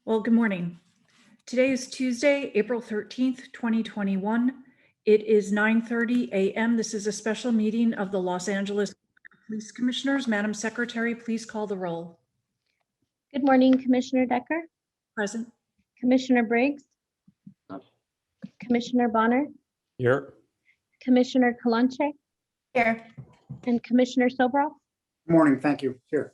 Well, good morning. Today is Tuesday, April 13th, 2021. It is 9:30 a.m. This is a special meeting of the Los Angeles Police Commissioners. Madam Secretary, please call the roll. Good morning, Commissioner Decker, Present. Commissioner Briggs, Commissioner Bonner, Here. Commissioner Kalanche, Here. and Commissioner Sobroff. Good morning, thank you. Here.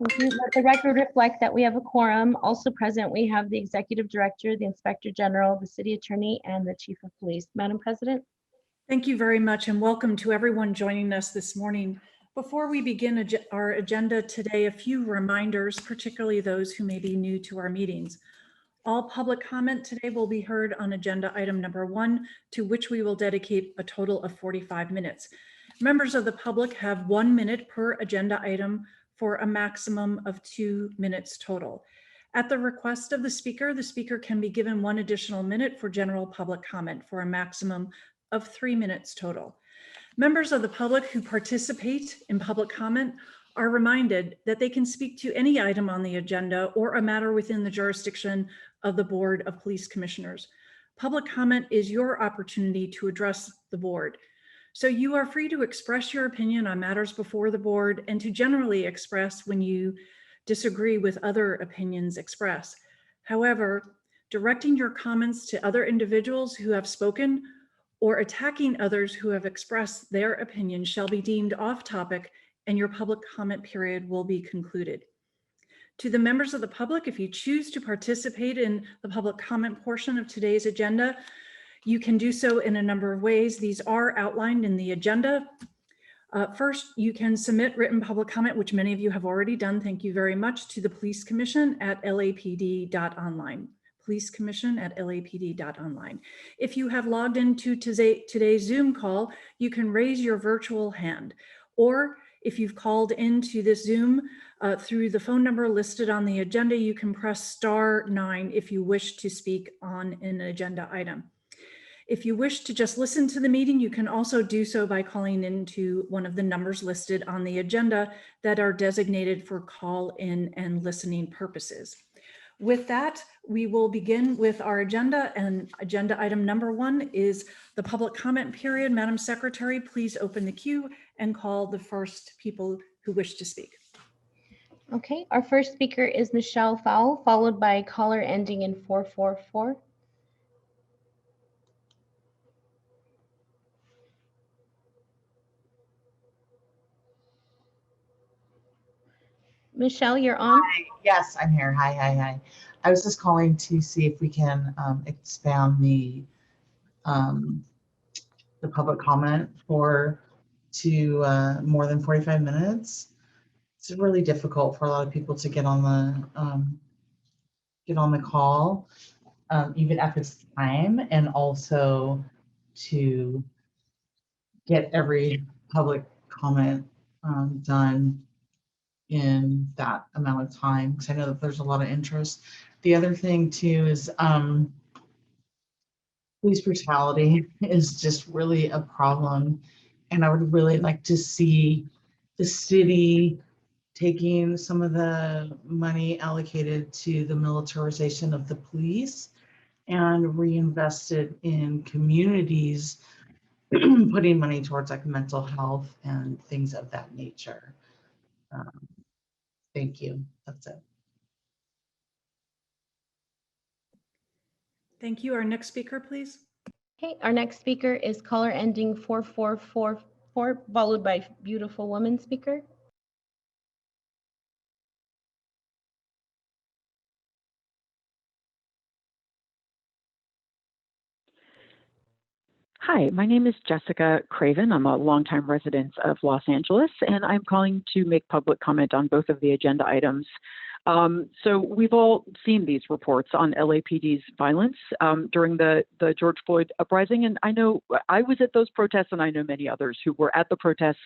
Thank you. Let the record reflect that we have a quorum. Also present, we have the Executive Director, the Inspector General, the City Attorney, and the Chief of Police. Madam President. Thank you very much and welcome to everyone joining us this morning. Before we begin our agenda today, a few reminders, particularly those who may be new to our meetings. All public comment today will be heard on agenda item number 1, to which we will dedicate a total of 45 minutes. Members of the public have 1 minute per agenda item for a maximum of 2 minutes total. At the request of the speaker can be given 1 additional minute for general public comment for a maximum of 3 minutes total. Members of the public who participate in public comment are reminded that they can speak to any item on the agenda or a matter within the jurisdiction of the Board of Police Commissioners. Public comment is your opportunity to address the board. So you are free to express your opinion on matters before the board and to generally express when you disagree with other opinions expressed. However, directing your comments to other individuals who have spoken or attacking others who have expressed their opinion shall be deemed off topic and your public comment period will be concluded. To the members of the public, if you choose to participate in the public comment portion of today's agenda, you can do so in a number of ways. These are outlined in the agenda. First, you can submit written public comment, which many of you have already done. Thank you very much, to the Police Commission at lapd.online. Police Commission at lapd.online. If you have logged into today's Zoom call, you can raise your virtual hand. Or if you've called into this Zoom through the phone number listed on the agenda, you can press *9 if you wish to speak on an agenda item. If you wish to just listen to the meeting, you can also do so by calling into one of the numbers listed on the agenda that are designated for call-in and listening purposes. With that, we will begin with our agenda, and agenda item number 1 is the public comment period. Madam Secretary, please open the queue and call the first people who wish to speak. Okay, our first speaker is Michelle Fowl, followed by a caller ending in 444. Michelle, you're on. Hi. Yes, I'm here. Hi. I was just calling to see if we can expand the public comment to more than 45 minutes. It's really difficult for a lot of people to get on the call, even at this time, and also to get every public comment done in that amount of time, because I know that there's a lot of interest. The other thing too is police brutality is just really a problem, and I would really like to see the city taking some of the money allocated to the militarization of the police and reinvested in communities, putting money towards like mental health and things of that nature. Thank you. That's it. Thank you. Our next speaker, please. Okay, our next speaker is caller ending 4444, followed by beautiful woman speaker. Hi, my name is Jessica Craven. I'm a longtime resident of Los Angeles, and I'm calling to make public comment on both of the agenda items. So we've all seen these reports on LAPD's violence during the George Floyd uprising, and I know I was at those protests, and I know many others who were at the protests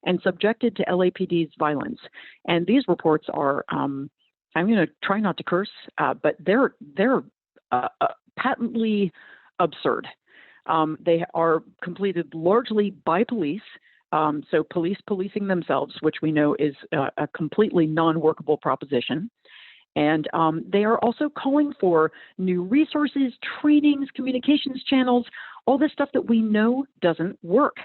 and subjected to LAPD's violence. And these reports are, I'm going to try not to curse, but they're patently absurd. They are completed largely by police, so police policing themselves, which we know is a completely non-workable proposition. And they are also calling for new resources, trainings, communications channels, all this stuff that we know doesn't work.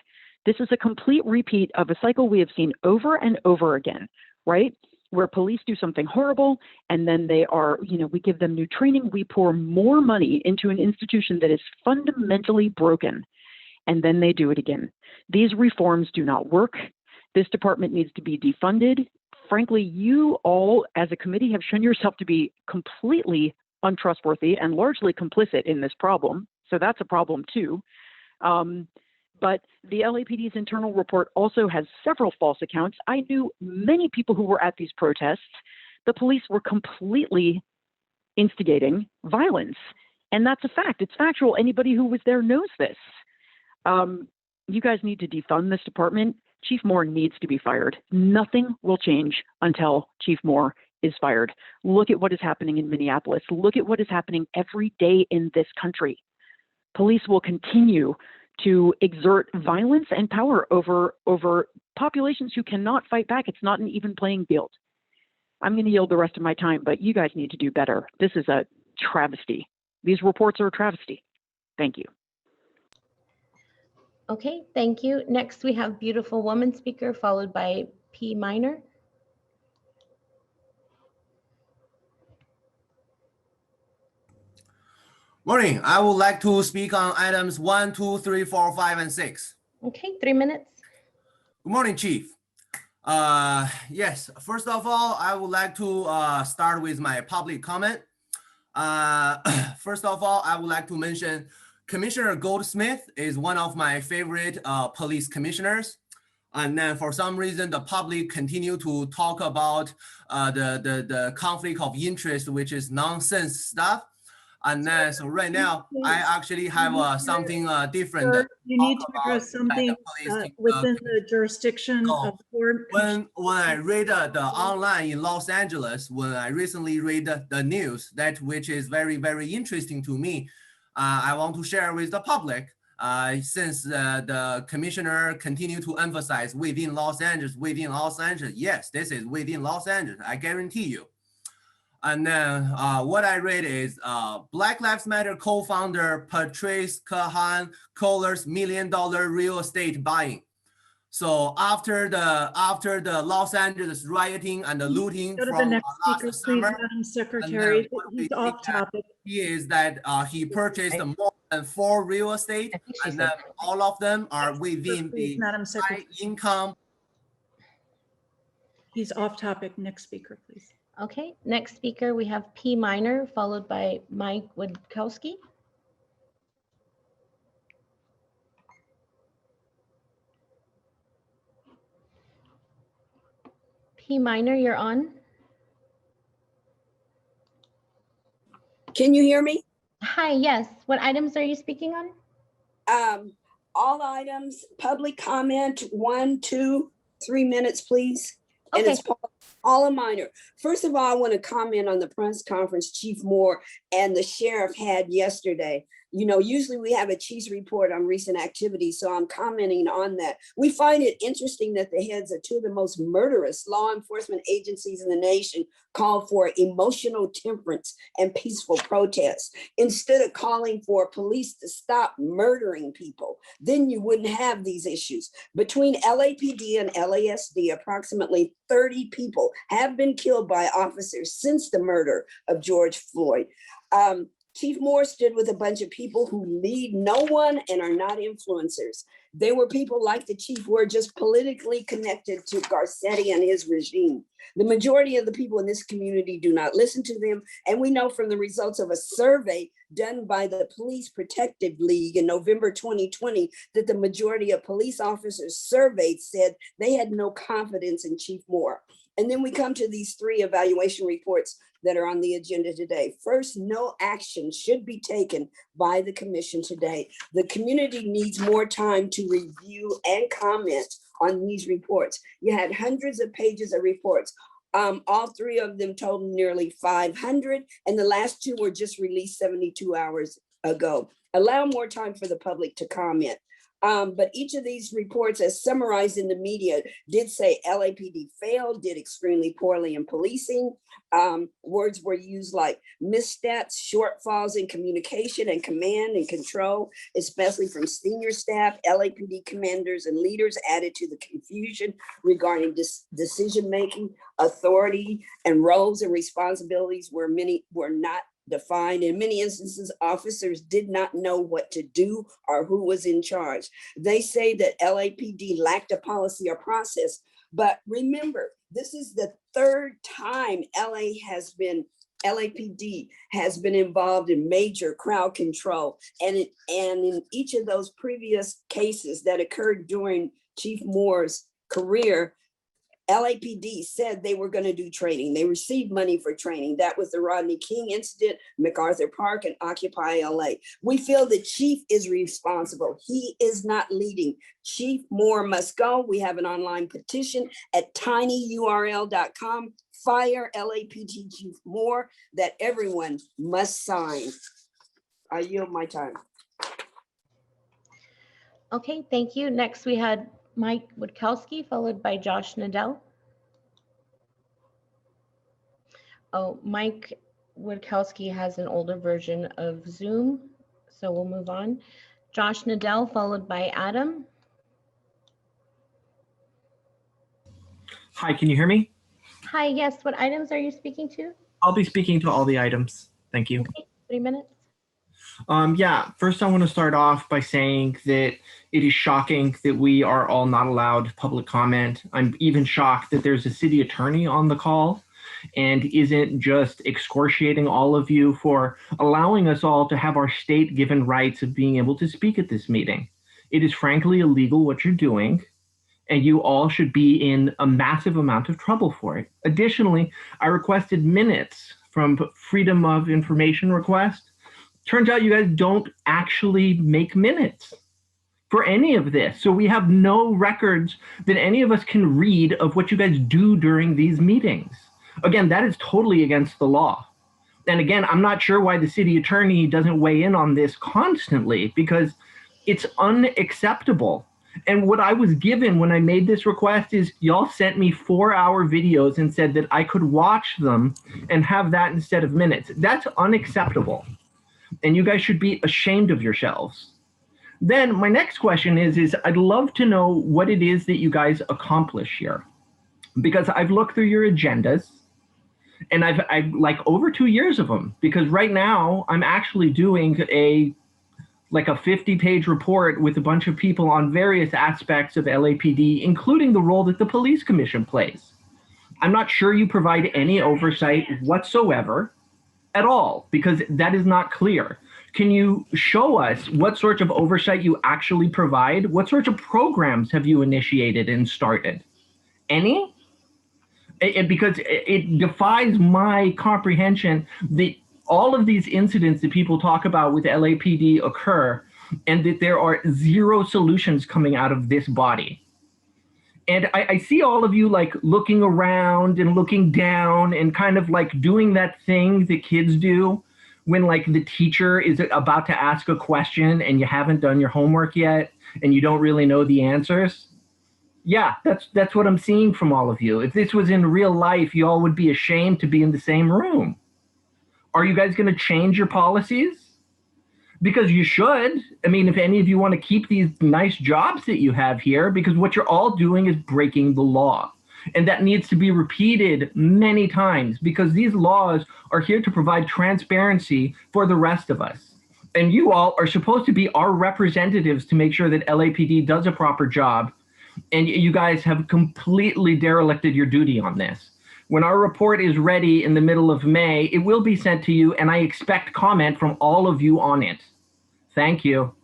This is a complete repeat of a cycle we have seen over and over again, right? Where police do something horrible and then they are, we give them new training, we pour more money into an institution that is fundamentally broken, and then they do it again. These reforms do not work. This department needs to be defunded. Frankly, you all as a committee have shown yourself to be completely untrustworthy and largely complicit in this problem. So that's a problem too. But the LAPD's internal report also has several false accounts. I knew many people who were at these protests. The police were completely instigating violence. And that's a fact. It's factual. Anybody who was there knows this. You guys need to defund this department. Chief Moore needs to be fired. Nothing will change until Chief Moore is fired. Look at what is happening in Minneapolis. Look at what is happening every day in this country. Police will continue to exert violence and power over populations who cannot fight back. It's not an even playing field. I'm going to yield the rest of my time, but you guys need to do better. This is a travesty. These reports are a travesty. Thank you. Okay, thank you. Next, we have beautiful woman speaker followed by P. Minor. Morning. I would like to speak on items 1, 2, 3, 4, 5, and 6. Okay, 3 minutes. Good morning, Chief. Yes, first of all, I would like to start with my public comment. First of all, I would like to mention Commissioner Goldsmith is one of my favorite police commissioners. And then for some reason, the public continue to talk about the conflict of interest, which is nonsense stuff. And then, so right now, I actually have something different. Sir, you need to address something within the jurisdiction of the board. When I read the online in Los Angeles, when I recently read the news, that which is very, very interesting to me, I want to share with the public, since the commissioner continue to emphasize within Los Angeles, yes, this is within Los Angeles, I guarantee you. And then what I read is Black Lives Matter co-founder Patrice Kahan Kohler's $1 million real estate buying. So after the Los Angeles rioting and the looting Go to the from next speaker, last please, summer, Madam Secretary. He's off topic. is that he purchased more than 4 real estate, and then all of them are within Please, the Madam high Secretary. income. He's off topic. Next speaker, please. Okay, next speaker, we have P. Minor followed by Mike Witkowski. P. Minor, you're on. Can you hear me? Hi, yes. What items are you speaking on? All items, public comment, 1, 2, 3 minutes, please. And Okay. it's all a minor. First of all, I want to comment on the press conference Chief Moore and the sheriff had yesterday. You know, usually we have a chief's report on recent activities, so I'm commenting on that. We find it interesting that the heads of 2 of the most murderous law enforcement agencies in the nation called for emotional temperance and peaceful protests instead of calling for police to stop murdering people. Then you wouldn't have these issues. Between LAPD and LASD, approximately 30 people have been killed by officers since the murder of George Floyd. Chief Moore stood with a bunch of people who lead no one and are not influencers. They were people like the chief who are just politically connected to Garcetti and his regime. The majority of the people in this community do not listen to them. And we know from the results of a survey done by the Police Protective League in November 2020 that the majority of police officers surveyed said they had no confidence in Chief Moore. And then we come to these 3 evaluation reports that are on the agenda today. First, no action should be taken by the commission today. The community needs more time to review and comment on these reports. You had hundreds of pages of reports. All 3 of them totaled nearly 500, and the last 2 were just released 72 hours ago. Allow more time for the public to comment. But each of these reports, as summarized in the media, did say LAPD failed, did extremely poorly in policing. Words were used like missteps, shortfalls in communication and command and control, especially from senior staff. LAPD commanders and leaders added to the confusion regarding decision-making, authority, and roles and responsibilities where many were not defined. In many instances, officers did not know what to do or who was in charge. They say that LAPD lacked a policy or process, but remember, this is the third time LAPD has been involved in major crowd control. And in each of those previous cases that occurred during Chief Moore's career, LAPD said they were going to do training. They received money for training. That was the Rodney King incident, MacArthur Park, and Occupy LA. We feel the chief is responsible. He is not leading. Chief Moore must go. We have an online petition at tinyurl.com, fire LAPD Chief Moore, that everyone must sign. I yield my time. Okay, thank you. Next, we had Mike Witkowski, followed by Josh Nadell. Oh, Mike Witkowski has an older version of Zoom, so we'll move on. Josh Nadell, followed by Adam. Hi, can you hear me? Hi, yes, what items are you speaking to? I'll be speaking to all the items. Thank you. Okay, 3 minutes. Yeah, first I want to start off by saying that it is shocking that we are all not allowed public comment. I'm even shocked that there's a city attorney on the call and isn't just excoriating all of you for allowing us all to have our state given rights of being able to speak at this meeting. It is frankly illegal what you're doing, and you all should be in a massive amount of trouble for it. Additionally, I requested minutes from Freedom of Information request. Turns out you guys don't actually make minutes for any of this. So we have no records that any of us can read of what you guys do during these meetings. Again, that is totally against the law. And again, I'm not sure why the city attorney doesn't weigh in on this constantly, because it's unacceptable. And what I was given when I made this request is y'all sent me 4-hour videos and said that I could watch them and have that instead of minutes. That's unacceptable. And you guys should be ashamed of yourselves. Then my next question is I'd love to know what it is that you guys accomplish here. Because I've looked through your agendas, and I've like over 2 years of them, because right now I'm actually doing a 50-page report with a bunch of people on various aspects of LAPD, including the role that the police commission plays. I'm not sure you provide any oversight whatsoever at all, because that is not clear. Can you show us what sorts of oversight you actually provide? What sorts of programs have you initiated and started? Any? Because it defies my comprehension that all of these incidents that people talk about with LAPD occur, and that there are zero solutions coming out of this body. And I see all of you like looking around and looking down and kind of like doing that thing that kids do when like the teacher is about to ask a question and you haven't done your homework yet and you don't really know the answers. Yeah, that's what I'm seeing from all of you. If this was in real life, you all would be ashamed to be in the same room. Are you guys going to change your policies? Because you should. I mean, if any of you want to keep these nice jobs that you have here, because what you're all doing is breaking the law. And that needs to be repeated many times, because these laws are here to provide transparency for the rest of us. And you all are supposed to be our representatives to make sure that LAPD does a proper job. And you guys have completely derelicted your duty on this. When our report is ready in the middle of May, it will be sent to you, and I expect comment from all of you on it. Thank you.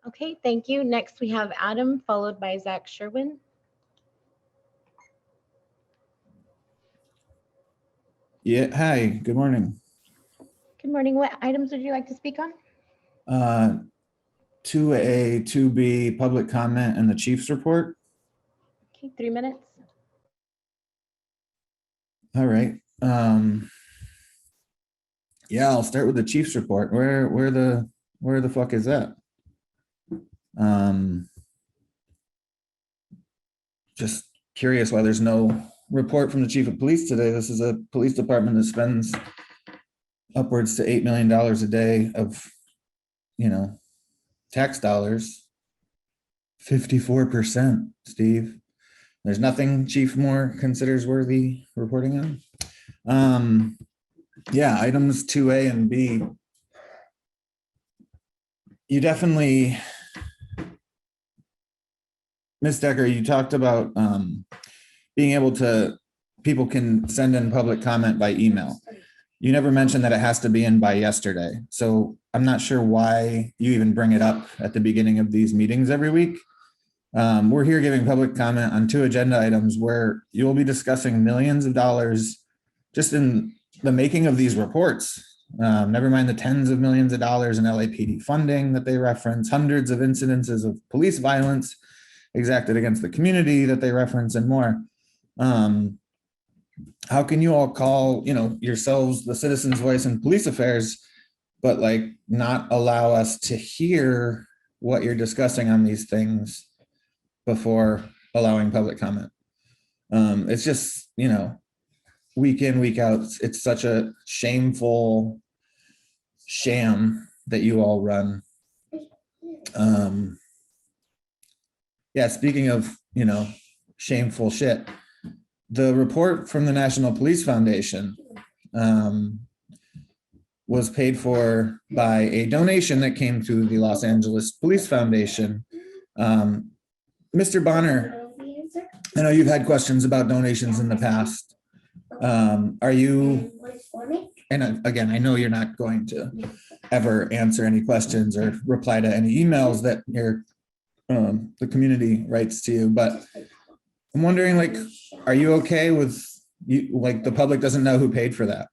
Okay, thank you. Next, we have Adam, followed by Zach Sherwin. Yeah, hi, good morning. Good morning. What items would you like to speak on? 2A, 2B, public comment and the chief's report. Okay, 3 minutes. All right. Yeah, I'll start with the chief's report. Where the fuck is that? Just curious why there's no report from the chief of police today. This is a police department that spends upwards to $8 million a day of, tax dollars. 54%, Steve. There's nothing Chief Moore considers worthy reporting on. Yeah, items 2A and B. You definitely, Ms. Decker, you talked about being able to, people can send in public comment by email. You never mentioned that it has to be in by yesterday. So I'm not sure why you even bring it up at the beginning of these meetings every week. We're here giving public comment on 2 agenda items where you'll be discussing millions of dollars just in the making of these reports. Never mind the tens of millions of dollars in LAPD funding that they reference, hundreds of incidences of police violence exacted against the community that they reference, and more. How can you all call, yourselves the citizens' voice in police affairs, but like not allow us to hear what you're discussing on these things before allowing public comment? It's just, week in, week out, it's such a shameful sham that you all run. Yeah, speaking of, shameful shit, the report from the National Police Foundation was paid for by a donation that came through the Los Angeles Police Foundation. Mr. Bonner, I know you've had questions about donations in the past. Are you, and again, I know you're not going to ever answer any questions or reply to any emails that the community writes to you, but I'm wondering, like, are you okay with the public doesn't know who paid for that?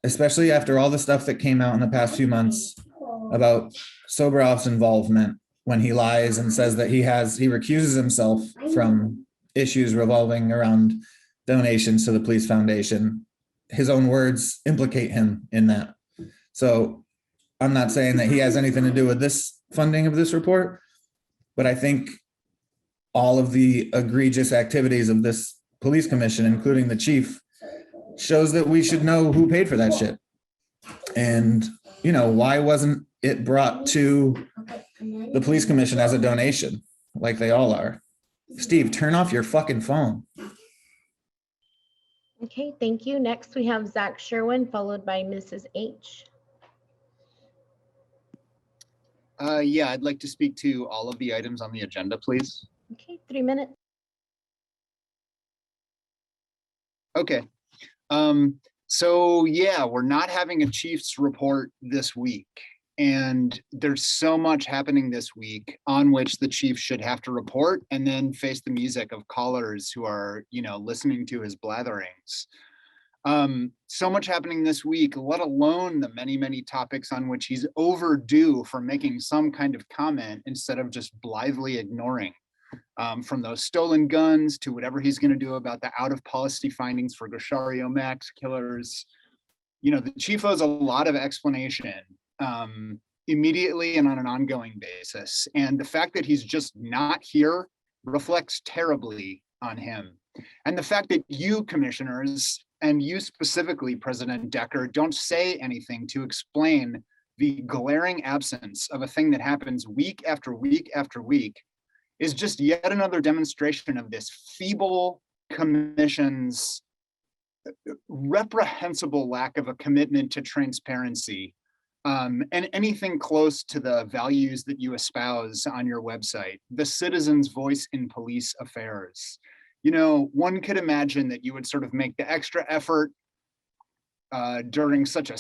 Especially after all the stuff that came out in the past few months about Soboroff's involvement when he lies and says that he recuses himself from issues revolving around donations to the police foundation. His own words implicate him in that. So I'm not saying that he has anything to do with this funding of this report, but I think all of the egregious activities of this police commission, including the chief, shows that we should know who paid for that shit. And, why wasn't it brought to the police commission as a donation like they all are? Steve, turn off your fucking phone. Okay, thank you. Next, we have Zach Sherwin, followed by Mrs. H. Yeah, I'd like to speak to all of the items on the agenda, please. Okay, 3 minutes. Okay. So yeah, we're not having a chief's report this week. And there's so much happening this week on which the chief should have to report and then face the music of callers who are, listening to his blatherings. So much happening this week, let alone the many, many topics on which he's overdue for making some kind of comment instead of just blithely ignoring. From those stolen guns to whatever he's going to do about the out of policy findings for Goshario Max killers. The chief owes a lot of explanation immediately and on an ongoing basis. And the fact that he's just not here reflects terribly on him. And the fact that you commissioners, and you specifically, President Decker, don't say anything to explain the glaring absence of a thing that happens week after week after week is just yet another demonstration of this feeble commission's reprehensible lack of a commitment to transparency and anything close to the values that you espouse on your website, the citizen's voice in police affairs. One could imagine that you would sort of make the extra effort during such a,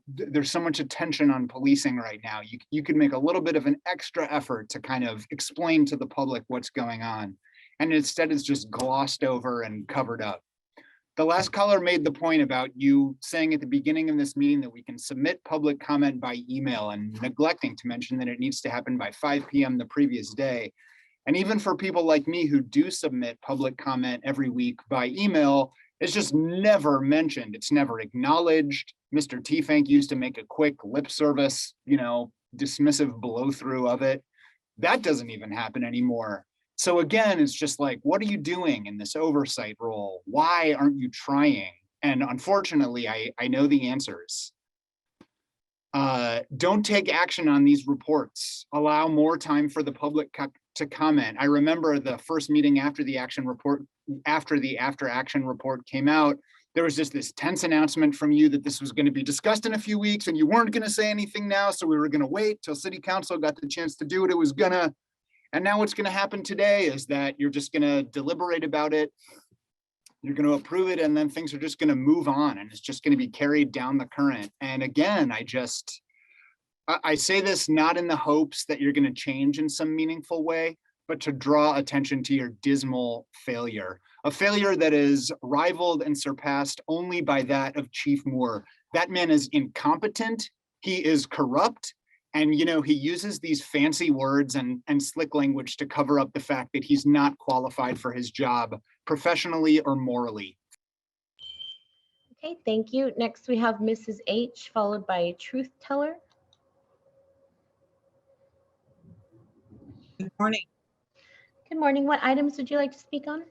there's so much attention on policing right now. You could make a little bit of an extra effort to kind of explain to the public what's going on. And instead it's just glossed over and covered up. The last caller made the point about you saying at the beginning of this meeting that we can submit public comment by email and neglecting to mention that it needs to happen by 5 p.m. the previous day. And even for people like me who do submit public comment every week by email, it's just never mentioned. It's never acknowledged. Mr. T-Fank used to make a quick lip service, dismissive blow through of it. That doesn't even happen anymore. So again, it's just like, what are you doing in this oversight role? Why aren't you trying? And unfortunately, I know the answers. Don't take action on these reports. Allow more time for the public to comment. I remember the first meeting after the action report, after the after action report came out, there was just this tense announcement from you that this was going to be discussed in a few weeks and you weren't going to say anything now. So we were going to wait till city council got the chance to do what it was gonna. And now what's going to happen today is that you're just going to deliberate about it. You're going to approve it, and then things are just going to move on, and it's just going to be carried down the current. And again, I say this not in the hopes that you're going to change in some meaningful way, but to draw attention to your dismal failure, a failure that is rivaled and surpassed only by that of Chief Moore. That man is incompetent. He is corrupt. And, you know, he uses these fancy words and slick language to cover up the fact that he's not qualified for his job professionally or morally. Okay, thank you. Next, we have Mrs. H, followed by Truth Teller. Good morning. Good morning. What items would you like to speak on?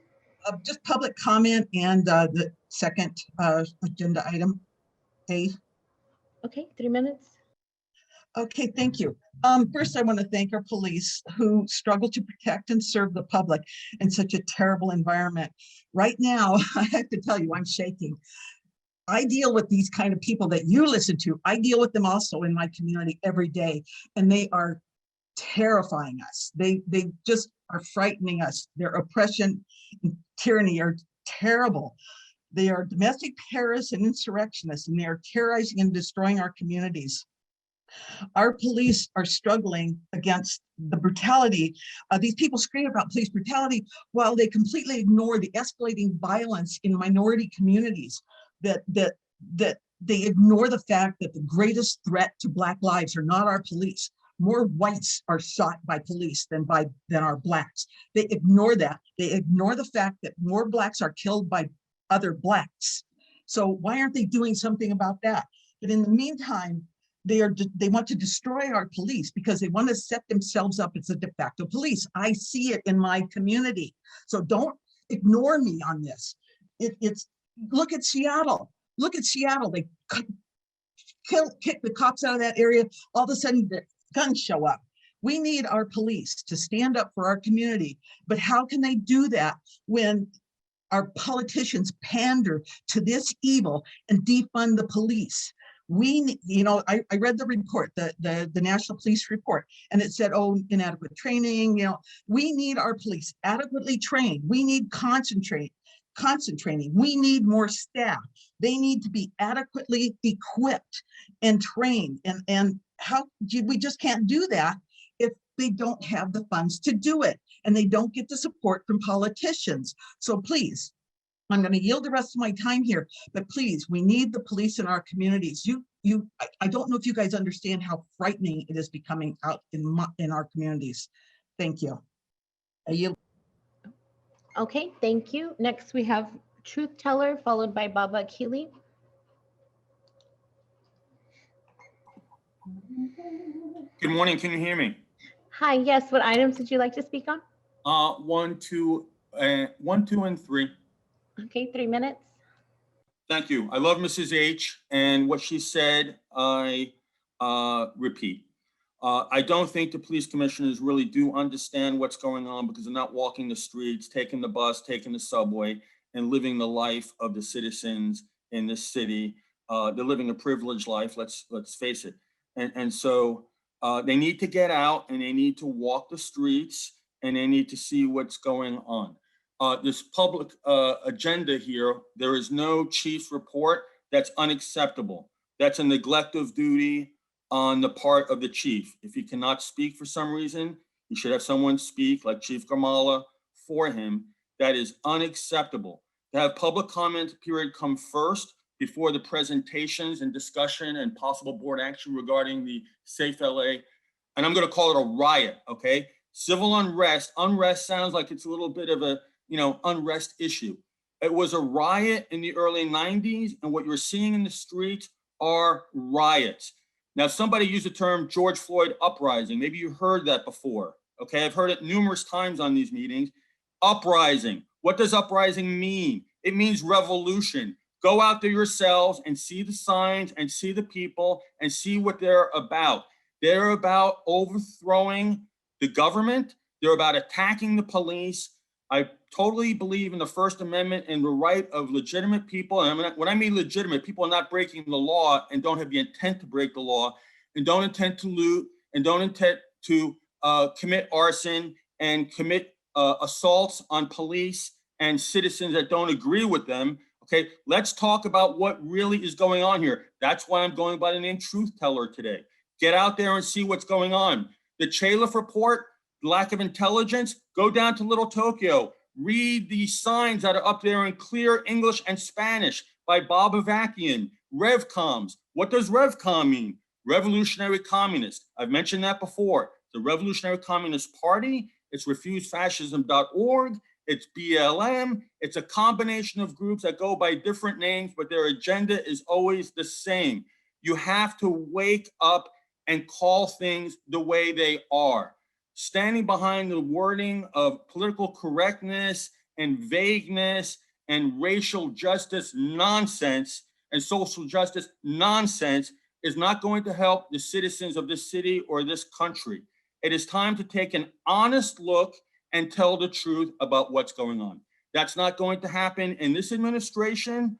Just public comment and the second agenda item, A. Okay, 3 minutes. Okay, thank you. First, I want to thank our police who struggle to protect and serve the public in such a terrible environment. Right now, I have to tell you, I'm shaking. I deal with these kind of people that you listen to. I deal with them also in my community every day, and they are terrifying us. They just are frightening us. Their oppression and tyranny are terrible. They are domestic terrorists and insurrectionists, and they are terrorizing and destroying our communities. Our police are struggling against the brutality. These people scream about police brutality while they completely ignore the escalating violence in minority communities, that they ignore the fact that the greatest threat to Black lives are not our police. More whites are shot by police than our Blacks. They ignore that. They ignore the fact that more Blacks are killed by other Blacks. So why aren't they doing something about that? But in the meantime, they want to destroy our police because they want to set themselves up as a de facto police. I see it in my community. So don't ignore me on this. Look at Seattle. Look at Seattle. They kick the cops out of that area. All of a sudden, the guns show up. We need our police to stand up for our community. But how can they do that when our politicians pander to this evil and defund the police? I read the report, the National Police Report, and it said, oh, inadequate training. We need our police adequately trained. We need constant training. We need more staff. They need to be adequately equipped and trained. And we just can't do that if they don't have the funds to do it, and they don't get the support from politicians. So please, I'm going to yield the rest of my time here, but please, we need the police in our communities. I don't know if you guys understand how frightening it is becoming out in our communities. Thank you. I yield. Okay, thank you. Next, we have Truth Teller, followed by Baba Keeley. Good morning. Can you hear me? Hi, yes. What items would you like to speak on? 1, 2, and 3. Okay, 3 minutes. Thank you. I love Mrs. H, and what she said, I repeat. I don't think the police commissioners really do understand what's going on because they're not walking the streets, taking the bus, taking the subway, and living the life of the citizens in this city. They're living a privileged life, let's face it. And so they need to get out and they need to walk the streets and they need to see what's going on. This public agenda here, there is no chief's report. That's unacceptable. That's a neglect of duty on the part of the chief. If he cannot speak for some reason, he should have someone speak like Chief Gamala for him. That is unacceptable. To have public comment period come first before the presentations and discussion and possible board action regarding the Safe LA. And I'm going to call it a riot, okay? Civil unrest. Unrest sounds like it's a little bit of a, unrest issue. It was a riot in the early 90s, and what you're seeing in the streets are riots. Now, somebody used the term George Floyd uprising. Maybe you heard that before. Okay, I've heard it numerous times on these meetings. Uprising. What does uprising mean? It means revolution. Go out there yourselves and see the signs and see the people and see what they're about. They're about overthrowing the government. They're about attacking the police. I totally believe in the First Amendment and the right of legitimate people. And when I mean legitimate, people are not breaking the law and don't have the intent to break the law and don't intend to loot and don't intend to commit arson and commit assaults on police and citizens that don't agree with them. Okay, let's talk about what really is going on here. That's why I'm going by the name Truth Teller today. Get out there and see what's going on. The Chaleff report, lack of intelligence, go down to Little Tokyo. Read the signs that are up there in clear English and Spanish by Bob Avakian. RevComs. What does RevCom mean? Revolutionary Communist. I've mentioned that before. The Revolutionary Communist Party. It's refusefascism.org. It's BLM. It's a combination of groups that go by different names, but their agenda is always the same. You have to wake up and call things the way they are. Standing behind the wording of political correctness and vagueness and racial justice nonsense and social justice nonsense is not going to help the citizens of this city or this country. It is time to take an honest look and tell the truth about what's going on. That's not going to happen in this administration.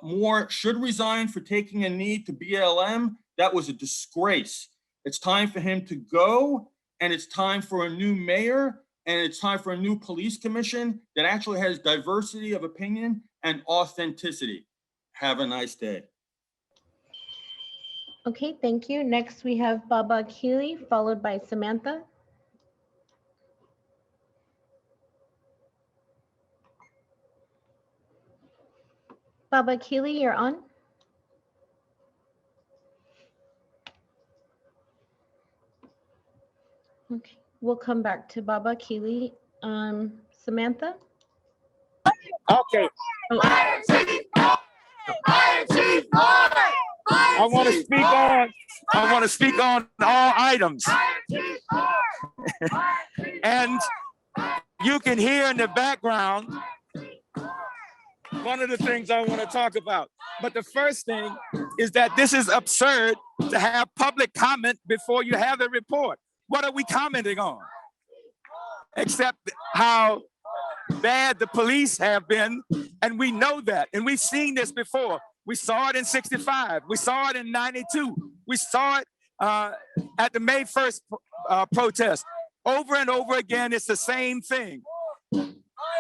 Moore should resign for taking a knee to BLM. That was a disgrace. It's time for him to go, and it's time for a new mayor, and it's time for a new police commission that actually has diversity of opinion and authenticity. Have a nice day. Okay, thank you. Next, we have Baba Keeley, followed by Samantha. Baba Keeley, you're on. Okay, we'll come back to Baba Keeley. Samantha? Okay. I want to speak on all items. And you can hear in the background one of the things I want to talk about. But the first thing is that this is absurd to have public comment before you have a report. What are we commenting on? Except how bad the police have been, and we know that, and we've seen this before. We saw it in 65, we saw it in 92, we saw it at the May 1st protest. Over and over again, it's the same thing.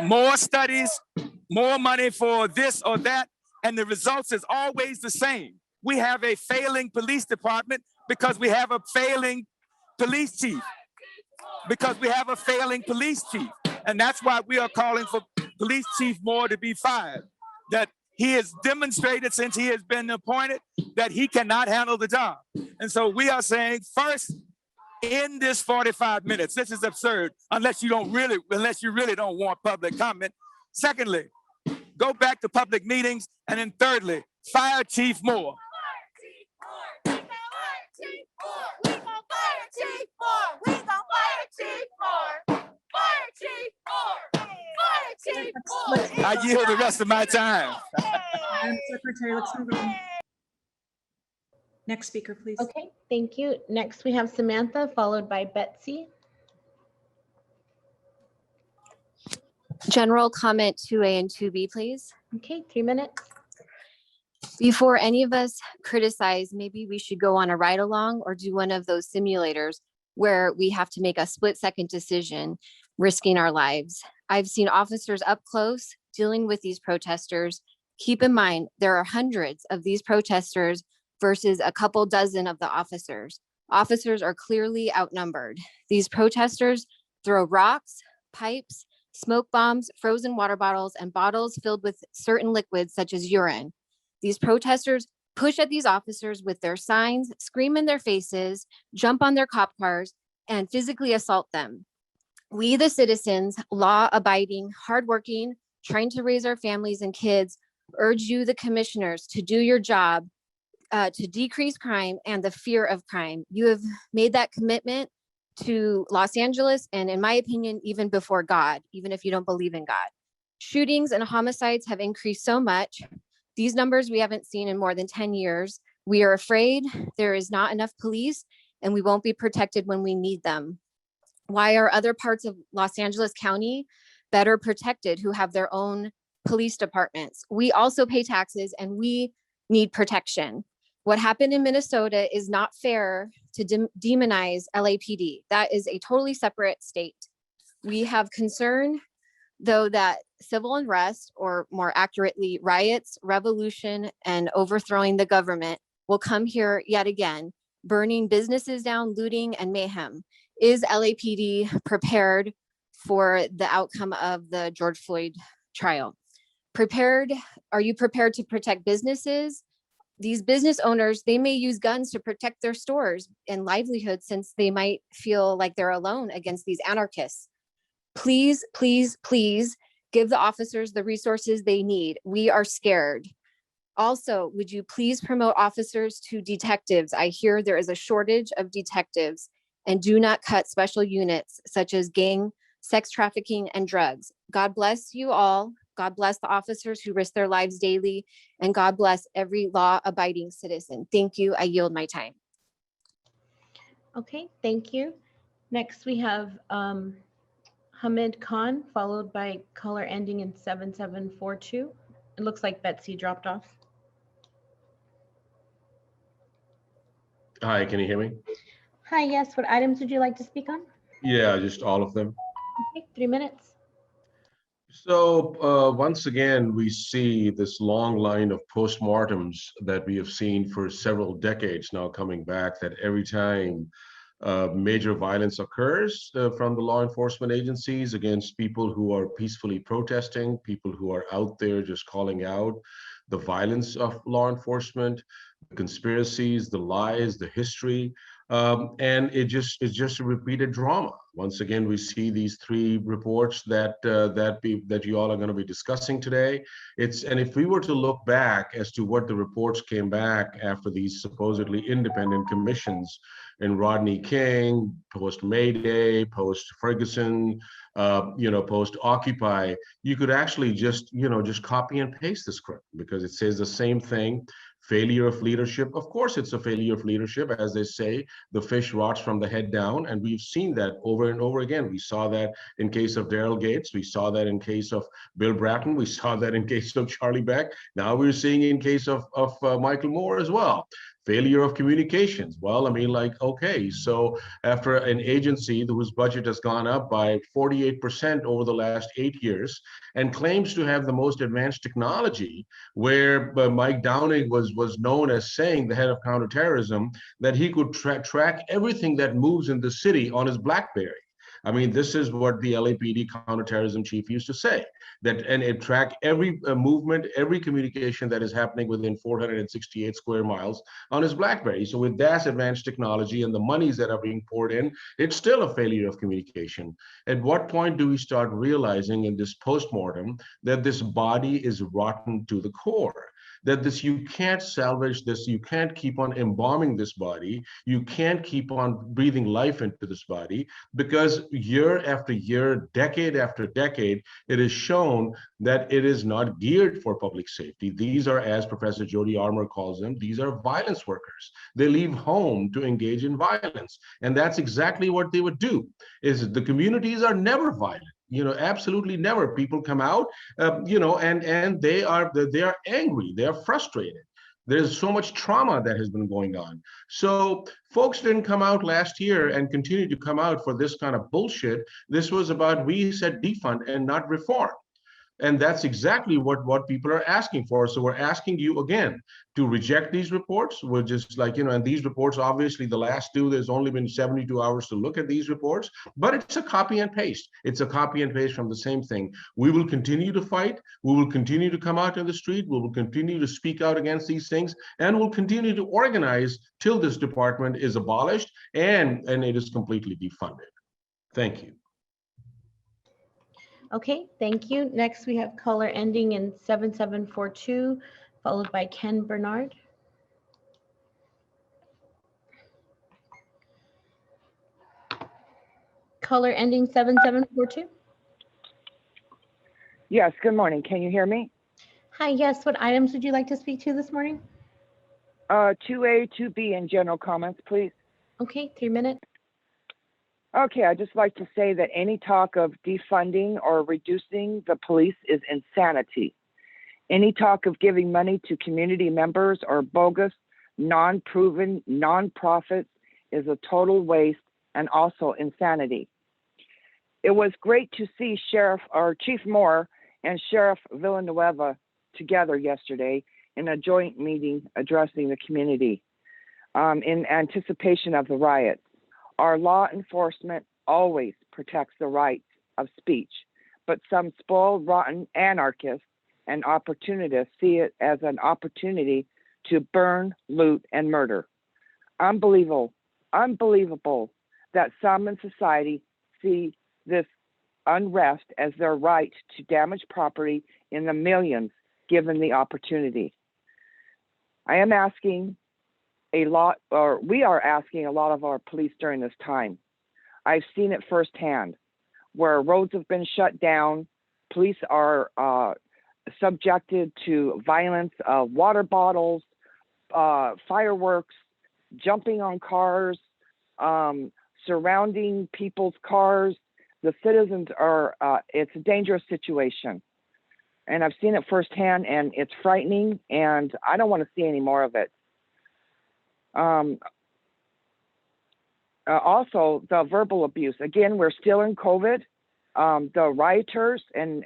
More studies, more money for this or that, and the results is always the same. We have a failing police department because we have a failing police chief. And that's why we are calling for Police Chief Moore to be fired. That he has demonstrated since he has been appointed that he cannot handle the job. And so we are saying, first, in this 45 minutes, this is absurd, unless you really don't want public comment. Secondly, go back to public meetings. And then thirdly, fire Chief Moore. I yield the rest of my time. Madam Secretary, let's move on. Next speaker, please. Okay, thank you. Next, we have Samantha, followed by Betsy. General comment 2A and 2B, please. Okay, 3 minutes. Before any of us criticize, maybe we should go on a ride along or do one of those simulators where we have to make a split-second decision, risking our lives. I've seen officers up close dealing with these protesters. Keep in mind, there are hundreds of these protesters versus a couple dozen of the officers. Officers are clearly outnumbered. These protesters throw rocks, pipes, smoke bombs, frozen water bottles, and bottles filled with certain liquids such as urine. These protesters push at these officers with their signs, scream in their faces, jump on their cop cars, and physically assault them. We, the citizens, law-abiding, hardworking, trying to raise our families and kids, urge you, the commissioners, to do your job to decrease crime and the fear of crime. You have made that commitment to Los Angeles, and in my opinion, even before God, even if you don't believe in God. Shootings and homicides have increased so much. These numbers we haven't seen in more than 10 years. We are afraid there is not enough police and we won't be protected when we need them. Why are other parts of Los Angeles County better protected who have their own police departments? We also pay taxes and we need protection. What happened in Minnesota is not fair to demonize LAPD. That is a totally separate state. We have concern, though, that civil unrest, or more accurately, riots, revolution, and overthrowing the government will come here yet again, burning businesses down, looting, and mayhem. Is LAPD prepared for the outcome of the George Floyd trial? Are you prepared to protect businesses? These business owners, they may use guns to protect their stores and livelihoods since they might feel like they're alone against these anarchists. Please, please, please give the officers the resources they need. We are scared. Also, would you please promote officers to detectives? I hear there is a shortage of detectives, and do not cut special units such as gang, sex trafficking, and drugs. God bless you all. God bless the officers who risk their lives daily, and God bless every law-abiding citizen. Thank you. I yield my time. Okay, thank you. Next, we have Hamid Khan, followed by caller ending in 7742. It looks like Betsy dropped off. Hi, can you hear me? Hi, yes. What items would you like to speak on? Yeah, just all of them. Okay, 3 minutes. So once again, we see this long line of postmortems that we have seen for several decades now coming back, that every time major violence occurs from the law enforcement agencies against people who are peacefully protesting, people who are out there just calling out the violence of law enforcement, the conspiracies, the lies, the history, and it's just a repeated drama. Once again, we see these 3 reports that you all are going to be discussing today. And if we were to look back as to what the reports came back after these supposedly independent commissions in Rodney King, post May Day, post Ferguson, post Occupy, you could actually just copy and paste the script, because it says the same thing. Failure of leadership. Of course, it's a failure of leadership. As they say, the fish rots from the head down. And we've seen that over and over again. We saw that in case of Gerald Gates. We saw that in case of Bill Bratton. We saw that in case of Charlie Beck. Now we're seeing in case of Michael Moore as well. Failure of communications. Well, I mean, like, okay, so after an agency whose budget has gone up by 48% over the last 8 years and claims to have the most advanced technology, where Mike Downing was known as saying, the head of counterterrorism, that he could track everything that moves in the city on his BlackBerry. I mean, this is what the LAPD counterterrorism chief used to say, and it tracked every movement, every communication that is happening within 468 square miles on his BlackBerry. So with that advanced technology and the monies that are being poured in, it's still a failure of communication. At what point do we start realizing in this postmortem that this body is rotten to the core? That you can't salvage this, you can't keep on embalming this body, you can't keep on breathing life into this body, because year after year, decade after decade, it is shown that it is not geared for public safety. These are, as Professor Jody Armour calls them, these are violence workers. They leave home to engage in violence. And that's exactly what they would do, is the communities are never violent. Absolutely never. People come out, and they are angry, they are frustrated. There's so much trauma that has been going on. So folks didn't come out last year and continue to come out for this kind of bullshit. This was about, we said defund and not reform. And that's exactly what people are asking for. So we're asking you again to reject these reports. We're just like, and these reports, obviously the last 2, there's only been 72 hours to look at these reports, but it's a copy and paste. It's a copy and paste from the same thing. We will continue to fight. We will continue to come out in the street. We will continue to speak out against these things, and we'll continue to organize till this department is abolished and it is completely defunded. Thank you. Okay, thank you. Next, we have caller ending in 7742, followed by Ken Bernard. Caller ending 7742. Yes, good morning. Can you hear me? Hi, yes, what items would you like to speak to this morning? 2A, 2B in general comments, please. Okay, 3 minutes. Okay, I'd just like to say that any talk of defunding or reducing the police is insanity. Any talk of giving money to community members or bogus, non-proven nonprofits is a total waste and also insanity. It was great to see Chief Moore and Sheriff Villanueva together yesterday in a joint meeting addressing the community in anticipation of the riots. Our law enforcement always protects the rights of speech, but some spoiled, rotten anarchists and opportunists see it as an opportunity to burn, loot, and murder. Unbelievable that some in society see this unrest as their right to damage property in the millions given the opportunity. We are asking a lot of our police during this time. I've seen it firsthand, where roads have been shut down, police are subjected to violence of water bottles, fireworks, jumping on cars, surrounding people's cars. The citizens are, it's a dangerous situation. And I've seen it firsthand, and it's frightening, and I don't want to see any more of it. Also, the verbal abuse. Again, we're still in COVID. The rioters, and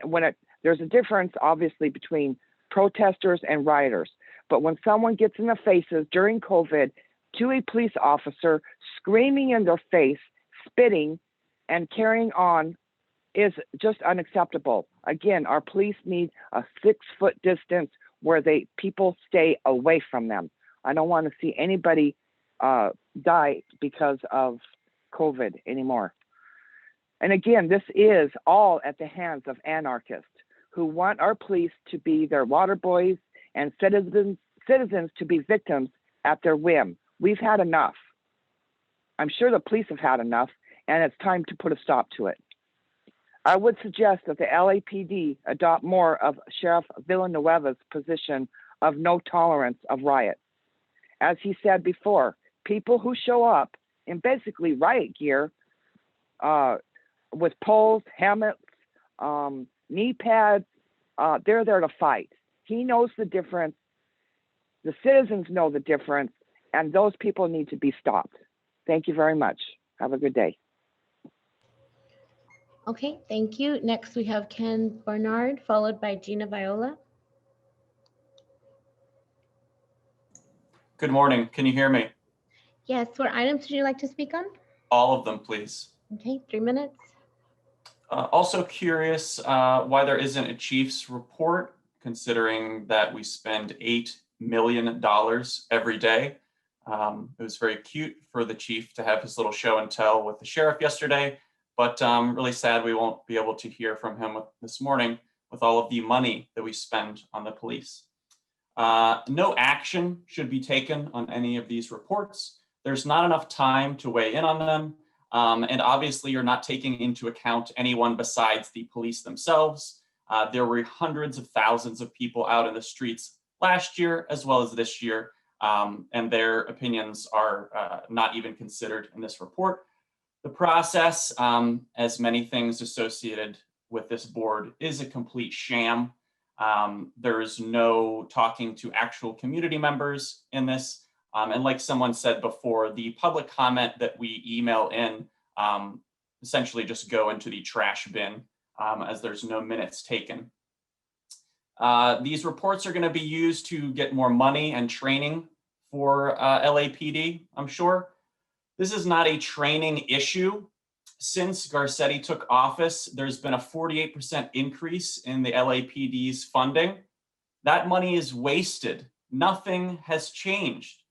there's a difference, obviously, between protesters and rioters. But when someone gets in the faces during COVID to a police officer, screaming in their face, spitting, and carrying on is just unacceptable. Again, our police need a 6-foot distance where people stay away from them. I don't want to see anybody die because of COVID anymore. And again, this is all at the hands of anarchists who want our police to be their water boys and citizens to be victims at their whim. We've had enough. I'm sure the police have had enough, and it's time to put a stop to it. I would suggest that the LAPD adopt more of Sheriff Villanueva's position of no tolerance of riots. As he said before, people who show up in basically riot gear with poles, helmets, knee pads, they're there to fight. He knows the difference. The citizens know the difference, and those people need to be stopped. Thank you very much. Have a good day. Okay, thank you. Next, we have Ken Barnard, followed by Gina Viola. Good morning. Can you hear me? Yes, what items would you like to speak on? All of them, please. Okay, 3 minutes. Also curious why there isn't a chief's report, considering that we spend $8 million every day. It was very cute for the chief to have his little show and tell with the sheriff yesterday, but really sad we won't be able to hear from him this morning with all of the money that we spend on the police. No action should be taken on any of these reports. There's not enough time to weigh in on them. And obviously you're not taking into account anyone besides the police themselves. There were hundreds of thousands of people out in the streets last year as well as this year, and their opinions are not even considered in this report. The process, as many things associated with this board, is a complete sham. There is no talking to actual community members in this. And like someone said before, the public comment that we email in essentially just go into the trash bin as there's no minutes taken. These reports are going to be used to get more money and training for LAPD, I'm sure. This is not a training issue. Since Garcetti took office, there's been a 48% increase in the LAPD's funding. That money is wasted. Nothing has changed.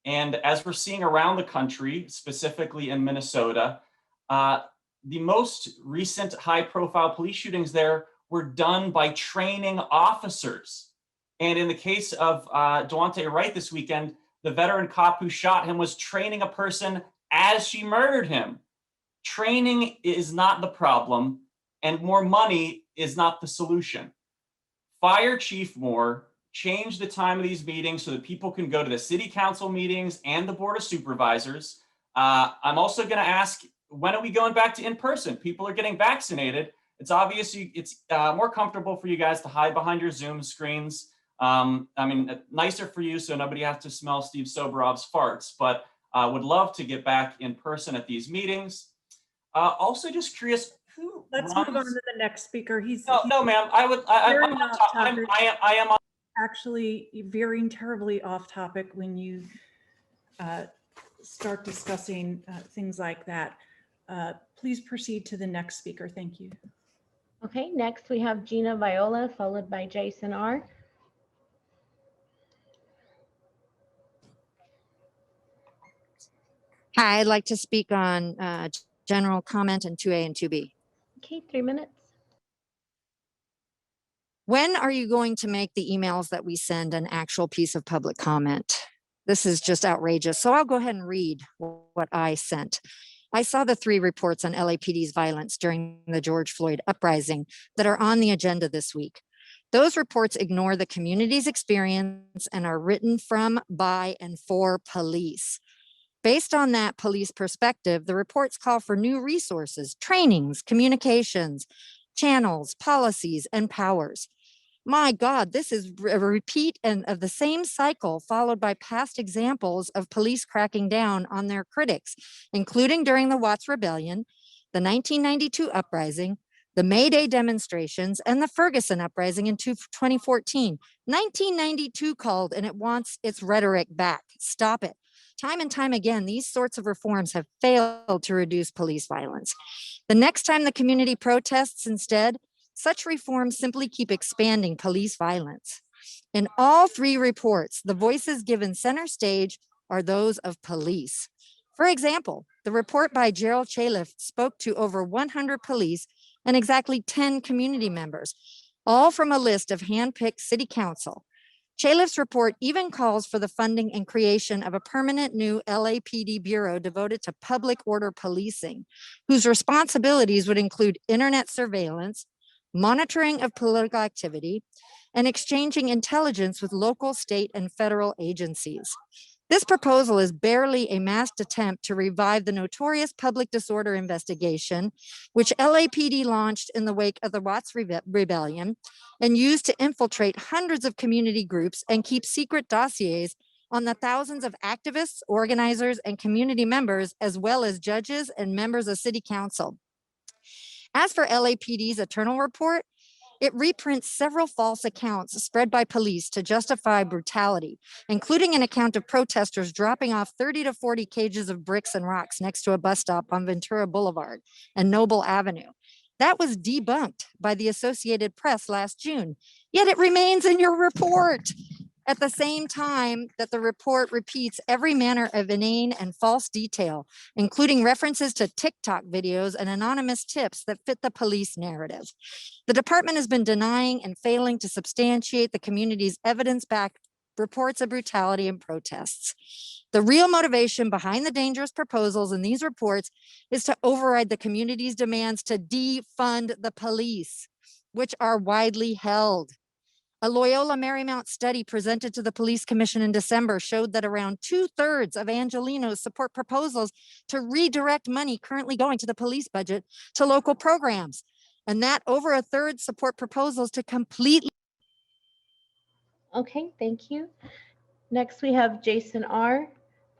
And as we're seeing around the country, specifically in Minnesota, the most recent high-profile police shootings there were done by training officers. And in the case of Daunte Wright this weekend, the veteran cop who shot him was training a person as she murdered him. training is not the problem and more money is not the solution. Fire Chief Moore, change the time of these meetings so that people can go to the city council meetings and the board of supervisors. I'm also going to ask, when are we going back to in person? People are getting vaccinated. It's obvious it's more comfortable for you guys to hide behind your Zoom screens. I mean, nicer for you so nobody has to smell Steve Soborov's farts, but would love to get back in person at these meetings. Also just curious, who Let's runs... move on to the next speaker. No, ma'am, I am on... Actually veering terribly off topic when you start discussing things like that. Please proceed to the next speaker. Thank you. Okay, next we have Gina Viola, followed by Jason R. Hi, I'd like to speak on general comment and 2A and 2B. Okay, 3 minutes. When are you going to make the emails that we send an actual piece of public comment? This is just outrageous. So I'll go ahead and read what I sent. I saw the 3 reports on LAPD's violence during the George Floyd uprising that are on the agenda this week. Those reports ignore the community's experience and are written from, by, and for police. Based on that police perspective, the reports call for new resources, trainings, communications, channels, policies, and powers. My God, this is a repeat of the same cycle followed by past examples of police cracking down on their critics, including during the Watts Rebellion, the 1992 uprising, the May Day demonstrations, and the Ferguson uprising in 2014. 1992 called and it wants its rhetoric back. Stop it. Time and time again, these sorts of reforms have failed to reduce police violence. The next time the community protests instead, such reforms simply keep expanding police violence. In all 3 reports, the voices given center stage are those of police. For example, the report by Gerald Chaleff spoke to over 100 police and exactly 10 community members, all from a list of hand-picked city council. Chaleff's report even calls for the funding and creation of a permanent new LAPD bureau devoted to public order policing, whose responsibilities would include internet surveillance, monitoring of political activity, and exchanging intelligence with local, state, and federal agencies. This proposal is barely a masked attempt to revive the notorious public disorder investigation, which LAPD launched in the wake of the Watts Rebellion and used to infiltrate hundreds of community groups and keep secret dossiers on the thousands of activists, organizers, and community members, as well as judges and members of city council. As for LAPD's internal report, it reprints several false accounts spread by police to justify brutality, including an account of protesters dropping off 30 to 40 cages of bricks and rocks next to a bus stop on Ventura Boulevard and Noble Avenue. That was debunked by the Associated Press last June, yet it remains in your report. At the same time that the report repeats every manner of inane and false detail, including references to TikTok videos and anonymous tips that fit the police narrative. The department has been denying and failing to substantiate the community's evidence-backed reports of brutality and protests. The real motivation behind the dangerous proposals in these reports is to override the community's demands to defund the police, which are widely held. A Loyola Marymount study presented to the Police Commission in December showed that around 2/3 of Angelenos support proposals to redirect money currently going to the police budget to local programs, and that over 1/3 support proposals to completely. Okay, thank you. Next we have Jason R,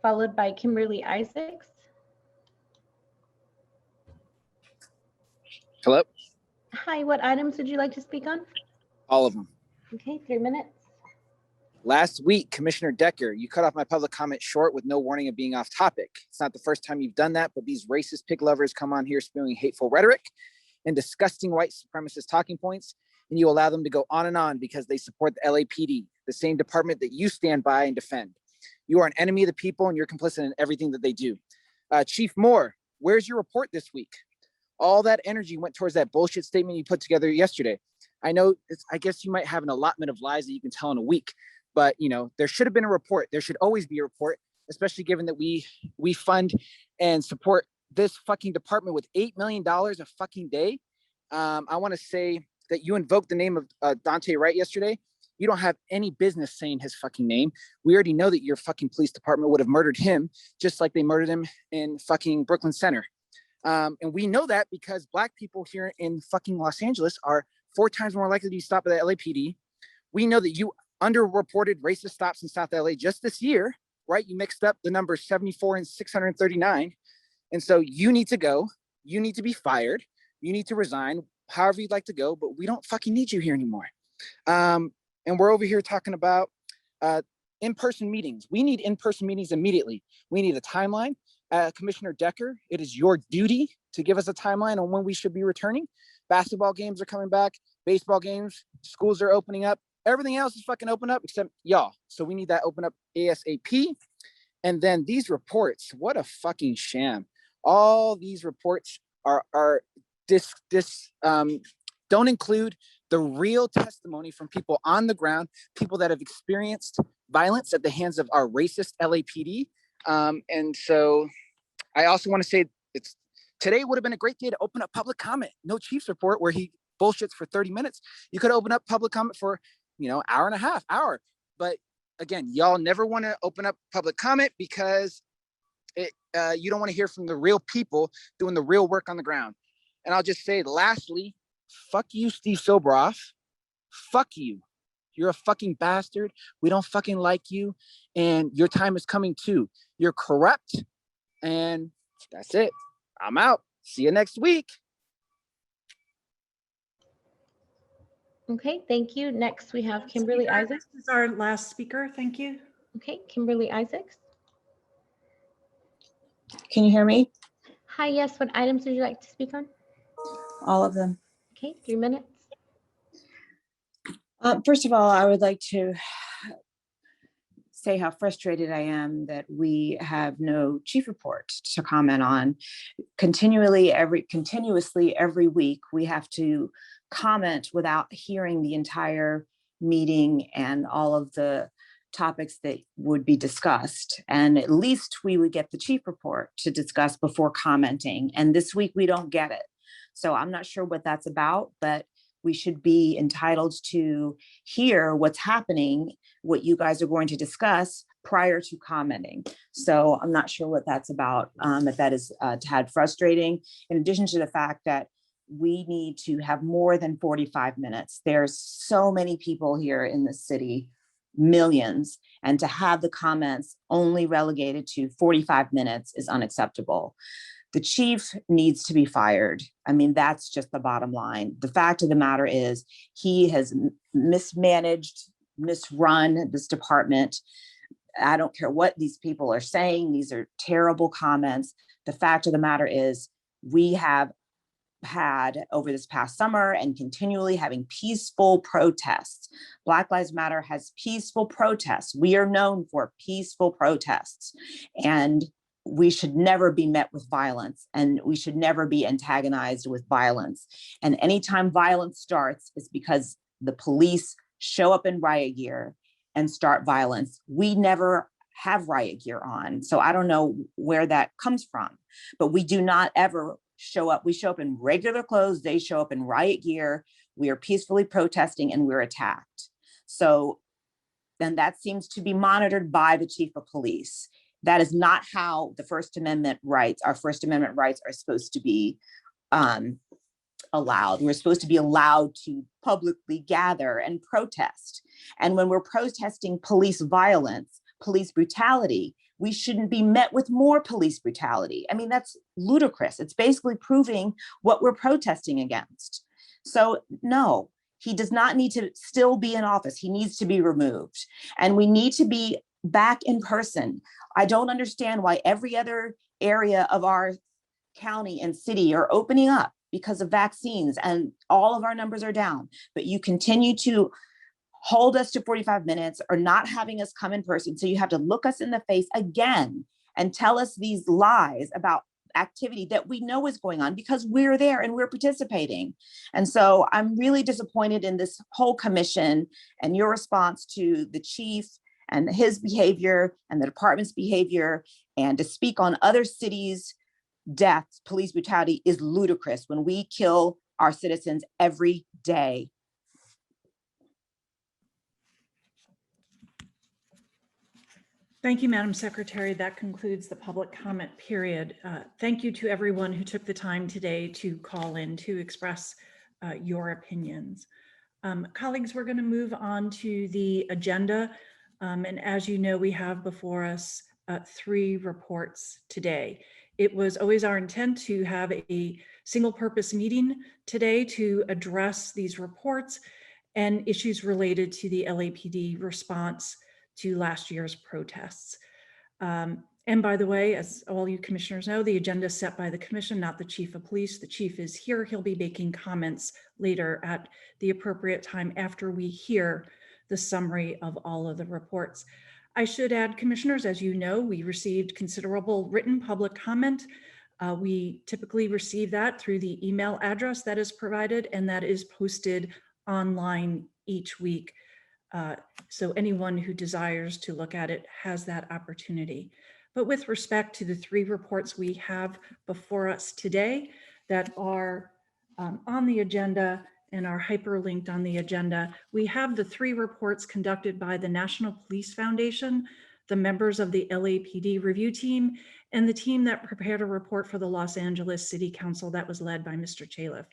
followed by Kimberly Isaacs. Hello? Hi, what items would you like to speak on? All of them. Okay, 3 minutes. Last week, Commissioner Decker, you cut off my public comment short with no warning of being off topic. It's not the first time you've done that, but these racist pig lovers come on here spewing hateful rhetoric and disgusting white supremacist talking points, and you allow them to go on and on because they support the LAPD, the same department that you stand by and defend. You are an enemy of the people and you're complicit in everything that they do. Chief Moore, where's your report this week? All that energy went towards that bullshit statement you put together yesterday. I know, I guess you might have an allotment of lies that you can tell in a week, but you know, there should have been a report. There should always be a report, especially given that we fund and support this fucking department with $8 million a fucking day. I want to say that you invoked the name of Dante Wright yesterday. You don't have any business saying his fucking name. We already know that your fucking police department would have murdered him just like they murdered him in fucking Brooklyn Center. And we know that because Black people here in fucking Los Angeles are 4 times more likely to be stopped by the LAPD. We know that you underreported racist stops in South LA just this year, right? You mixed up the numbers 74 and 639. And so you need to go, you need to be fired, you need to resign, however you'd like to go, but we don't fucking need you here anymore. And we're over here talking about in-person meetings. We need in-person meetings immediately. We need a timeline. Commissioner Decker, it is your duty to give us a timeline on when we should be returning. Basketball games are coming back, baseball games, schools are opening up. Everything else is fucking open up except y'all. So we need that open up ASAP. And then these reports, what a fucking sham. All these reports don't include the real testimony from people on the ground, people that have experienced violence at the hands of our racist LAPD. And so I also want to say today would have been a great day to open up public comment. No Chief's report where he bullshits for 30 minutes. You could open up public comment for, hour and a half, hour. But again, y'all never want to open up public comment because you don't want to hear from the real people doing the real work on the ground. And I'll just say, lastly, fuck you, Steve Sobroff. Fuck you. You're a fucking bastard. We don't fucking like you. And your time is coming too. You're corrupt. And that's it. I'm out. See you next week. Okay, thank you. Next, we have Kimberly Isaacs. This is our last speaker. Thank you. Okay, Kimberly Isaacs. Can you hear me? Hi, yes. What items would you like to speak on? All of them. Okay, 3 minutes. First of all, I would like to say how frustrated I am that we have no chief report to comment on. Continuously every week, we have to comment without hearing the entire meeting and all of the topics that would be discussed. And at least we would get the chief report to discuss before commenting. And this week we don't get it. So I'm not sure what that's about, but we should be entitled to hear what's happening, what you guys are going to discuss prior to commenting. So I'm not sure what that's about, if that is a tad frustrating, in addition to the fact that we need to have more than 45 minutes. There's so many people here in the city, millions, and to have the comments only relegated to 45 minutes is unacceptable. The chief needs to be fired. I mean, that's just the bottom line. The fact of the matter is he has mismanaged, misrun this department. I don't care what these people are saying. These are terrible comments. The fact of the matter is we have had over this past summer and continually having peaceful protests. Black Lives Matter has peaceful protests. We are known for peaceful protests, and we should never be met with violence, and we should never be antagonized with violence. And anytime violence starts, it's because the police show up in riot gear and start violence. We never have riot gear on, so I don't know where that comes from, but we do not ever show up. We show up in regular clothes. They show up in riot gear. We are peacefully protesting and we're attacked. So then that seems to be monitored by the chief of police. That is not how the First Amendment rights, our First Amendment rights are supposed to be allowed. We're supposed to be allowed to publicly gather and protest. And when we're protesting police violence, police brutality, we shouldn't be met with more police brutality. I mean, that's ludicrous. It's basically proving what we're protesting against. So no, he does not need to still be in office. He needs to be removed. And we need to be back in person. I don't understand why every other area of our county and city are opening up because of vaccines and all of our numbers are down, but you continue to hold us to 45 minutes or not having us come in person. So you have to look us in the face again and tell us these lies about activity that we know is going on because we're there and we're participating. And so I'm really disappointed in this whole commission and your response to the chief and his behavior and the department's behavior, and to speak on other cities' deaths, police brutality is ludicrous when we kill our citizens every day. Thank you, Madam Secretary. That concludes the public comment period. Thank you to everyone who took the time today to call in to express your opinions. Colleagues, we're going to move on to the agenda. And as you know, we have before us 3 reports today. It was always our intent to have a single purpose meeting today to address these reports and issues related to the LAPD response to last year's protests. And by the way, as all you commissioners know, the agenda is set by the commission, not the chief of police. The chief is here. He'll be making comments later at the appropriate time after we hear the summary of all of the reports. I should add, commissioners, as you know, we received considerable written public comment. We typically receive that through the email address that is provided, and that is posted online each week. So anyone who desires to look at it has that opportunity. But with respect to the 3 reports we have before us today that are on the agenda and are hyperlinked on the agenda, we have the 3 reports conducted by the National Police Foundation, the members of the LAPD review team, and the team that prepared a report for the Los Angeles City Council that was led by Mr. Chaleff.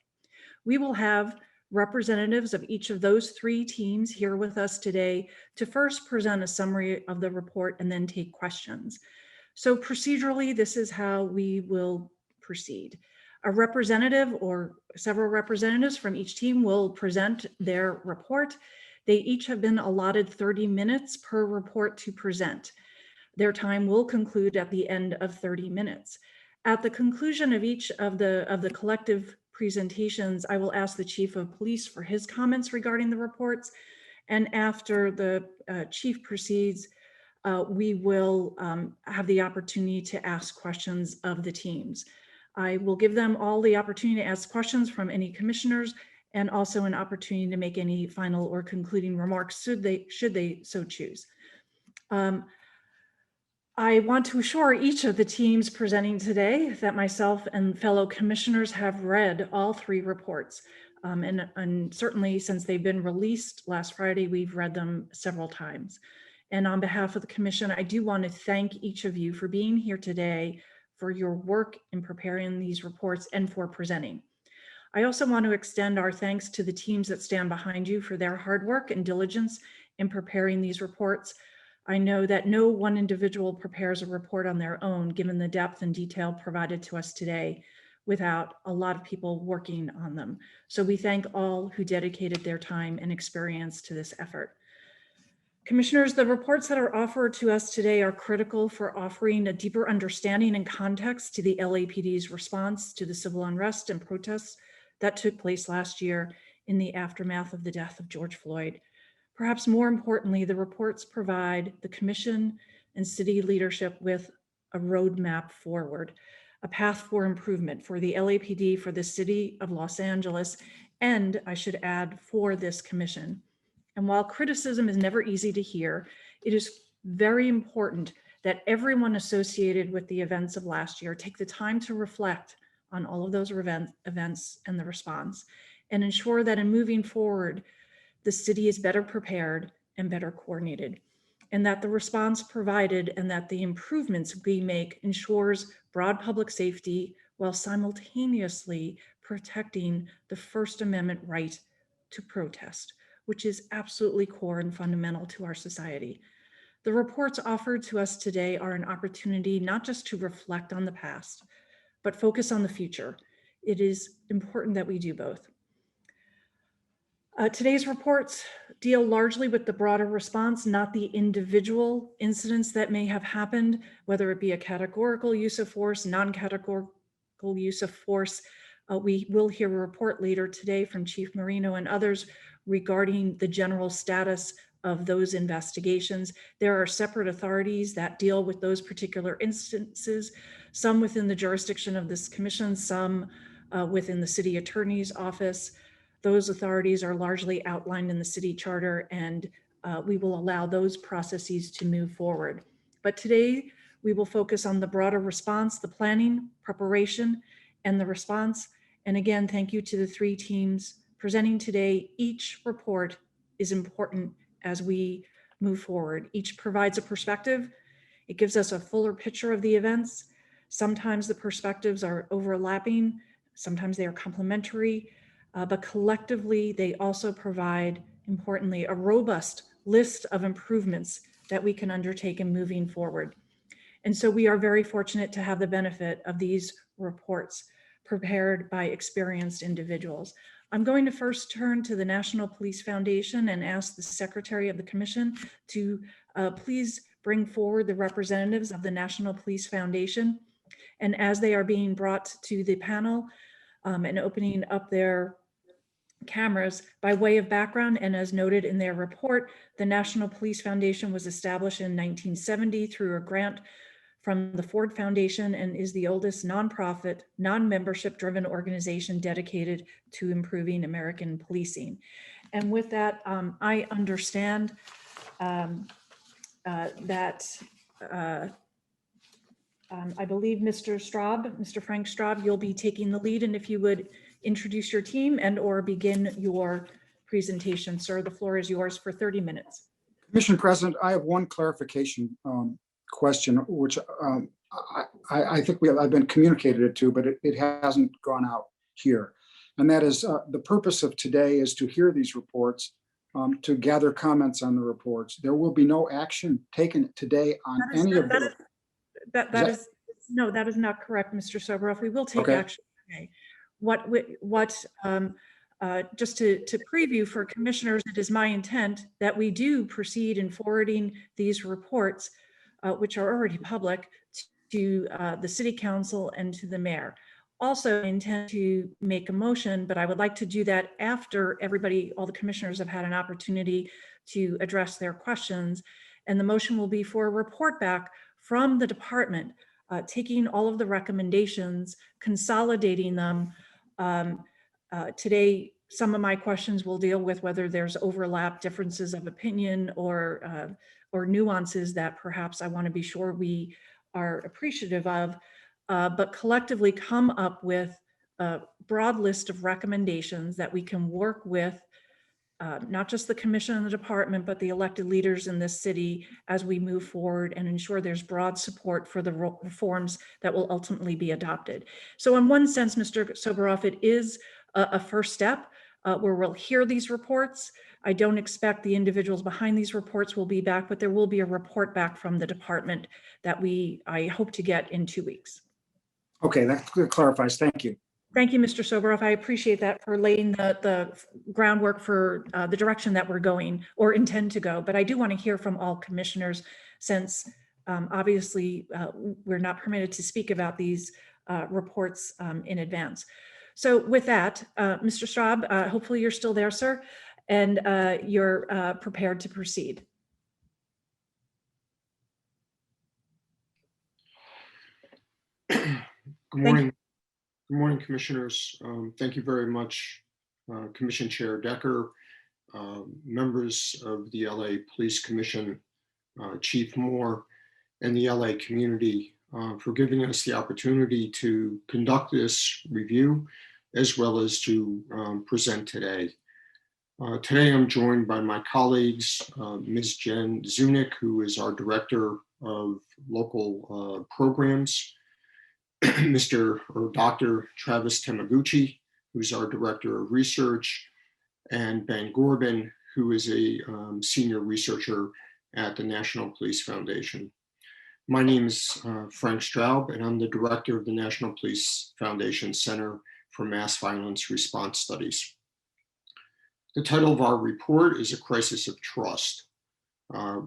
We will have representatives of each of those 3 teams here with us today to first present a summary of the report and then take questions. So procedurally, this is how we will proceed. A representative or several representatives from each team will present their report. They each have been allotted 30 minutes per report to present. Their time will conclude at the end of 30 minutes. At the conclusion of each of the collective presentations, I will ask the chief of police for his comments regarding the reports. And after the chief proceeds, we will have the opportunity to ask questions of the teams. I will give them all the opportunity to ask questions from any commissioners and also an opportunity to make any final or concluding remarks should they so choose. I want to assure each of the teams presenting today that myself and fellow commissioners have read all 3 reports. And certainly since they've been released last Friday, we've read them several times. And on behalf of the commission, I do want to thank each of you for being here today, for your work in preparing these reports and for presenting. I also want to extend our thanks to the teams that stand behind you for their hard work and diligence in preparing these reports. I know that no one individual prepares a report on their own, given the depth and detail provided to us today, without a lot of people working on them. So we thank all who dedicated their time and experience to this effort. Commissioners, the reports that are offered to us today are critical for offering a deeper understanding and context to the LAPD's response to the civil unrest and protests that took place last year in the aftermath of the death of George Floyd. Perhaps more importantly, the reports provide the commission and city leadership with a roadmap forward, a path for improvement for the LAPD, for the city of Los Angeles, and I should add, for this commission. And while criticism is never easy to hear, it is very important that everyone associated with the events of last year take the time to reflect on all of those events and the response, and ensure that in moving forward, the city is better prepared and better coordinated, and that the response provided and that the improvements we make ensures broad public safety while simultaneously protecting the First Amendment right to protest, which is absolutely core and fundamental to our society. The reports offered to us today are an opportunity not just to reflect on the past, but focus on the future. It is important that we do both. Today's reports deal largely with the broader response, not the individual incidents that may have happened, whether it be a categorical use of force, non-categorical use of force. We will hear a report later today from Chief Marino and others regarding the general status of those investigations. There are separate authorities that deal with those particular instances, some within the jurisdiction of this commission, some within the city attorney's office. Those authorities are largely outlined in the city charter, and we will allow those processes to move forward. But today, We will focus on the broader response, the planning, preparation, and the response. And again, thank you to the three teams presenting today. Each report is important as we move forward. Each provides a perspective. It gives us a fuller picture of the events. Sometimes the perspectives are overlapping, sometimes they are complementary, but collectively they also provide, importantly, a robust list of improvements that we can undertake in moving forward. And so we are very fortunate to have the benefit of these reports prepared by experienced individuals. I'm going to first turn to the National Police Foundation and ask the Secretary of the Commission to please bring forward the representatives of the National Police Foundation. And as they are being brought to the panel and opening up their cameras, by way of background, and as noted in their report, the National Police Foundation was established in 1970 through a grant from the Ford Foundation and is the oldest nonprofit, non-membership driven organization dedicated to improving American policing. And with that, I understand that I believe Mr. Frank Straub, you'll be taking the lead, and if you would introduce your team and or begin your presentation, sir, the floor is yours for 30 minutes. Commissioner President, I have one clarification question, which I think I've been communicated it to, but it hasn't gone out here. And that is the purpose of today is to hear these reports, to gather comments on the reports. There will be no action taken today on any of them. That is not correct, Mr. Soboroff. We will take action today. Just to preview for commissioners, it is my intent that we do proceed in forwarding these reports, which are already public, to the City Council and to the Mayor. Also, I intend to make a motion, but I would like to do that after all the commissioners have had an opportunity to address their questions. And the motion will be for a report back from the department, taking all of the recommendations, consolidating them. Today, some of my questions will deal with whether there's overlap, differences of opinion, or nuances that perhaps I want to be sure we are appreciative of, but collectively come up with a broad list of recommendations that we can work with not just the commission and the department, but the elected leaders in this city as we move forward and ensure there's broad support for the reforms that will ultimately be adopted. So in one sense, Mr. Soboroff, it is a first step where we'll hear these reports. I don't expect the individuals behind these reports will be back, but there will be a report back from the department that I hope to get in 2 weeks. Okay, that clarifies. Thank you. Thank you, Mr. Soboroff. I appreciate that for laying the groundwork for the direction that we're going or intend to go. But I do want to hear from all commissioners since obviously we're not permitted to speak about these reports in advance. So with that, Mr. Straub, hopefully you're still there, sir, and you're prepared to proceed. Good morning. Good morning, commissioners. Thank you very much, Commission Chair Decker, members of the LA Police Commission, Chief Moore, and the LA community for giving us the opportunity to conduct this review as well as to present today. Today I'm joined by my colleagues, Ms. Jen Zunick, who is our Director of Local Programs, Dr. Travis Temaguchi, who's our Director of Research, and Ben Corbin, who is a senior researcher at the National Police Foundation. My name is Frank Straub, and I'm the Director of the National Police Foundation Center for Mass Violence Response Studies. The title of our report is A Crisis of Trust.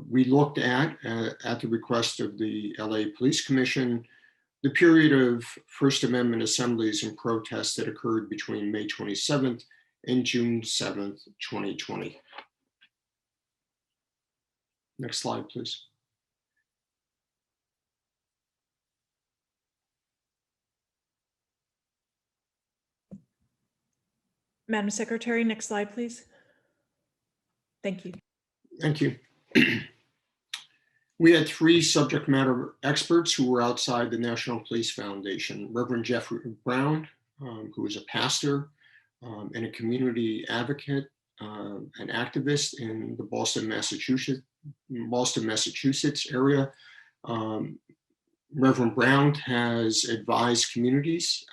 We looked at the request of the LA Police Commission, the period of First Amendment assemblies and protests that occurred between May 27th and June 7th, 2020. Next slide, please. Madam Secretary, next slide, please. Thank you. Thank you. We had 3 subject matter experts who were outside the National Police Foundation. Reverend Jeffrey Brown, who is a pastor and a community advocate, an activist in the Boston, Massachusetts area. Reverend Brown has advised communities,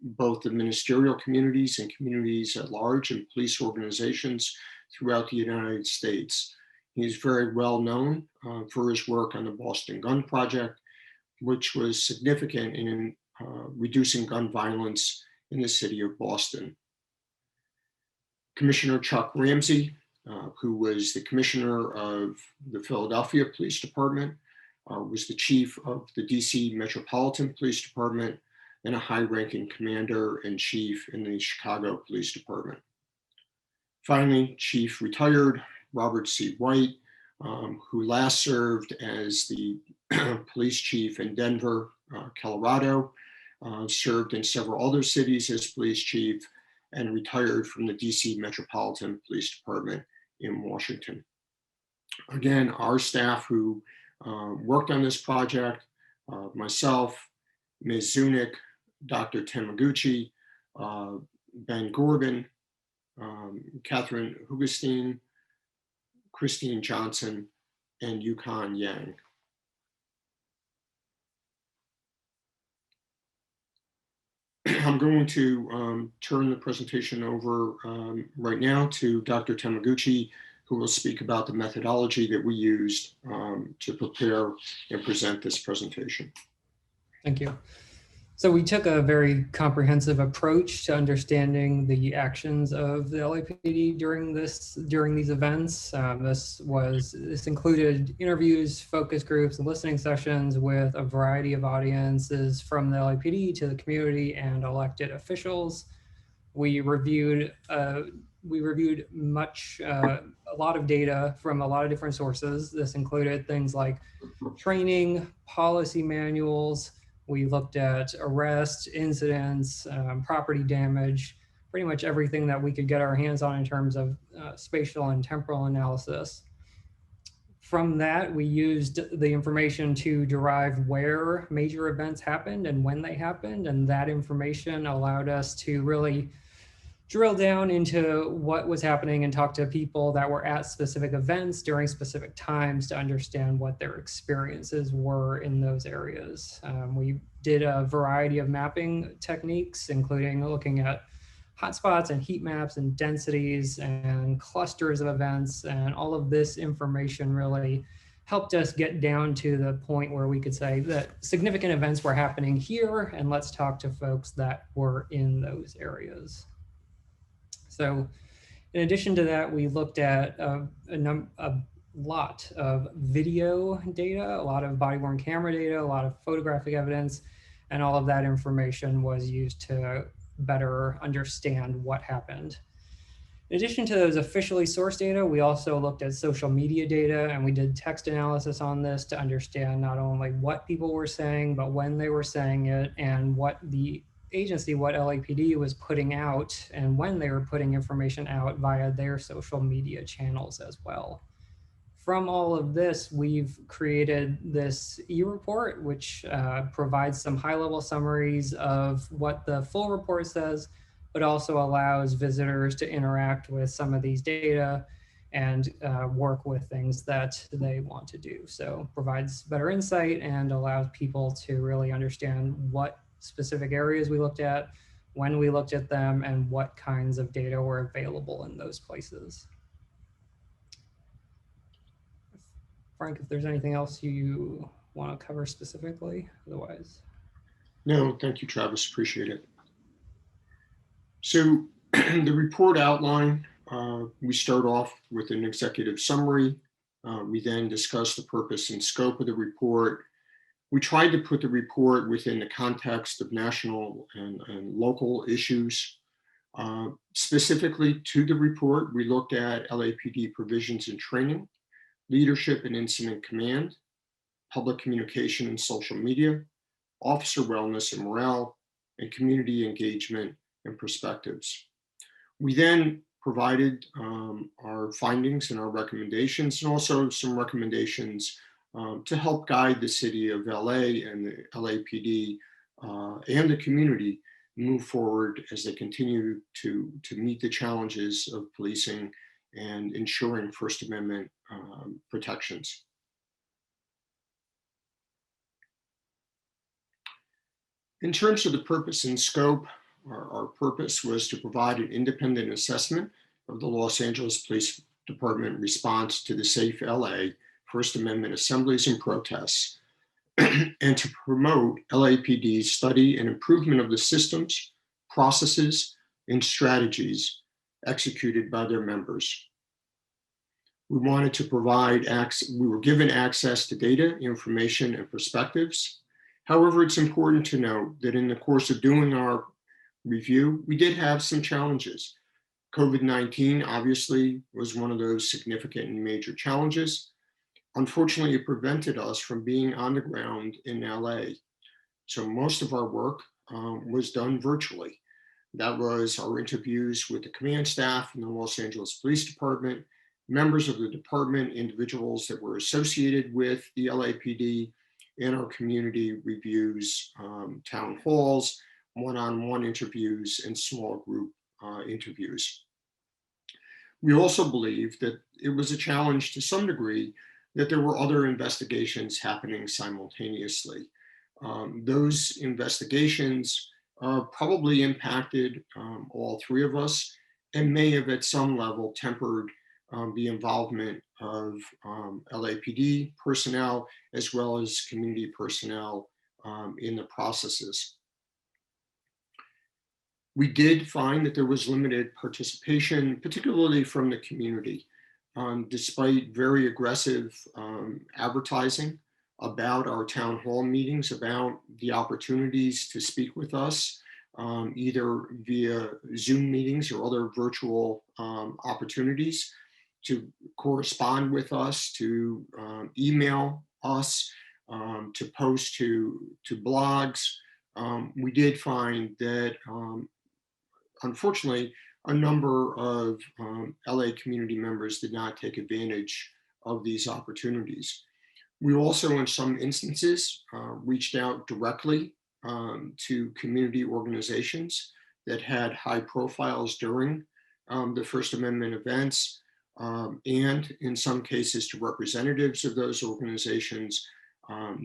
both the ministerial communities and communities at large, and police organizations throughout the United States. He's very well known for his work on the Boston Gun Project, which was significant in reducing gun violence in the city of Boston. Commissioner Chuck Ramsey, who was the commissioner of the Philadelphia Police Department, was the chief of the DC Metropolitan Police Department, and a high-ranking commander-in-chief in the Chicago Police Department. Finally, Chief Retired Robert C. White, who last served as the police chief in Denver, Colorado, served in several other cities as police chief, and retired from the DC Metropolitan Police Department in Washington. Again, our staff who worked on this project, myself, Ms. Zunick, Dr. Tamaguchi, Ben Corbin, Catherine Hugestein, Christine Johnson, and Yukon Yang. I'm going to turn the presentation over right now to Dr. Tamaguchi, who will speak about the methodology that we used to prepare and present this presentation. Thank you. So we took a very comprehensive approach to understanding the actions of the LAPD during these events. This included interviews, focus groups, and listening sessions with a variety of audiences from the LAPD to the community and elected officials. We reviewed a lot of data from a lot of different sources. This included things like training, policy manuals. We looked at arrests, incidents, property damage, pretty much everything that we could get our hands on in terms of spatial and temporal analysis. From that, we used the information to derive where major events happened and when they happened, and that information allowed us to really drill down into what was happening and talk to people that were at specific events during specific times to understand what their experiences were in those areas. We did a variety of mapping techniques, including looking at hotspots and heat maps and densities and clusters of events, and all of this information really helped us get down to the point where we could say that significant events were happening here, and let's talk to folks that were in those areas. So in addition to that, we looked at a lot of video data, a lot of body-worn camera data, a lot of photographic evidence, and all of that information was used to better understand what happened. In addition to those officially sourced data, we also looked at social media data, and we did text analysis on this to understand not only what people were saying, but when they were saying it, and what the agency, what LAPD was putting out and when they were putting information out via their social media channels as well. From all of this, we've created this e-report, which provides some high-level summaries of what the full report says, but also allows visitors to interact with some of these data and work with things that they want to do. So provides better insight and allows people to really understand what specific areas we looked at, when we looked at them, and what kinds of data were available in those places. Frank, if there's anything else you want to cover specifically, otherwise. No, thank you, Travis, appreciate it. So the report outline, we start off with an executive summary. We then discuss the purpose and scope of the report. We tried to put the report within the context of national and local issues. Specifically to the report, we looked at LAPD provisions and training, leadership and incident command, public communication and social media, officer wellness and morale, and community engagement and perspectives. We then provided our findings and our recommendations, and also some recommendations to help guide the city of LA and the LAPD and the community move forward as they continue to meet the challenges of policing and ensuring First Amendment protections. In terms of the purpose and scope, our purpose was to provide an independent assessment of the Los Angeles Police Department response to the Safe LA First Amendment assemblies and protests, and to promote LAPD's study and improvement of the systems, processes, and strategies executed by their members. We wanted to provide we were given access to data, information, and perspectives. However, it's important to note that in the course of doing our review, we did have some challenges. COVID-19 obviously was one of those significant and major challenges. Unfortunately, it prevented us from being on the ground in LA. So most of our work was done virtually. That was our interviews with the command staff in the Los Angeles Police Department, members of the department, individuals that were associated with the LAPD, and our community reviews, town halls, one-on-one interviews, and small group interviews. We also believe that it was a challenge to some degree that there were other investigations happening simultaneously. Those investigations probably impacted all three of us and may have at some level tempered the involvement of LAPD personnel as well as community personnel in the processes. We did find that there was limited participation, particularly from the community, despite very aggressive advertising about our town hall meetings, about the opportunities to speak with us, either via Zoom meetings or other virtual opportunities, to correspond with us, to email us, to post to blogs. We did find that, unfortunately, a number of LA community members did not take advantage of these opportunities. We also, in some instances, reached out directly to community organizations that had high profiles during the First Amendment events, and in some cases to representatives of those organizations,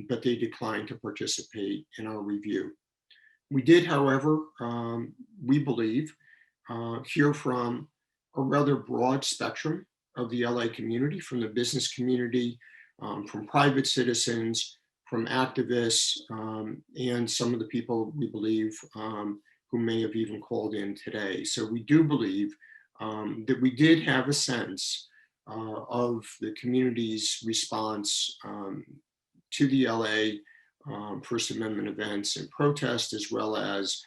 but they declined to participate in our review. We did, however, we believe, hear from a rather broad spectrum of the LA community, from the business community, from private citizens, from activists, and some of the people we believe who may have even called in today. So we do believe that we did have a sense of the community's response to the LA First Amendment events and protests, as well as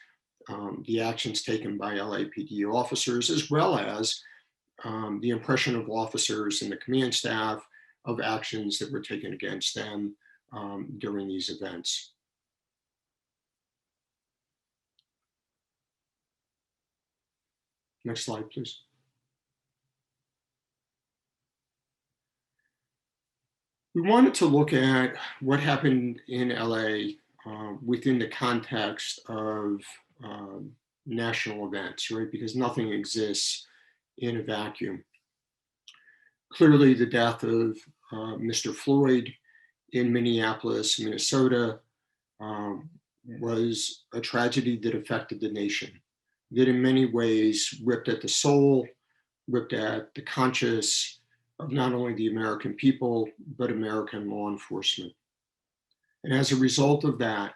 the actions taken by LAPD officers, as well as the impression of officers and the command staff of actions that were taken against them during these events. Next slide, please. We wanted to look at what happened in LA within the context of national events, right? Because nothing exists in a vacuum. Clearly, the death of Mr. Floyd in Minneapolis, Minnesota, was a tragedy that affected the nation, that in many ways ripped at the soul, ripped at the conscience of not only the American people, but American law enforcement. And as a result of that,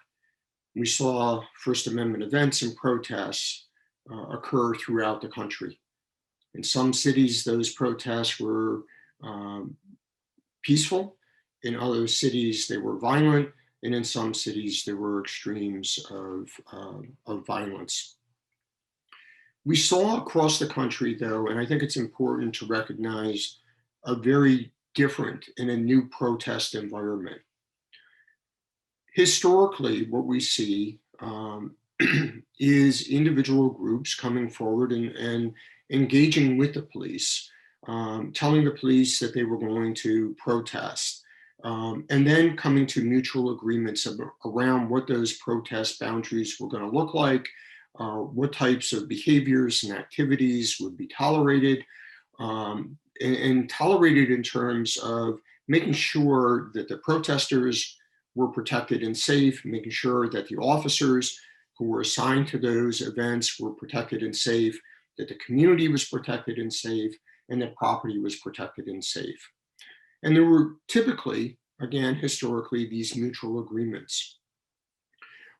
we saw First Amendment events and protests occur throughout the country. In some cities, those protests were peaceful. In other cities, they were violent. And in some cities, there were extremes of violence. We saw across the country, though, and I think it's important to recognize, a very different and a new protest environment. Historically, what we see is individual groups coming forward and engaging with the police, telling the police that they were going to protest, And then coming to mutual agreements around what those protest boundaries were going to look like, what types of behaviors and activities would be tolerated, and tolerated in terms of making sure that the protesters were protected and safe, making sure that the officers who were assigned to those events were protected and safe, that the community was protected and safe, and that property was protected and safe. And there were typically, again, historically, these mutual agreements.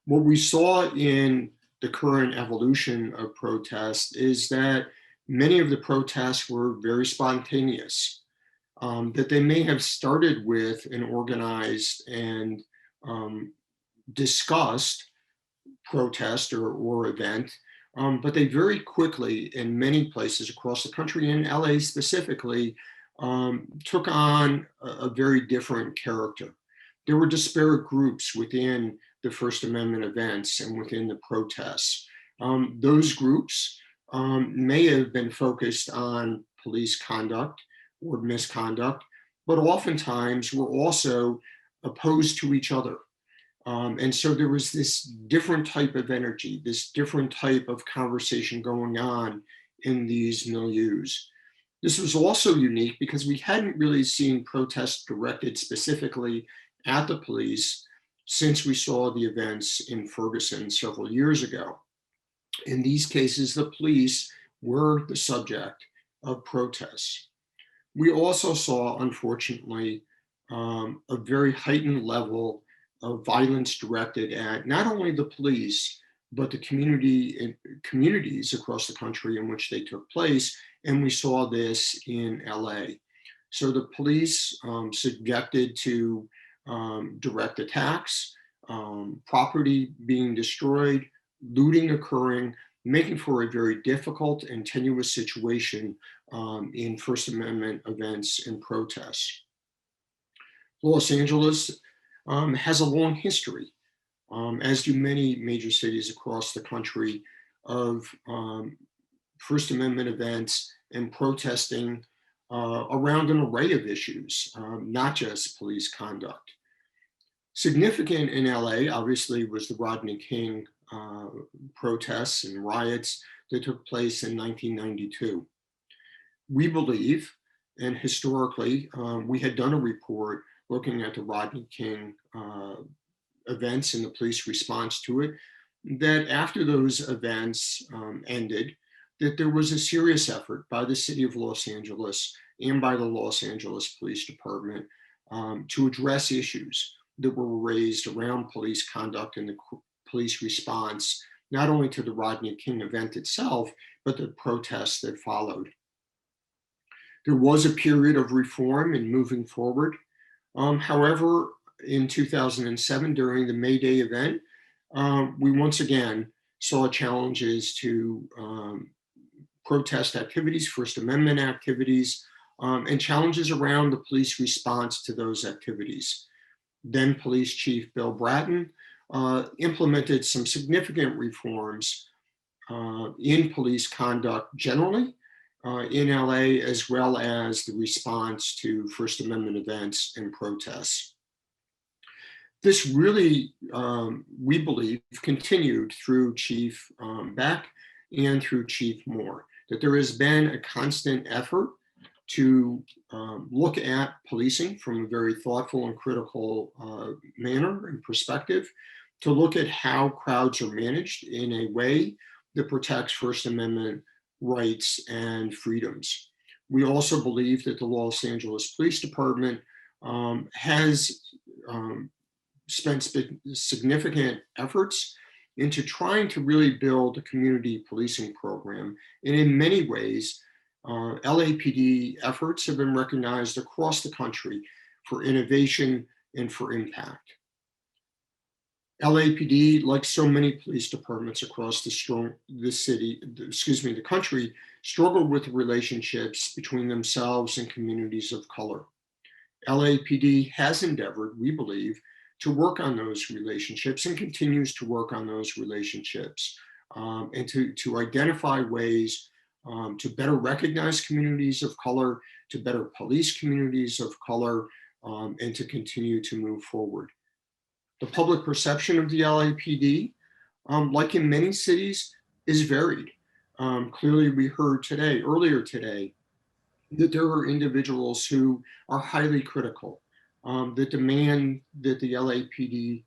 What we saw in the current evolution of protest is that many of the protests were very spontaneous, that they may have started with an organized and discussed protest or event, but they very quickly, in many places across the country, in LA specifically, took on a very different character. There were disparate groups within the First Amendment events and within the protests. Those groups may have been focused on police conduct or misconduct, but oftentimes were also opposed to each other. And so there was this different type of energy, this different type of conversation going on in these milieus. This was also unique because we hadn't really seen protests directed specifically at the police since we saw the events in Ferguson several years ago. In these cases, the police were the subject of protests. We also saw, unfortunately, a very heightened level of violence directed at not only the police, but the communities across the country in which they took place. And we saw this in LA. So the police subjected to direct attacks, property being destroyed, looting occurring, making for a very difficult and tenuous situation in First Amendment events and protests. Los Angeles has a long history, as do many major cities across the country, of First Amendment events and protesting around an array of issues, not just police conduct. Significant in LA, obviously, was the Rodney King protests and riots that took place in 1992. We believe, and historically, we had done a report looking at the Rodney King events and the police response to it, that after those events ended, that there was a serious effort by the city of Los Angeles and by the Los Angeles Police Department to address issues that were raised around police conduct and the police response, not only to the Rodney King event itself, but the protests that followed. There was a period of reform and moving forward. However, in 2007, during the May Day event, we once again saw challenges to protest activities, First Amendment activities, and challenges around the police response to those activities. Then Police Chief Bill Bratton implemented some significant reforms in police conduct generally in LA, as well as the response to First Amendment events and protests. This really, we believe, continued through Chief Beck and through Chief Moore, that there has been a constant effort to look at policing from a very thoughtful and critical manner and perspective, to look at how crowds are managed in a way that protects First Amendment rights and freedoms. We also believe that the Los Angeles Police Department has spent significant efforts into trying to really build a community policing program. And in many ways, LAPD efforts have been recognized across the country for innovation and for impact. LAPD, like so many police departments across the country, struggle with relationships between themselves and communities of color. LAPD has endeavored, we believe, to work on those relationships and continues to work on those relationships and to identify ways to better recognize communities of color, to better police communities of color, and to continue to move forward. The public perception of the LAPD, like in many cities, is varied. Clearly, we heard earlier today, that there are individuals who are highly critical, that demand that the LAPD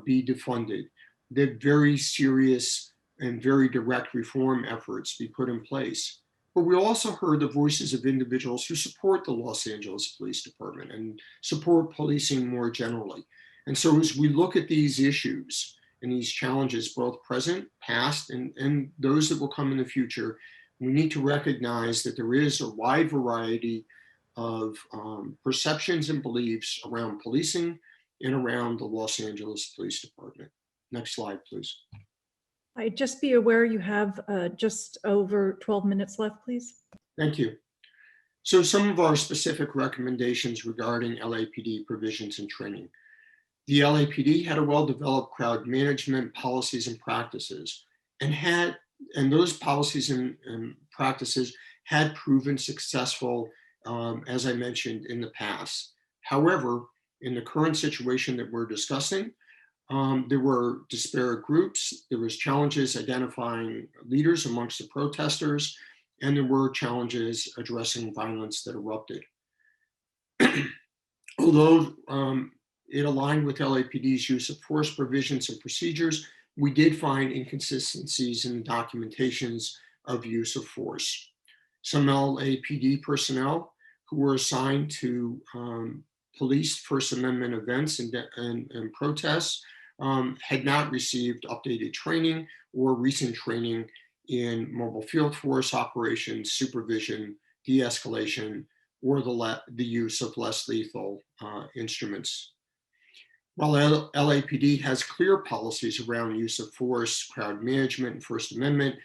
be defunded, that very serious and very direct reform efforts be put in place. But we also heard the voices of individuals who support the Los Angeles Police Department and support policing more generally. And so as we look at these issues and these challenges, both present, past, and those that will come in the future, we need to recognize that there is a wide variety of perceptions and beliefs around policing and around the Los Angeles Police Department. Next slide, please. Just be aware you have just over 12 minutes left, please. Thank you. So some of our specific recommendations regarding LAPD provisions and training. The LAPD had a well-developed crowd management policies and practices, and those policies and practices had proven successful, as I mentioned, in the past. However, in the current situation that we're discussing, there were disparate groups, there was challenges identifying leaders amongst the protesters, and there were challenges addressing violence that erupted. Although it aligned with LAPD's use of force provisions and procedures, we did find inconsistencies in the documentations of use of force. Some LAPD personnel who were assigned to police First Amendment events and protests had not received updated training or recent training in mobile field force operations, supervision, de-escalation, or the use of less lethal instruments. While LAPD has clear policies around use of force, crowd management, and First Amendment,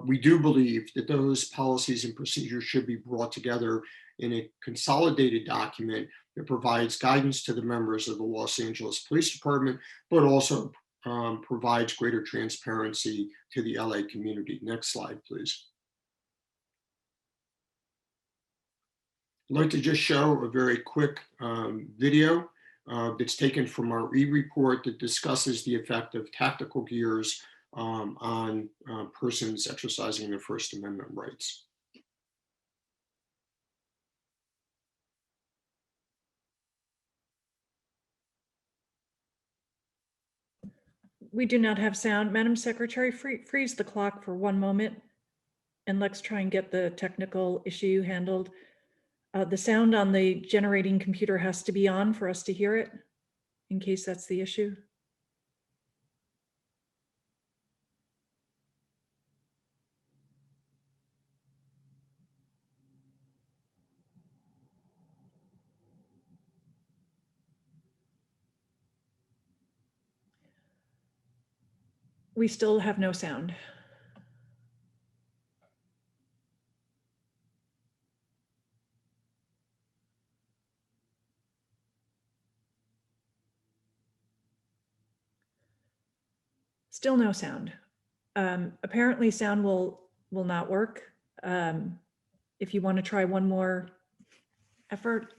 we do believe that those policies and procedures should be brought together in a consolidated document that provides guidance to the members of the Los Angeles Police Department, but also provides greater transparency to the LA community. Next slide, please. I'd like to just show a very quick video that's taken from our e-report that discusses the effect of tactical gears on persons exercising their First Amendment rights. We do not have sound. Madam Secretary, freeze the clock for 1 moment, and let's try and get the technical issue handled. The sound on the generating computer has to be on for us to hear it, in case that's the issue. We still have no sound. Still no sound. Apparently sound will not work. If you want to try one more effort.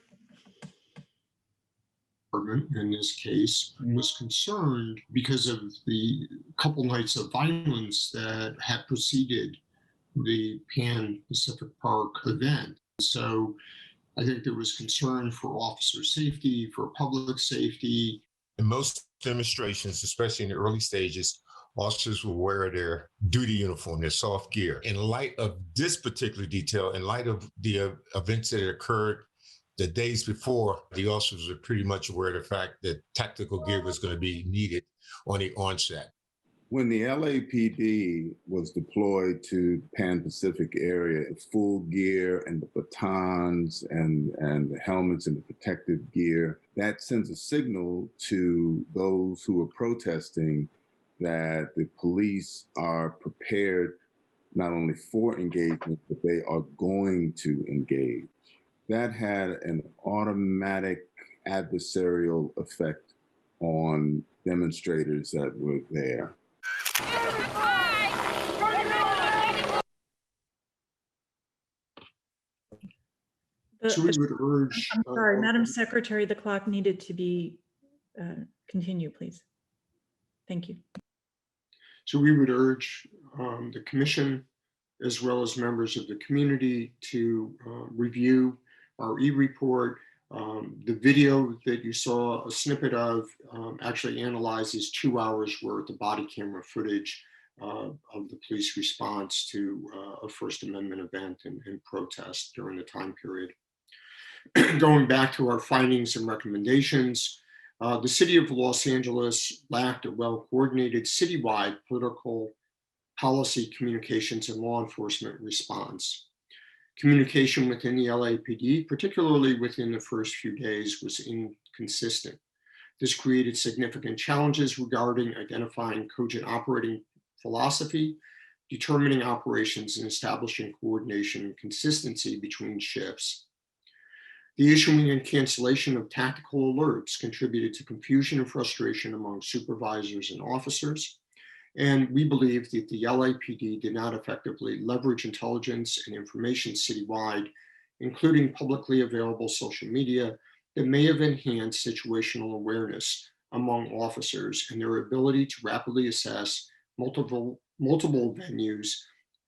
In this case, was concerned because of the couple nights of violence that had preceded the Pan Pacific Park event. So I think there was concern for officer safety, for public safety. In most demonstrations, especially in the early stages, officers will wear their duty uniform, their soft gear. In light of this particular detail, in light of the events that occurred the days before, the officers were pretty much aware of the fact that tactical gear was going to be needed on the onset. When the LAPD was deployed to the Pan-Pacific area, full gear and the batons and the helmets and the protective gear, that sends a signal to those who are protesting that the police are prepared not only for engagement, but they are going to engage. That had an automatic adversarial effect on demonstrators that were there. So we would urge. I'm sorry, Madam Secretary, the clock needed to be continue, please. Thank you. So we would urge the commission, as well as members of the community, to review our e-report. The video that you saw a snippet of actually analyzes 2 hours worth of body camera footage of the police response to a First Amendment event and protest during the time period. Going back to our findings and recommendations, the city of Los Angeles lacked a well-coordinated citywide political policy communications and law enforcement response. Communication within the LAPD, particularly within the first few days, was inconsistent. This created significant challenges regarding identifying cogent operating philosophy, determining operations, and establishing coordination and consistency between shifts. The issuing and cancellation of tactical alerts contributed to confusion and frustration among supervisors and officers. And we believe that the LAPD did not effectively leverage intelligence and information citywide, including publicly available social media, that may have enhanced situational awareness among officers and their ability to rapidly assess multiple venues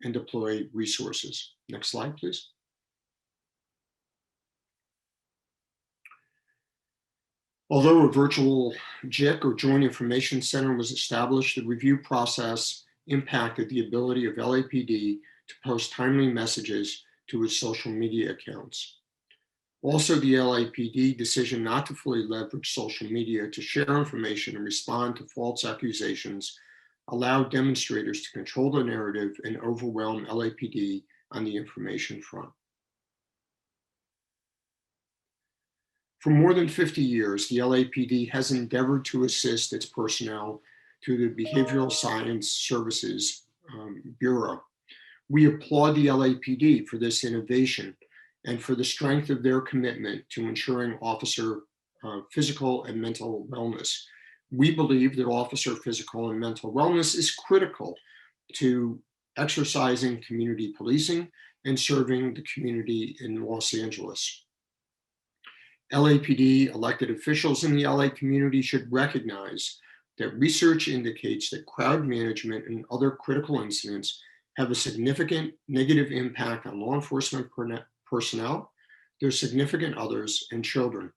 and deploy resources. Next slide, please. Although a virtual JIC or Joint Information Center was established, the review process impacted the ability of LAPD to post timely messages to its social media accounts. Also, the LAPD decision not to fully leverage social media to share information and respond to false accusations allowed demonstrators to control the narrative and overwhelm LAPD on the information front. For more than 50 years, the LAPD has endeavored to assist its personnel through the Behavioral Science Services Bureau. We applaud the LAPD for this innovation and for the strength of their commitment to ensuring officer physical and mental wellness. We believe that officer physical and mental wellness is critical to exercising community policing and serving the community in Los Angeles. LAPD elected officials in the LA community should recognize that research indicates that crowd management and other critical incidents have a significant negative impact on law enforcement personnel, their significant others, and children.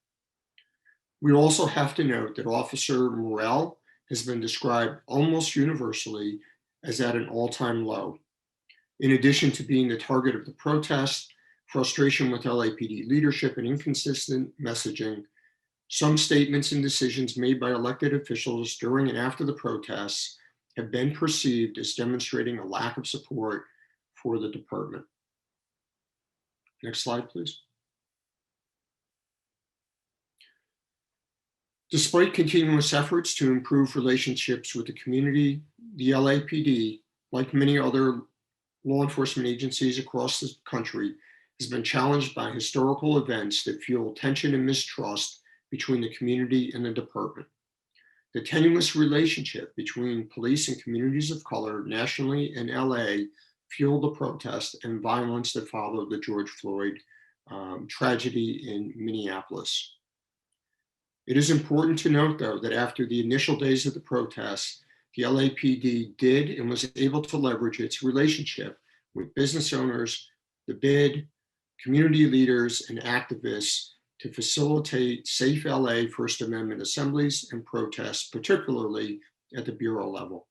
We also have to note that officer morale has been described almost universally as at an all-time low. In addition to being the target of the protest, frustration with LAPD leadership and inconsistent messaging, some statements and decisions made by elected officials during and after the protests have been perceived as demonstrating a lack of support for the department. Next slide, please. Despite continuous efforts to improve relationships with the community, the LAPD, like many other law enforcement agencies across the country, has been challenged by historical events that fuel tension and mistrust between the community and the department. The tenuous relationship between police and communities of color nationally and LA fueled the protest and violence that followed the George Floyd tragedy in Minneapolis. It is important to note, though, that after the initial days of the protests, the LAPD did and was able to leverage its relationship with business owners, the BID, community leaders, and activists to facilitate safe LA First Amendment assemblies and protests, particularly at the bureau level.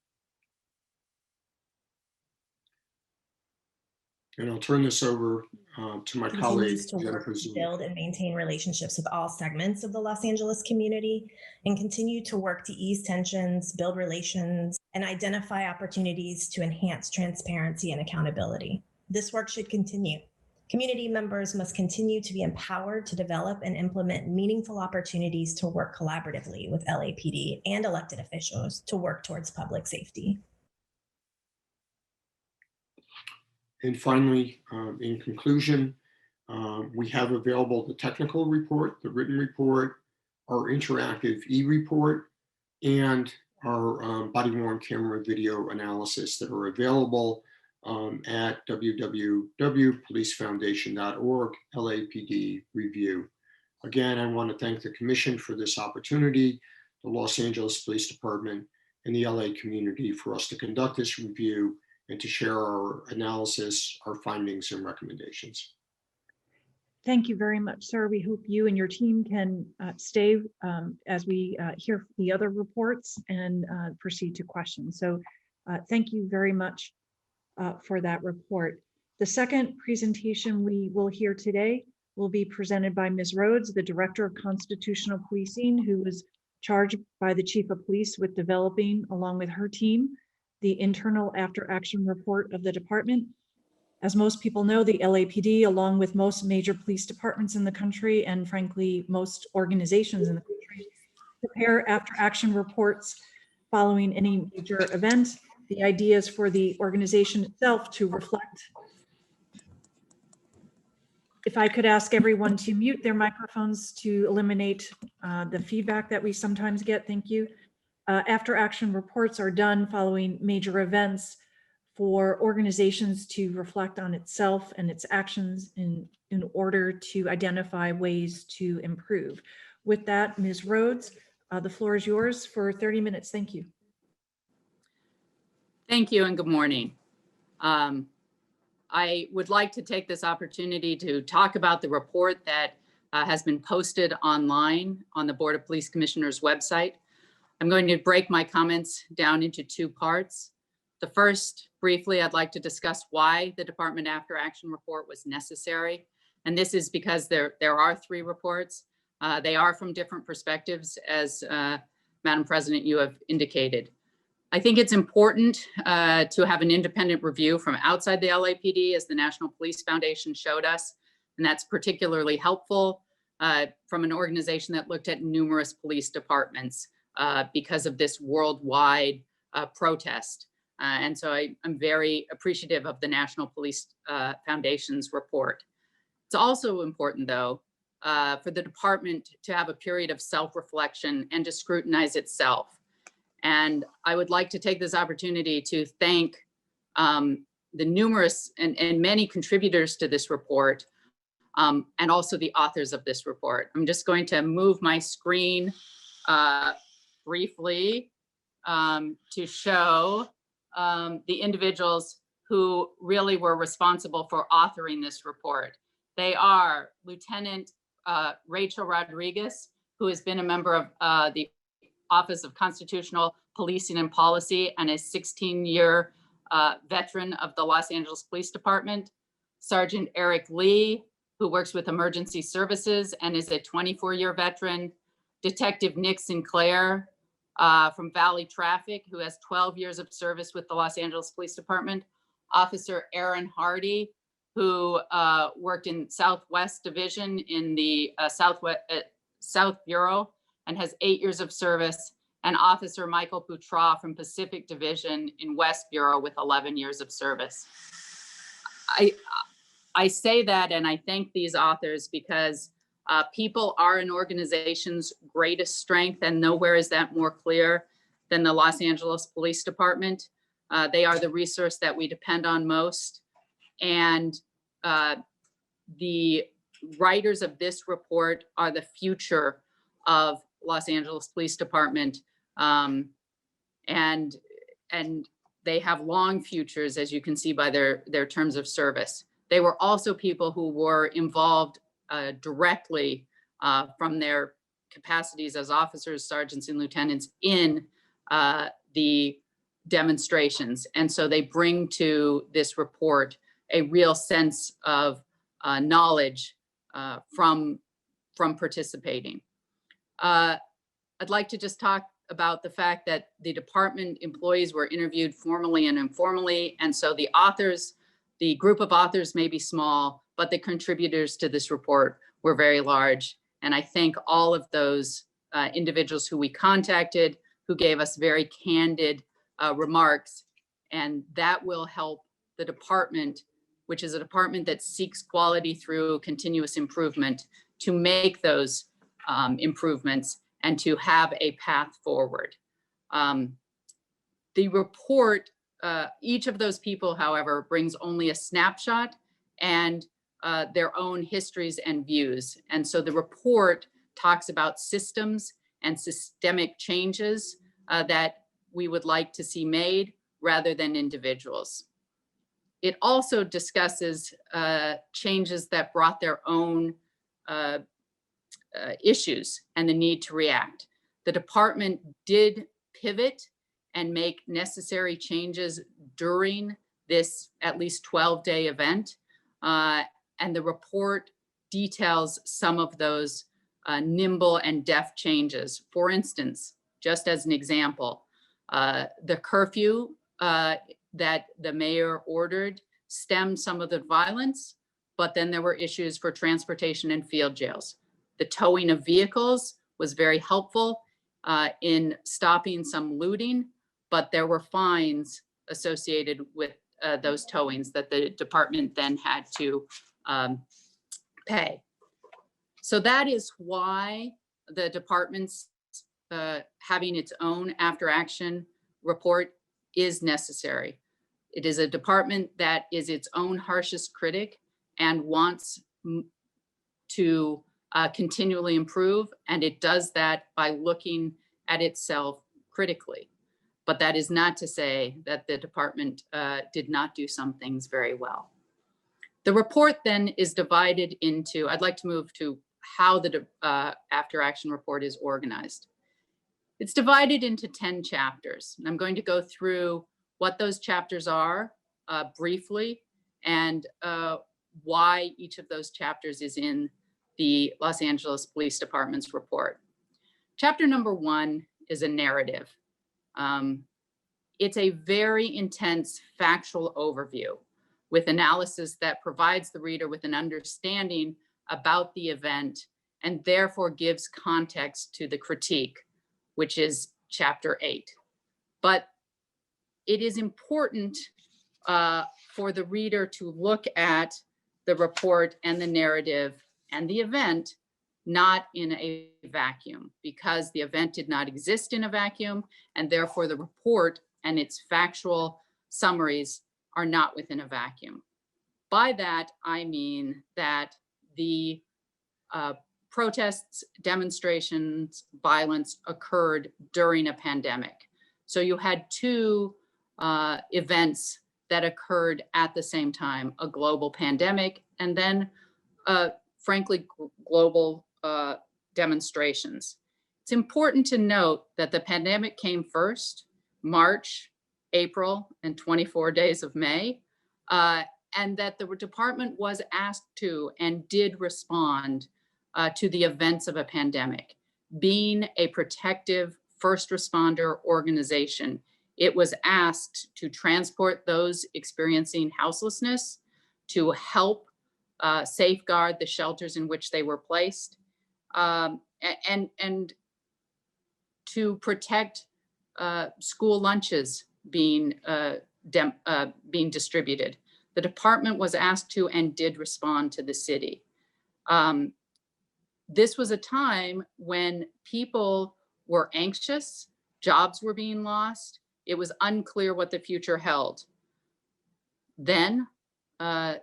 And I'll turn this over to my colleague, Continues to work to build and maintain relationships with all segments of the Los Angeles community and continue to work to ease tensions, build relations, and identify opportunities to enhance transparency and accountability. This work should continue. Community members must continue to be empowered to develop and implement meaningful opportunities to work collaboratively with LAPD and elected officials to work towards public safety. And finally, in conclusion, we have available the technical report, the written report, our interactive e-report, and our body-worn camera video analysis that are available at www.policefoundation.org, LAPD review. Again, I want to thank the Commission for this opportunity, the Los Angeles Police Department, and the LA community for us to conduct this review and to share our analysis, our findings, and recommendations. Thank you very much, sir. We hope you and your team can stay as we hear the other reports and proceed to questions. So thank you very much for that report. The second presentation we will hear today will be presented by Ms. Rhodes, the Director of Constitutional Policing, who was charged by the Chief of Police with developing, along with her team, the internal after-action report of the department. As most people know, the LAPD, along with most major police departments in the country, and frankly, most organizations in the country, prepare after-action reports following any major event. The idea is for the organization itself to reflect. If I could ask everyone to mute their microphones to eliminate the feedback that we sometimes get, thank you. After-action reports are done following major events for organizations to reflect on itself and its actions in order to identify ways to improve. With that, Ms. Rhodes, the floor is yours for 30 minutes. Thank you. Thank you and good morning. I would like to take this opportunity to talk about the report that has been posted online on the Board of Police Commissioners website. I'm going to break my comments down into two parts. The first, briefly, I'd like to discuss why the Department After Action report was necessary. And this is because there are three reports. They are from different perspectives, as Madam President, you have indicated. I think it's important to have an independent review from outside the LAPD, as the National Police Foundation showed us. And that's particularly helpful from an organization that looked at numerous police departments because of this worldwide protest. And so I'm very appreciative of the National Police Foundation's report. It's also important, though, for the department to have a period of self-reflection and to scrutinize itself. And I would like to take this opportunity to thank the numerous and many contributors to this report, and also the authors of this report. I'm just going to move my screen briefly to show the individuals who really were responsible for authoring this report. They are Lieutenant Rachel Rodriguez, who has been a member of the Office of Constitutional Policing and Policy and a 16-year veteran of the Los Angeles Police Department. Sergeant Eric Lee, who works with Emergency Services and is a 24-year veteran. Detective Nick Sinclair from Valley Traffic, who has 12 years of service with the Los Angeles Police Department. Officer Aaron Hardy, who worked in Southwest Division in the South Bureau and has 8 years of service, and Officer Michael Poutra from Pacific Division in West Bureau with 11 years of service. I say that and I thank these authors because people are an organization's greatest strength, and nowhere is that more clear than the Los Angeles Police Department. They are the resource that we depend on most. And the writers of this report are the future of Los Angeles Police Department. And they have long futures, as you can see by their terms of service. They were also people who were involved directly from their capacities as officers, sergeants, and lieutenants in the demonstrations. And so they bring to this report a real sense of knowledge from participating. I'd like to just talk about the fact that the department employees were interviewed formally and informally. And so the authors, the group of authors may be small, but the contributors to this report were very large. And I thank all of those individuals who we contacted, who gave us very candid remarks. And that will help the department, which is a department that seeks quality through continuous improvement, to make those improvements and to have a path forward. The report each of those people, however, brings only a snapshot and their own histories and views. And so the report talks about systems and systemic changes that we would like to see made rather than individuals. It also discusses changes that brought their own issues and the need to react. The department did pivot and make necessary changes during this at least 12-day event. And the report details some of those nimble and deft changes. For instance, just as an example, the curfew that the mayor ordered stemmed some of the violence, but then there were issues for transportation and field jails. The towing of vehicles was very helpful in stopping some looting, but there were fines associated with those towings that the department then had to pay. So that is why the department's having its own after action report is necessary. It is a department that is its own harshest critic and wants to continually improve, and it does that by looking at itself critically. But that is not to say that the department did not do some things very well. The report then is divided into, I'd like to move to how the after action report is organized. It's divided into 10 chapters. And I'm going to go through what those chapters are briefly and why each of those chapters is in the Los Angeles Police Department's report. Chapter number 1 is a narrative. It's a very intense factual overview with analysis that provides the reader with an understanding about the event and therefore gives context to the critique, which is chapter 8. But it is important for the reader to look at the report and the narrative and the event not in a vacuum, because the event did not exist in a vacuum, and therefore the report and its factual summaries are not within a vacuum. By that, I mean that the protests, demonstrations, violence occurred during a pandemic. So you had two events that occurred at the same time, a global pandemic, and then frankly, global demonstrations. It's important to note that the pandemic came first, March, April, and 24 days of May, and that the department was asked to and did respond to the events of a pandemic. Being a protective first responder organization, it was asked to transport those experiencing houselessness, to help safeguard the shelters in which they were placed, and to protect school lunches being distributed. The department was asked to and did respond to the city. This was a time when people were anxious, jobs were being lost, it was unclear what the future held. Then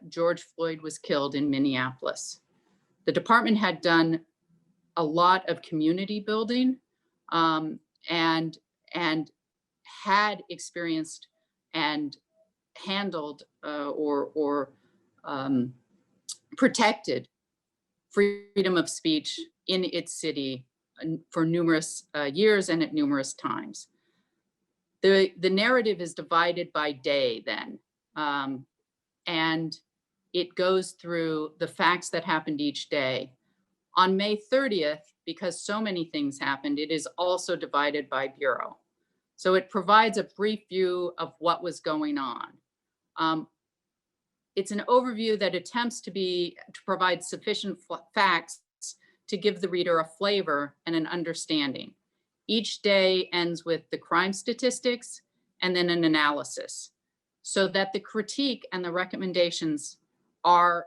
George Floyd was killed in Minneapolis. The department had done a lot of community building and had experienced and handled or protected freedom of speech in its city for numerous years and at numerous times. The narrative is divided by day then, and it goes through the facts that happened each day. On May 30th, because so many things happened, it is also divided by bureau. So it provides a brief view of what was going on. It's an overview that attempts to provide sufficient facts to give the reader a flavor and an understanding. Each day ends with the crime statistics and then an analysis, so that the critique and the recommendations are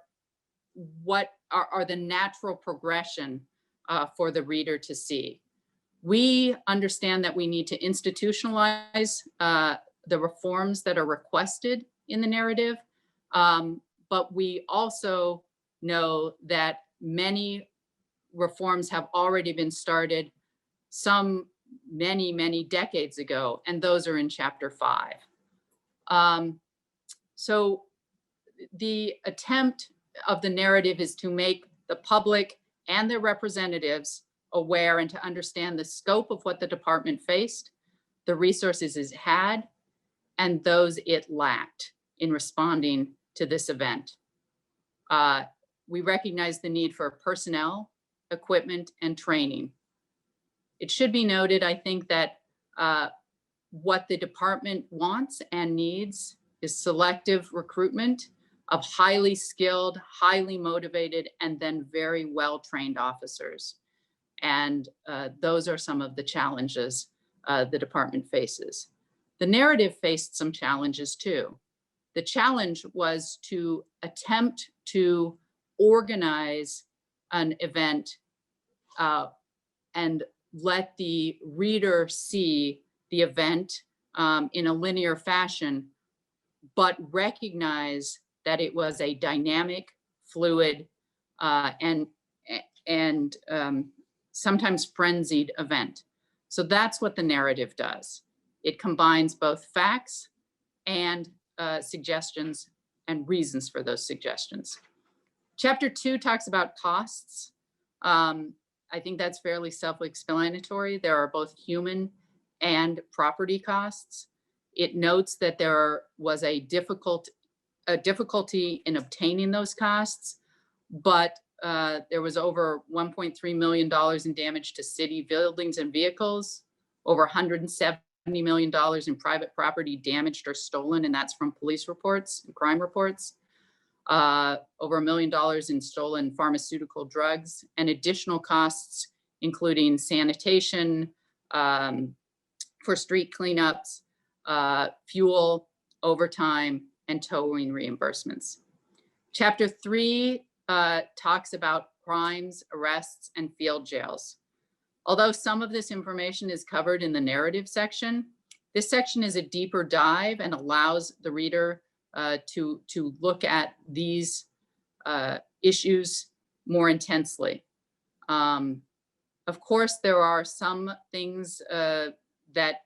what are the natural progression for the reader to see. We understand that we need to institutionalize the reforms that are requested in the narrative. But we also know that many reforms have already been started, some many decades ago, and those are in Chapter 5. So the attempt of the narrative is to make the public and their representatives aware and to understand the scope of what the department faced, the resources it had, and those it lacked in responding to this event. We recognize the need for personnel, equipment, and training. It should be noted, I think, that what the department wants and needs is selective recruitment of highly skilled, highly motivated, and then very well-trained officers. And those are some of the challenges the department faces. The narrative faced some challenges too. The challenge was to attempt to organize an event and let the reader see the event in a linear fashion, but recognize that it was a dynamic, fluid, and sometimes frenzied event. So that's what the narrative does. It combines both facts and suggestions and reasons for those suggestions. Chapter 2 talks about costs. I think that's fairly self-explanatory. There are both human and property costs. It notes that there was a difficulty in obtaining those costs, but there was over $1.3 million in damage to city buildings and vehicles, over $170 million in private property damaged or stolen, and that's from police reports and crime reports. Over $1 million in stolen pharmaceutical drugs, and additional costs, including sanitation, for street cleanups, fuel, overtime, and towing reimbursements. Chapter 3 talks about crimes, arrests, and field jails. Although some of this information is covered in the narrative section, this section is a deeper dive and allows the reader to look at these issues more intensely. Of course, there are some things that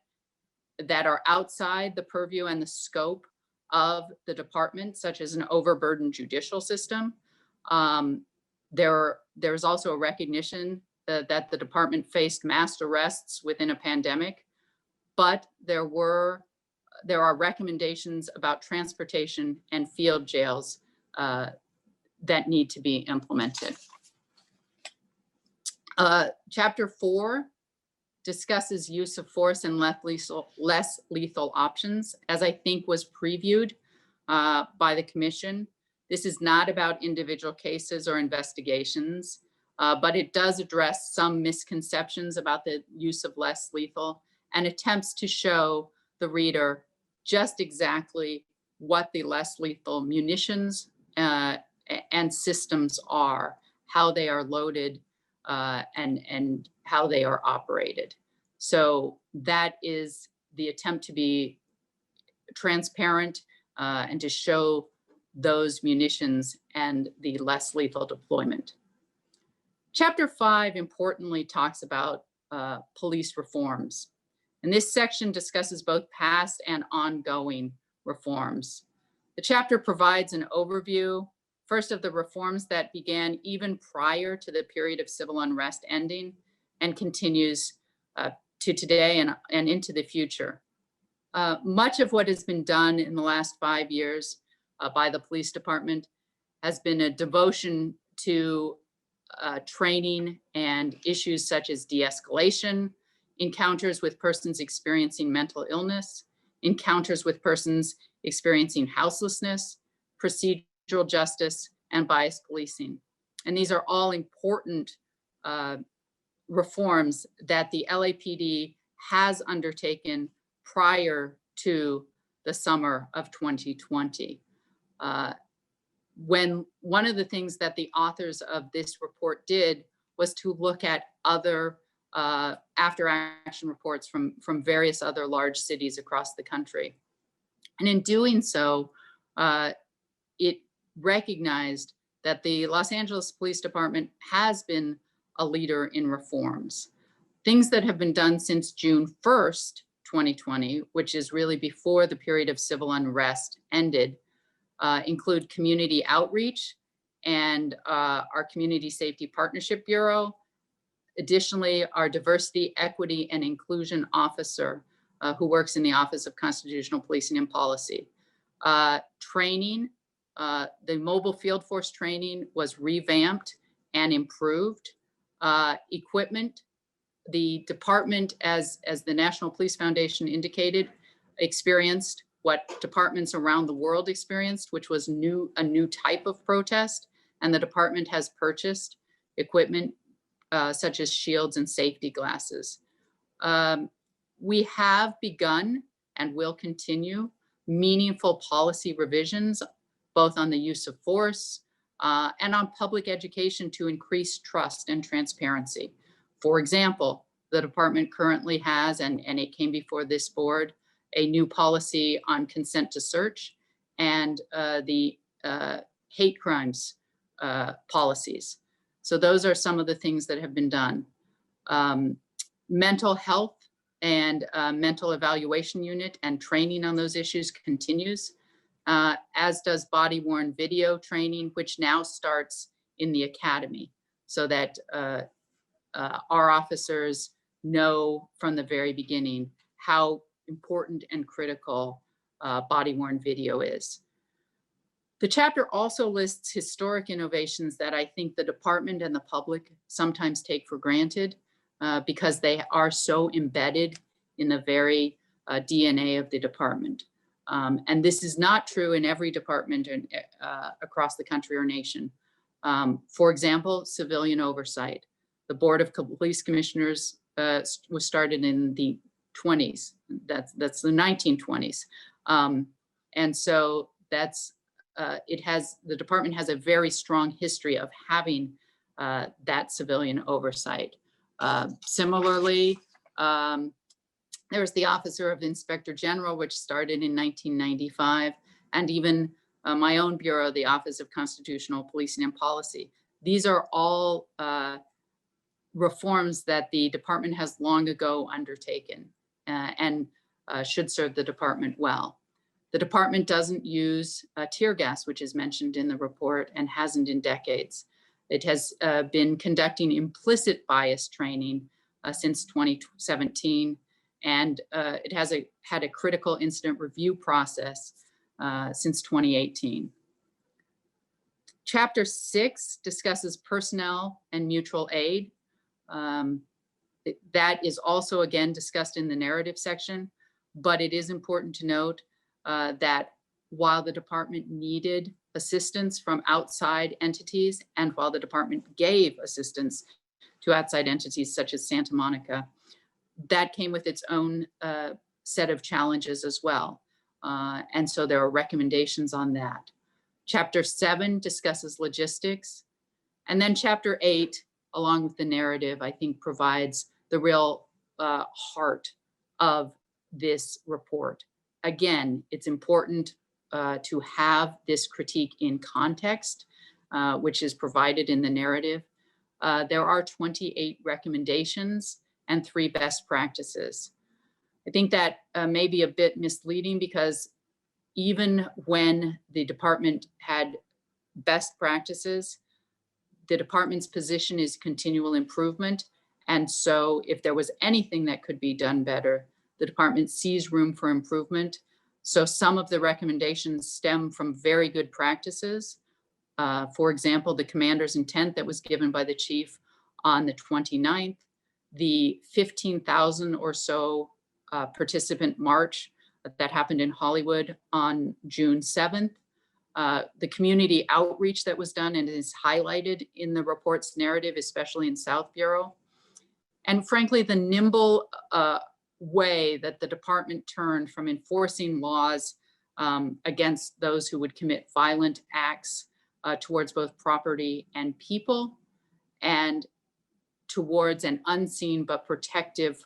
are outside the purview and the scope of the department, such as an overburdened judicial system. There's also a recognition that the department faced mass arrests within a pandemic, but there are recommendations about transportation and field jails that need to be implemented. Chapter 4 discusses use of force and less lethal options, as I think was previewed by the commission. This is not about individual cases or investigations, but it does address some misconceptions about the use of less lethal and attempts to show the reader just exactly what the less lethal munitions and systems are, how they are loaded, and how they are operated. So that is the attempt to be transparent and to show those munitions and the less lethal deployment. Chapter 5 importantly talks about police reforms. And this section discusses both past and ongoing reforms. The chapter provides an overview, first of the reforms that began even prior to the period of civil unrest ending and continues to today and into the future. Much of what has been done in the last 5 years by the police department has been a devotion to training and issues such as de-escalation, encounters with persons experiencing mental illness, encounters with persons experiencing houselessness, procedural justice, and bias policing. And these are all important reforms that the LAPD has undertaken prior to the summer of 2020. When one of the things that the authors of this report did was to look at other after action reports from various other large cities across the country. And in doing so, it recognized that the Los Angeles Police Department has been a leader in reforms. Things that have been done since June 1st, 2020, which is really before the period of civil unrest ended, include community outreach and our Community Safety Partnership Bureau. Additionally, our Diversity, Equity, and Inclusion Officer, who works in the Office of Constitutional Policing and Policy. Training, the mobile field force training was revamped and improved. Equipment, the department, as the National Police Foundation indicated, experienced what departments around the world experienced, which was a new type of protest. And the department has purchased equipment such as shields and safety glasses. We have begun and will continue meaningful policy revisions, both on the use of force and on public education to increase trust and transparency. For example, the department currently has, and it came before this board, a new policy on consent to search and the hate crimes policies. So those are some of the things that have been done. Mental health and mental evaluation unit and training on those issues continues, as does body-worn video training, which now starts in the academy, so that our officers know from the very beginning how important and critical body-worn video is. The chapter also lists historic innovations that I think the department and the public sometimes take for granted because they are so embedded in the very DNA of the department. And this is not true in every department across the country or nation. For example, civilian oversight. The Board of Police Commissioners was started in the 20s. That's the 1920s. And so that's, the department has a very strong history of having that civilian oversight. Similarly, there's the Officer of the Inspector General, which started in 1995, and even my own bureau, the Office of Constitutional Policing and Policy. These are all reforms that the department has long ago undertaken and should serve the department well. The department doesn't use tear gas, which is mentioned in the report, and hasn't in decades. It has been conducting implicit bias training since 2017, and it has had a critical incident review process since 2018. Chapter 6 discusses personnel and mutual aid. That is also again discussed in the narrative section, but it is important to note that while the department needed assistance from outside entities, and while the department gave assistance to outside entities such as Santa Monica, that came with its own set of challenges as well. And so there are recommendations on that. Chapter 7 discusses logistics. And then chapter 8, along with the narrative, I think provides the real heart of this report. Again, it's important to have this critique in context, which is provided in the narrative. There are 28 recommendations and 3 best practices. I think that may be a bit misleading because even when the department had best practices, the department's position is continual improvement. And so if there was anything that could be done better, the department sees room for improvement. So some of the recommendations stem from very good practices. For example, the commander's intent that was given by the chief on the 29th, the 15,000 or so participant march that happened in Hollywood on June 7th, the community outreach that was done and is highlighted in the report's narrative, especially in South Bureau. And frankly, the nimble way that the department turned from enforcing laws against those who would commit violent acts towards both property and people, and towards an unseen but protective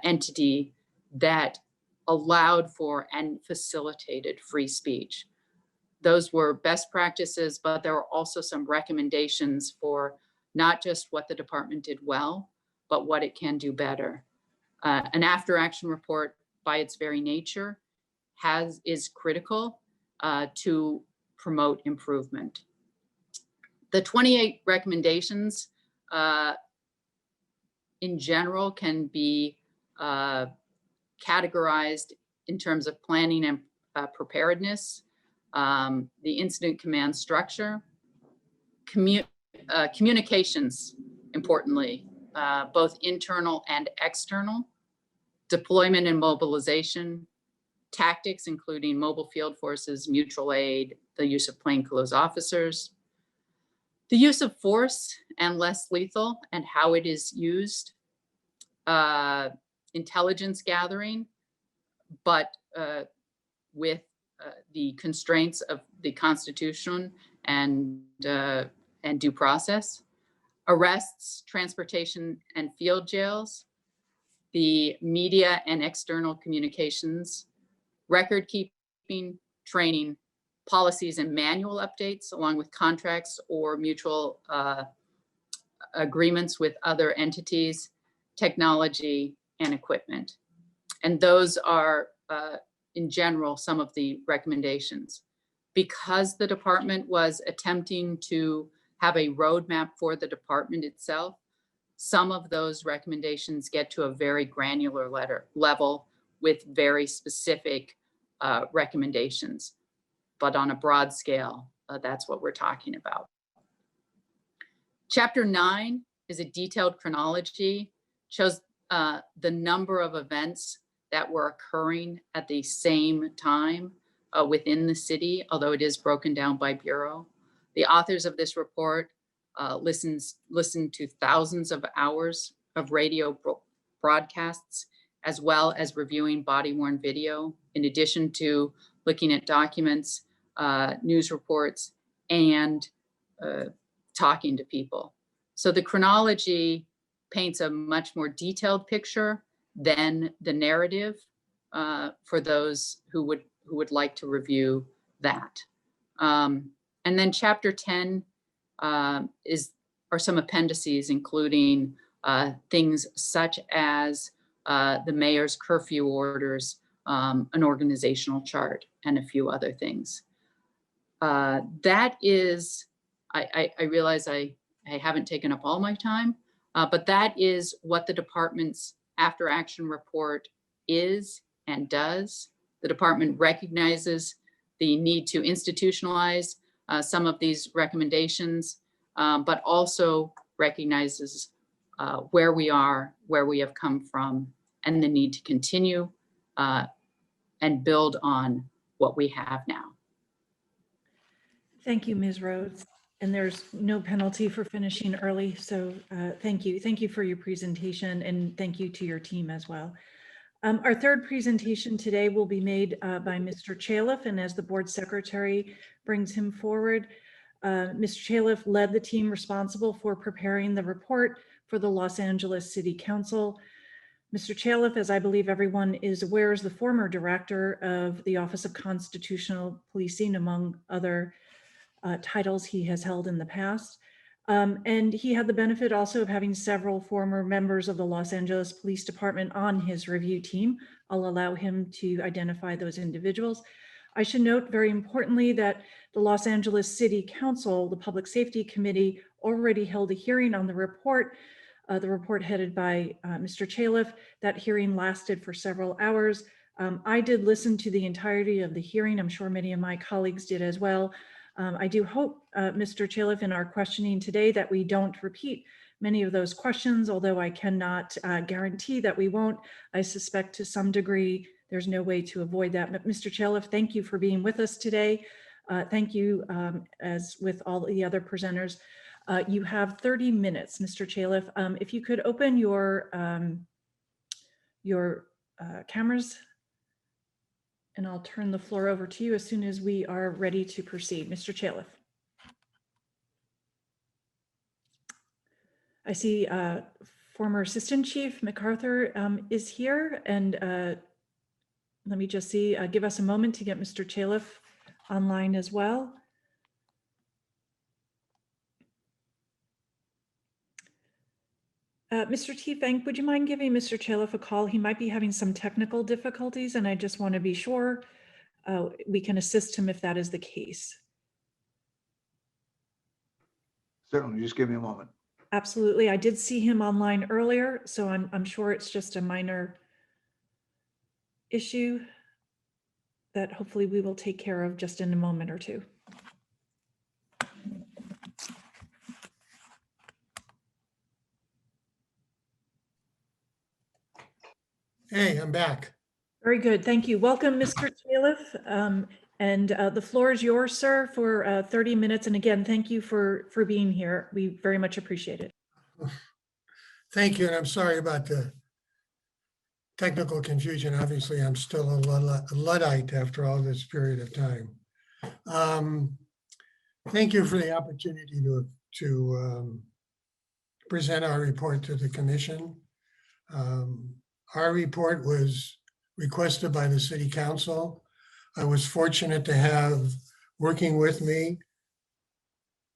entity that allowed for and facilitated free speech. Those were best practices, but there were also some recommendations for not just what the department did well, but what it can do better. An after action report by its very nature is critical to promote improvement. The 28 recommendations in general can be categorized in terms of planning and preparedness, the incident command structure, communications, importantly, both internal and external, deployment and mobilization, tactics, including mobile field forces, mutual aid, the use of plainclothes officers, the use of force and less lethal and how it is used, intelligence gathering, but with the constraints of the Constitution and due process, arrests, transportation and field jails, the media and external communications, record keeping, training, policies and manual updates, along with contracts or mutual agreements with other entities, technology and equipment. And those are, in general, some of the recommendations. Because the department was attempting to have a roadmap for the department itself, some of those recommendations get to a very granular level with very specific recommendations. But on a broad scale, that's what we're talking about. Chapter 9 is a detailed chronology, shows the number of events that were occurring at the same time within the city, although it is broken down by bureau. The authors of this report listened to thousands of hours of radio broadcasts, as well as reviewing body-worn video, in addition to looking at documents, news reports, and talking to people. So the chronology paints a much more detailed picture than the narrative for those who would like to review that. And then chapter 10 are some appendices, including things such as the mayor's curfew orders, an organizational chart, and a few other things. That is, I realize I haven't taken up all my time, but that is what the department's after action report is and does. The department recognizes the need to institutionalize some of these recommendations, but also recognizes where we are, where we have come from, and the need to continue and build on what we have now. Thank you, Ms. Rhodes. And there's no penalty for finishing early. So thank you. Thank you for your presentation, and thank you to your team as well. Our third presentation today will be made by Mr. Chaleff, and as the board secretary brings him forward, Mr. Chaleff led the team responsible for preparing the report for the Los Angeles City Council. Mr. Chaleff, as I believe everyone is aware, is the former director of the Office of Constitutional Policing, among other titles he has held in the past. And he had the benefit also of having several former members of the Los Angeles Police Department on his review team. I'll allow him to identify those individuals. I should note very importantly that the Los Angeles City Council, the Public Safety Committee, already held a hearing on the report headed by Mr. Chaleff. That hearing lasted for several hours. I did listen to the entirety of the hearing. I'm sure many of my colleagues did as well. I do hope, Mr. Chaleff, in our questioning today that we don't repeat many of those questions, although I cannot guarantee that we won't. I suspect to some degree there's no way to avoid that. But Mr. Chaleff, thank you for being with us today. Thank you, as with all the other presenters. You have 30 minutes, Mr. Chaleff. If you could open your cameras, and I'll turn the floor over to you as soon as we are ready to proceed. Mr. Chaleff. I see former Assistant Chief MacArthur is here, and let me just see, give us a moment to get Mr. Chaleff online as well. Mr. T. would you mind giving Mr. Chaleff a call? He might be having some technical difficulties, and I just want to be sure we can assist him if that is the case. Certainly, just give me a moment. Absolutely. I did see him online earlier, so I'm sure it's just a minor issue that hopefully we will take care of just in a moment or two. Hey, I'm back. Very good. Thank you. Welcome, Mr. Chaleff. And the floor is yours, sir, for 30 minutes. And again, thank you for being here. We very much appreciate it. Thank you, and I'm sorry about the technical confusion. Obviously, I'm still a Luddite after all this period of time. Thank you for the opportunity to present our report to the commission. Our report was requested by the City Council. I was fortunate to have working with me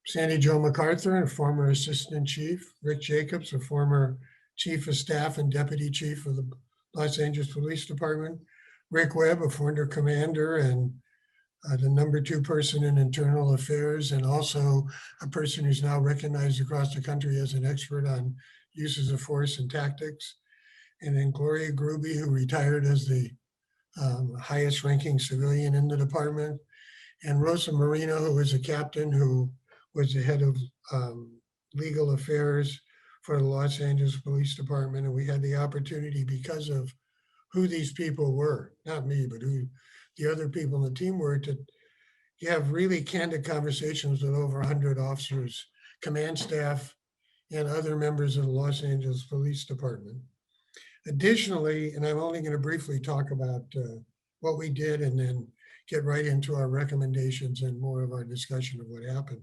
Sandy Jo MacArthur, a former Assistant Chief, Rick Jacobs, a former Chief of Staff and Deputy Chief of the Los Angeles Police Department, Rick Webb, a former Commander and the #2 person in Internal Affairs, and also a person who's now recognized across the country as an expert on uses of force and tactics. And then Gloria Gruby, who retired as the highest ranking civilian in the department. And Rosa Marino, who was a captain who was the head of legal affairs for the Los Angeles Police Department. And we had the opportunity, because of who these people were, not me, but who the other people in the team were, to have really candid conversations with over 100 officers, command staff, and other members of the Los Angeles Police Department. Additionally, and I'm only going to briefly talk about what we did and then get right into our recommendations and more of our discussion of what happened.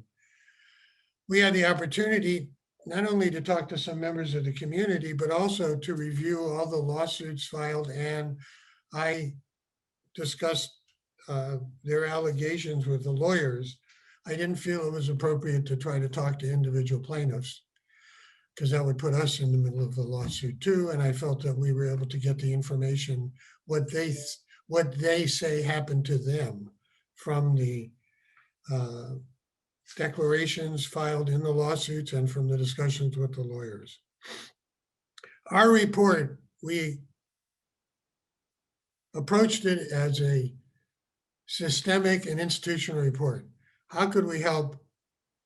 We had the opportunity not only to talk to some members of the community, but also to review all the lawsuits filed, and I discussed their allegations with the lawyers. I didn't feel it was appropriate to try to talk to individual plaintiffs, because that would put us in the middle of the lawsuit too. And I felt that we were able to get the information, what they say happened to them from the declarations filed in the lawsuits and from the discussions with the lawyers. Our report, we approached it as a systemic and institutional report. How could we help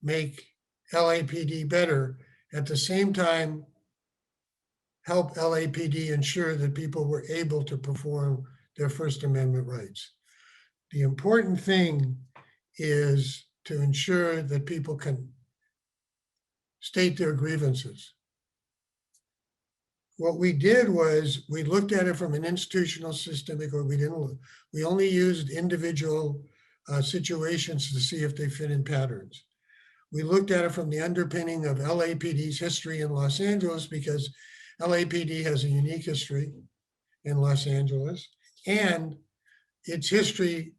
make LAPD better, at the same time help LAPD ensure that people were able to perform their First Amendment rights? The important thing is to ensure that people can state their grievances. What we did was we looked at it from an institutional systemic, or we only used individual situations to see if they fit in patterns. We looked at it from the underpinning of LAPD's history in Los Angeles, because LAPD has a unique history in Los Angeles, and its history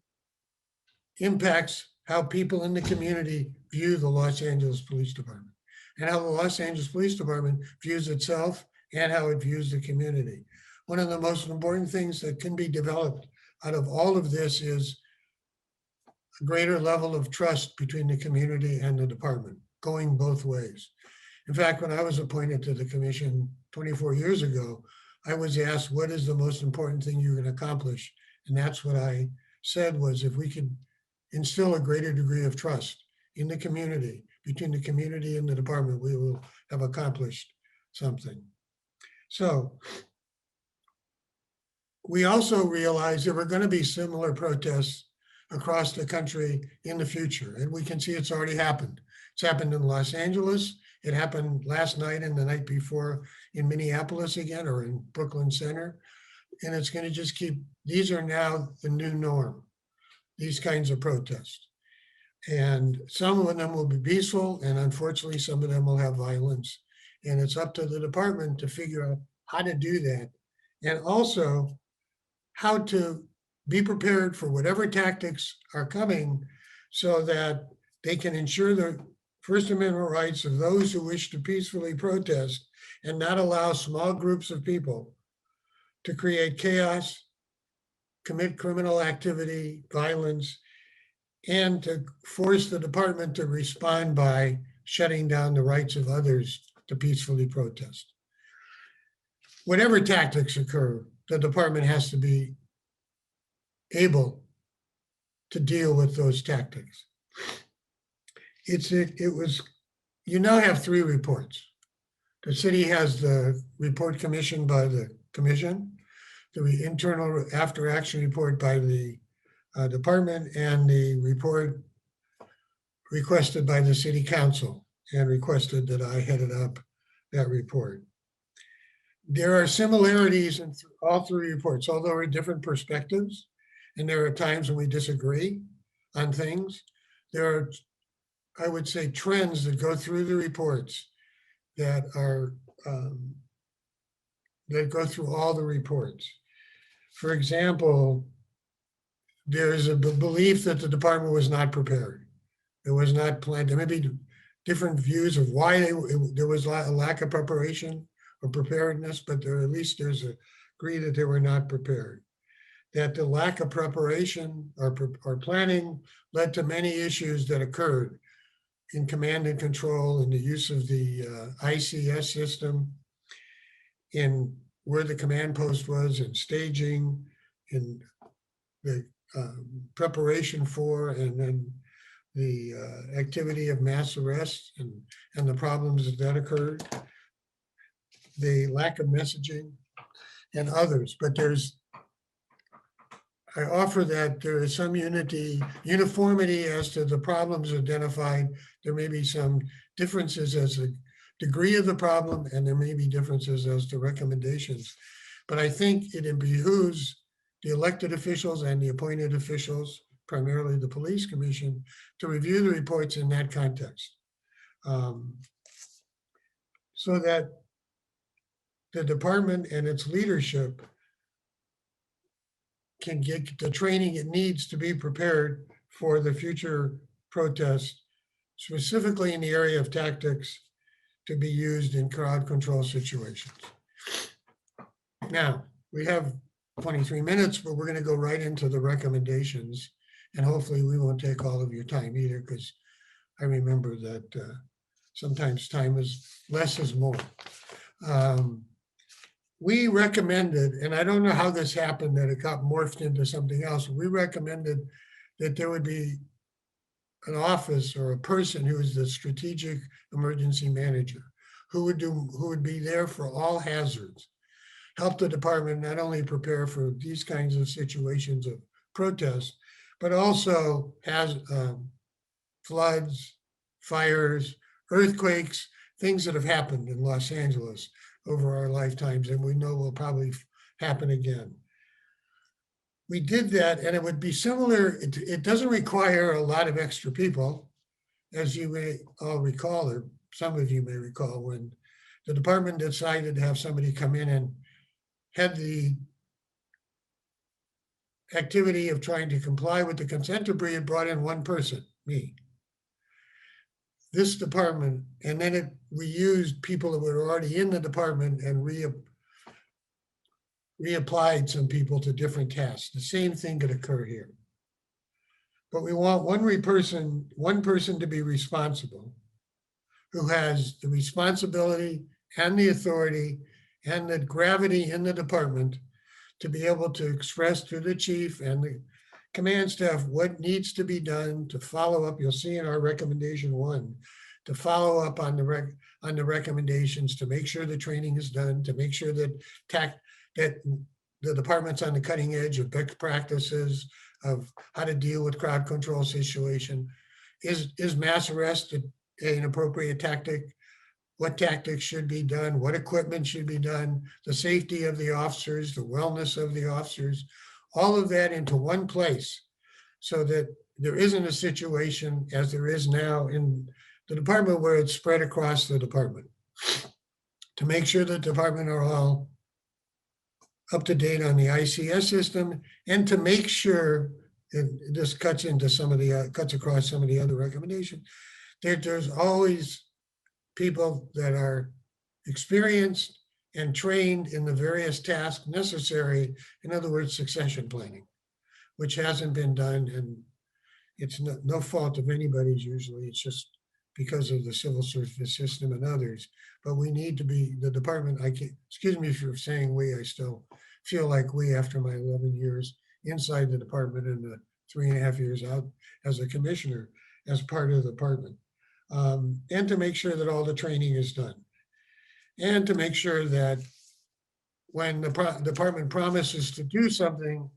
impacts how people in the community view the Los Angeles Police Department, and how the Los Angeles Police Department views itself and how it views the community. One of the most important things that can be developed out of all of this is a greater level of trust between the community and the department, going both ways. In fact, when I was appointed to the commission 24 years ago, I was asked, what is the most important thing you're going to accomplish? And that's what I said was, if we could instill a greater degree of trust in the community, between the community and the department, we will have accomplished something. So we also realized there were going to be similar protests across the country in the future. And we can see it's already happened. It's happened in Los Angeles. It happened last night and the night before in Minneapolis again, or in Brooklyn Center. And it's going to just keep, these are now the new norm, these kinds of protests. And some of them will be peaceful, and unfortunately, some of them will have violence. And it's up to the department to figure out how to do that. And also how to be prepared for whatever tactics are coming so that they can ensure the First Amendment rights of those who wish to peacefully protest and not allow small groups of people to create chaos, commit criminal activity, violence, and to force the department to respond by shutting down the rights of others to peacefully protest. Whatever tactics occur, the department has to be able to deal with those tactics. You now have 3 reports. The city has the report commissioned by the commission, the internal after action report by the department, and the report requested by the city council and requested that I headed up that report. There are similarities in all 3 reports, although there are different perspectives, and there are times when we disagree on things. There are, I would say, trends that go through the reports that are that go through all the reports. For example, there is a belief that the department was not prepared. It was not planned. There may be different views of why there was a lack of preparation or preparedness, but at least there's a agree that they were not prepared. That the lack of preparation or planning led to many issues that occurred in command and control, in the use of the ICS system, in where the command post was, in staging, in the preparation for, and then the activity of mass arrests and the problems that occurred, the lack of messaging, and others. But I offer that there is some uniformity as to the problems identified. There may be some differences as a degree of the problem, and there may be differences as to recommendations. But I think it behooves the elected officials and the appointed officials, primarily the police commission, to review the reports in that context. So that the department and its leadership can get the training it needs to be prepared for the future protests, specifically in the area of tactics to be used in crowd control situations. Now, we have 23 minutes, but we're going to go right into the recommendations, and hopefully we won't take all of your time either, because I remember that sometimes time is less is more. We recommended, and I don't know how this happened, that it got morphed into something else. We recommended that there would be an office or a person who is the strategic emergency manager, who would be there for all hazards, help the department not only prepare for these kinds of situations of protest, but also has floods, fires, earthquakes, things that have happened in Los Angeles over our lifetimes, and we know will probably happen again. We did that, and it would be similar. It doesn't require a lot of extra people, as you may all recall, or some of you may recall, when the department decided to have somebody come in and had the activity of trying to comply with the consent decree. It brought in one person, me. This department, and then we used people that were already in the department and reapplied some people to different tasks. The same thing could occur here. But we want one person to be responsible, who has the responsibility and the authority and the gravity in the department to be able to express to the chief and the command staff what needs to be done to follow up. You'll see in our recommendation 1, to follow up on the recommendations, to make sure the training is done, to make sure that the department's on the cutting edge of best practices of how to deal with crowd control situation. Is mass arrest an appropriate tactic? What tactics should be done? What equipment should be done? The safety of the officers, the wellness of the officers, all of that into one place, so that there isn't a situation as there is now in the department where it's spread across the department. To make sure the department are all up to date on the ICS system, and to make sure, and this cuts into some of the, cuts across some of the other recommendations, that there's always people that are experienced and trained in the various tasks necessary, in other words, succession planning, which hasn't been done, and it's no fault of anybody's usually, it's just because of the civil service system and others. But we need to be, the department, I can't, excuse me for saying we, I still feel like we, after my 11 years inside the department and the 3.5 years out as a commissioner, as part of the department. And to make sure that all the training is done. And to make sure that when the department promises to do something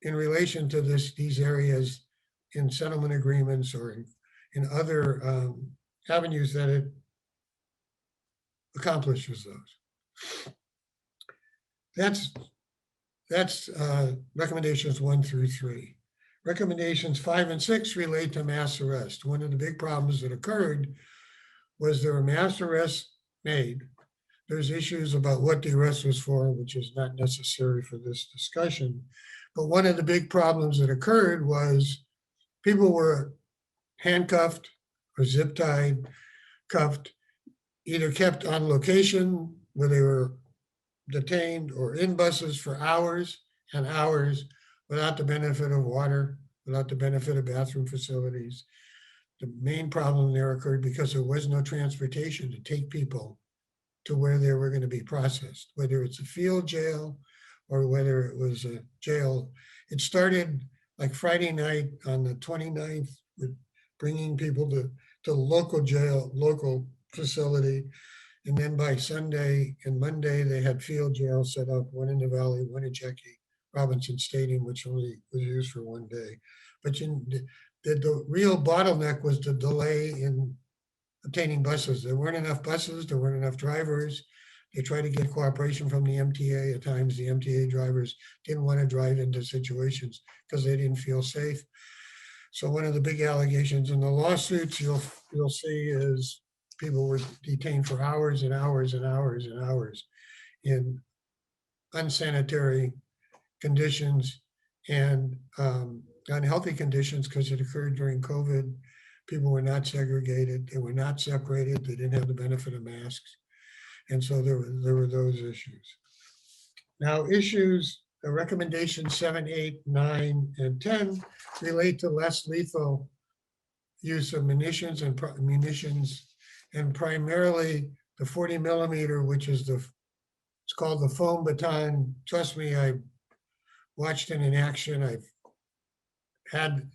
in relation to these areas in settlement agreements or in other avenues, that it accomplishes those. That's recommendations 1 through 3. Recommendations 5 and 6 relate to mass arrest. One of the big problems that occurred was there were mass arrests made. There's issues about what the arrest was for, which is not necessary for this discussion. But one of the big problems that occurred was people were handcuffed or zip tied, cuffed, either kept on location where they were detained or in buses for hours and hours without the benefit of water, without the benefit of bathroom facilities. The main problem there occurred because there was no transportation to take people to where they were going to be processed, whether it's a field jail or whether it was a jail. It started like Friday night on the 29th with bringing people to local jail, local facility. And then by Sunday and Monday, they had field jails set up, one in the Valley, one in Jackie Robinson Stadium, which only was used for one day. But the real bottleneck was the delay in obtaining buses. There weren't enough buses, there weren't enough drivers. They tried to get cooperation from the MTA. At times, the MTA drivers didn't want to drive into situations because they didn't feel safe. So one of the big allegations in the lawsuits you'll see is people were detained for hours and hours and hours and hours in unsanitary conditions and unhealthy conditions because it occurred during COVID. People were not segregated, they were not separated, they didn't have the benefit of masks. And so there were those issues. Now issues, recommendations 7, 8, 9, and 10 relate to less lethal use of munitions and primarily the 40 millimeter, which is it's called the foam baton. Trust me, I watched it in action. I've had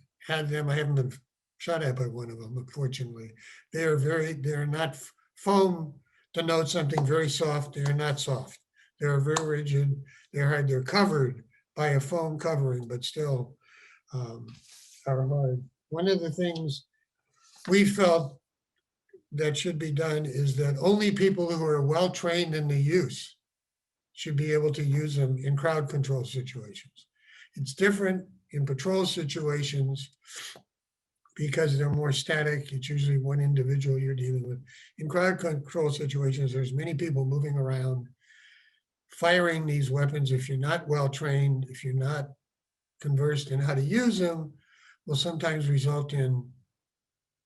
them. I haven't been shot at by one of them, unfortunately. They're not, foam denotes something very soft. They're not soft. They're very rigid. They're covered by a foam covering, but still are hard. One of the things we felt that should be done is that only people who are well-trained in the use should be able to use them in crowd control situations. It's different in patrol situations because they're more static. It's usually one individual you're dealing with. In crowd control situations, there's many people moving around, firing these weapons. If you're not well-trained, if you're not conversed in how to use them, will sometimes result in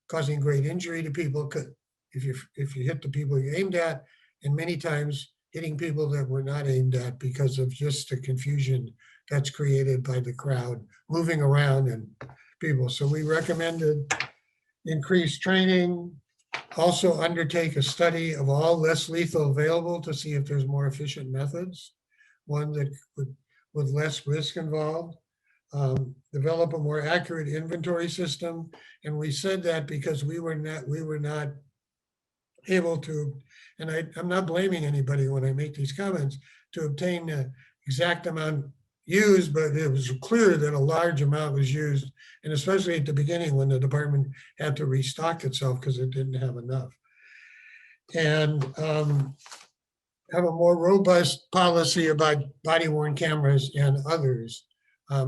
causing great injury to people if you hit the people you aimed at, and many times hitting people that were not aimed at because of just the confusion that's created by the crowd moving around and people. So we recommended increased training, also undertake a study of all less lethal available to see if there's more efficient methods, one that with less risk involved. Develop a more accurate inventory system. And we said that because we were not able to, and I'm not blaming anybody when I make these comments, to obtain the exact amount used, but it was clear that a large amount was used, and especially at the beginning when the department had to restock itself because it didn't have enough. And have a more robust policy about body-worn cameras and others.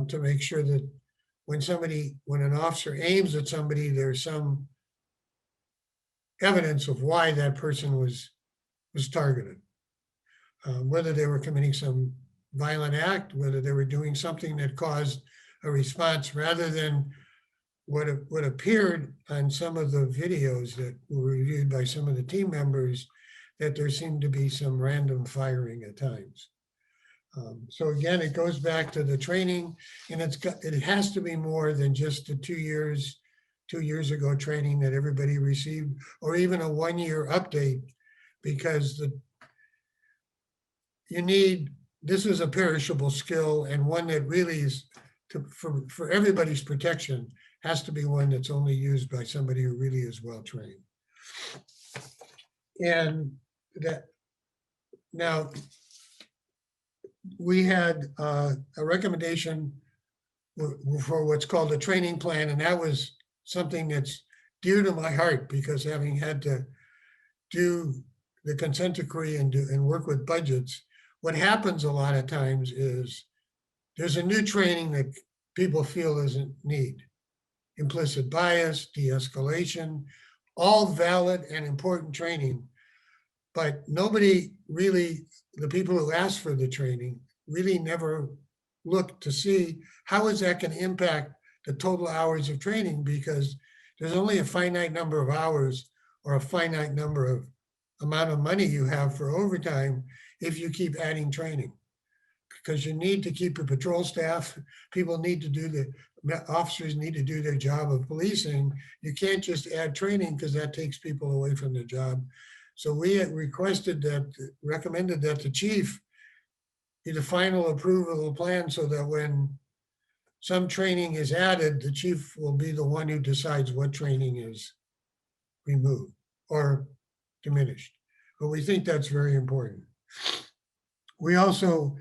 To make sure that when an officer aims at somebody, there's some evidence of why that person was targeted, whether they were committing some violent act, whether they were doing something that caused a response, rather than what appeared on some of the videos that were reviewed by some of the team members, that there seemed to be some random firing at times. So again, it goes back to the training, and it has to be more than just the 2 years ago training that everybody received, or even a 1-year update, because this is a perishable skill, and one that really is for everybody's protection, has to be one that's only used by somebody who really is well trained. And that now we had a recommendation for what's called a training plan, and that was something that's dear to my heart, because having had to do the consent decree and work with budgets, what happens a lot of times is there's a new training that people feel isn't need. Implicit bias, de-escalation, all valid and important training, but nobody really, the people who ask for the training really never look to see how is that going to impact the total hours of training, because there's only a finite number of hours or a finite number of amount of money you have for overtime if you keep adding training. Because you need to keep your patrol staff, officers need to do their job of policing. You can't just add training, because that takes people away from their job. So we had recommended that the chief be the final approval of the plan, so that when some training is added, the chief will be the one who decides what training is removed or diminished. But we think that's very important. We also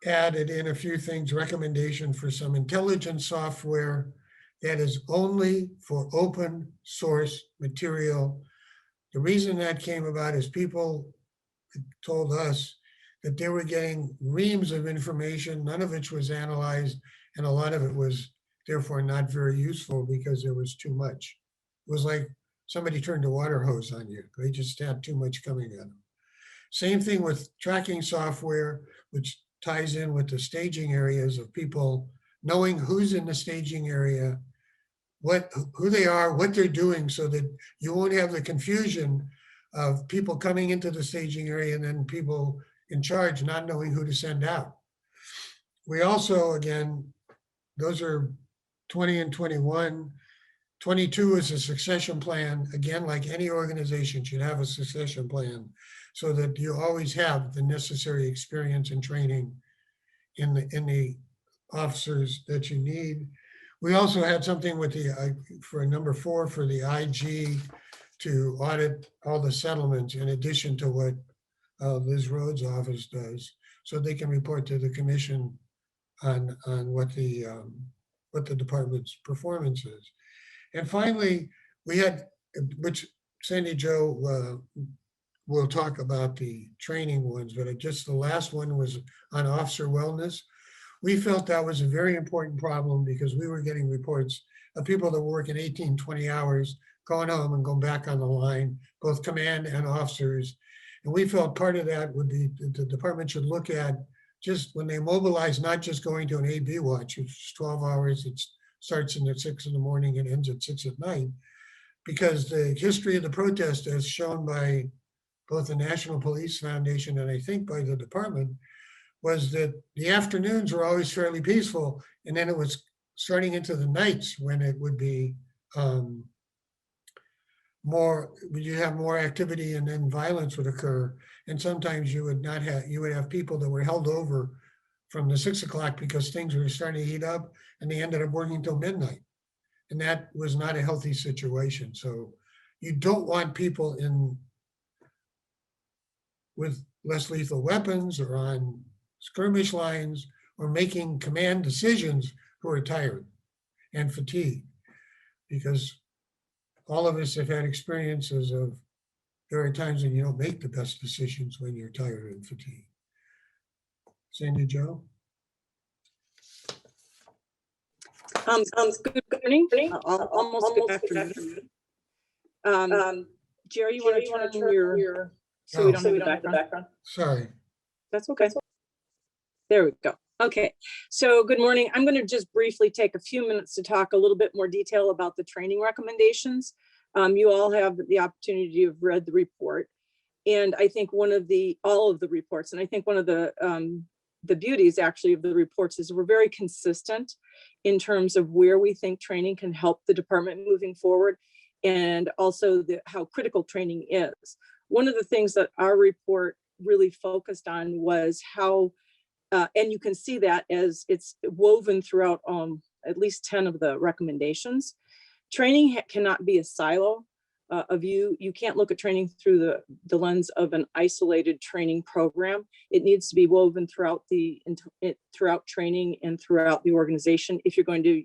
added in a few things, recommendation for some intelligence software that is only for open source material. The reason that came about is people told us that they were getting reams of information, none of which was analyzed, and a lot of it was therefore not very useful because there was too much. It was like somebody turned a water hose on you. They just had too much coming at them. Same thing with tracking software, which ties in with the staging areas of people knowing who's in the staging area, who they are, what they're doing, so that you won't have the confusion of people coming into the staging area and then people in charge not knowing who to send out. We also, again, those are 20 and 21. 22 is a succession plan. Again, like any organization should have a succession plan, so that you always have the necessary experience and training in the officers that you need. We also had something with for number 4, for the IG to audit all the settlements, in addition to what Liz Rhodes' office does, so they can report to the commission on what the department's performance is. And finally, we had, which Sandy Jo will talk about the training ones, but just the last one was on officer wellness. We felt that was a very important problem, because we were getting reports of people that were working 18, 20 hours, going home and going back on the line, both command and officers. And we felt part of that would be the department should look at, just when they mobilize, not just going to an AB watch, which is 12 hours, it starts at 6 in the morning and ends at 6 at night, because the history of the protest, as shown by both the National Police Foundation and I think by the department, was that the afternoons were always fairly peaceful, and then it was starting into the nights when it would be you have more activity, and then violence would occur. And sometimes you would have people that were held over from the 6 o'clock because things were starting to heat up, and they ended up working till midnight. And that was not a healthy situation. So you don't want people with less lethal weapons or on skirmish lines or making command decisions who are tired and fatigued, because all of us have had experiences of there are times when you don't make the best decisions when you're tired and fatigued. Sandy Jo? Good morning. Almost good afternoon. Jerry, you want to turn your so we don't have the background? Sorry. That's okay. There we go. Okay, so good morning. I'm going to just briefly take a few minutes to talk a little bit more detail about the training recommendations. You all have the opportunity to have read the report. And I think all of the reports, and I think one of the beauties actually of the reports is we're very consistent in terms of where we think training can help the department moving forward, and also how critical training is. One of the things that our report really focused on was how, and you can see that as it's woven throughout at least 10 of the recommendations. Training cannot be a silo of you. You can't look at training through the lens of an isolated training program. It needs to be woven throughout throughout training and throughout the organization if you're going to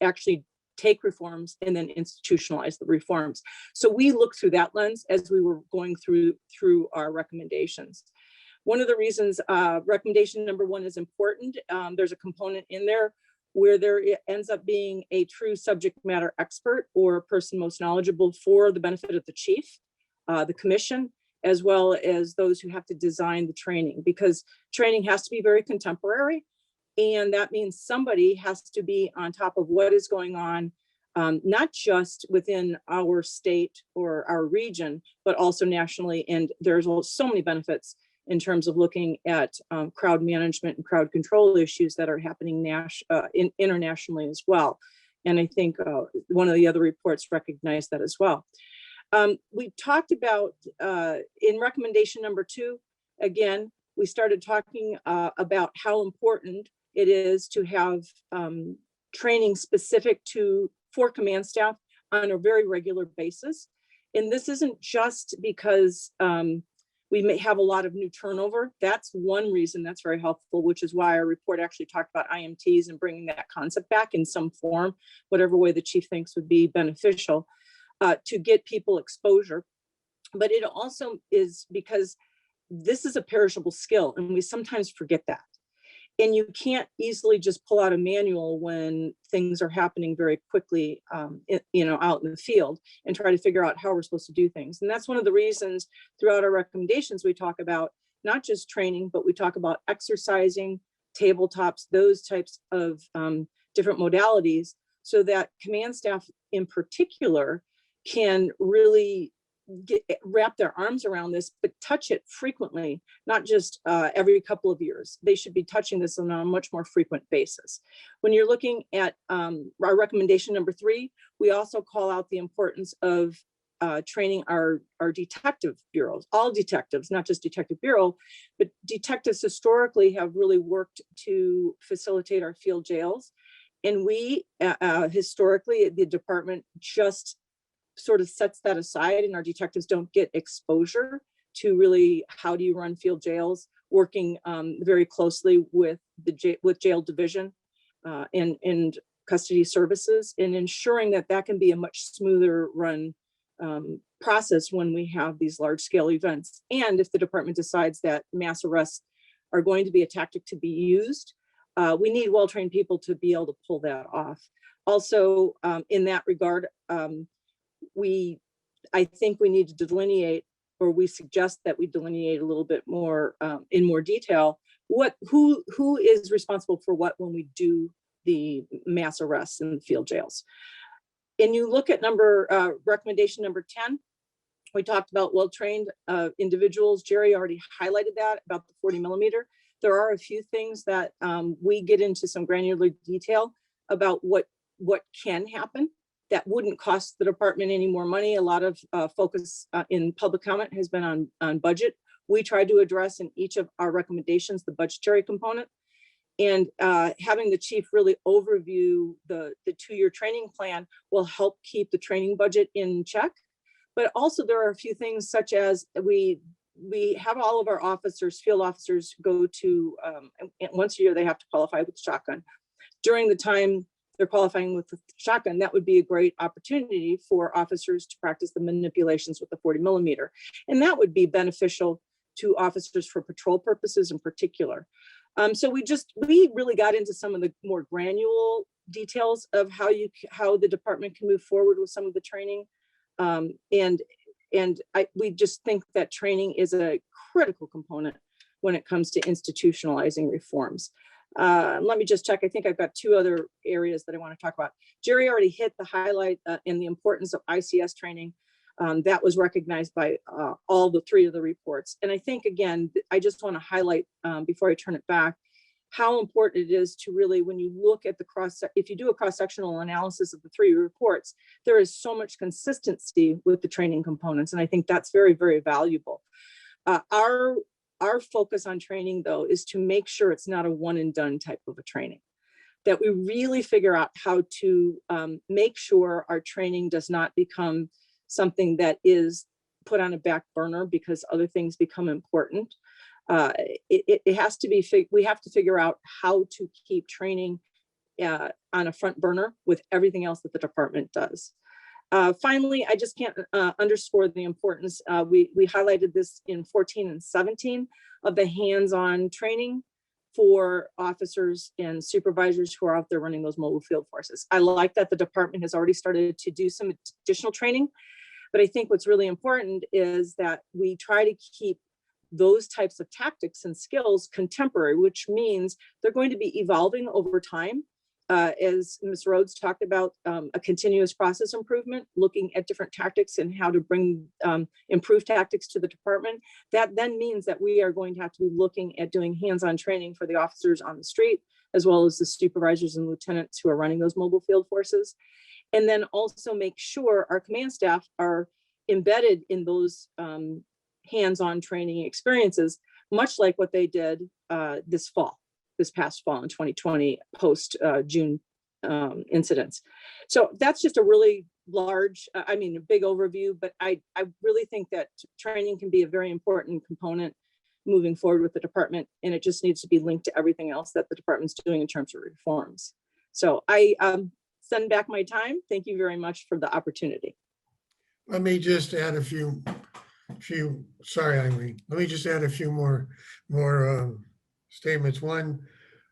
actually take reforms and then institutionalize the reforms. So we look through that lens as we were going through our recommendations. One of the reasons recommendation number 1 is important, there's a component in there where there ends up being a true subject matter expert or a person most knowledgeable for the benefit of the chief, the commission, as well as those who have to design the training, because training has to be very contemporary. And that means somebody has to be on top of what is going on, not just within our state or our region, but also nationally. And there's so many benefits in terms of looking at crowd management and crowd control issues that are happening internationally as well. And I think one of the other reports recognized that as well. We talked about, in recommendation number 2, again, we started talking about how important it is to have training specific for command staff on a very regular basis. And this isn't just because we may have a lot of new turnover. That's one reason that's very helpful, which is why our report actually talked about IMTs and bringing that concept back in some form, whatever way the chief thinks would be beneficial to get people exposure. But it also is because this is a perishable skill and we sometimes forget that. And you can't easily just pull out a manual when things are happening very quickly, out in the field, and try to figure out how we're supposed to do things. And that's one of the reasons throughout our recommendations, we talk about not just training, but we talk about exercising, tabletops, those types of different modalities, so that command staff in particular can really wrap their arms around this, but touch it frequently, not just every couple of years. They should be touching this on a much more frequent basis. When you're looking at our recommendation number 3, we also call out the importance of training our detective bureaus, all detectives, not just detective bureau, but detectives historically have really worked to facilitate our field jails. And we historically, the department just sort of sets that aside, and our detectives don't get exposure to really how do you run field jails, working very closely with jail division and custody services, and ensuring that can be a much smoother run process when we have these large scale events. And if the department decides that mass arrests are going to be a tactic to be used, we need well-trained people to be able to pull that off. Also, in that regard, I think we need to delineate, or we suggest that we delineate a little bit more in more detail, who is responsible for what when we do the mass arrests in the field jails. And you look at recommendation number 10, we talked about well-trained individuals. Jerry already highlighted that about the 40 millimeter. There are a few things that we get into some granular detail about what can happen that wouldn't cost the department any more money. A lot of focus in public comment has been on budget. We tried to address in each of our recommendations the budgetary component, and having the chief really overview the 2-year training plan will help keep the training budget in check. But also there are a few things such as we have all of our officers, field officers, go to, once a year they have to qualify with the shotgun. During the time they're qualifying with the shotgun, that would be a great opportunity for officers to practice the manipulations with the 40 millimeter. And that would be beneficial to officers for patrol purposes in particular. So we really got into some of the more granular details of how the department can move forward with some of the training. We just think that training is a critical component when it comes to institutionalizing reforms. Let me just check. I think I've got two other areas that I want to talk about. Jerry already hit the highlight in the importance of ICS training. That was recognized by all the three of the reports. And I think, again, I just want to highlight before I turn it back, how important it is to really, when you look at the if you do a cross-sectional analysis of the three reports, there is so much consistency with the training components. And I think that's very, very valuable. Our focus on training, though, is to make sure it's not a one and done type of a training, that we really figure out how to make sure our training does not become something that is put on a back burner because other things become important. It has to be, we have to figure out how to keep training on a front burner with everything else that the department does. Finally, I just can't underscore the importance. We highlighted this in 14 and 17 of the hands-on training for officers and supervisors who are out there running those mobile field forces. I like that the department has already started to do some additional training, but I think what's really important is that we try to keep those types of tactics and skills contemporary, which means they're going to be evolving over time. As Ms. Rhodes talked about, a continuous process improvement, looking at different tactics and how to bring improved tactics to the department. That then means that we are going to have to be looking at doing hands-on training for the officers on the street, as well as the supervisors and lieutenants who are running those mobile field forces. And then also make sure our command staff are embedded in those hands-on training experiences, much like what they did this past fall in 2020 post June incidents. So that's just a really large, a big overview, but I really think that training can be a very important component moving forward with the department, and it just needs to be linked to everything else that the department's doing in terms of reforms. So I send back my time. Thank you very much for the opportunity. Let me just add a few, sorry, Irene. Let me just add a few more statements. One,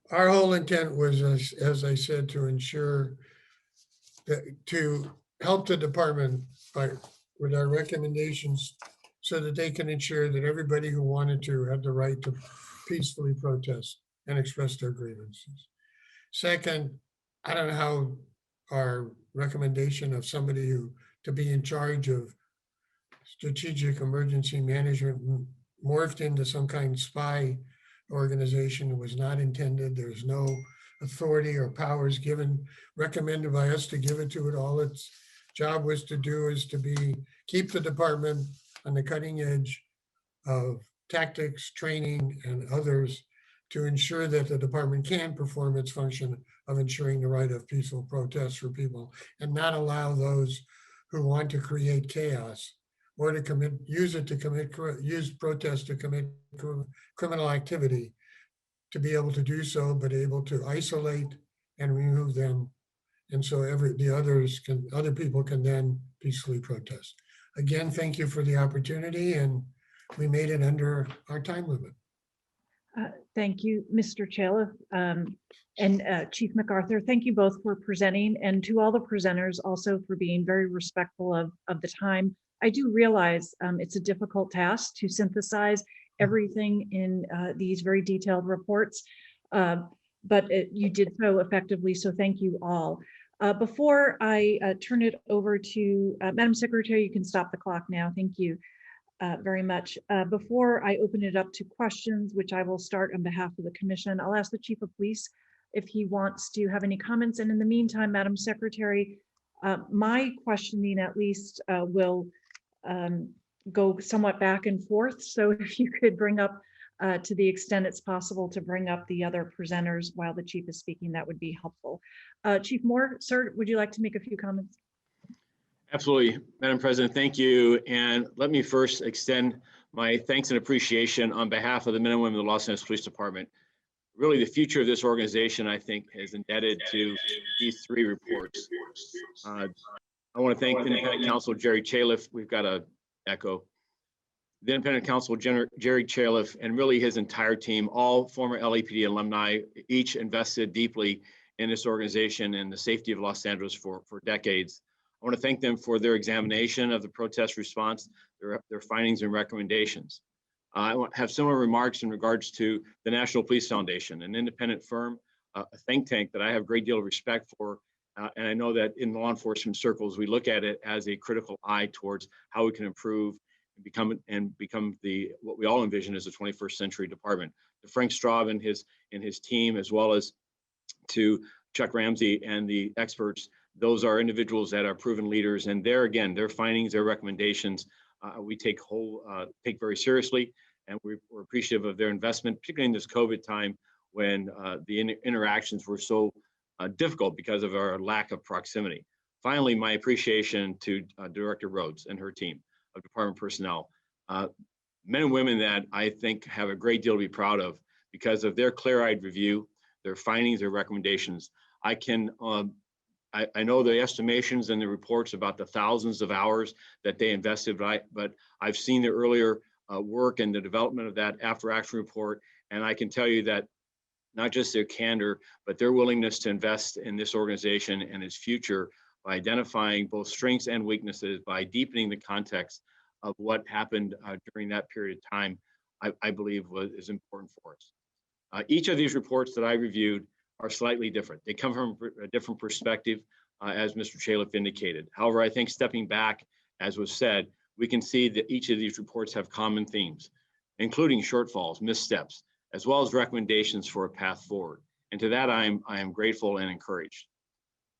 our whole intent was, as I said, to ensure that to help the department with our recommendations so that they can ensure that everybody who wanted to had the right to peacefully protest and express their grievances. Second, I don't know how our recommendation of somebody to be in charge of strategic emergency management morphed into some kind of spy organization. It was not intended. There's no authority or powers recommended by us to give it to it. All its job was to do is to keep the department on the cutting edge of tactics, training, and others to ensure that the department can perform its function of ensuring the right of peaceful protest for people and not allow those who want to create chaos or to use protest to commit criminal activity to be able to do so, but able to isolate and remove them. And so other people can then peacefully protest. Again, thank you for the opportunity, and we made it under our time limit. Thank you, Mr. Chaleff and Chief MacArthur. Thank you both for presenting, and to all the presenters also for being very respectful of the time. I do realize it's a difficult task to synthesize everything in these very detailed reports, but you did so effectively, so thank you all. Before I turn it over to Madam Secretary, you can stop the clock now. Thank you very much. Before I open it up to questions, which I will start on behalf of the Commission, I'll ask the Chief of Police if he wants to have any comments. And in the meantime, Madam Secretary, my questioning at least will go somewhat back and forth. So if you could bring up, to the extent it's possible, to bring up the other presenters while the Chief is speaking, that would be helpful. Chief Moore, sir, would you like to make a few comments? Absolutely, Madam President, thank you. And let me first extend my thanks and appreciation on behalf of the men and women of the Los Angeles Police Department. Really, the future of this organization, I think, is indebted to these three reports. I want to thank the Independent Counsel, Jerry Chaleff. We've got an echo. The Independent Counsel, Jerry Chaleff, and really his entire team, all former LAPD alumni, each invested deeply in this organization and the safety of Los Angeles for decades. I want to thank them for their examination of the protest response, their findings and recommendations. have similar remarks in regards to the National Police Foundation, an independent firm, a think tank that I have a great deal of respect for. And I know that in law enforcement circles, we look at it as a critical eye towards how we can improve and become what we all envision as a 21st century department. To Frank Straub and his team, as well as to Chuck Ramsey and the experts, those are individuals that are proven leaders, and their findings, their recommendations, we take very seriously, and we're appreciative of their investment, particularly in this COVID time when the interactions were so difficult because of our lack of proximity. Finally, my appreciation to Director Rhodes and her team of department personnel, men and women that I think have a great deal to be proud of because of their clear-eyed review, their findings, their recommendations. I know the estimations and the reports about the thousands of hours that they invested, but I've seen the earlier work and the development of that after-action report, and I can tell you that not just their candor, but their willingness to invest in this organization and its future by identifying both strengths and weaknesses, by deepening the context of what happened during that period of time, I believe is important for us. Each of these reports that I reviewed are slightly different. They come from a different perspective, as Mr. Chaleff indicated. However, I think stepping back, as was said, we can see that each of these reports have common themes, including shortfalls, missteps, as well as recommendations for a path forward. And to that, I am grateful and encouraged.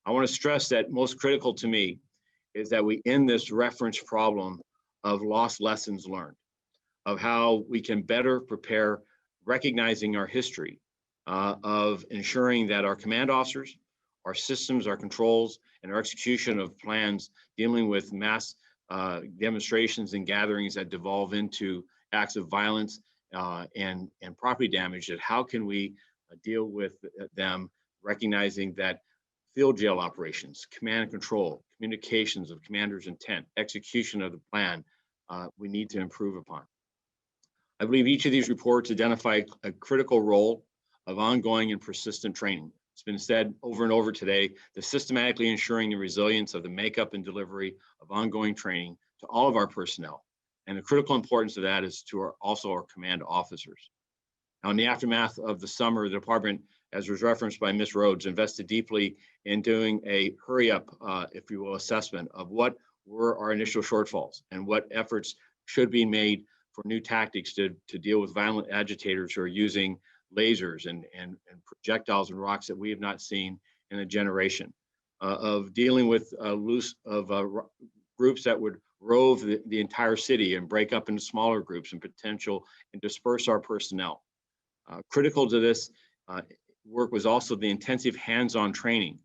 I want to stress that most critical to me is that we end this reference problem of lost lessons learned, of how we can better prepare, recognizing our history, of ensuring that our command officers, our systems, our controls, and our execution of plans dealing with mass demonstrations and gatherings that devolve into acts of violence and property damage, that how can we deal with them, recognizing that field jail operations, command and control, communications of commander's intent, execution of the plan, we need to improve upon. I believe each of these reports identify a critical role of ongoing and persistent training. It's been said over and over today, the systematically ensuring the resilience of the makeup and delivery of ongoing training to all of our personnel. And the critical importance of that is to also our command officers. Now, in the aftermath of the summer, the department, as was referenced by Ms. Rhodes, invested deeply in doing a hurry up, if you will, assessment of what were our initial shortfalls and what efforts should be made for new tactics to deal with violent agitators who are using lasers and projectiles and rocks that we have not seen in a generation, of dealing with groups that would rove the entire city and break up into smaller groups and disperse our personnel. Critical to this work was also the intensive hands-on training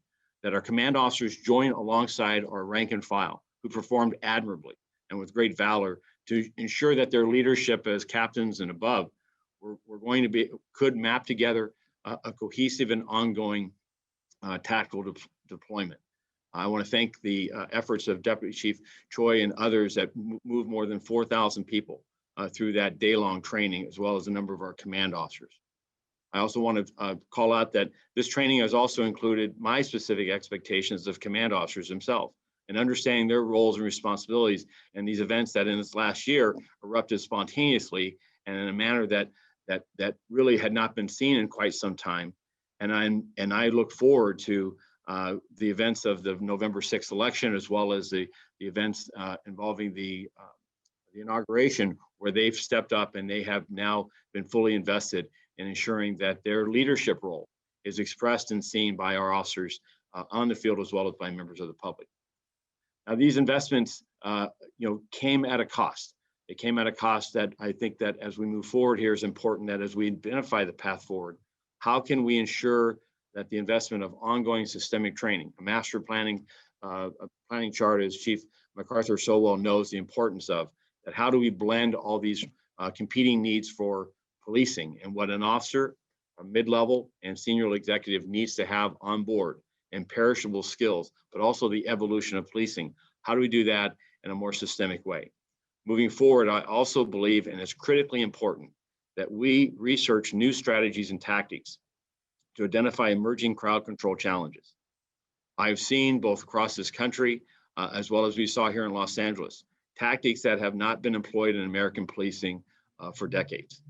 that our command officers joined alongside our rank and file, who performed admirably and with great valor to ensure that their leadership as captains and above could map together a cohesive and ongoing tactical deployment. I want to thank the efforts of Deputy Chief Choi and others that moved more than 4,000 people through that day-long training, as well as a number of our command officers. I also want to call out that this training has also included my specific expectations of command officers themselves and understanding their roles and responsibilities in these events that in this last year erupted spontaneously and in a manner that really had not been seen in quite some time. And I look forward to the events of the November 6th election, as well as the events involving the inauguration, where they've stepped up and they have now been fully invested in ensuring that their leadership role is expressed and seen by our officers on the field, as well as by members of the public. Now, these investments, came at a cost. It came at a cost that I think that as we move forward here is important, that as we identify the path forward, how can we ensure that the investment of ongoing systemic training, a master planning chart, as Chief MacArthur so well knows the importance of, that how do we blend all these competing needs for policing and what an officer, a mid-level and senior executive needs to have on board, imperishable skills, but also the evolution of policing. How do we do that in a more systemic way? Moving forward, I also believe, and it's critically important, that we research new strategies and tactics to identify emerging crowd control challenges. I've seen both across this country, as well as we saw here in Los Angeles, tactics that have not been employed in American policing for decades.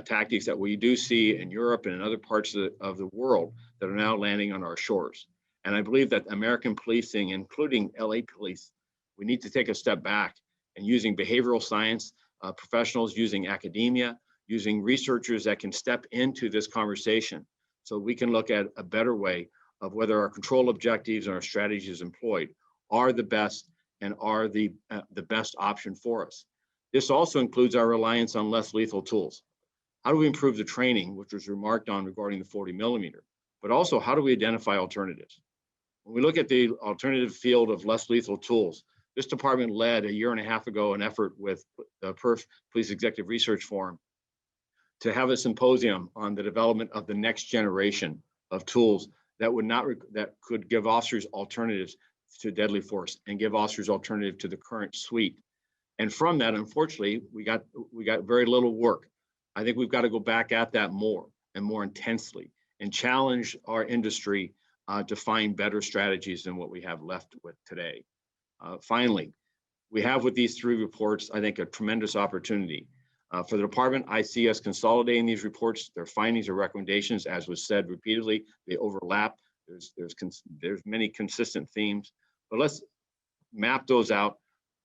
Tactics that we do see in Europe and in other parts of the world that are now landing on our shores. And I believe that American policing, including LA police, we need to take a step back and using behavioral science professionals, using academia, using researchers that can step into this conversation so we can look at a better way of whether our control objectives and our strategies employed are the best and are the best option for us. This also includes our reliance on less lethal tools. How do we improve the training, which was remarked on regarding the 40 millimeter, but also how do we identify alternatives? When we look at the alternative field of less lethal tools, this department led a year and a half ago an effort with the PERF Police Executive Research Forum to have a symposium on the development of the next generation of tools that could give officers alternatives to deadly force and give officers alternative to the current suite. And from that, unfortunately, we got very little work. I think we've got to go back at that more and more intensely and challenge our industry to find better strategies than what we have left with today. Finally, we have with these three reports, I think, a tremendous opportunity. For the department, I see us consolidating these reports, their findings or recommendations, as was said repeatedly, they overlap. There's many consistent themes, but let's map those out,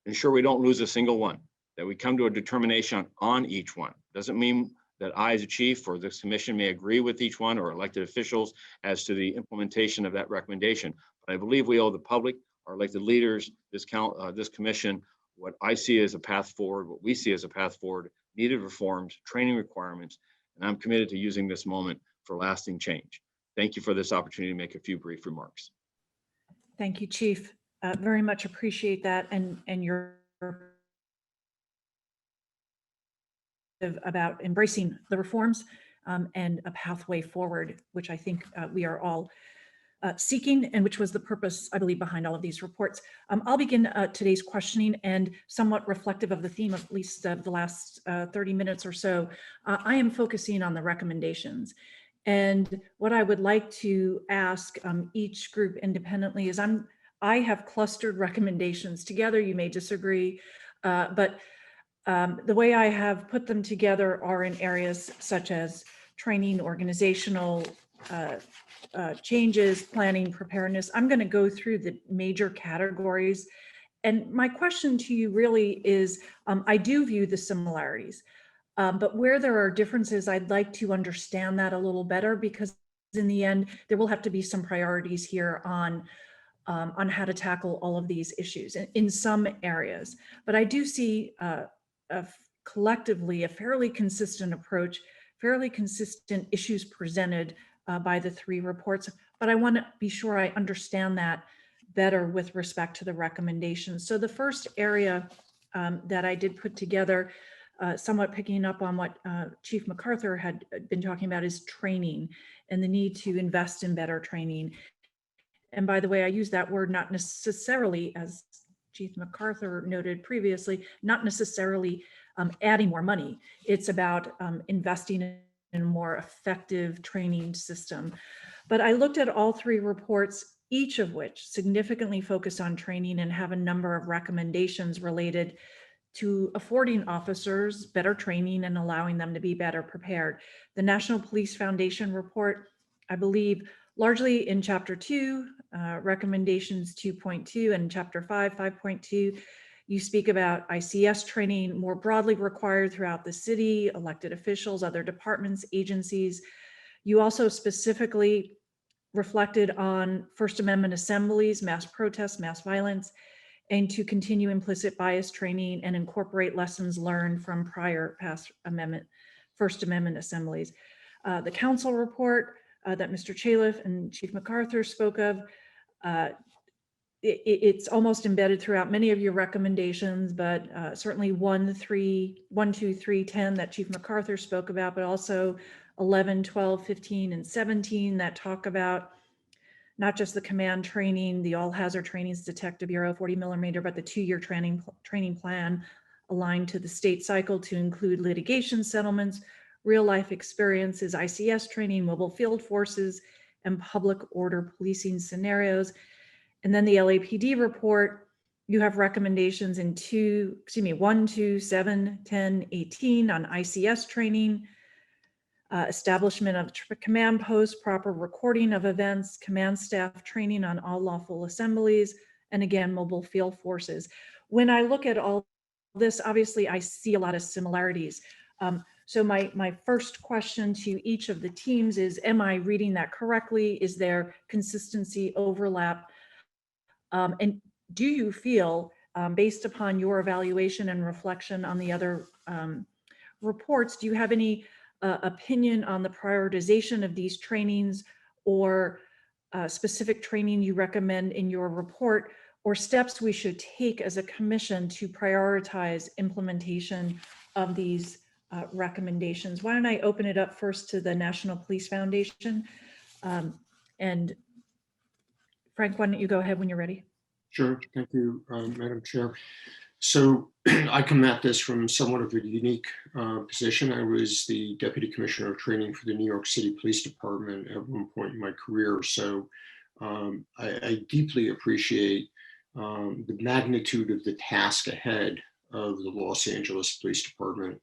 ensure we don't lose a single one, that we come to a determination on each one. Doesn't mean that I as a chief or this commission may agree with each one or elected officials as to the implementation of that recommendation. But I believe we owe the public, our elected leaders, this commission, what I see as a path forward, what we see as a path forward, needed reforms, training requirements, and I'm committed to using this moment for lasting change. Thank you for this opportunity to make a few brief remarks. Thank you, Chief. Very much appreciate that and your about embracing the reforms and a pathway forward, which I think we are all seeking, and which was the purpose, I believe, behind all of these reports. I'll begin today's questioning, and somewhat reflective of the theme of at least the last 30 minutes or so. I am focusing on the recommendations. And what I would like to ask each group independently is I have clustered recommendations together. You may disagree, but the way I have put them together are in areas such as training, organizational changes, planning, preparedness. I'm going to go through the major categories. And my question to you really is, I do view the similarities, but where there are differences, I'd like to understand that a little better, because in the end, there will have to be some priorities here on how to tackle all of these issues in some areas. But I do see collectively a fairly consistent approach, fairly consistent issues presented by the three reports, but I want to be sure I understand that better with respect to the recommendations. So the first area that I did put together, somewhat picking up on what Chief MacArthur had been talking about, is training and the need to invest in better training. And by the way, I use that word not necessarily, as Chief MacArthur noted previously, not necessarily adding more money. It's about investing in a more effective training system. But I looked at all three reports, each of which significantly focus on training and have a number of recommendations related to affording officers better training and allowing them to be better prepared. The National Police Foundation report, I believe, largely in Chapter 2, recommendations 2.2, and Chapter 5, 5.2, you speak about ICS training more broadly required throughout the city, elected officials, other departments, agencies. You also specifically reflected on First Amendment assemblies, mass protests, mass violence, and to continue implicit bias training and incorporate lessons learned from prior First Amendment assemblies. The council report that Mr. Chaleff and Chief MacArthur spoke of, it's almost embedded throughout many of your recommendations, but certainly 1, 2, 3, 10 that Chief MacArthur spoke about, but also 11, 12, 15, and 17 that talk about not just the command training, the all hazard trainings, Detective Bureau, 40 millimeter, but the 2-year training plan aligned to the state cycle to include litigation settlements, real life experiences, ICS training, mobile field forces, and public order policing scenarios. And then the LAPD report you have recommendations in 1, 2, 7, 10, 18 on ICS training, establishment of command posts, proper recording of events, command staff training on all lawful assemblies, and again, mobile field forces. When I look at all this, obviously I see a lot of similarities. So my first question to each of the teams is, am I reading that correctly? Is there consistency, overlap? And do you feel, based upon your evaluation and reflection on the other reports, do you have any opinion on the prioritization of these trainings, or specific training you recommend in your report, or steps we should take as a commission to prioritize implementation of these recommendations? Why don't I open it up first to the National Police Foundation? And Frank, why don't you go ahead when you're ready? Sure. Thank you, Madam Chair. So I come at this from somewhat of a unique position. I was the Deputy Commissioner of Training for the New York City Police Department at one point in my career. So I deeply appreciate the magnitude of the task ahead of the Los Angeles Police Department,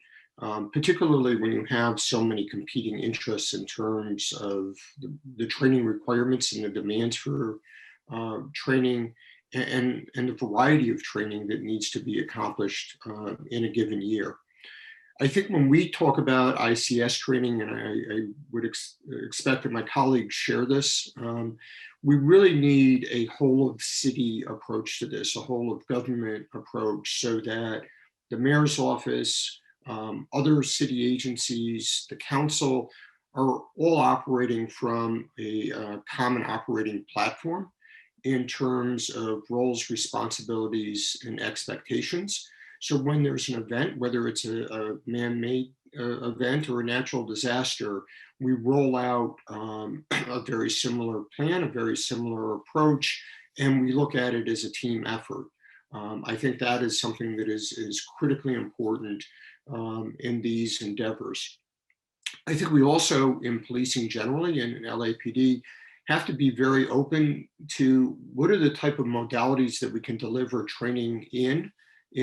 particularly when you have so many competing interests in terms of the training requirements and the demands for training, and the variety of training that needs to be accomplished in a given year. I think when we talk about ICS training, and I would expect that my colleagues share this, we really need a whole of city approach to this, a whole of government approach, so that the mayor's office, other city agencies, the council are all operating from a common operating platform in terms of roles, responsibilities, and expectations. So when there's an event, whether it's a man-made event or a natural disaster, we roll out a very similar plan, a very similar approach, and we look at it as a team effort. I think that is something that is critically important in these endeavors. I think we also, in policing generally and in LAPD, have to be very open to what are the type of modalities that we can deliver training in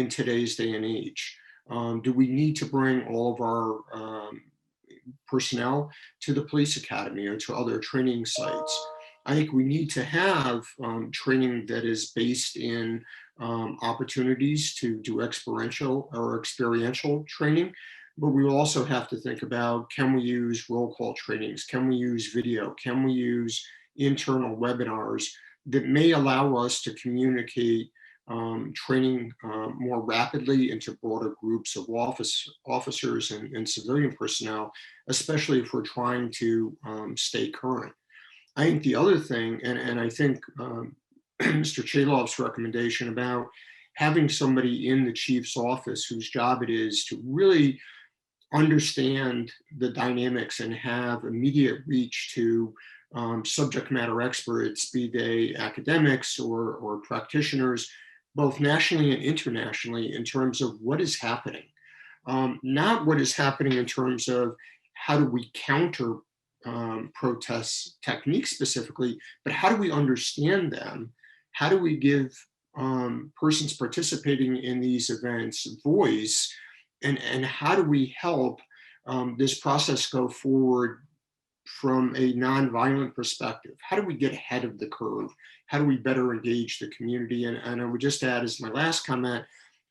today's day and age. Do we need to bring all of our personnel to the police academy or to other training sites? I think we need to have training that is based in opportunities to do experiential training, but we also have to think about, can we use roll call trainings? Can we use video? Can we use internal webinars that may allow us to communicate training more rapidly into broader groups of officers and civilian personnel, especially if we're trying to stay current. I think the other thing, and I think Mr. Chaleff's recommendation about having somebody in the chief's office whose job it is to really understand the dynamics and have immediate reach to subject matter experts, be they academics or practitioners, both nationally and internationally, in terms of what is happening. Not what is happening in terms of how do we counter protest techniques specifically, but how do we understand them? How do we give persons participating in these events voice? And how do we help this process go forward from a nonviolent perspective? How do we get ahead of the curve? How do we better engage the community? And I would just add as my last comment,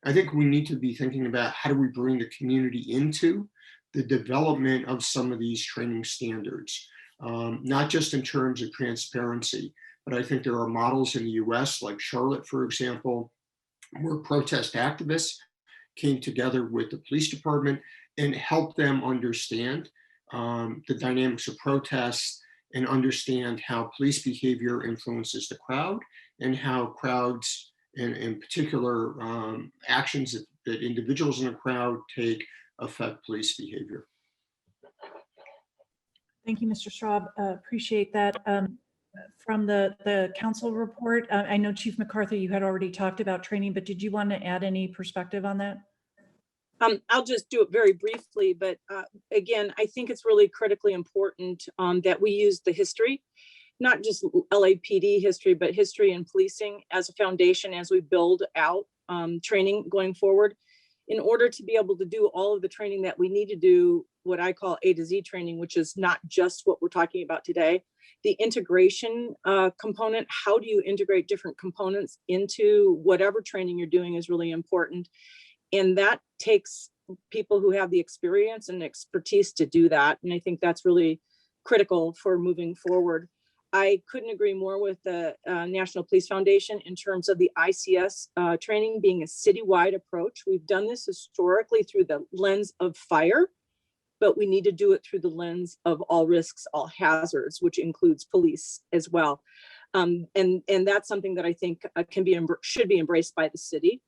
I think we need to be thinking about how do we bring the community into the development of some of these training standards, not just in terms of transparency, but I think there are models in the US, like Charlotte, for example, where protest activists came together with the police department and helped them understand the dynamics of protests and understand how police behavior influences the crowd and how crowds, and in particular actions that individuals in a crowd take, affect police behavior. Thank you, Mr. Straub. Appreciate that. From the council report, I know Chief MacArthur, you had already talked about training, but did you want to add any perspective on that? I'll just do it very briefly, but again, I think it's really critically important that we use the history. not just LAPD history, but history and policing as a foundation as we build out training going forward. In order to be able to do all of the training that we need to do, what I call A to Z training, which is not just what we're talking about today, the integration component, how do you integrate different components into whatever training you're doing is really important. And that takes people who have the experience and expertise to do that. And I think that's really critical for moving forward. I couldn't agree more with the National Police Foundation in terms of the ICS training being a citywide approach. We've done this historically through the lens of fire, but we need to do it through the lens of all risks, all hazards, which includes police as well. And that's something that I think should be embraced by the city.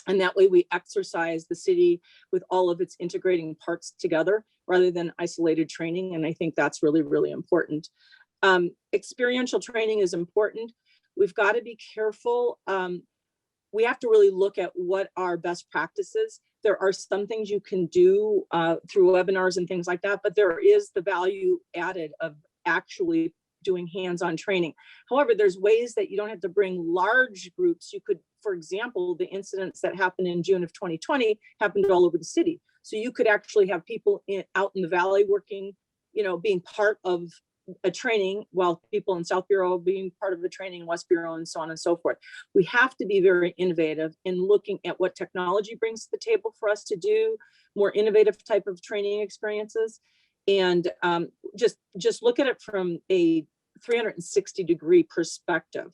And that way we exercise the city with all of its integrating parts together rather than isolated training. And I think that's really, really important. Experiential training is important. We've got to be careful. We have to really look at what are best practices. There are some things you can do through webinars and things like that, but there is the value added of actually doing hands-on training. However, there's ways that you don't have to bring large groups. You could, for example, the incidents that happened in June of 2020 happened all over the city. So you could actually have people out in the valley working, being part of a training while people in South Bureau being part of the training in West Bureau and so on and so forth. We have to be very innovative in looking at what technology brings to the table for us to do more innovative type of training experiences. And just look at it from a 360-degree perspective.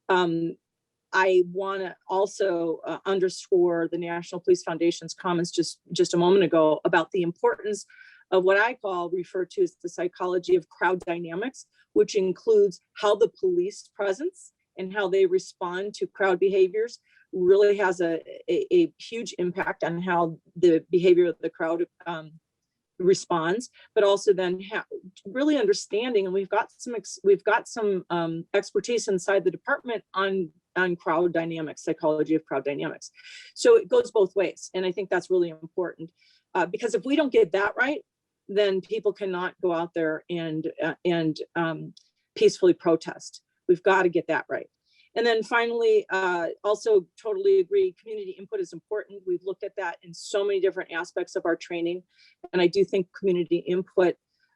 I want to also underscore the National Police Foundation's comments just a moment ago about the importance of what I refer to as the psychology of crowd dynamics, which includes how the police presence and how they respond to crowd behaviors really has a huge impact on how the behavior of the crowd responds, but also then really understanding, and we've got some expertise inside the department on crowd dynamics, psychology of crowd dynamics. So it goes both ways, and I think that's really important because if we don't get that right, then people cannot go out there and peacefully protest. We've got to get that right. And then finally, also totally agree, community input is important. We've looked at that in so many different aspects of our training. And I do think community input,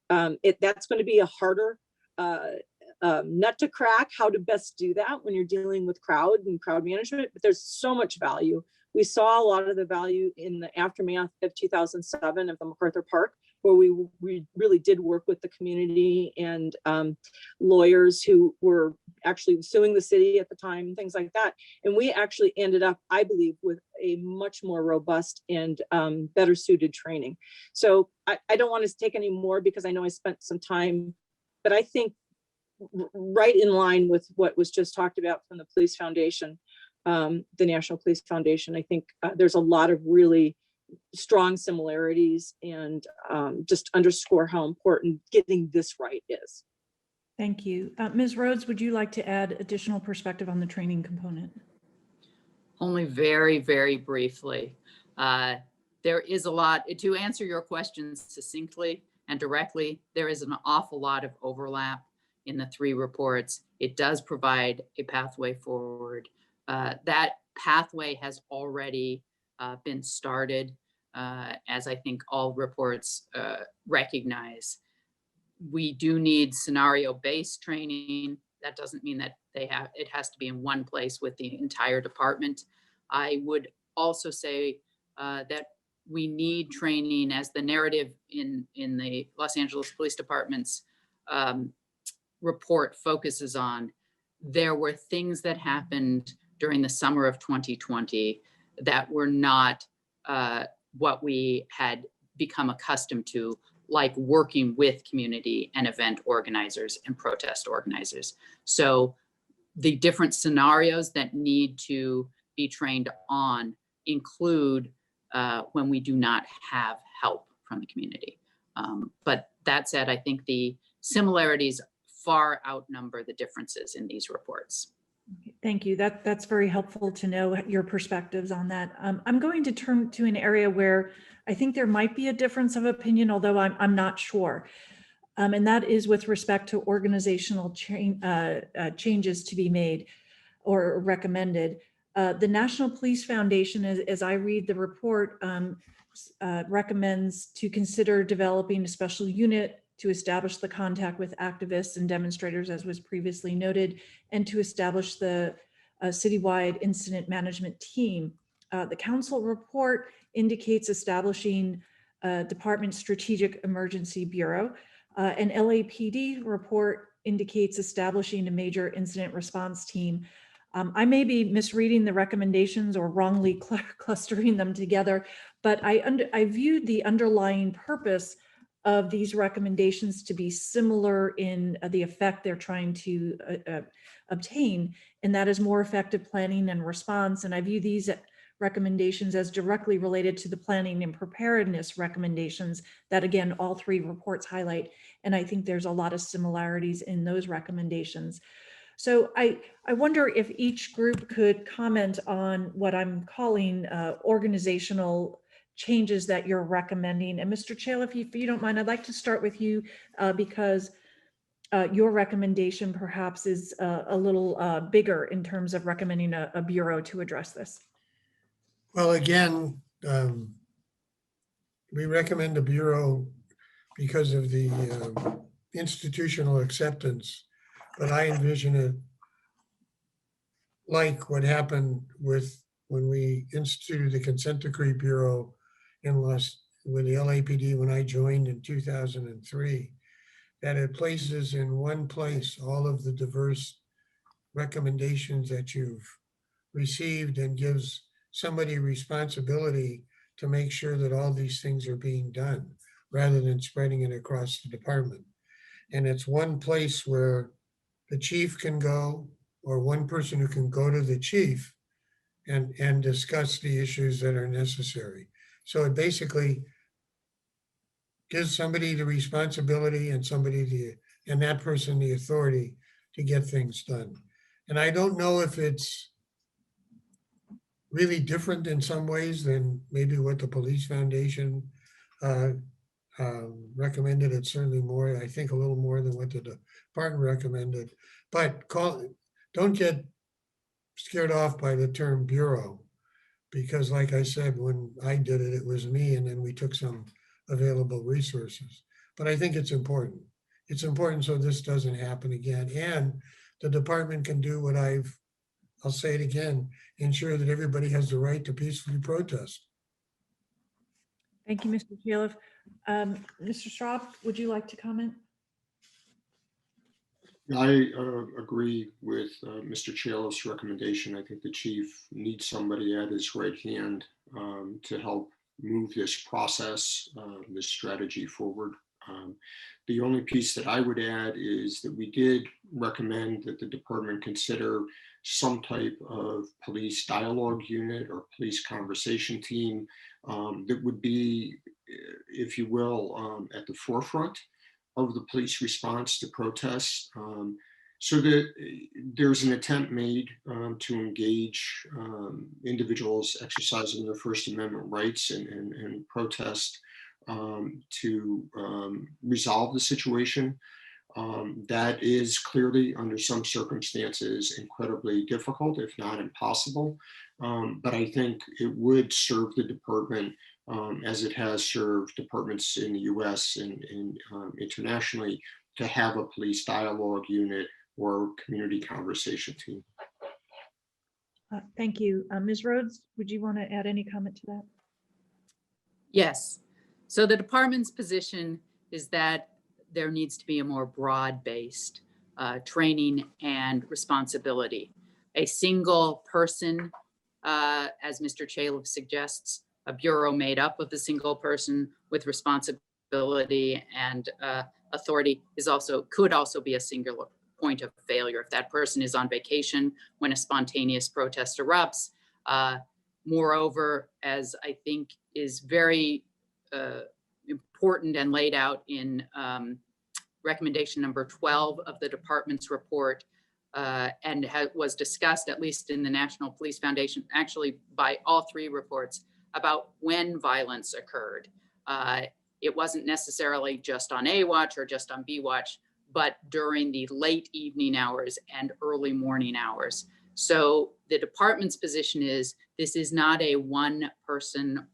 that's going to be a harder nut to crack, how to best do that when you're dealing with crowd and crowd management, but there's so much value. We saw a lot of the value in the aftermath of 2007 of the MacArthur Park, where we really did work with the community and lawyers who were actually suing the city at the time and things like that. And we actually ended up, I believe, with a much more robust and better suited training. So I don't want to take any more because I know I spent some time, but I think right in line with what was just talked about from the Police Foundation, the National Police Foundation, I think there's a lot of really strong similarities and just underscore how important getting this right is. Thank you. Ms. Rhodes, would you like to add additional perspective on the training component? Only very, very briefly. There is a lot, to answer your questions succinctly and directly, there is an awful lot of overlap in the three reports. It does provide a pathway forward. That pathway has already been started, as I think all reports recognize. We do need scenario-based training. That doesn't mean that it has to be in one place with the entire department. I would also say that we need training, as the narrative in the Los Angeles Police Department's report focuses on. There were things that happened during the summer of 2020 that were not what we had become accustomed to, like working with community and event organizers and protest organizers. So the different scenarios that need to be trained on include when we do not have help from the community. But that said, I think the similarities far outnumber the differences in these reports. Thank you. That's very helpful to know your perspectives on that. I'm going to turn to an area where I think there might be a difference of opinion, although I'm not sure. and that is with respect to organizational changes to be made or recommended. The National Police Foundation, as I read the report, recommends to consider developing a special unit to establish the contact with activists and demonstrators, as was previously noted, and to establish the citywide incident management team. The council report indicates establishing a Department Strategic Emergency Bureau. An LAPD report indicates establishing a major incident response team. I may be misreading the recommendations or wrongly clustering them together, but I viewed the underlying purpose of these recommendations to be similar in the effect they're trying to obtain, and that is more effective planning and response. And I view these recommendations as directly related to the planning and preparedness recommendations that, again, all three reports highlight. And I think there's a lot of similarities in those recommendations. So I wonder if each group could comment on what I'm calling organizational changes that you're recommending. And Mr. Chaleff, if you don't mind, I'd like to start with you because your recommendation perhaps is a little bigger in terms of recommending a bureau to address this. Well, again, we recommend a bureau because of the institutional acceptance, but I envision it like what happened with when we instituted the consent decree bureau with the LAPD when I joined in 2003, that it places in one place all of the diverse recommendations that you've received and gives somebody responsibility to make sure that all these things are being done rather than spreading it across the department. And it's one place where the chief can go, or one person who can go to the chief and discuss the issues that are necessary. So it basically gives somebody the responsibility and that person the authority to get things done. And I don't know if it's really different in some ways than maybe what the Police Foundation recommended. It's certainly more, I think a little more than what the department recommended. But don't get scared off by the term bureau, because like I said, when I did it, it was me, and then we took some available resources. But I think it's important. It's important so this doesn't happen again. And the department can do what I'll say it again, ensure that everybody has the right to peacefully protest. Thank you, Mr. Chaleff. Mr. Straub, would you like to comment? I agree with Mr. Chaleff's recommendation. I think the chief needs somebody at his right hand to help move this process, this strategy forward. The only piece that I would add is that we did recommend that the department consider some type of police dialogue unit or police conversation team that would be, if you will, at the forefront of the police response to protests, so that there's an attempt made to engage individuals exercising their First Amendment rights and protest to resolve the situation. That is clearly, under some circumstances, incredibly difficult, if not impossible. But I think it would serve the department as it has served departments in the US and internationally, to have a police dialogue unit or community conversation team. Thank you. Ms. Rhodes, would you want to add any comment to that? Yes. So the department's position is that there needs to be a more broad-based training and responsibility. A single person, as Mr. Chaleff suggests, a bureau made up of a single person with responsibility and authority could also be a singular point of failure. If that person is on vacation when a spontaneous protest erupts. Moreover, as I think is very important and laid out in recommendation number 12 of the department's report, and was discussed at least in the National Police Foundation, actually by all three reports, about when violence occurred. it wasn't necessarily just on A watch or just on B watch, but during the late evening hours and early morning hours. So the department's position is this is not a one person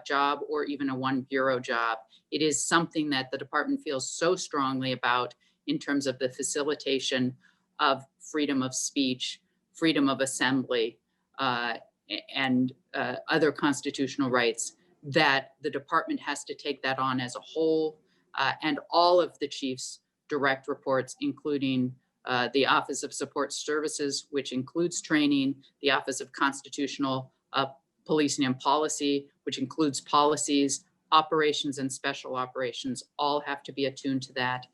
job or even a one bureau job. It is something that the department feels so strongly about in terms of the facilitation of freedom of speech, freedom of assembly, and other constitutional rights, that the department has to take that on as a whole, and all of the chief's direct reports, including the Office of Support Services, which includes training, the Office of Constitutional Policing and Policy, which includes policies, operations, and special operations, all have to be attuned to that,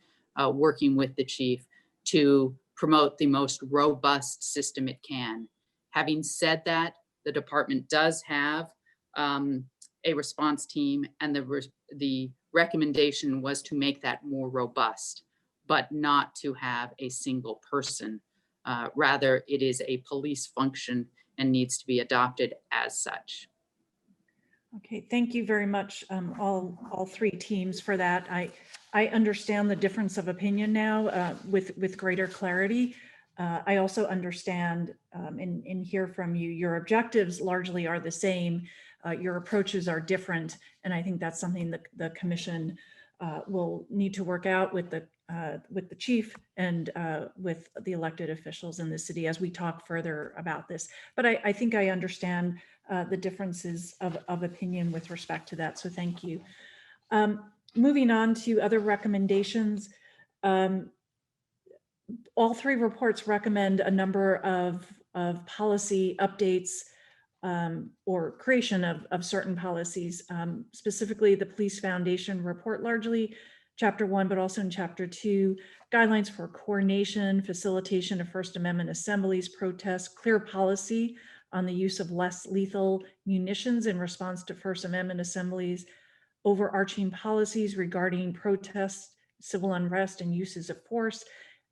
working with the chief to promote the most robust system it can. Having said that, the department does have a response team, and the recommendation was to make that more robust, but not to have a single person. Rather, it is a police function and needs to be adopted as such. Okay, thank you very much, all three teams for that. I understand the difference of opinion now with greater clarity. I also understand and hear from you, your objectives largely are the same. Your approaches are different. And I think that's something that the commission will need to work out with the chief and with the elected officials in the city as we talk further about this. But I think I understand the differences of opinion with respect to that. So thank you. Moving on to other recommendations. All three reports recommend a number of policy updates or creation of certain policies, specifically the Police Foundation report, largely Chapter 1, but also in Chapter 2, guidelines for coordination, facilitation of First Amendment assemblies, protests, clear policy on the use of less lethal munitions in response to First Amendment assemblies, overarching policies regarding protests, civil unrest, and uses of force,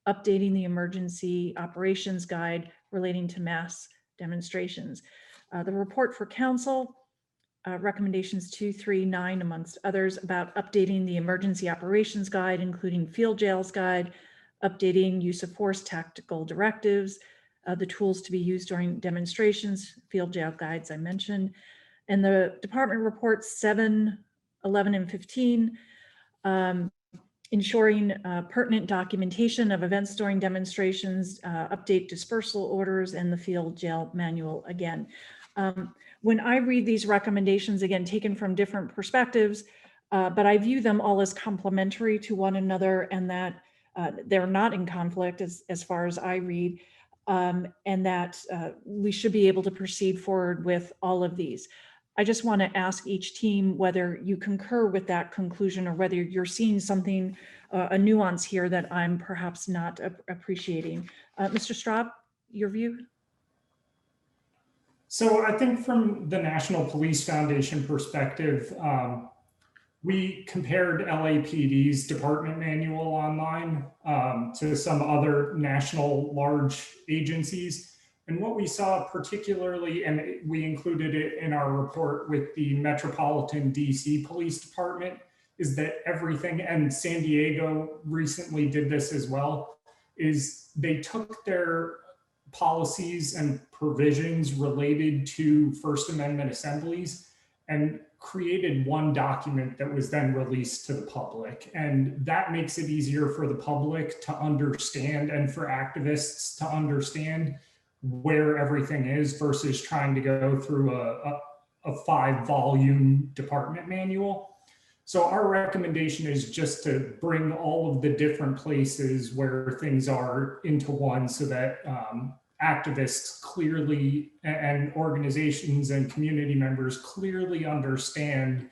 updating the emergency operations guide relating to mass demonstrations. The report for council, recommendations 2, 3, 9, amongst others, about updating the emergency operations guide, including field jails guide, updating use of force tactical directives, the tools to be used during demonstrations, field jail guides I mentioned, and the department reports 7, 11, and 15, ensuring pertinent documentation of events during demonstrations, update dispersal orders, and the field jail manual again. When I read these recommendations, again, taken from different perspectives, but I view them all as complementary to one another, and that they're not in conflict as far as I read, and that we should be able to proceed forward with all of these. I just want to ask each team whether you concur with that conclusion or whether you're seeing something, a nuance here that I'm perhaps not appreciating. Mr. Straub, your view? So I think from the National Police Foundation perspective, we compared LAPD's department manual online to some other national large agencies. And what we saw particularly, and we included it in our report with the Metropolitan DC Police Department, is that everything, and San Diego recently did this as well, is they took their policies and provisions related to First Amendment assemblies and created one document that was then released to the public. And that makes it easier for the public to understand and for activists to understand where everything is versus trying to go through a 5-volume department manual. So our recommendation is just to bring all of the different places where things are into one so that activists clearly and organizations and community members clearly understand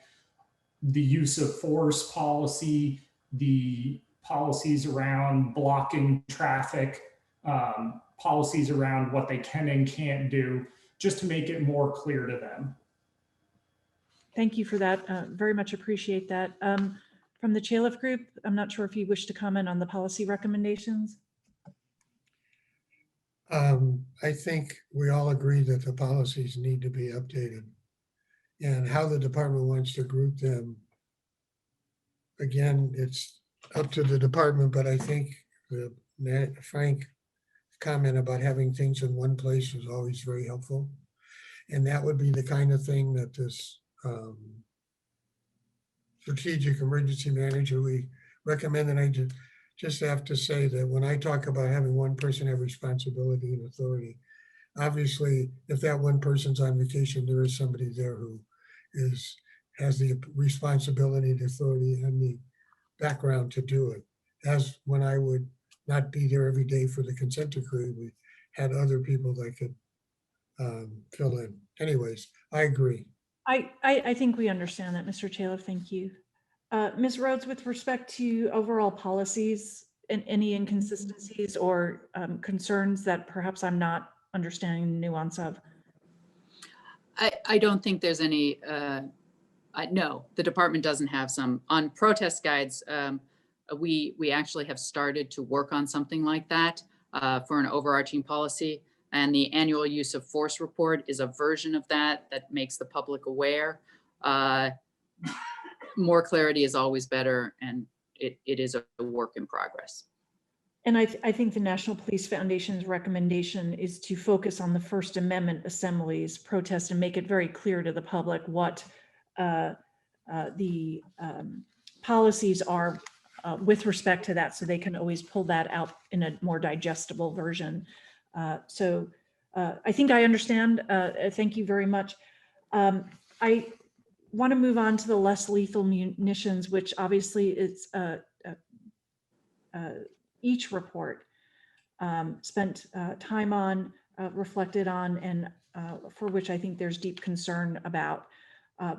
the use of force policy, the policies around blocking traffic, policies around what they can and can't do, just to make it more clear to them. Thank you for that. Very much appreciate that. From the Chaleff Group, I'm not sure if you wish to comment on the policy recommendations. I think we all agree that the policies need to be updated, and how the department wants to group them again, it's up to the department, but I think Frank comment about having things in one place is always very helpful. And that would be the kind of thing that this strategic emergency manager, we recommend. And I just have to say that when I talk about having one person have responsibility and authority, obviously, if that one person's on vacation, there is somebody there who has the responsibility, the authority, and the background to do it. As when I would not be there every day for the consent decree, we had other people that could fill in. Anyways, I agree. I think we understand that, Mr. Chaleff. Thank you. Ms. Rhodes, with respect to overall policies and any inconsistencies or concerns that perhaps I'm not understanding the nuance of? I don't think there's any, no, the department doesn't have some. On protest guides, we actually have started to work on something like that for an overarching policy. And the annual use of force report is a version of that that makes the public aware. More clarity is always better, and it is a work in progress. And I think the National Police Foundation's recommendation is to focus on the First Amendment assemblies, protests, and make it very clear to the public what the policies are with respect to that, so they can always pull that out in a more digestible version. So I think I understand. Thank you very much. I want to move on to the less lethal munitions, which obviously is each report spent time on, reflected on, and for which I think there's deep concern about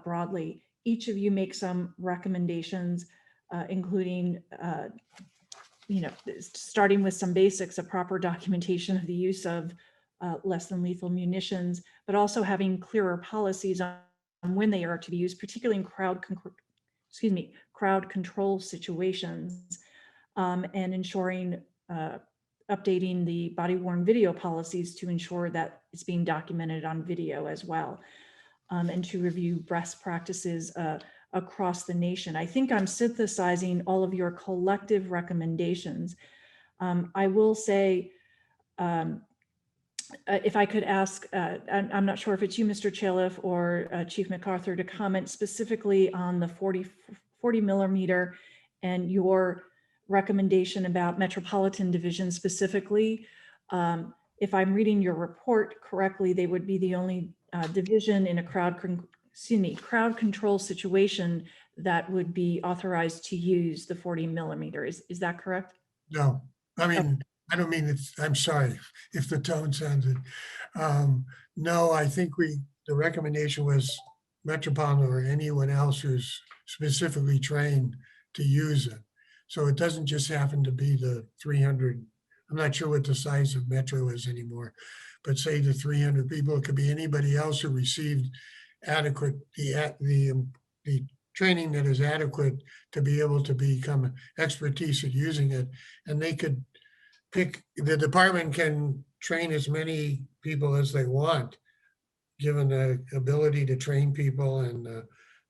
broadly. Each of you make some recommendations, including starting with some basics of proper documentation of the use of less than lethal munitions, but also having clearer policies on when they are to be used, particularly in crowd control situations, and ensuring updating the body-worn video policies to ensure that it's being documented on video as well, and to review best practices across the nation. I think I'm synthesizing all of your collective recommendations. I will say, if I could ask, I'm not sure if it's you, Mr. Chaleff, or Chief MacArthur, to comment specifically on the 40 millimeter and your recommendation about Metropolitan Division specifically. If I'm reading your report correctly, they would be the only division in a crowd control situation that would be authorized to use the 40 millimeter. Is that correct? No, I mean, I don't mean it's, I'm sorry if the tone sounded. No, I think the recommendation was Metropolitan or anyone else who's specifically trained to use it. So it doesn't just happen to be the 300. I'm not sure what the size of Metro is anymore, but say the 300 people, it could be anybody else who received adequate, the training that is adequate to be able to become expertise at using it. And they could pick, the department can train as many people as they want, given the ability to train people and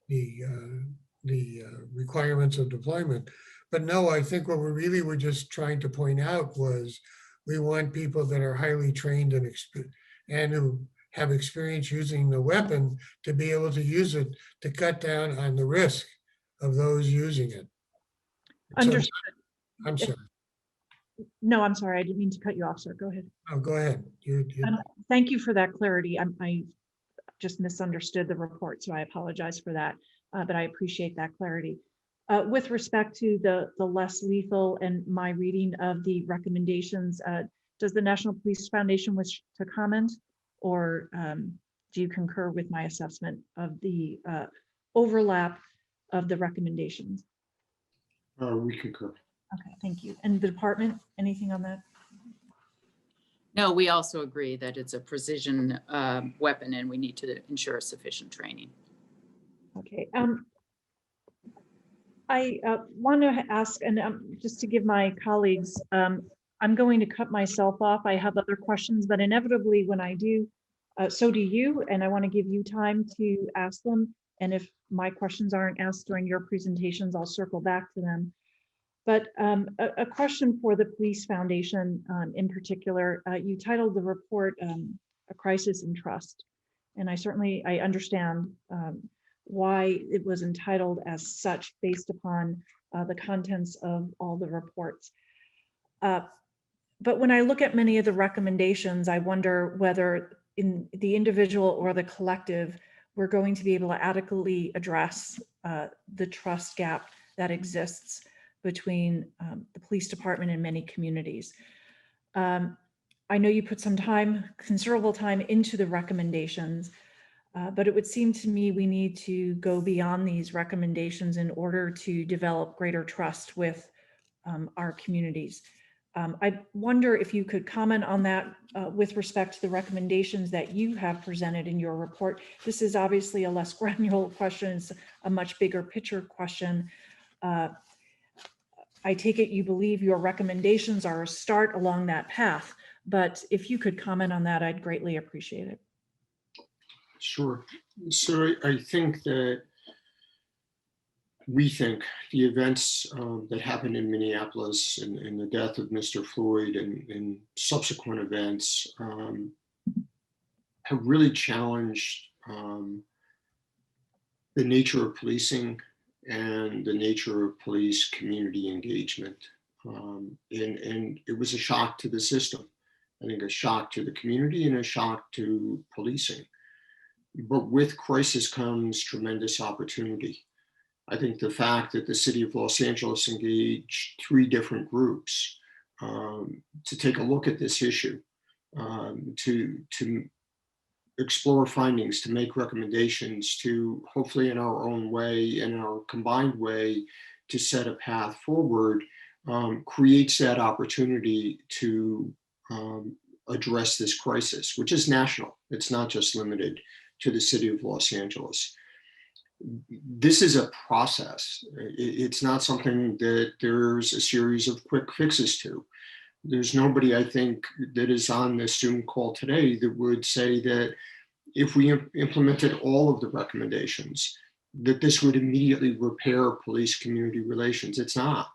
the requirements of deployment. But no, I think what we really were just trying to point out was we want people that are highly trained and who have experience using the weapon to be able to use it to cut down on the risk of those using it. Understood. So, I'm sorry. No, I'm sorry. I didn't mean to cut you off, sir. Go ahead. Oh, go ahead. Thank you for that clarity. I just misunderstood the report, so I apologize for that, but I appreciate that clarity. With respect to the less lethal and my reading of the recommendations, does the National Police Foundation wish to comment, or do you concur with my assessment of the overlap of the recommendations? We concur. Okay, thank you. And the department, anything on that? No, we also agree that it's a precision weapon and we need to ensure sufficient training. Okay. I want to ask, and just to give my colleagues, I'm going to cut myself off. I have other questions, but inevitably when I do, so do you, and I want to give you time to ask them. And if my questions aren't asked during your presentations, I'll circle back to them. But a question for the Police Foundation in particular, you titled the report A Crisis in Trust. And I understand why it was entitled as such based upon the contents of all the reports. But when I look at many of the recommendations, I wonder whether in the individual or the collective, we're going to be able to adequately address the trust gap that exists between the police department and many communities. I know you put some time, considerable time into the recommendations, but it would seem to me we need to go beyond these recommendations in order to develop greater trust with our communities. I wonder if you could comment on that with respect to the recommendations that you have presented in your report. This is obviously a less granular question, it's a much bigger picture question. I take it you believe your recommendations are a start along that path, but if you could comment on that, I'd greatly appreciate it. Sure. So I think that we think the events that happened in Minneapolis and the death of Mr. Floyd and subsequent events have really challenged the nature of policing and the nature of police community engagement. And it was a shock to the system. I think a shock to the community and a shock to policing. But with crisis comes tremendous opportunity. I think the fact that the city of Los Angeles engaged 3 different groups to take a look at this issue, to explore findings, to make recommendations, to hopefully in our own way and in our combined way to set a path forward, creates that opportunity to address this crisis, which is national. It's not just limited to the city of Los Angeles. This is a process. It's not something that there's a series of quick fixes to. There's nobody, I think, that is on this Zoom call today that would say that if we implemented all of the recommendations, that this would immediately repair police community relations. It's not.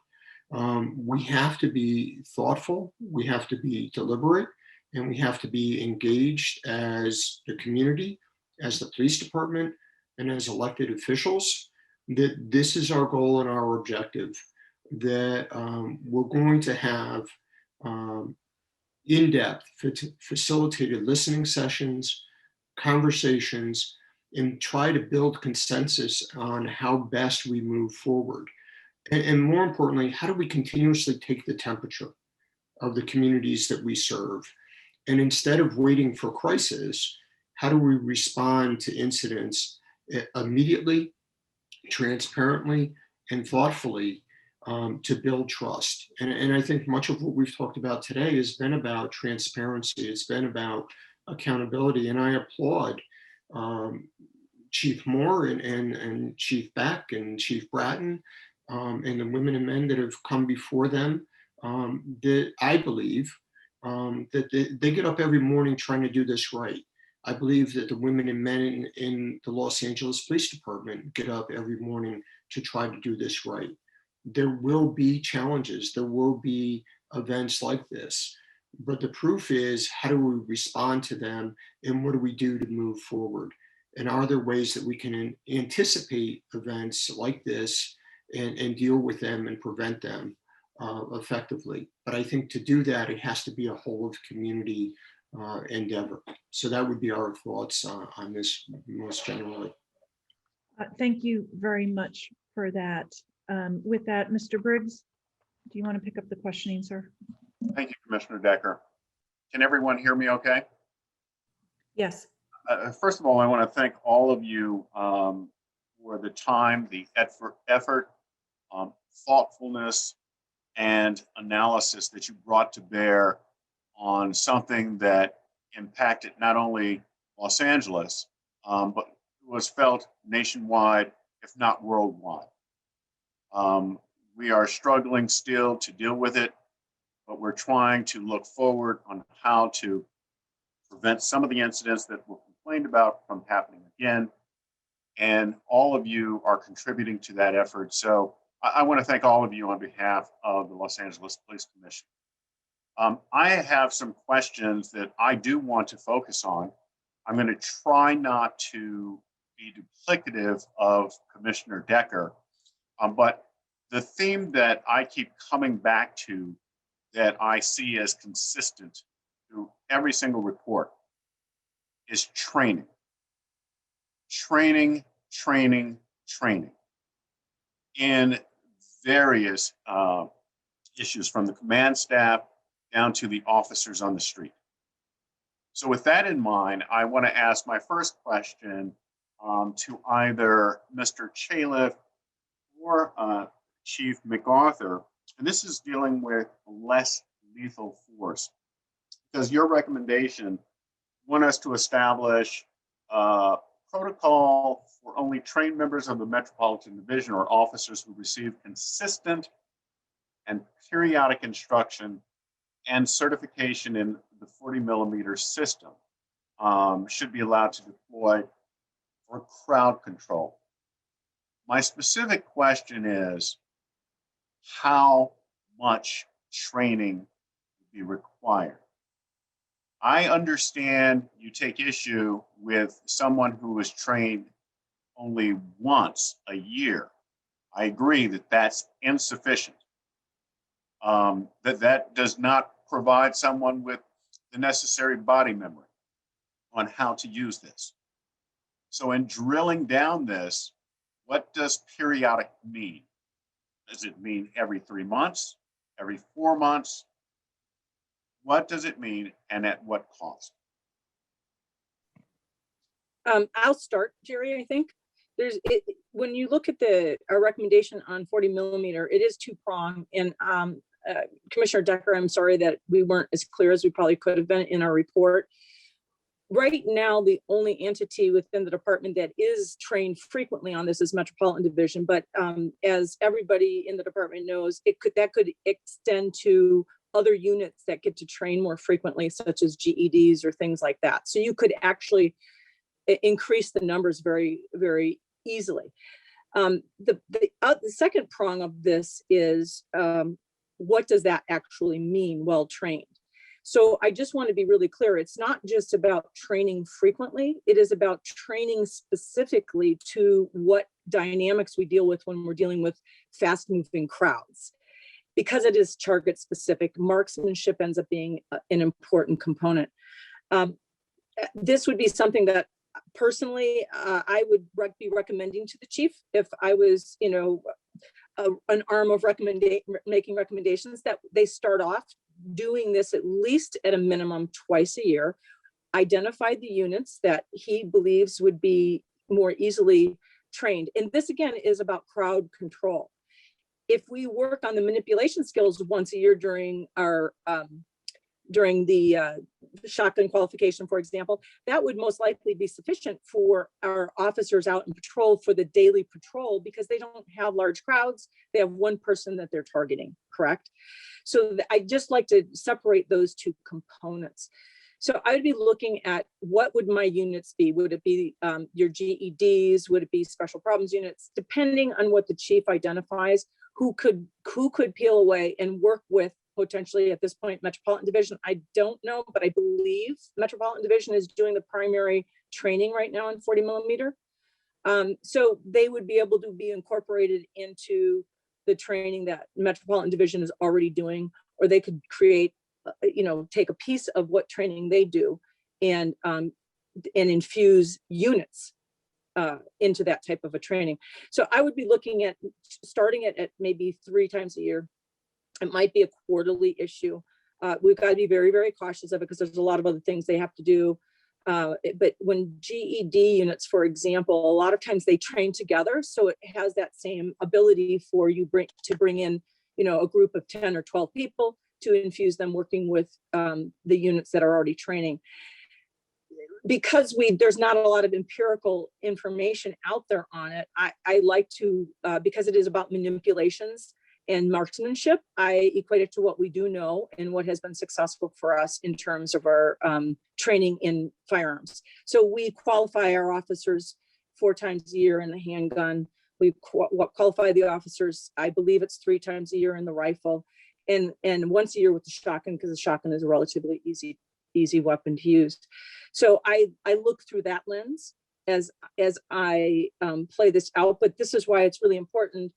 We have to be thoughtful, we have to be deliberate, and we have to be engaged as the community, as the police department, and as elected officials, that this is our goal and our objective, that we're going to have in-depth, facilitated listening sessions, conversations, and try to build consensus on how best we move forward. And more importantly, how do we continuously take the temperature of the communities that we serve? And instead of waiting for crisis, how do we respond to incidents immediately, transparently, and thoughtfully to build trust? And I think much of what we've talked about today has been about transparency. It's been about accountability. And I applaud Chief Moore and Chief Beck and Chief Bratton and the women and men that have come before them, that I believe that they get up every morning trying to do this right. I believe that the women and men in the Los Angeles Police Department get up every morning to try to do this right. There will be challenges, there will be events like this, but the proof is, how do we respond to them and what do we do to move forward? And are there ways that we can anticipate events like this and deal with them and prevent them effectively? But I think to do that, it has to be a whole of community endeavor. So that would be our thoughts on this most generally. Thank you very much for that. With that, Mr. Briggs, do you want to pick up the questioning, sir? Thank you, Commissioner Decker. Can everyone hear me okay? Yes. First of all, I want to thank all of you for the time, the effort, thoughtfulness, and analysis that you brought to bear on something that impacted not only Los Angeles, but was felt nationwide, if not worldwide. We are struggling still to deal with it, but we're trying to look forward on how to prevent some of the incidents that were complained about from happening again. and all of you are contributing to that effort. So I want to thank all of you on behalf of the Los Angeles Police Commission. I have some questions that I do want to focus on. I'm going to try not to be duplicative of Commissioner Decker, but the theme that I keep coming back to that I see as consistent through every single report is training. Training, training, training in various issues from the command staff down to the officers on the street. So with that in mind, I want to ask my first question to either Mr. Chaleff or Chief MacArthur, and this is dealing with less lethal force. Because your recommendation want us to establish a protocol for only trained members of the Metropolitan Division or officers who receive consistent and periodic instruction and certification in the 40mm system should be allowed to deploy for crowd control. My specific question is, how much training would be required? I understand you take issue with someone who was trained only once a year. I agree that that's insufficient. That does not provide someone with the necessary body memory on how to use this. So in drilling down this, what does periodic mean? Does it mean every 3 months, every 4 months? What does it mean and at what cost? I'll start, Jerry. I think when you look at our recommendation on 40mm, it is two-pronged. And Commissioner Decker, I'm sorry that we weren't as clear as we probably could have been in our report. Right now, the only entity within the department that is trained frequently on this is Metropolitan Division. But as everybody in the department knows, that could extend to other units that get to train more frequently, such as GEDs or things like that. So you could actually increase the numbers very, very easily. The second prong of this is what does that actually mean, well trained? So I just want to be really clear. It's not just about training frequently. It is about training specifically to what dynamics we deal with when we're dealing with fast moving crowds. Because it is target specific, marksmanship ends up being an important component. This would be something that personally I would be recommending to the chief if I was, an arm of making recommendations, that they start off doing this at least at a minimum twice a year, identify the units that he believes would be more easily trained. And this again is about crowd control. If we work on the manipulation skills once a year during our during the shotgun qualification, for example, that would most likely be sufficient for our officers out in patrol for the daily patrol, because they don't have large crowds. They have one person that they're targeting, correct? So I just like to separate those two components. So I would be looking at what would my units be? Would it be your GEDs? Would it be special problems units? Depending on what the chief identifies, who could peel away and work with potentially at this point Metropolitan Division. I don't know, but I believe Metropolitan Division is doing the primary training right now on 40mm. So they would be able to be incorporated into the training that Metropolitan Division is already doing, or they could create, take a piece of what training they do and infuse units into that type of a training. So I would be looking at starting it at maybe 3 times a year. It might be a quarterly issue. We've got to be very, very cautious of it because there's a lot of other things they have to do. But when GED units, for example, a lot of times they train together. So it has that same ability for you to bring in, a group of 10 or 12 people to infuse them working with the units that are already training. Because there's not a lot of empirical information out there on it, I like to, because it is about manipulations and marksmanship, I equate it to what we do know and what has been successful for us in terms of our training in firearms. So we qualify our officers 4 times a year in the handgun. We qualify the officers. I believe it's 3 times a year in the rifle, and once a year with the shotgun, because the shotgun is a relatively easy weapon to use. So I look through that lens as I play this out. But this is why it's really important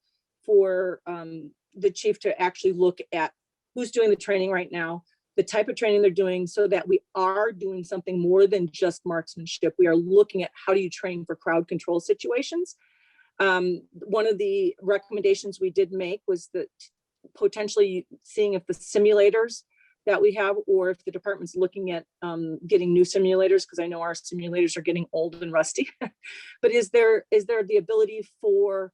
for the chief to actually look at who's doing the training right now, the type of training they're doing, so that we are doing something more than just marksmanship. We are looking at how do you train for crowd control situations. One of the recommendations we did make was that potentially seeing if the simulators that we have, or if the department's looking at getting new simulators, because I know our simulators are getting old and rusty. But is there the ability for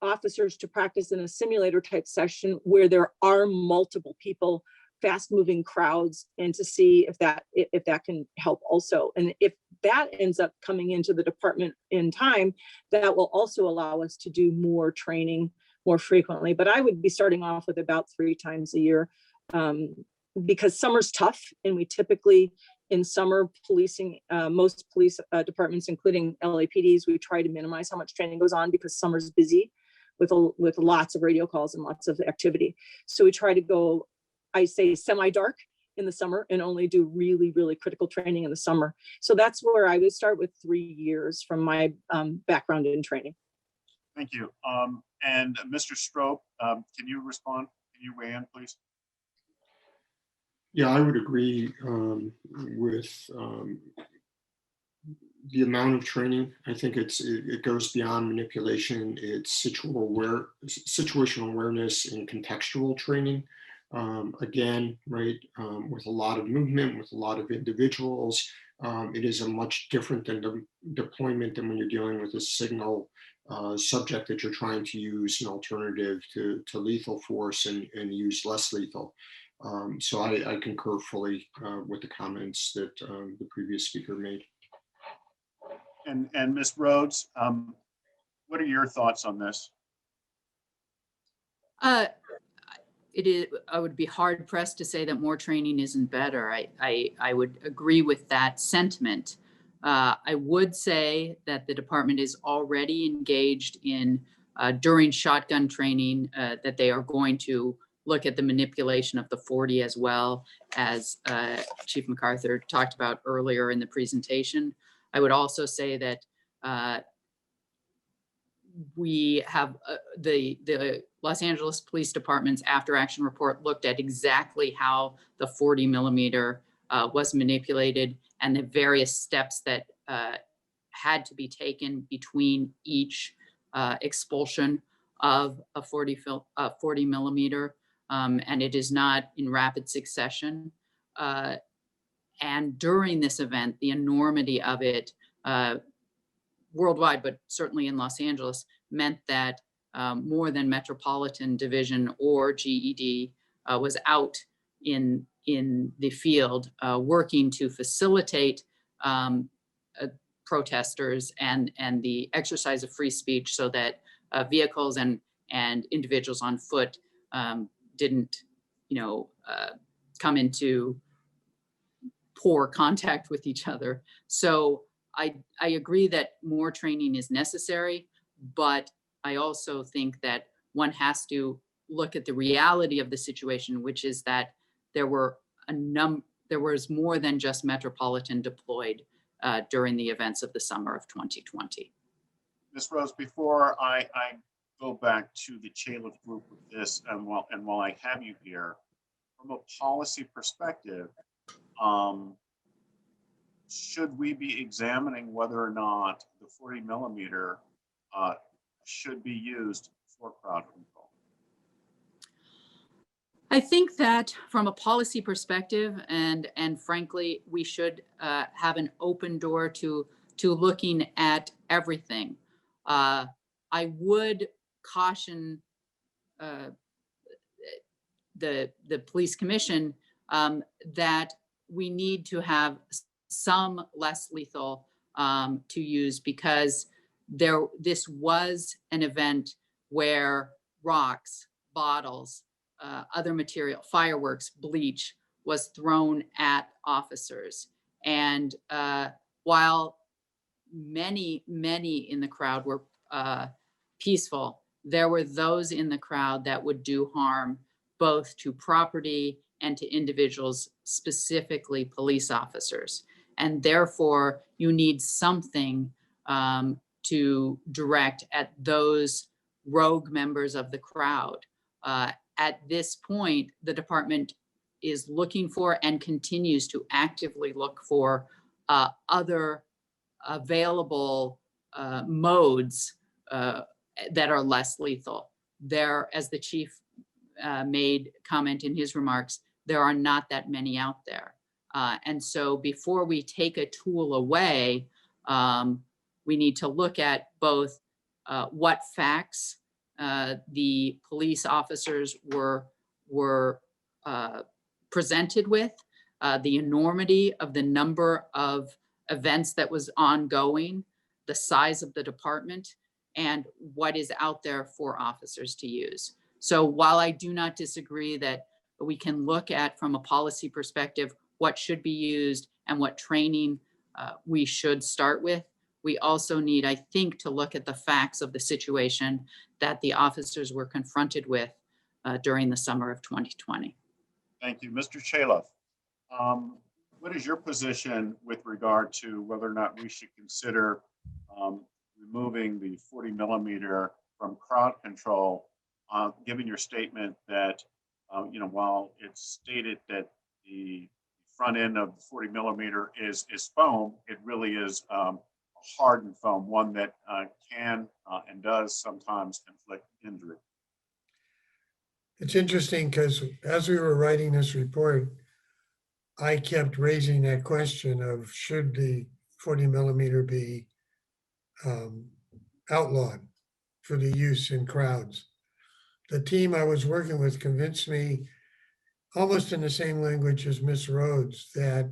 officers to practice in a simulator type session where there are multiple people, fast moving crowds, and to see if that can help also? And if that ends up coming into the department in time, that will also allow us to do more training more frequently. But I would be starting off with about 3 times a year, because summer's tough, and we typically in summer policing, most police departments, including LAPDs, we try to minimize how much training goes on because summer's busy with lots of radio calls and lots of activity. So we try to go, I say, semi-dark in the summer and only do really, really critical training in the summer. So that's where I would start with 3 years from my background in training. Thank you. And Mr. Strope, can you respond? Can you weigh in, please? Yeah, I would agree with the amount of training. I think it goes beyond manipulation. It's situational awareness and contextual training. Again, right, with a lot of movement, with a lot of individuals, it is a much different than deployment than when you're dealing with a signal subject that you're trying to use an alternative to lethal force and use less lethal. So I concur fully with the comments that the previous speaker made. And Ms. Rhodes, what are your thoughts on this? I would be hard pressed to say that more training isn't better. I would agree with that sentiment. I would say that the department is already engaged in during shotgun training, that they are going to look at the manipulation of the 40 as well, as Chief MacArthur talked about earlier in the presentation. I would also say that we have the Los Angeles Police Department's after action report looked at exactly how the 40 millimeter was manipulated and the various steps that had to be taken between each expulsion of a 40 millimeter. And it is not in rapid succession. And during this event, the enormity of it worldwide, but certainly in Los Angeles, meant that more than Metropolitan Division or GED was out in the field working to facilitate protesters and the exercise of free speech, so that vehicles and individuals on foot didn't, come into poor contact with each other. So I agree that more training is necessary, but I also think that one has to look at the reality of the situation, which is that there was more than just Metropolitan deployed during the events of the summer of 2020. Ms. Rose, before I go back to the Chaleff group with this, and while I have you here, from a policy perspective, should we be examining whether or not the 40 millimeter should be used for crowd control? I think that from a policy perspective, and frankly, we should have an open door to looking at everything. I would caution the police commission that we need to have some less lethal to use, because this was an event where rocks, bottles, other material, fireworks, bleach was thrown at officers. And while many in the crowd were peaceful, there were those in the crowd that would do harm both to property and to individuals, specifically police officers. And therefore, you need something to direct at those rogue members of the crowd. At this point, the department is looking for and continues to actively look for other available modes that are less lethal. There, as the chief made comment in his remarks, there are not that many out there. And so before we take a tool away, we need to look at both what facts the police officers were presented with, the enormity of the number of events that was ongoing, the size of the department, and what is out there for officers to use. So while I do not disagree that we can look at, from a policy perspective, what should be used and what training we should start with, we also need, I think, to look at the facts of the situation that the officers were confronted with during the summer of 2020. Thank you. Mr. Chaleff, what is your position with regard to whether or not we should consider removing the 40 millimeter from crowd control, given your statement that, while it's stated that the front end of the 40 millimeter is foam, it really is a hardened foam, one that can and does sometimes inflict injury. It's interesting because as we were writing this report, I kept raising that question of should the 40 millimeter be outlawed for the use in crowds. The team I was working with convinced me, almost in the same language as Ms. Rhodes, that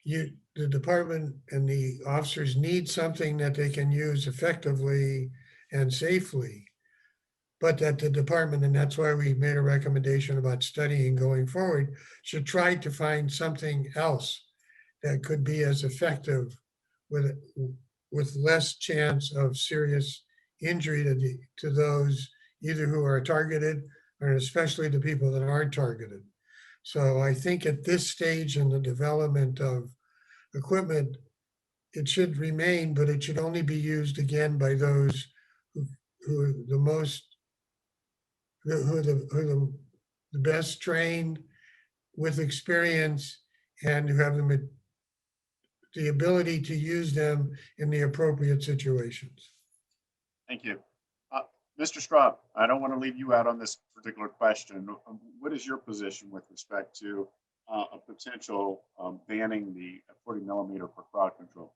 the department and the officers need something that they can use effectively and safely, but that the department, and that's why we made a recommendation about studying going forward, should try to find something else that could be as effective with less chance of serious injury to those either who are targeted or especially the people that aren't targeted. So I think at this stage in the development of equipment, it should remain, but it should only be used again by those who are the best trained, with experience, and who have the ability to use them in the appropriate situations. Thank you. Mr. Straub, I don't want to leave you out on this particular question. What is your position with respect to a potential banning the 40 millimeter for crowd control?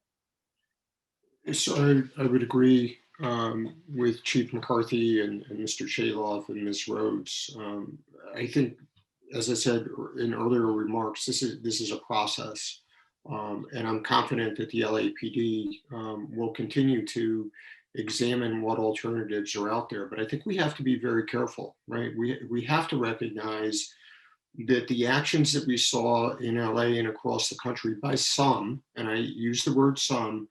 So I would agree with Chief McCarthy and Mr. Chaleff and Ms. Rhodes. I think, as I said in earlier remarks, this is a process, and I'm confident that the LAPD will continue to examine what alternatives are out there. But I think we have to be very careful, right? We have to recognize that the actions that we saw in LA and across the country by some, and I use the word some,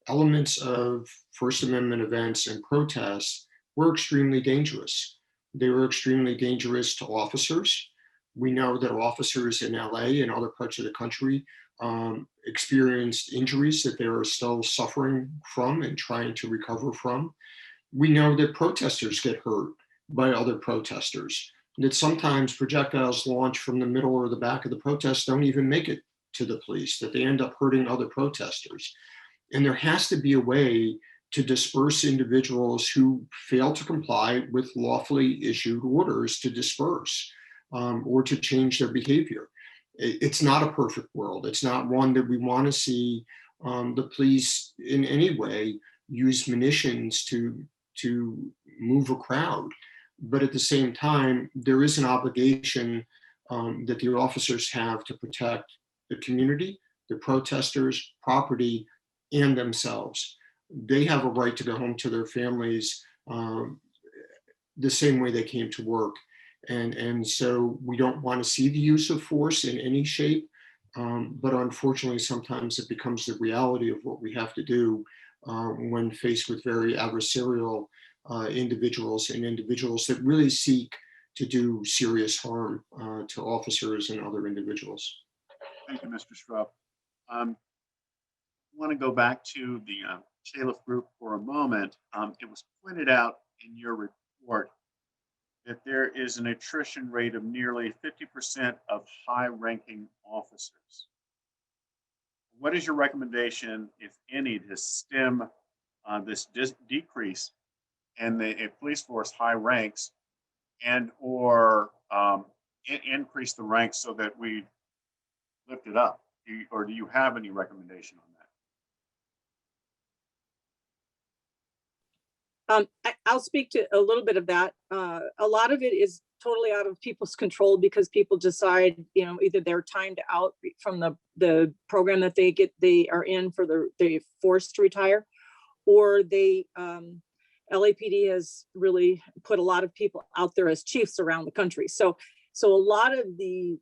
elements of First Amendment events and protests were extremely dangerous. They were extremely dangerous to officers. We know that officers in LA and other parts of the country experienced injuries that they are still suffering from and trying to recover from. We know that protesters get hurt by other protesters, that sometimes projectiles launched from the middle or the back of the protest don't even make it to the police, that they end up hurting other protesters. And there has to be a way to disperse individuals who fail to comply with lawfully issued orders to disperse or to change their behavior. It's not a perfect world. It's not one that we want to see the police in any way use munitions to move a crowd. But at the same time, there is an obligation that the officers have to protect the community, the protesters, property, and themselves. They have a right to go home to their families the same way they came to work. And so we don't want to see the use of force in any shape. But unfortunately, sometimes it becomes the reality of what we have to do when faced with very adversarial individuals and individuals that really seek to do serious harm to officers and other individuals. Thank you, Mr. Schrupp. I want to go back to the Chaleff group for a moment. It was pointed out in your report that there is an attrition rate of nearly 50% of high-ranking officers. What is your recommendation, if any, to stem this decrease in the police force high ranks, and or increase the ranks so that we lift it up? Or do you have any recommendation on that? I'll speak to a little bit of that. A lot of it is totally out of people's control because people decide, either they're timed out from the program that they are in for they're forced to retire, or LAPD has really put a lot of people out there as chiefs around the country. So a lot of the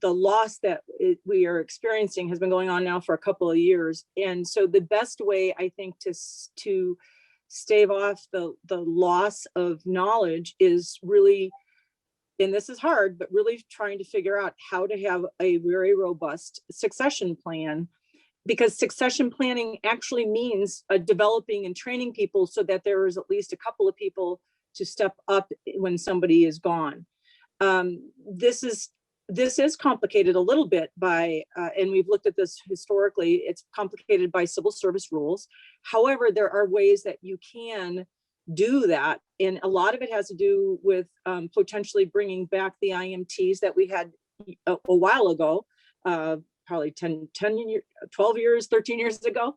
loss that we are experiencing has been going on now for a couple of years. And so the best way, I think, to stave off the loss of knowledge is really, and this is hard, but really trying to figure out how to have a very robust succession plan, because succession planning actually means developing and training people so that there is at least a couple of people to step up when somebody is gone. This is complicated a little bit by, and we've looked at this historically, it's complicated by civil service rules. However, there are ways that you can do that. And a lot of it has to do with potentially bringing back the IMTs that we had a while ago, probably 10 years, 12 years, 13 years ago.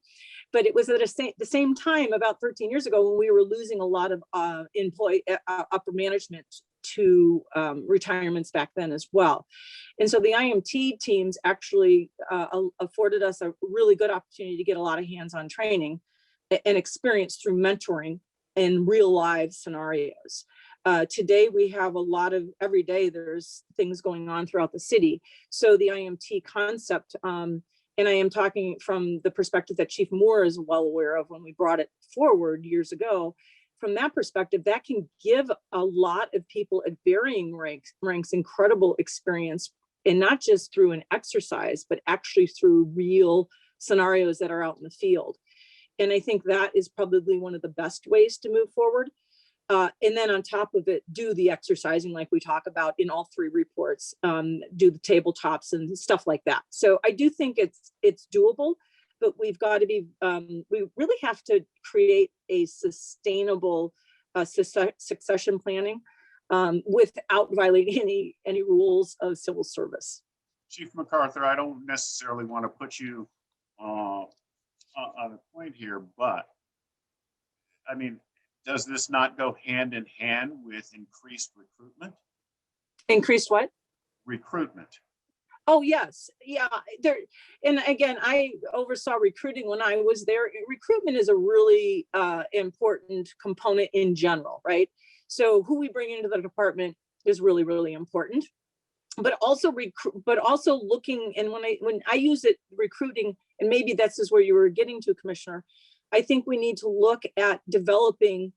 But it was at the same time, about 13 years ago, when we were losing a lot of upper management to retirements back then as well. And so the IMT teams actually afforded us a really good opportunity to get a lot of hands-on training and experience through mentoring in real live scenarios. Today, we have every day there's things going on throughout the city. So the IMT concept, and I am talking from the perspective that Chief Moore is well aware of when we brought it forward years ago. From that perspective, that can give a lot of people at varying ranks incredible experience, and not just through an exercise, but actually through real scenarios that are out in the field. And I think that is probably one of the best ways to move forward. And then on top of it, do the exercising like we talk about in all three reports, do the tabletops and stuff like that. So I do think it's doable, but we've got to be, we really have to create a sustainable succession planning without violating any rules of civil service. Chief MacArthur, I don't necessarily want to put you on a point here, but I mean, does this not go hand in hand with increased recruitment? Increased what? Recruitment. Oh, yes. Yeah. And again, I oversaw recruiting when I was there. Recruitment is a really important component in general, right? So who we bring into the department is really, really important. But also looking, and when I use it, recruiting, and maybe that's just where you were getting to, Commissioner, I think we need to look at developing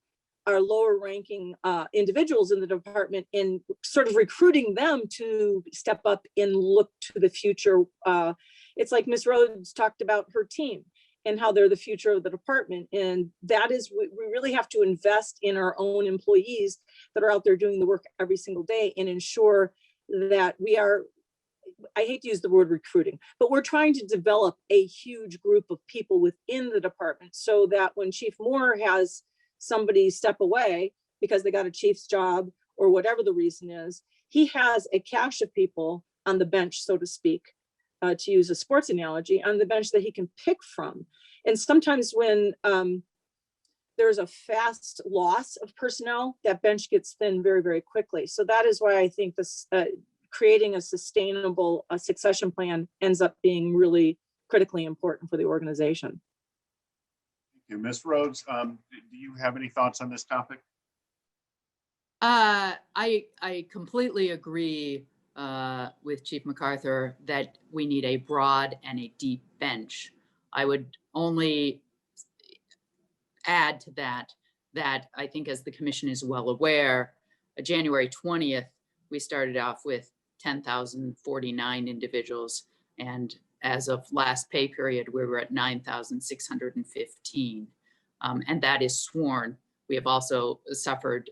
our lower ranking individuals in the department and sort of recruiting them to step up and look to the future. It's like Ms. Rhodes talked about her team and how they're the future of the department. And that is, we really have to invest in our own employees that are out there doing the work every single day and ensure that we are, I hate to use the word recruiting, but we're trying to develop a huge group of people within the department so that when Chief Moore has somebody step away because they got a chief's job or whatever the reason is, he has a cache of people on the bench, so to speak, to use a sports analogy, on the bench that he can pick from. And sometimes when there's a fast loss of personnel, that bench gets thin very, very quickly. So that is why I think this creating a sustainable succession plan ends up being really critically important for the organization. Thank you. Ms. Rhodes, do you have any thoughts on this topic? I completely agree with Chief MacArthur that we need a broad and a deep bench. I would only add to that I think, as the commission is well aware, January 20th, we started off with 10,049 individuals. And as of last pay period, we were at 9,615. And that is sworn. We have also suffered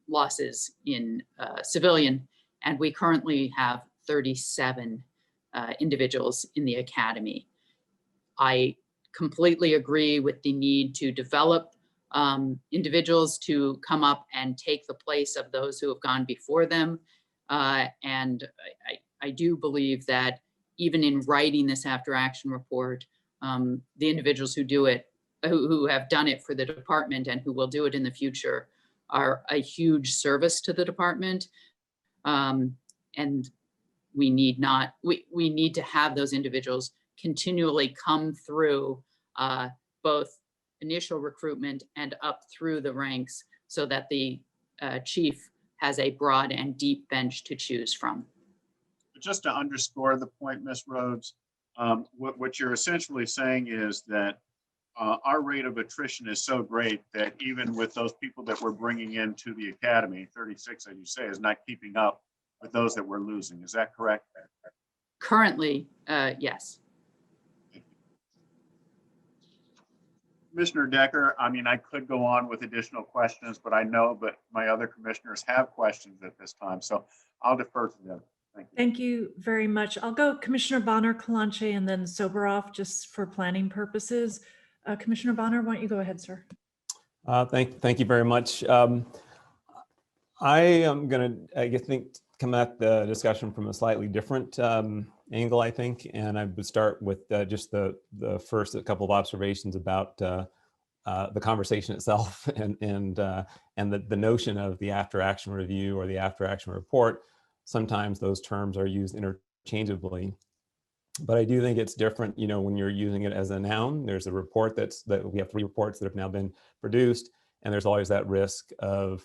losses in civilian, and we currently have 37 individuals in the academy. I completely agree with the need to develop individuals to come up and take the place of those who have gone before them. And I do believe that even in writing this after action report, the individuals who do it, who have done it for the department and who will do it in the future, are a huge service to the department. And we need to have those individuals continually come through both initial recruitment and up through the ranks so that the chief has a broad and deep bench to choose from. Just to underscore the point, Ms. Rhodes, what you're essentially saying is that our rate of attrition is so great that even with those people that we're bringing into the academy, 36, as you say, is not keeping up with those that we're losing. Is that correct? Currently, yes. Commissioner Decker, I mean, I could go on with additional questions, but I know that my other commissioners have questions at this time, so I'll defer to them. Thank you. Thank you very much. I'll go Commissioner Bonner, Kalanche, and then Soboroff just for planning purposes. Commissioner Bonner, why don't you go ahead, sir? Thank you very much. I am going to, I think, come at the discussion from a slightly different angle, I think, and I would start with just the first couple of observations about the conversation itself and the notion of the after action review or the after action report. Sometimes those terms are used interchangeably, but I do think it's different, you know, when you're using it as a noun. There's a report that we have 3 reports that have now been produced, and there's always that risk of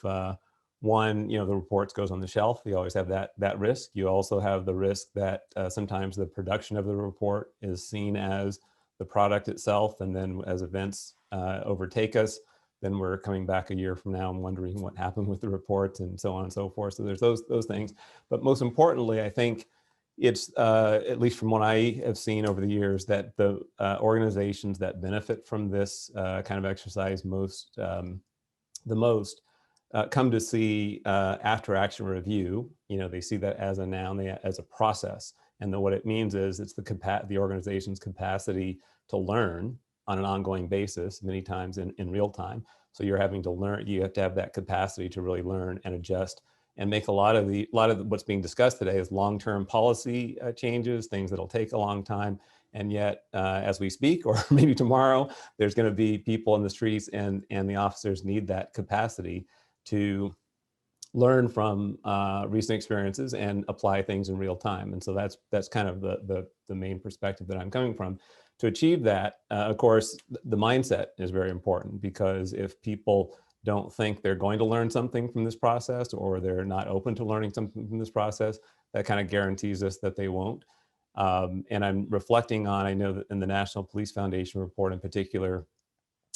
one, you know, the reports goes on the shelf. You always have that risk. You also have the risk that sometimes the production of the report is seen as the product itself, and then as events overtake us, then we're coming back a year from now and wondering what happened with the report and so on and so forth. So there's those things. But most importantly, I think it's, at least from what I have seen over the years, that the organizations that benefit from this kind of exercise the most come to see after action review. You know, they see that as a noun, as a process. And then what it means is it's the organization's capacity to learn on an ongoing basis, many times in real time. So you're having to learn, you have to have that capacity to really learn and adjust and make a lot of what's being discussed today is long-term policy changes, things that'll take a long time. And yet, as we speak, or maybe tomorrow, there's going to be people in the streets, and the officers need that capacity to learn from recent experiences and apply things in real time. And so that's kind of the main perspective that I'm coming from. To achieve that, of course, the mindset is very important, because if people don't think they're going to learn something from this process, or they're not open to learning something from this process, that kind of guarantees us that they won't. And I'm reflecting on, I know that in the National Police Foundation report in particular,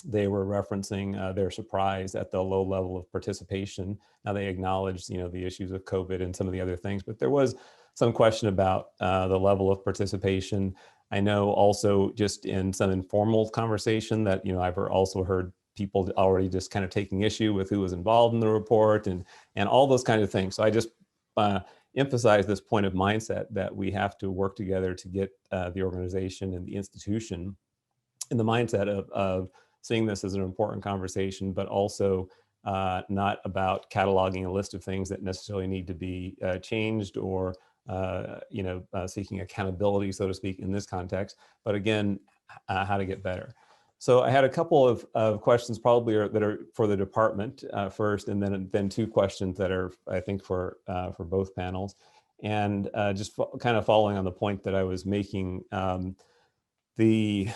they were referencing their surprise at the low level of participation. Now, they acknowledged, you know, the issues of COVID and some of the other things, but there was some question about the level of participation. I know also just in some informal conversation that, you know, I've also heard people already just kind of taking issue with who was involved in the report and all those kinds of things. So I just emphasize this point of mindset that we have to work together to get the organization and the institution in the mindset of seeing this as an important conversation, but also not about cataloging a list of things that necessarily need to be changed, or seeking accountability, so to speak, in this context, but again, how to get better. So I had a couple of questions probably that are for the department first, and then 2 questions that are, I think, for both panels. And just kind of following on the point that I was making, the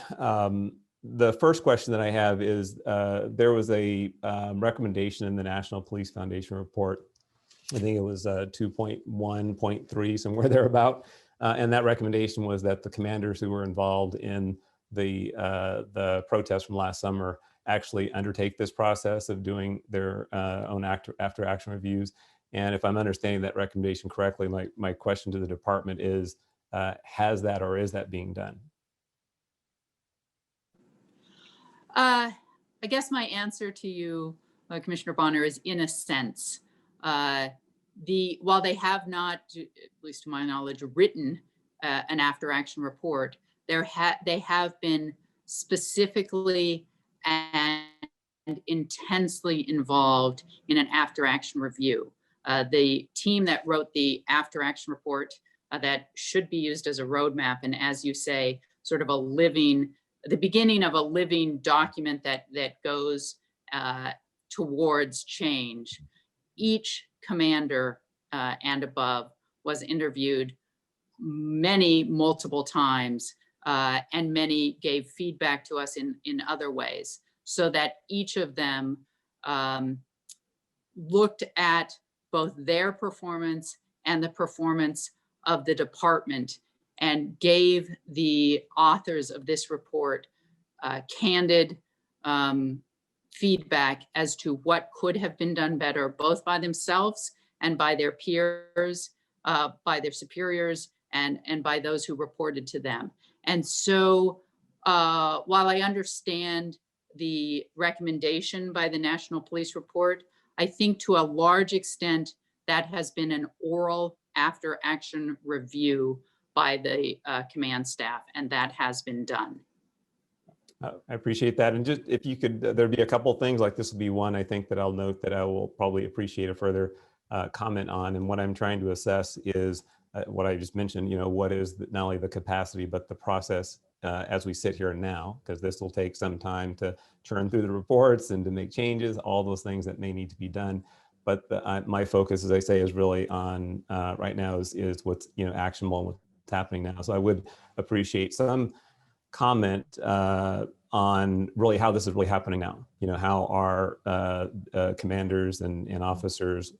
first question that I have is there was a recommendation in the National Police Foundation report I think it was 2.1.3, somewhere thereabout. And that recommendation was that the commanders who were involved in the protest from last summer actually undertake this process of doing their own after action reviews. And if I'm understanding that recommendation correctly, my question to the department is, has that or is that being done? I guess my answer to you, Commissioner Bonner, is in a sense. While they have not, at least to my knowledge, written an after action report, they have been specifically and intensely involved in an after action review. The team that wrote the after action report that should be used as a roadmap, and as you say, sort of the beginning of a living document that goes towards change. Each commander and above was interviewed multiple times, and many gave feedback to us in other ways, so that each of them looked at both their performance and the performance of the department and gave the authors of this report candid feedback as to what could have been done better, both by themselves and by their peers, by their superiors, and by those who reported to them. And so while I understand the recommendation by the National Police Report, I think to a large extent that has been an oral after action review by the command staff, and that has been done. I appreciate that. And just if you could, there'd be a couple of things, like this would be one, I think, that I'll note that I will probably appreciate a further comment on. And what I'm trying to assess is what I just mentioned, what is not only the capacity, but the process as we sit here now, because this will take some time to churn through the reports and to make changes, all those things that may need to be done. But my focus, as I say, is really on right now is what's actionable and what's happening now. So I would appreciate some comment on really how this is really happening now. How our commanders and officers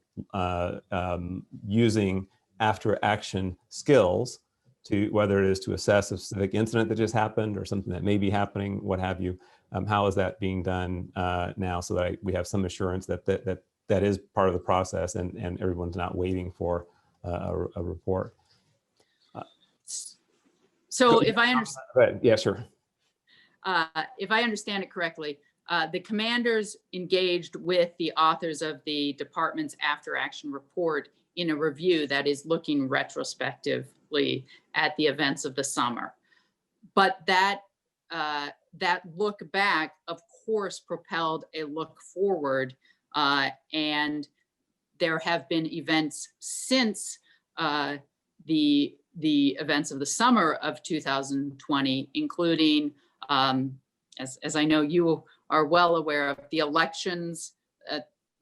using after action skills to, whether it is to assess a specific incident that just happened or something that may be happening, what have you. How is that being done now, so that we have some assurance that that is part of the process and everyone's not waiting for a report. So if I understand, yeah, sure. If I understand it correctly, the commanders engaged with the authors of the department's after action report in a review that is looking retrospectively at the events of the summer. But that look back, of course, propelled a look forward, and there have been events since the events of the summer of 2020, including, as I know you are well aware of, the elections,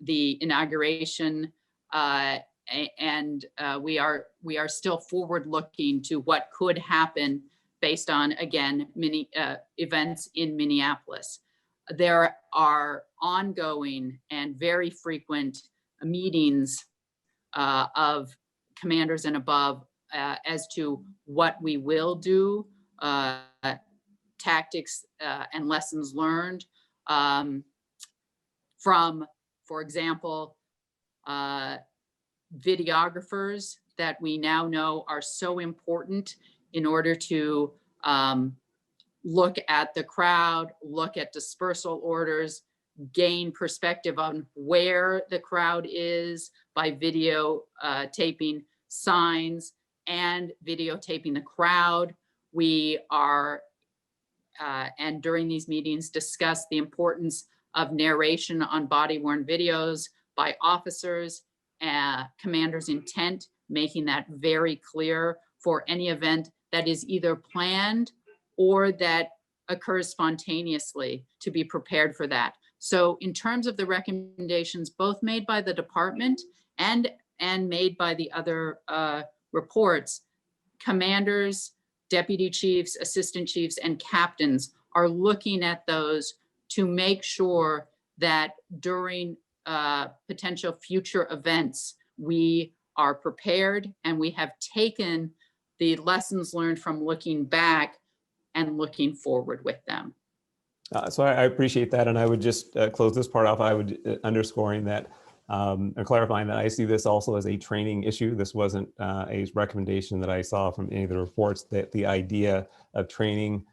the inauguration, and we are still forward looking to what could happen based on, again, many events in Minneapolis. There are ongoing and very frequent meetings of commanders and above as to what we will do, tactics and lessons learned from, for example, videographers that we now know are so important in order to look at the crowd, look at dispersal orders, gain perspective on where the crowd is by video taping signs and videotaping the crowd. We are, and during these meetings, discuss the importance of narration on body-worn videos by officers, commanders' intent, making that very clear for any event that is either planned or that occurs spontaneously, to be prepared for that. So in terms of the recommendations, both made by the department and made by the other reports, commanders, deputy chiefs, assistant chiefs, and captains are looking at those to make sure that during potential future events, we are prepared and we have taken the lessons learned from looking back and looking forward with them. So I appreciate that, and I would just close this part off. I would underscoring that and clarifying that I see this also as a training issue. This wasn't a recommendation that I saw from any of the reports, that the idea of training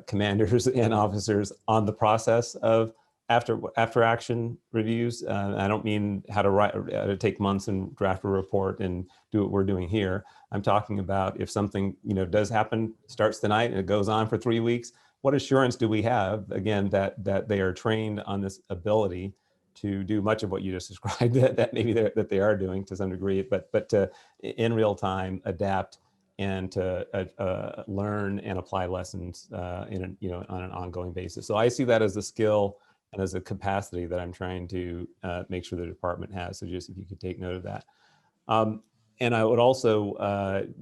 commanders and officers on the process of after action reviews. I don't mean how to take months and draft a report and do what we're doing here. I'm talking about if something does happen, starts tonight and it goes on for 3 weeks, what assurance do we have, again, that they are trained on this ability to do much of what you just described, that maybe that they are doing to some degree, but to in real time adapt and to learn and apply lessons on an ongoing basis. So I see that as a skill and as a capacity that I'm trying to make sure the department has. So just if you could take note of that. And I would also,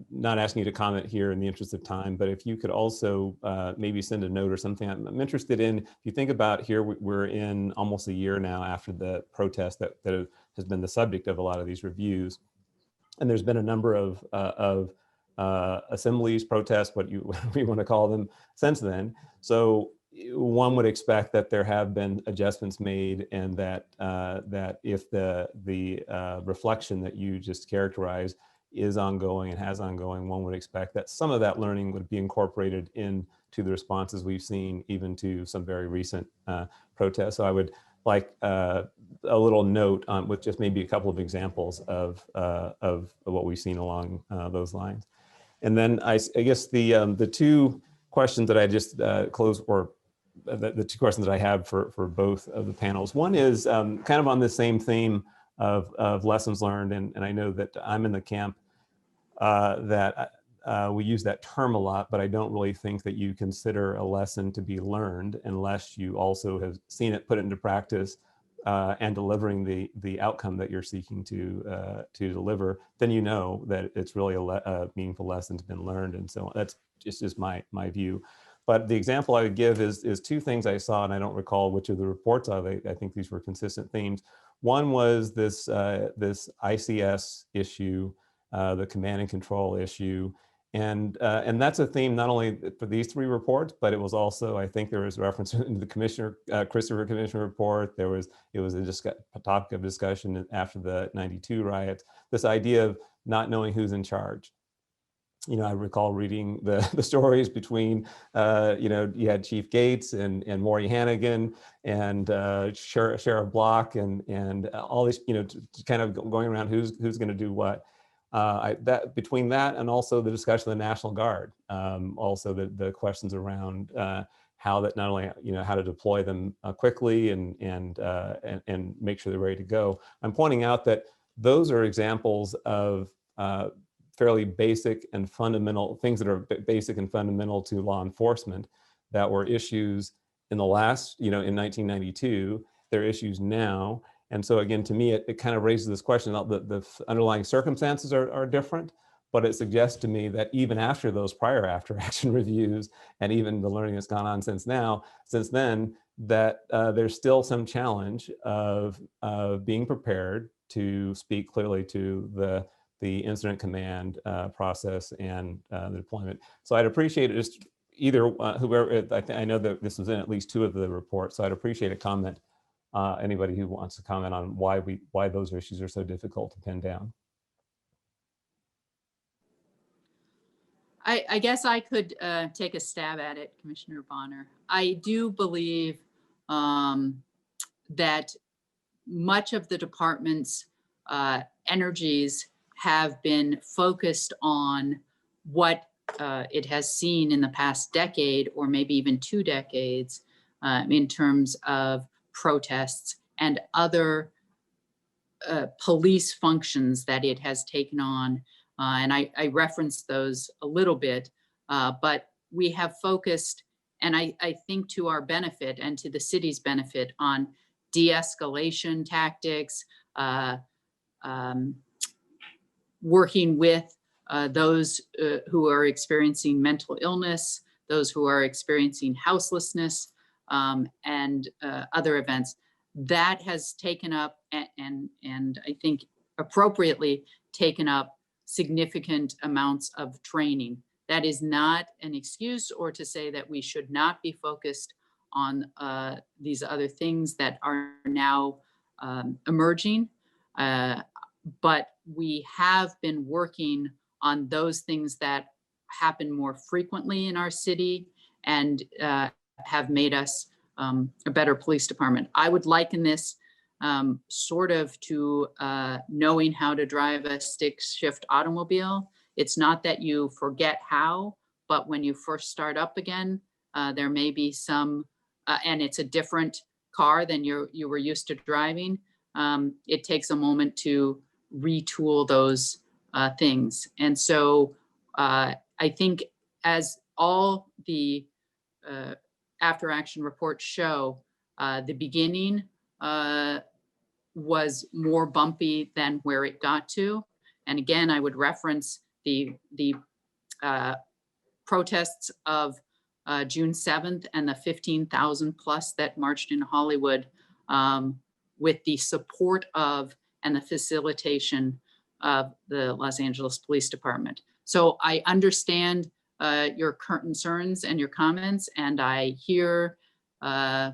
not asking you to comment here in the interest of time, but if you could also maybe send a note or something. I'm interested in, if you think about here, we're in almost a year now after the protest that has been the subject of a lot of these reviews. And there's been a number of assemblies, protests, what you want to call them, since then. So one would expect that there have been adjustments made, and that if the reflection that you just characterized is ongoing and has ongoing, one would expect that some of that learning would be incorporated into the responses we've seen, even to some very recent protests. So I would like a little note on with just maybe a couple of examples of what we've seen along those lines. And then I guess the two questions that I just closed, or the two questions that I have for both of the panels. One is kind of on the same theme of lessons learned. And I know that I'm in the camp that we use that term a lot, but I don't really think that you consider a lesson to be learned unless you also have seen it put into practice and delivering the outcome that you're seeking to deliver. Then you know that it's really a meaningful lesson's been learned. And so that's just my view. But the example I would give is two things I saw, and I don't recall which of the reports are they. I think these were consistent themes. One was this ICS issue, the command and control issue. And that's a theme not only for these three reports, but it was also, I think there was reference in the Christopher Commissioner report. It was a topic of discussion after the '92 riots, this idea of not knowing who's in charge. I recall reading the stories between, you had Chief Gates and Maury Hannigan and Sheriff Block and all these, kind of going around who's going to do what. Between that and also the discussion of the National Guard, also the questions around how that not only how to deploy them quickly and make sure they're ready to go. I'm pointing out that those are examples of fairly basic and fundamental things that are basic and fundamental to law enforcement that were issues in the last, in 1992. They're issues now. And so again, to me, it kind of raises this question. The underlying circumstances are different, but it suggests to me that even after those prior after action reviews and even the learning that's gone on since then, that there's still some challenge of being prepared to speak clearly to the incident command process and the deployment. So I'd appreciate it just either whoever, I know that this was in at least two of the reports, so I'd appreciate a comment. Anybody who wants to comment on why those issues are so difficult to pin down. I guess I could take a stab at it, Commissioner Bonner. I do believe that much of the department's energies have been focused on what it has seen in the past decade or maybe even 2 decades in terms of protests and other police functions that it has taken on. And I referenced those a little bit, but we have focused, and I think to our benefit and to the city's benefit, on de-escalation tactics, working with those who are experiencing mental illness, those who are experiencing houselessness, and other events. That has taken up and I think appropriately taken up significant amounts of training. That is not an excuse or to say that we should not be focused on these other things that are now emerging. But we have been working on those things that happen more frequently in our city and have made us a better police department. I would liken this sort of to knowing how to drive a stick shift automobile. It's not that you forget how, but when you first start up again, there may be some, and it's a different car than you were used to driving. It takes a moment to retool those things. And so I think as all the after action reports show, the beginning was more bumpy than where it got to. And again, I would reference the protests of June 7th and the 15,000 plus that marched in Hollywood with the support of and the facilitation of the Los Angeles Police Department. So I understand your concerns and your comments, and I hear the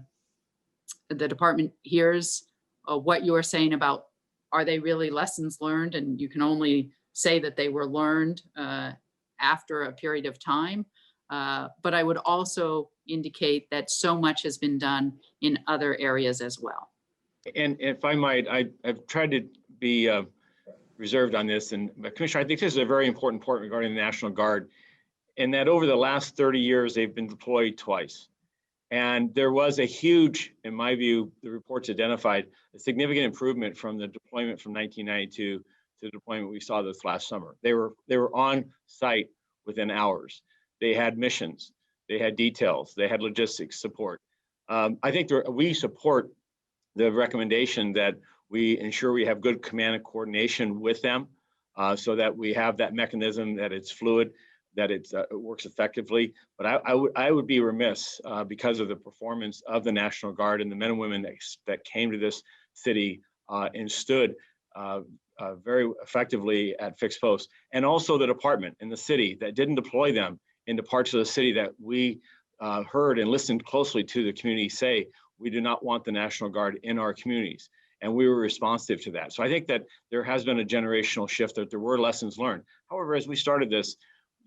department hears what you are saying about, are they really lessons learned? And you can only say that they were learned after a period of time. But I would also indicate that so much has been done in other areas as well. And if I might, I've tried to be reserved on this. And Commissioner, I think this is a very important point regarding the National Guard, in that over the last 30 years, they've been deployed twice. And there was a huge, in my view, the reports identified a significant improvement from the deployment from 1992 to the deployment we saw this last summer. They were on site within hours. They had missions, they had details, they had logistics support. I think we support the recommendation that we ensure we have good command and coordination with them so that we have that mechanism, that it's fluid, that it works effectively. But I would be remiss because of the performance of the National Guard and the men and women that came to this city and stood very effectively at fixed posts, and also the department and the city that didn't deploy them into parts of the city that we heard and listened closely to the community say, we do not want the National Guard in our communities. And we were responsive to that. So I think that there has been a generational shift, that there were lessons learned. However, as we started this,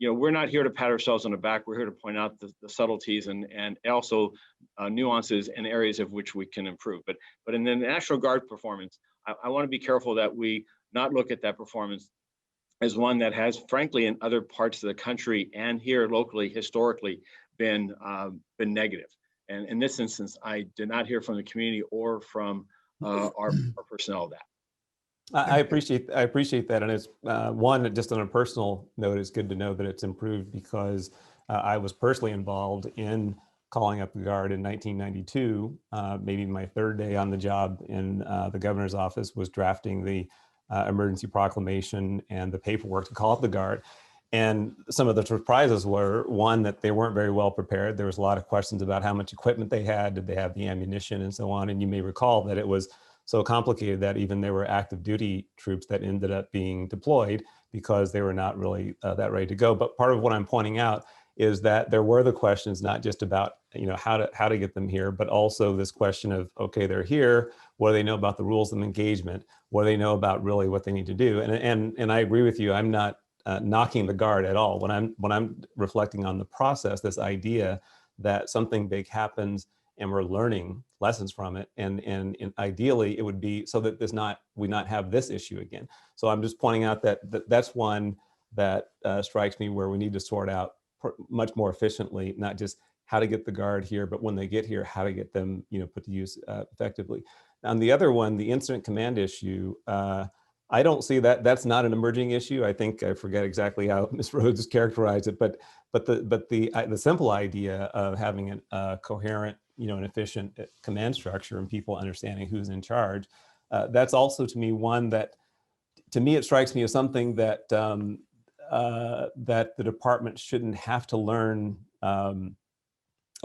we're not here to pat ourselves on the back. We're here to point out the subtleties and also nuances and areas of which we can improve. But in the National Guard performance, I want to be careful that we not look at that performance as one that has, frankly, in other parts of the country and here locally, historically, been negative. And in this instance, I did not hear from the community or from our personnel that. I appreciate that, and it's one, just on a personal note, it's good to know that it's improved, because I was personally involved in calling up the Guard in 1992. Maybe my third day on the job in the governor's office was drafting the emergency proclamation and the paperwork to call up the Guard. And some of the surprises were, one, that they weren't very well prepared. There was a lot of questions about how much equipment they had, did they have the ammunition, and so on. And you may recall that it was so complicated that even there were active duty troops that ended up being deployed because they were not really that ready to go. But part of what I'm pointing out is that there were the questions, not just about how to get them here, but also this question of, okay, they're here. What do they know about the rules of engagement? What do they know about really what they need to do? And I agree with you. I'm not knocking the Guard at all. When I'm reflecting on the process, this idea that something big happens and we're learning lessons from it, and ideally it would be so that we not have this issue again. So I'm just pointing out that's one that strikes me where we need to sort out much more efficiently, not just how to get the Guard here, but when they get here, how to get them put to use effectively. On the other one, the incident command issue, I don't see that. That's not an emerging issue. I think I forget exactly how Ms. Rhodes characterized it, but the simple idea of having a coherent, an efficient command structure and people understanding who's in charge, that's also to me one that, to me, it strikes me as something that that the department shouldn't have to learn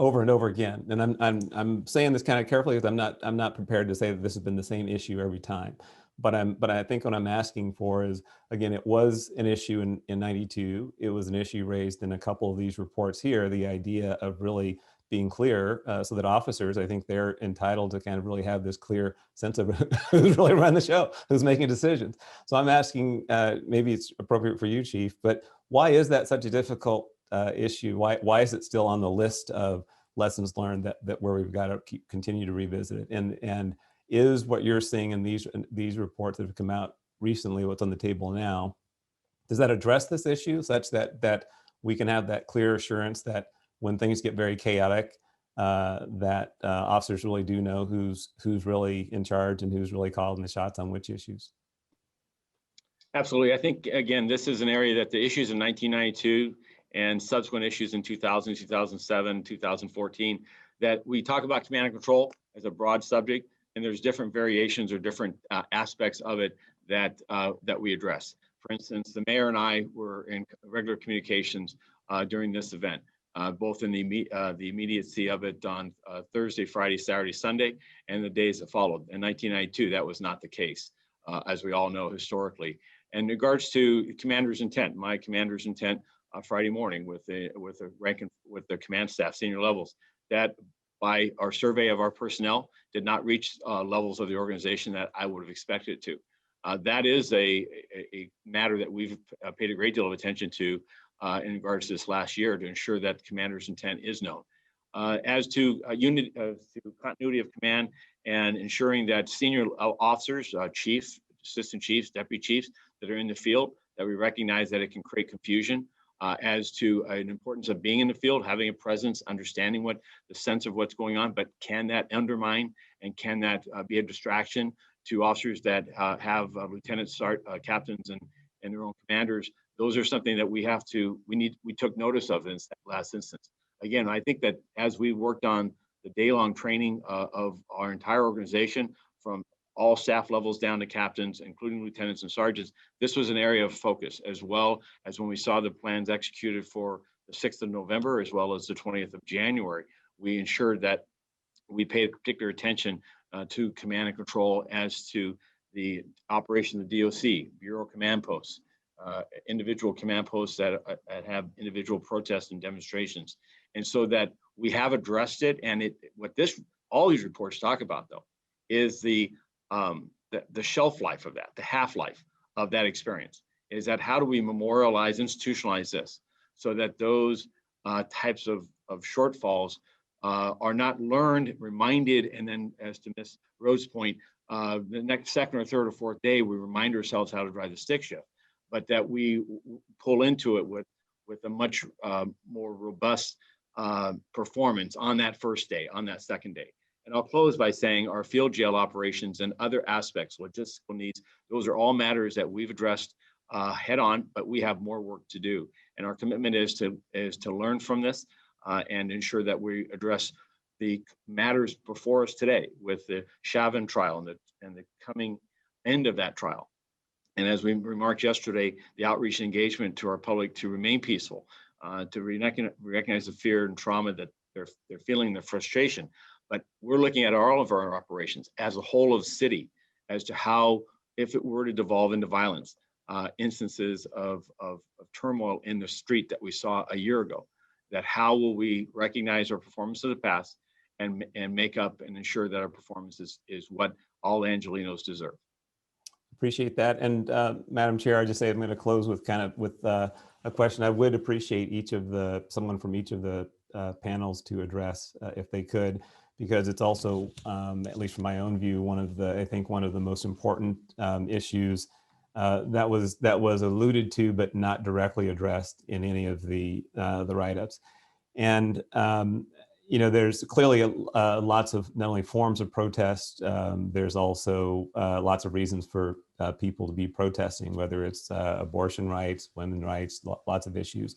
over and over again. And I'm saying this kind of carefully because I'm not prepared to say that this has been the same issue every time. But I think what I'm asking for is, again, it was an issue in 92. It was an issue raised in a couple of these reports here, the idea of really being clear so that officers, I think they're entitled to kind of really have this clear sense of who's really running the show, who's making decisions. So I'm asking, maybe it's appropriate for you, Chief, but why is that such a difficult issue? Why is it still on the list of lessons learned that where we've got to continue to revisit it? And is what you're seeing in these reports that have come out recently, what's on the table now, does that address this issue such that we can have that clear assurance that when things get very chaotic, that officers really do know who's really in charge and who's really calling the shots on which issues? Absolutely. I think, again, this is an area that the issues in 1992 and subsequent issues in 2000, 2007, 2014, that we talk about command and control as a broad subject, and there's different variations or different aspects of it that we address. For instance, the mayor and I were in regular communications during this event, both in the immediacy of it on Thursday, Friday, Saturday, Sunday, and the days that followed. In 1992, that was not the case, as we all know historically. In regards to commander's intent, my commander's intent Friday morning with the command staff, senior levels, that by our survey of our personnel did not reach levels of the organization that I would have expected it to. That is a matter that we've paid a great deal of attention to in regards to this last year to ensure that the commander's intent is known. As to continuity of command and ensuring that senior officers, chiefs, assistant chiefs, deputy chiefs that are in the field, that we recognize that it can create confusion as to an importance of being in the field, having a presence, understanding what the sense of what's going on, but can that undermine and can that be a distraction to officers that have lieutenants, captains, and their own commanders? Those are something that we took notice of in that last instance. Again, I think that as we worked on the day-long training of our entire organization, from all staff levels down to captains, including lieutenants and sergeants, this was an area of focus, as well as when we saw the plans executed for the 6th of November, as well as the 20th of January, we ensured that we paid particular attention to command and control as to the operation of the DOC, Bureau Command Posts, individual command posts that have individual protests and demonstrations. And so that we have addressed it. And all these reports talk about, though, is the shelf life of that, the half-life of that experience, is that how do we memorialize, institutionalize this so that those types of shortfalls are not learned, reminded, and then, as to Ms. Rhodes' point, the next second or third or fourth day, we remind ourselves how to drive the stick shift, but that we pull into it with a much more robust performance on that first day, on that second day. And I'll close by saying our field jail operations and other aspects, logistical needs, those are all matters that we've addressed head on, but we have more work to do. And our commitment is to learn from this and ensure that we address the matters before us today with the Chauvin trial and the coming end of that trial. And as we remarked yesterday, the outreach and engagement to our public to remain peaceful, to recognize the fear and trauma that they're feeling, the frustration. But we're looking at all of our operations as a whole of city as to how, if it were to devolve into violence, instances of turmoil in the street that we saw a year ago, that how will we recognize our performance of the past and make up and ensure that our performance is what all Angelenos deserve. Appreciate that. And Madam Chair, I just say I'm going to close with a question. I would appreciate someone from each of the panels to address if they could, because it's also, at least from my own view, I think one of the most important issues that was alluded to but not directly addressed in any of the write-ups. And there's clearly lots of not only forms of protest, there's also lots of reasons for people to be protesting, whether it's abortion rights, women's rights, lots of issues.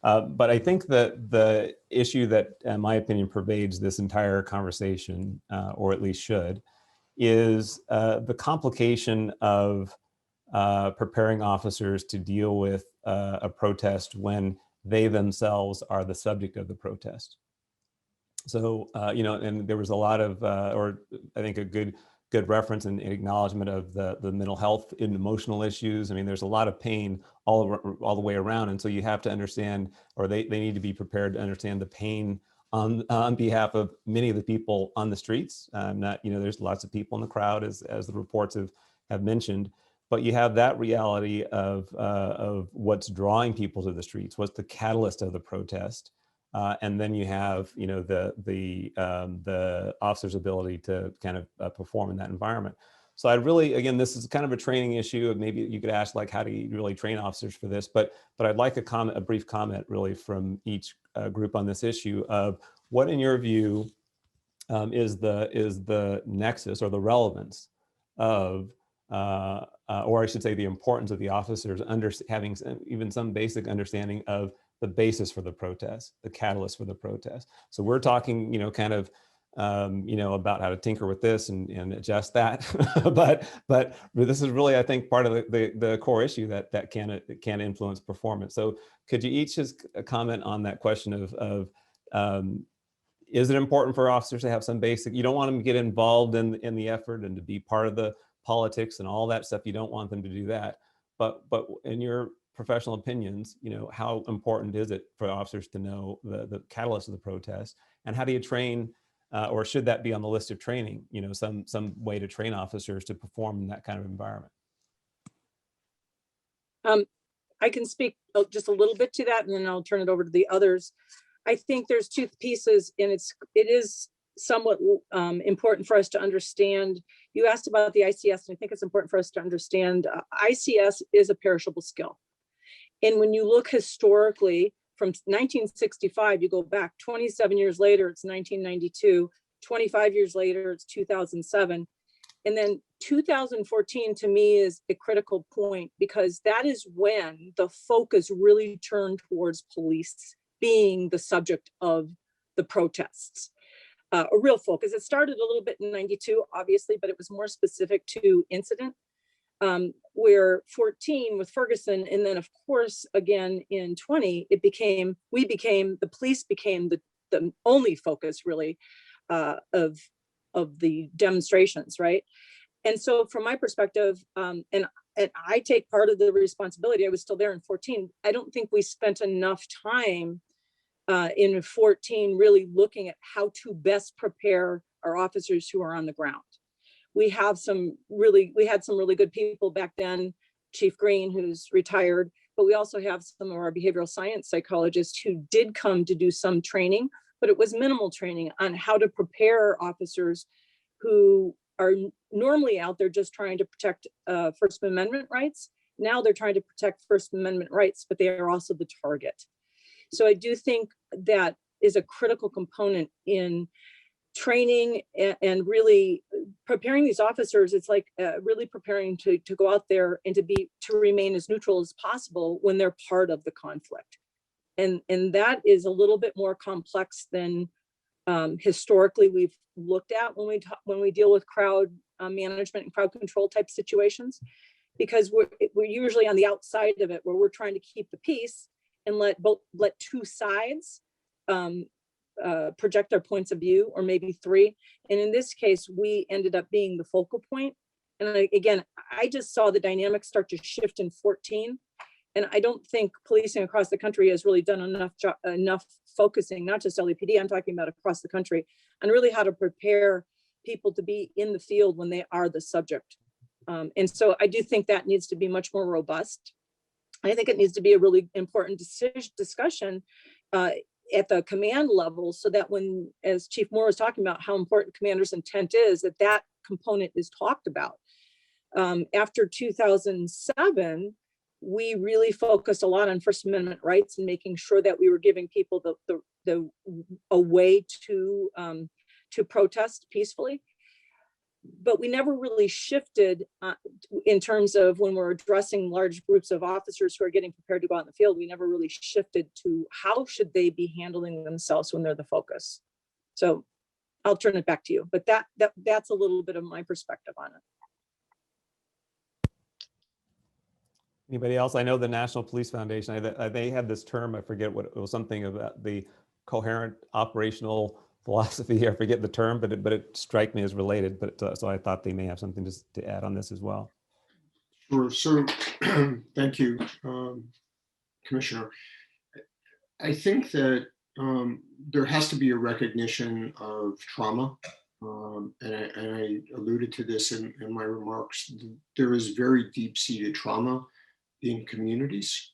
But I think that the issue that, in my opinion, pervades this entire conversation, or at least should, is the complication of preparing officers to deal with a protest when they themselves are the subject of the protest. So, and there was a lot of, or I think a good good reference and acknowledgement of the mental health and emotional issues. I mean, there's a lot of pain all the way around. And so you have to understand, or they need to be prepared to understand the pain on behalf of many of the people on the streets. There's lots of people in the crowd, as the reports have mentioned, but you have that reality of what's drawing people to the streets, what's the catalyst of the protest. And then you have, the officer's ability to kind of perform in that environment. So I'd really, again, this is kind of a training issue. Maybe you could ask, like, how do you really train officers for this? But I'd like a brief comment really from each group on this issue of what, in your view, is the nexus or the relevance of, or I should say, the importance of the officers having even some basic understanding of the basis for the protest, the catalyst for the protest. So we're talking, kind of, about how to tinker with this and adjust that. but this is really, I think, part of the core issue that can influence performance. So could you each just comment on that question of is it important for officers to have some basic, you don't want them to get involved in the effort and to be part of the politics and all that stuff. You don't want them to do that. But in your professional opinions, how important is it for officers to know the catalyst of the protest, and how do you train, or should that be on the list of training, some way to train officers to perform in that kind of environment? I can speak just a little bit to that, and then I'll turn it over to the others. I think there's two pieces, and it is somewhat important for us to understand. You asked about the ICS, and I think it's important for us to understand ICS is a perishable skill. And when you look historically from 1965, you go back 27 years later, it's 1992, 25 years later, it's 2007. And then 2014 to me is a critical point, because that is when the focus really turned towards police being the subject of the protests. A real focus. It started a little bit in 92, obviously, but it was more specific to incident. Where 14 with Ferguson, and then of course again in 20, the police became the only focus really of the demonstrations, right? And so from my perspective, and I take part of the responsibility, I was still there in 14. I don't think we spent enough time in 14 really looking at how to best prepare our officers who are on the ground. We had some really good people back then, Chief Green, who's retired, but we also have some of our behavioral science psychologists who did come to do some training, but it was minimal training on how to prepare officers who are normally out there just trying to protect First Amendment rights. Now they're trying to protect First Amendment rights, but they are also the target. So I do think that is a critical component in training and really preparing these officers. It's like really preparing to go out there and to remain as neutral as possible when they're part of the conflict. And that is a little bit more complex than historically we've looked at when we deal with crowd management and crowd control type situations, because we're usually on the outside of it, where we're trying to keep the peace and let two sides project their points of view, or maybe three. And in this case, we ended up being the focal point. And again, I just saw the dynamics start to shift in 14. And I don't think policing across the country has really done enough focusing, not just LAPD, I'm talking about across the country, on really how to prepare people to be in the field when they are the subject. And so I do think that needs to be much more robust. I think it needs to be a really important discussion at the command level, so that when, as Chief Moore was talking about, how important commander's intent is, that component is talked about. After 2007, we really focused a lot on First Amendment rights and making sure that we were giving people a way to protest peacefully. But we never really shifted in terms of when we're addressing large groups of officers who are getting prepared to go out in the field. We never really shifted to how should they be handling themselves when they're the focus. So I'll turn it back to you, but that's a little bit of my perspective on it. Anybody else? I know the National Police Foundation, they had this term, I forget what it was, something about the coherent operational philosophy here. I forget the term, but it strike me as related. But so I thought they may have something to add on this as well. Sure. So thank you, Commissioner. I think that there has to be a recognition of trauma. And I alluded to this in my remarks. There is very deep-seated trauma in communities.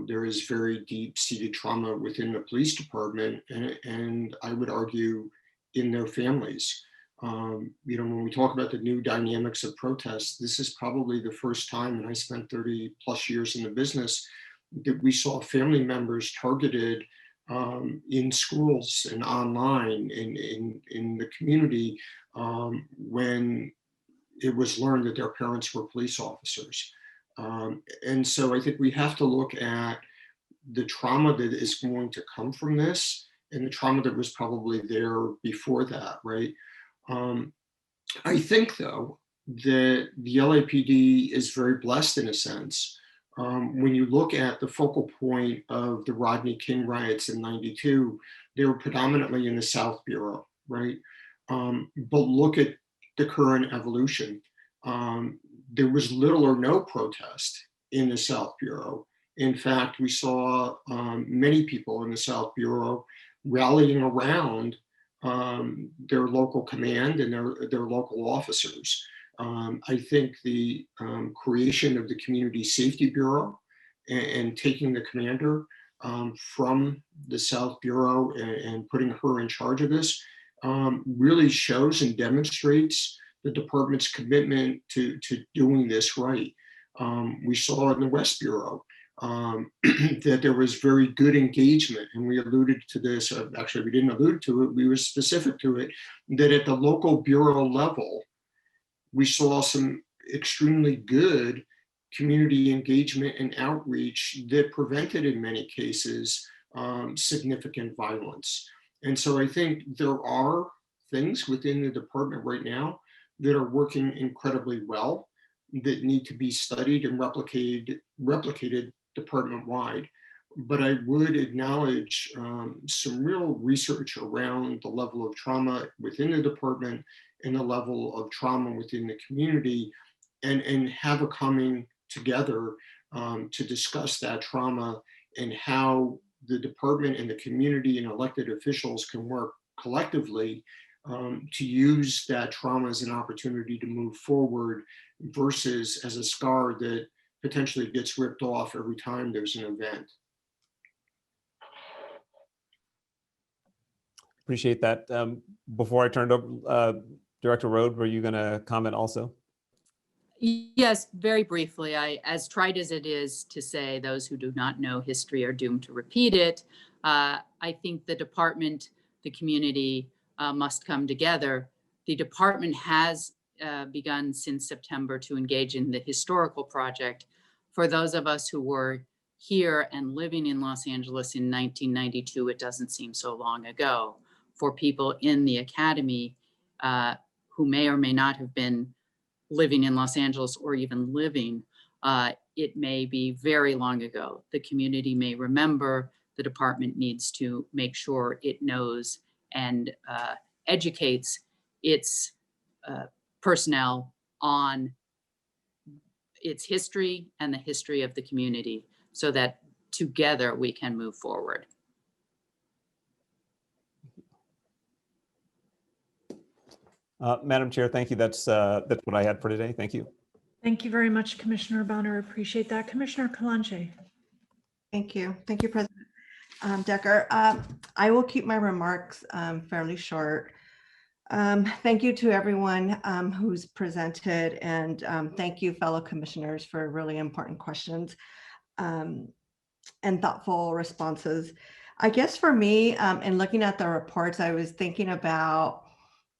There is very deep-seated trauma within the police department, and I would argue in their families. When we talk about the new dynamics of protests, this is probably the first time, and I spent 30 plus years in the business, that we saw family members targeted in schools and online in the community when it was learned that their parents were police officers. And so I think we have to look at the trauma that is going to come from this and the trauma that was probably there before that, right? I think, though, that the LAPD is very blessed in a sense. When you look at the focal point of the Rodney King riots in '92, they were predominantly in the South Bureau, right? But look at the current evolution. There was little or no protest in the South Bureau. In fact, we saw many people in the South Bureau rallying around their local command and their local officers. I think the creation of the Community Safety Bureau and taking the commander from the South Bureau and putting her in charge of this really shows and demonstrates the department's commitment to doing this right. We saw in the West Bureau that there was very good engagement, and we alluded to this, actually we didn't allude to it, we were specific to it, that at the local bureau level, we saw some extremely good community engagement and outreach that prevented, in many cases, significant violence. And so I think there are things within the department right now that are working incredibly well that need to be studied and replicated department-wide. But I would acknowledge some real research around the level of trauma within the department and the level of trauma within the community, and have a coming together to discuss that trauma and how the department and the community and elected officials can work collectively to use that trauma as an opportunity to move forward versus as a scar that potentially gets ripped off every time there's an event. Appreciate that. Before I turn it over, Director Rode, were you going to comment also? Yes, very briefly. As trite as it is to say, those who do not know history are doomed to repeat it. I think the department, the community must come together. The department has begun since September to engage in the historical project. For those of us who were here and living in Los Angeles in 1992, it doesn't seem so long ago. For people in the academy who may or may not have been living in Los Angeles or even living, it may be very long ago. The community may remember. The department needs to make sure it knows and educates its personnel on its history and the history of the community so that together we can move forward. Madam Chair, thank you. That's what I had for today. Thank you. Thank you very much, Commissioner Bonner. Appreciate that. Commissioner Kalanche. Thank you. Thank you, President Decker. I will keep my remarks fairly short. Thank you to everyone who's presented, and thank you, fellow commissioners, for really important questions and thoughtful responses. I guess for me, in looking at the reports, I was thinking about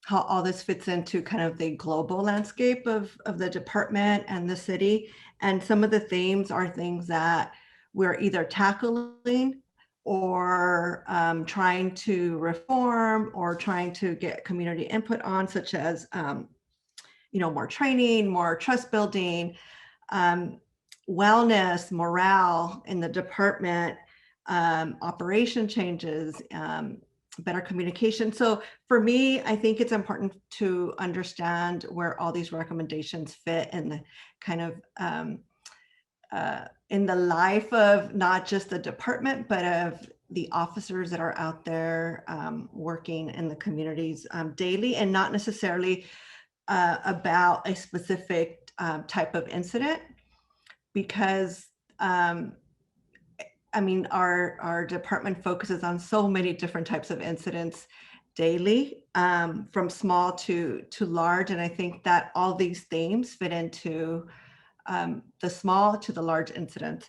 how all this fits into kind of the global landscape of the department and the city. And some of the themes are things that we're either tackling or trying to reform or trying to get community input on, such as more training, more trust building, wellness, morale in the department, operation changes, better communication. So for me, I think it's important to understand where all these recommendations fit in the kind of in the life of not just the department, but of the officers that are out there working in the communities daily, and not necessarily about a specific type of incident, because I mean, our department focuses on so many different types of incidents daily, from small to large. And I think that all these themes fit into the small to the large incidents.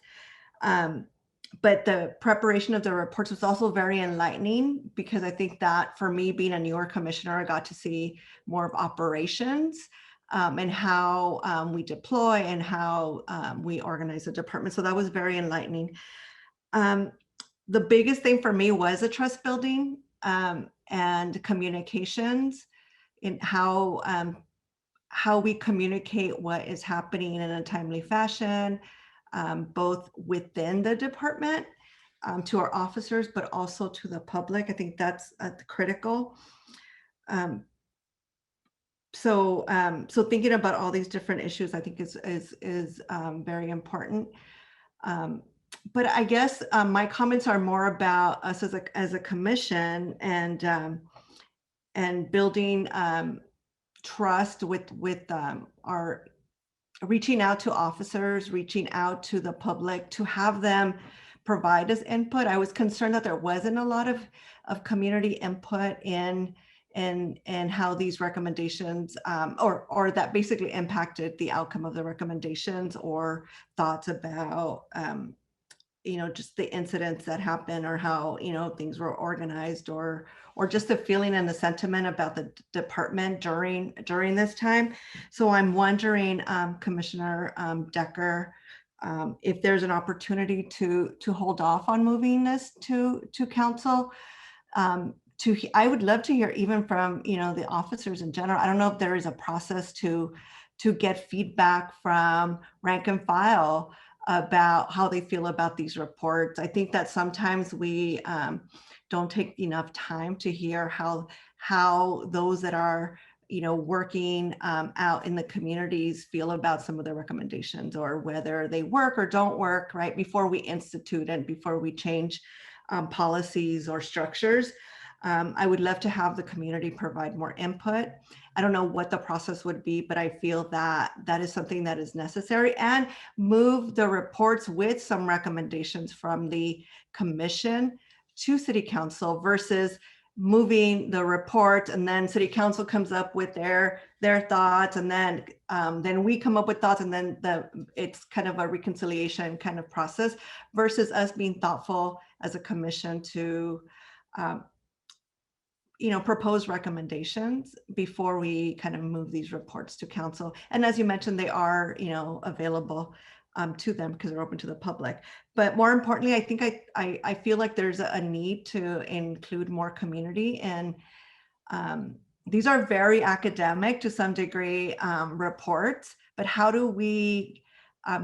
But the preparation of the reports was also very enlightening, because I think that for me, being a newer commissioner, I got to see more of operations and how we deploy and how we organize the department. So that was very enlightening. The biggest thing for me was a trust building and communications, in how we communicate what is happening in a timely fashion, both within the department to our officers, but also to the public. I think that's critical. So thinking about all these different issues, I think is very important. But I guess my comments are more about us as a commission and building trust with our reaching out to officers, reaching out to the public to have them provide us input. I was concerned that there wasn't a lot of community input in how these recommendations or that basically impacted the outcome of the recommendations, or thoughts about just the incidents that happened, or how things were organized, or just the feeling and the sentiment about the department during this time. So I'm wondering, Commissioner Decker, if there's an opportunity to hold off on moving this to council. I would love to hear even from the officers in general. I don't know if there is a process to get feedback from rank and file about how they feel about these reports. I think that sometimes we don't take enough time to hear how those that are working out in the communities feel about some of the recommendations, or whether they work or don't work, right, before we institute and before we change policies or structures. I would love to have the community provide more input. I don't know what the process would be, but I feel that that is something that is necessary, and move the reports with some recommendations from the commission to city council, versus moving the report and then city council comes up with their thoughts, and then we come up with thoughts, and then it's kind of a reconciliation kind of process, versus us being thoughtful as a commission to propose recommendations before we kind of move these reports to council. And as you mentioned, they are, available to them because they're open to the public. But more importantly, I think I feel like there's a need to include more community. And these are very academic to some degree reports, but how do we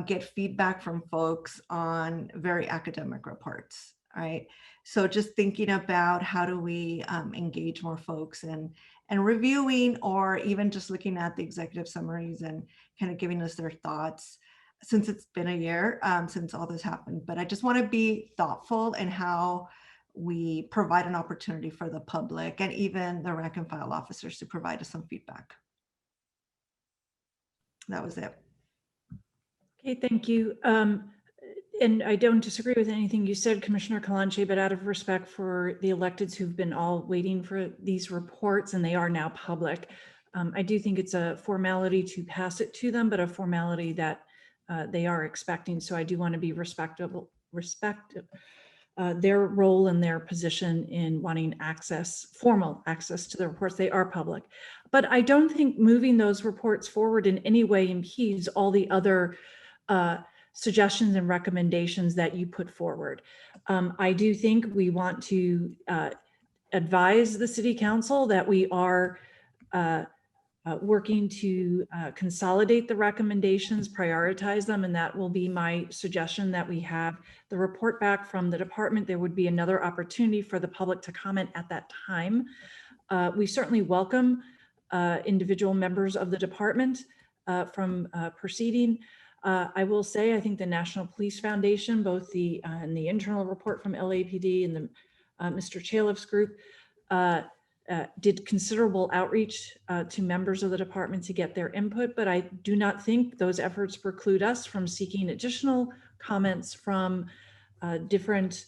get feedback from folks on very academic reports, right? So just thinking about how do we engage more folks and reviewing, or even just looking at the executive summaries and kind of giving us their thoughts, since it's been a year since all this happened. But I just want to be thoughtful in how we provide an opportunity for the public and even the rank and file officers to provide us some feedback. That was it. Okay, thank you. And I don't disagree with anything you said, Commissioner Kalanche, but out of respect for the electeds who've been all waiting for these reports, and they are now public, I do think it's a formality to pass it to them, but a formality that they are expecting. So I do want to be respect their role and their position in wanting formal access to the reports. They are public. But I don't think moving those reports forward in any way impedes all the other suggestions and recommendations that you put forward. I do think we want to advise the City Council that we are working to consolidate the recommendations, prioritize them, and that will be my suggestion, that we have the report back from the department. There would be another opportunity for the public to comment at that time. We certainly welcome individual members of the department from proceeding. I will say, I think the National Police Foundation, both the and the internal report from LAPD and the Mr. Chaleff's group, did considerable outreach to members of the department to get their input, but I do not think those efforts preclude us from seeking additional comments from different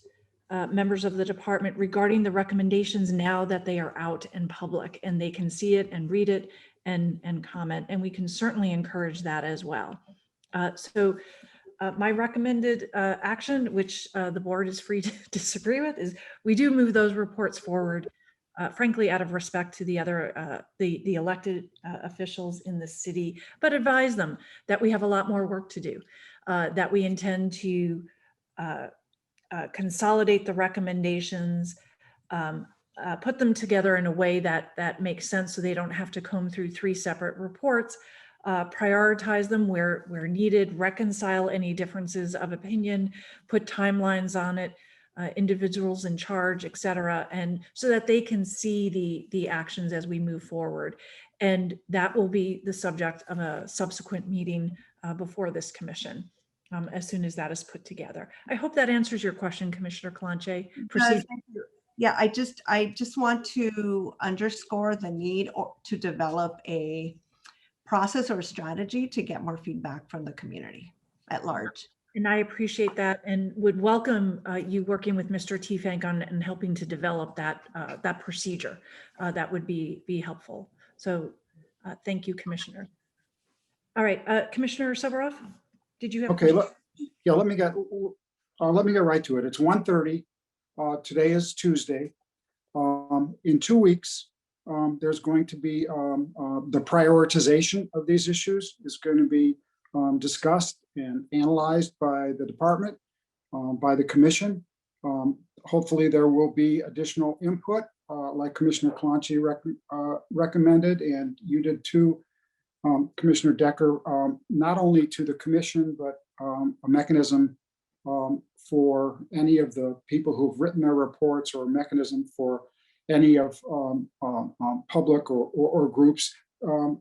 members of the department regarding the recommendations now that they are out in public and they can see it and read it and comment, and we can certainly encourage that as well. My recommended action, which the board is free to disagree with, is we do move those reports forward, frankly, out of respect to the other, the elected officials in the city, but advise them that we have a lot more work to do, that we intend to consolidate the recommendations, put them together in a way that makes sense so they don't have to comb through 3 separate reports, prioritize them where needed, reconcile any differences of opinion, put timelines on it, individuals in charge, et cetera, and so that they can see the actions as we move forward. And that will be the subject of a subsequent meeting before this commission, as soon as that is put together. I hope that answers your question, Commissioner Kalanche. Proceed. Yeah, I just want to underscore the need to develop a process or strategy to get more feedback from the community at large. And I appreciate that and would welcome you working with Mr. Tiefenk on and helping to develop that procedure. That would be helpful. So thank you, Commissioner. All right, Commissioner Severov, did you have? Okay, let me get right to it. It's 1:30. Today is Tuesday. In 2 weeks, there's going to be the prioritization of these issues is going to be discussed and analyzed by the department, by the commission. Hopefully there will be additional input like Commissioner Kalanche recommended, and you did too, Commissioner Decker, not only to the commission, but a mechanism for any of the people who've written their reports, or a mechanism for any of public or groups,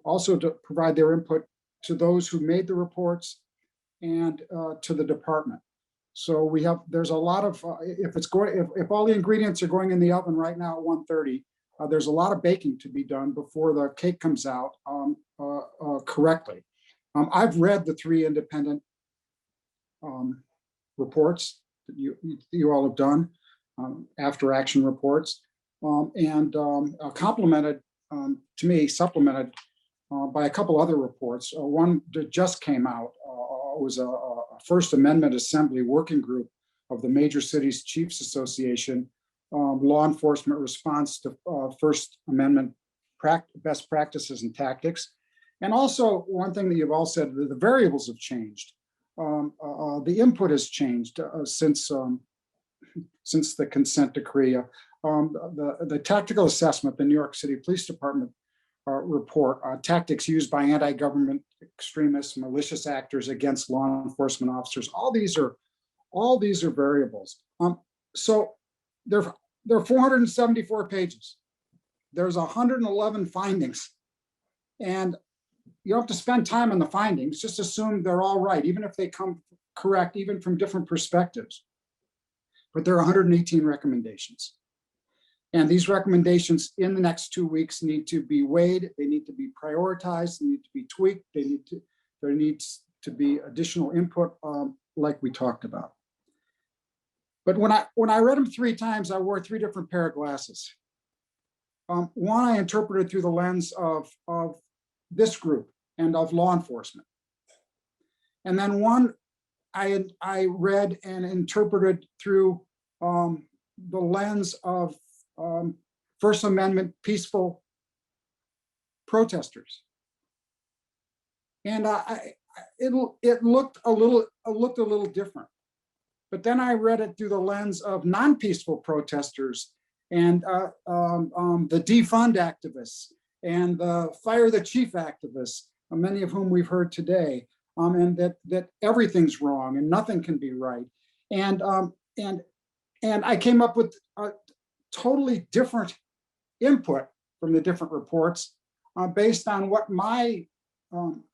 also to provide their input to those who made the reports and to the department. So there's a lot of, if all the ingredients are going in the oven right now at 1:30, there's a lot of baking to be done before the cake comes out correctly. I've read the 3 independent reports that you all have done, after action reports, and complemented, to me, supplemented by a couple other reports. One that just came out was a First Amendment Assembly working group of the Major Cities Chiefs Association, law enforcement response to First Amendment best practices and tactics. And also, one thing that you've all said, the variables have changed. The input has changed since the consent decree. The tactical assessment, the New York City Police Department report, tactics used by anti-government extremists, malicious actors against law enforcement officers. All these are variables. So there are 474 pages. There's 111 findings, and you don't have to spend time on the findings. Just assume they're all right, even if they come correct, even from different perspectives. But there are 118 recommendations. And these recommendations in the next 2 weeks need to be weighed. They need to be prioritized. They need to be tweaked. There needs to be additional input, like we talked about. But when I read them 3 times, I wore 3 different pair of glasses. One, I interpreted through the lens of this group and of law enforcement. And then one, I read and interpreted through the lens of First Amendment peaceful protesters. And it looked a little different. But then I read it through the lens of non-peaceful protesters and the defund activists and the fire the chief activists, many of whom we've heard today, and that everything's wrong and nothing can be right. And I came up with a totally different input from the different reports based on what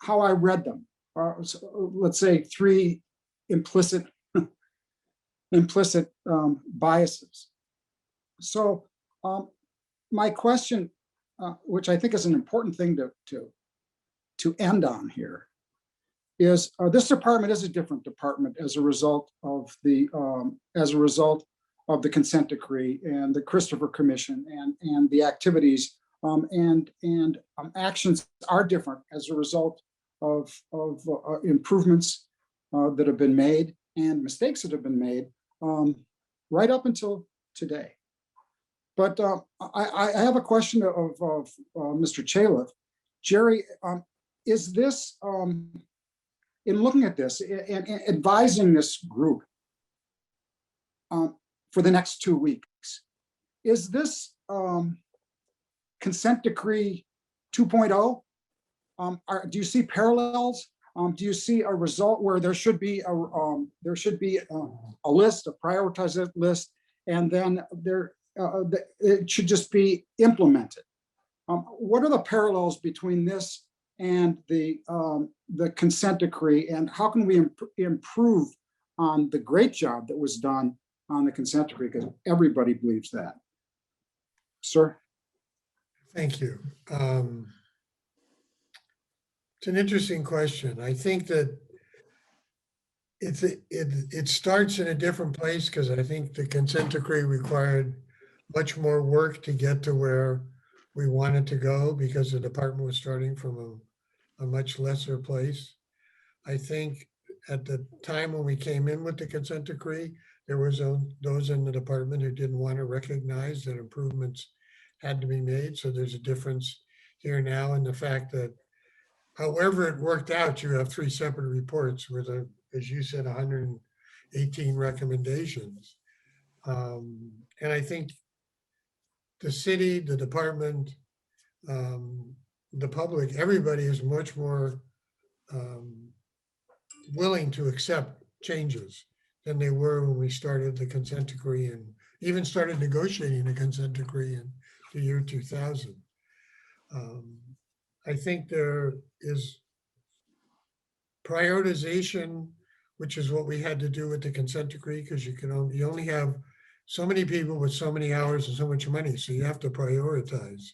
how I read them. Let's say 3 implicit biases. So my question, which I think is an important thing to end on here, is this department is a different department as a result of the consent decree and the Christopher Commission and the activities and actions are different as a result of improvements that have been made and mistakes that have been made right up until today. But I have a question of Mr. Chaleff. Jerry, is this, in looking at this and advising this group for the next 2 weeks, is this consent decree 2.0? Do you see parallels? Do you see a result where there should be a list, a prioritized list, and then it should just be implemented? What are the parallels between this and the consent decree, and how can we improve on the great job that was done on the consent decree? Because everybody believes that. Sir? Thank you. It's an interesting question. I think that it starts in a different place because I think the consent decree required much more work to get to where we wanted to go because the department was starting from a much lesser place. I think at the time when we came in with the consent decree, there was those in the department who didn't want to recognize that improvements had to be made. So there's a difference here now in the fact that however it worked out, you have 3 separate reports with, as you said, 118 recommendations. And I think the city, the department, the public, everybody is much more willing to accept changes than they were when we started the consent decree and even started negotiating the consent decree in the year 2000. I think there is prioritization, which is what we had to do with the consent decree, because you only have so many people with so many hours and so much money, so you have to prioritize.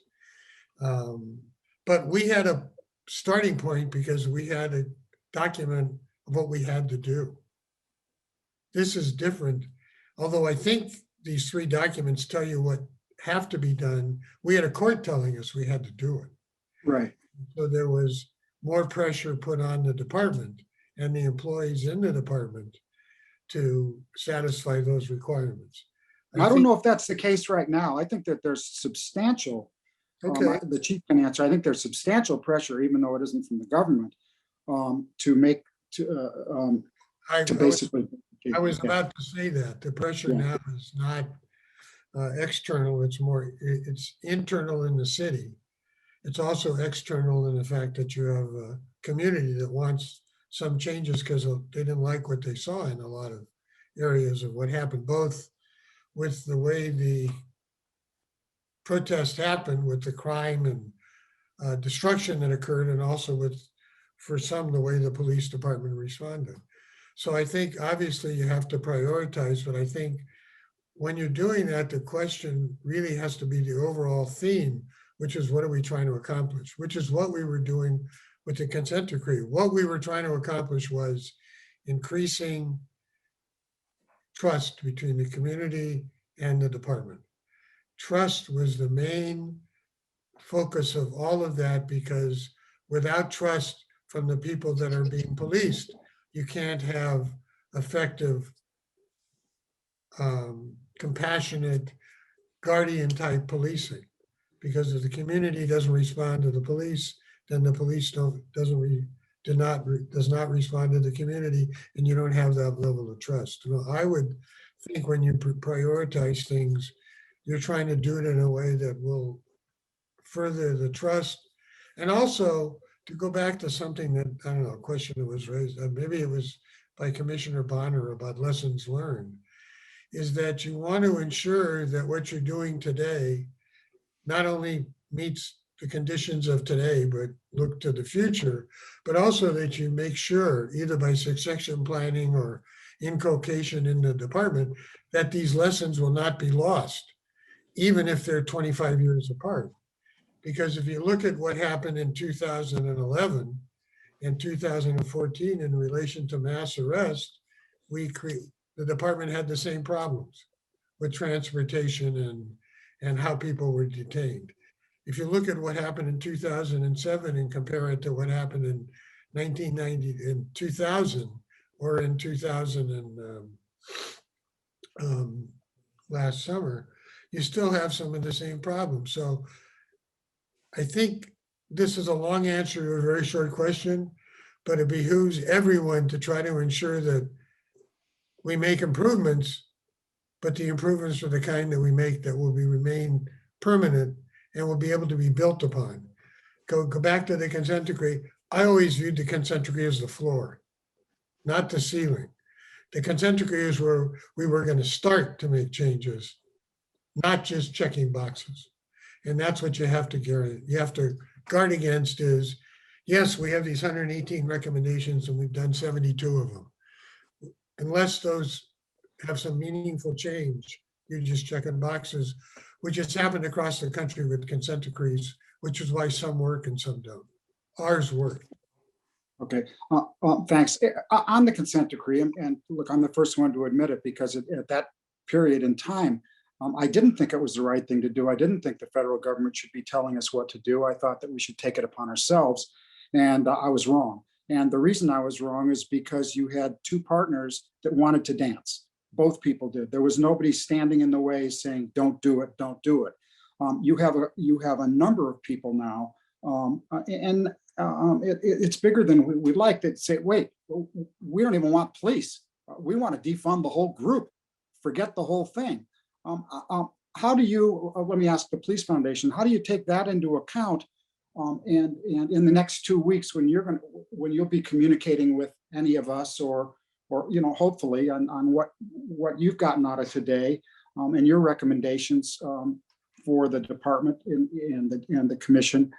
But we had a starting point because we had a document of what we had to do. This is different, although I think these 3 documents tell you what have to be done. We had a court telling us we had to do it. Right. So there was more pressure put on the department and the employees in the department to satisfy those requirements. I don't know if that's the case right now. I think that there's substantial, the chief can answer, I think there's substantial pressure, even though it isn't from the government, basically. I was about to say that the pressure now is not external, it's internal in the city. It's also external in the fact that you have a community that wants some changes because they didn't like what they saw in a lot of areas of what happened, both with the way the protest happened with the crime and destruction that occurred, and also with, for some, the way the police department responded. So I think obviously you have to prioritize, but I think when you're doing that, the question really has to be the overall theme, which is what are we trying to accomplish, which is what we were doing with the consent decree. What we were trying to accomplish was increasing trust between the community and the department. Trust was the main focus of all of that, because without trust from the people that are being policed, you can't have effective, compassionate, guardian type policing. Because if the community doesn't respond to the police, then the police does not respond to the community, and you don't have that level of trust. Well, I would think when you prioritize things, you're trying to do it in a way that will further the trust. And also to go back to something that, I don't know, a question that was raised, maybe it was by Commissioner Bonner about lessons learned, is that you want to ensure that what you're doing today not only meets the conditions of today, but look to the future, but also that you make sure, either by succession planning or inculcation in the department, that these lessons will not be lost, even if they're 25 years apart. Because if you look at what happened in 2011 and 2014 in relation to mass arrest, the department had the same problems with transportation and how people were detained. If you look at what happened in 2007 and compare it to what happened in 1990, in 2000, or in 2000 and last summer, you still have some of the same problems. So I think this is a long answer to a very short question, but it behooves everyone to try to ensure that we make improvements, but the improvements are the kind that we make that will remain permanent and will be able to be built upon. Go back to the consent decree. I always viewed the consent decree as the floor, not the ceiling. The consent decree is where we were going to start to make changes, not just checking boxes. And that's what you have to guard against is, yes, we have these 118 recommendations and we've done 72 of them. Unless those have some meaningful change, you're just checking boxes, which has happened across the country with consent decrees, which is why some work and some don't. Ours work. Okay, thanks. On the consent decree, and look, I'm the first one to admit it, because at that period in time, I didn't think it was the right thing to do. I didn't think the federal government should be telling us what to do. I thought that we should take it upon ourselves, and I was wrong. And the reason I was wrong is because you had two partners that wanted to dance. Both people did. There was nobody standing in the way saying, don't do it, don't do it. You have a number of people now, it's bigger than we'd like, that say, wait, we don't even want police. We want to defund the whole group. Forget the whole thing. How do you, let me ask the Police Foundation, how do you take that into account? And in the next 2 weeks, when you'll be communicating with any of us, or hopefully on what you've gotten out of today, and your recommendations for the department and the commission,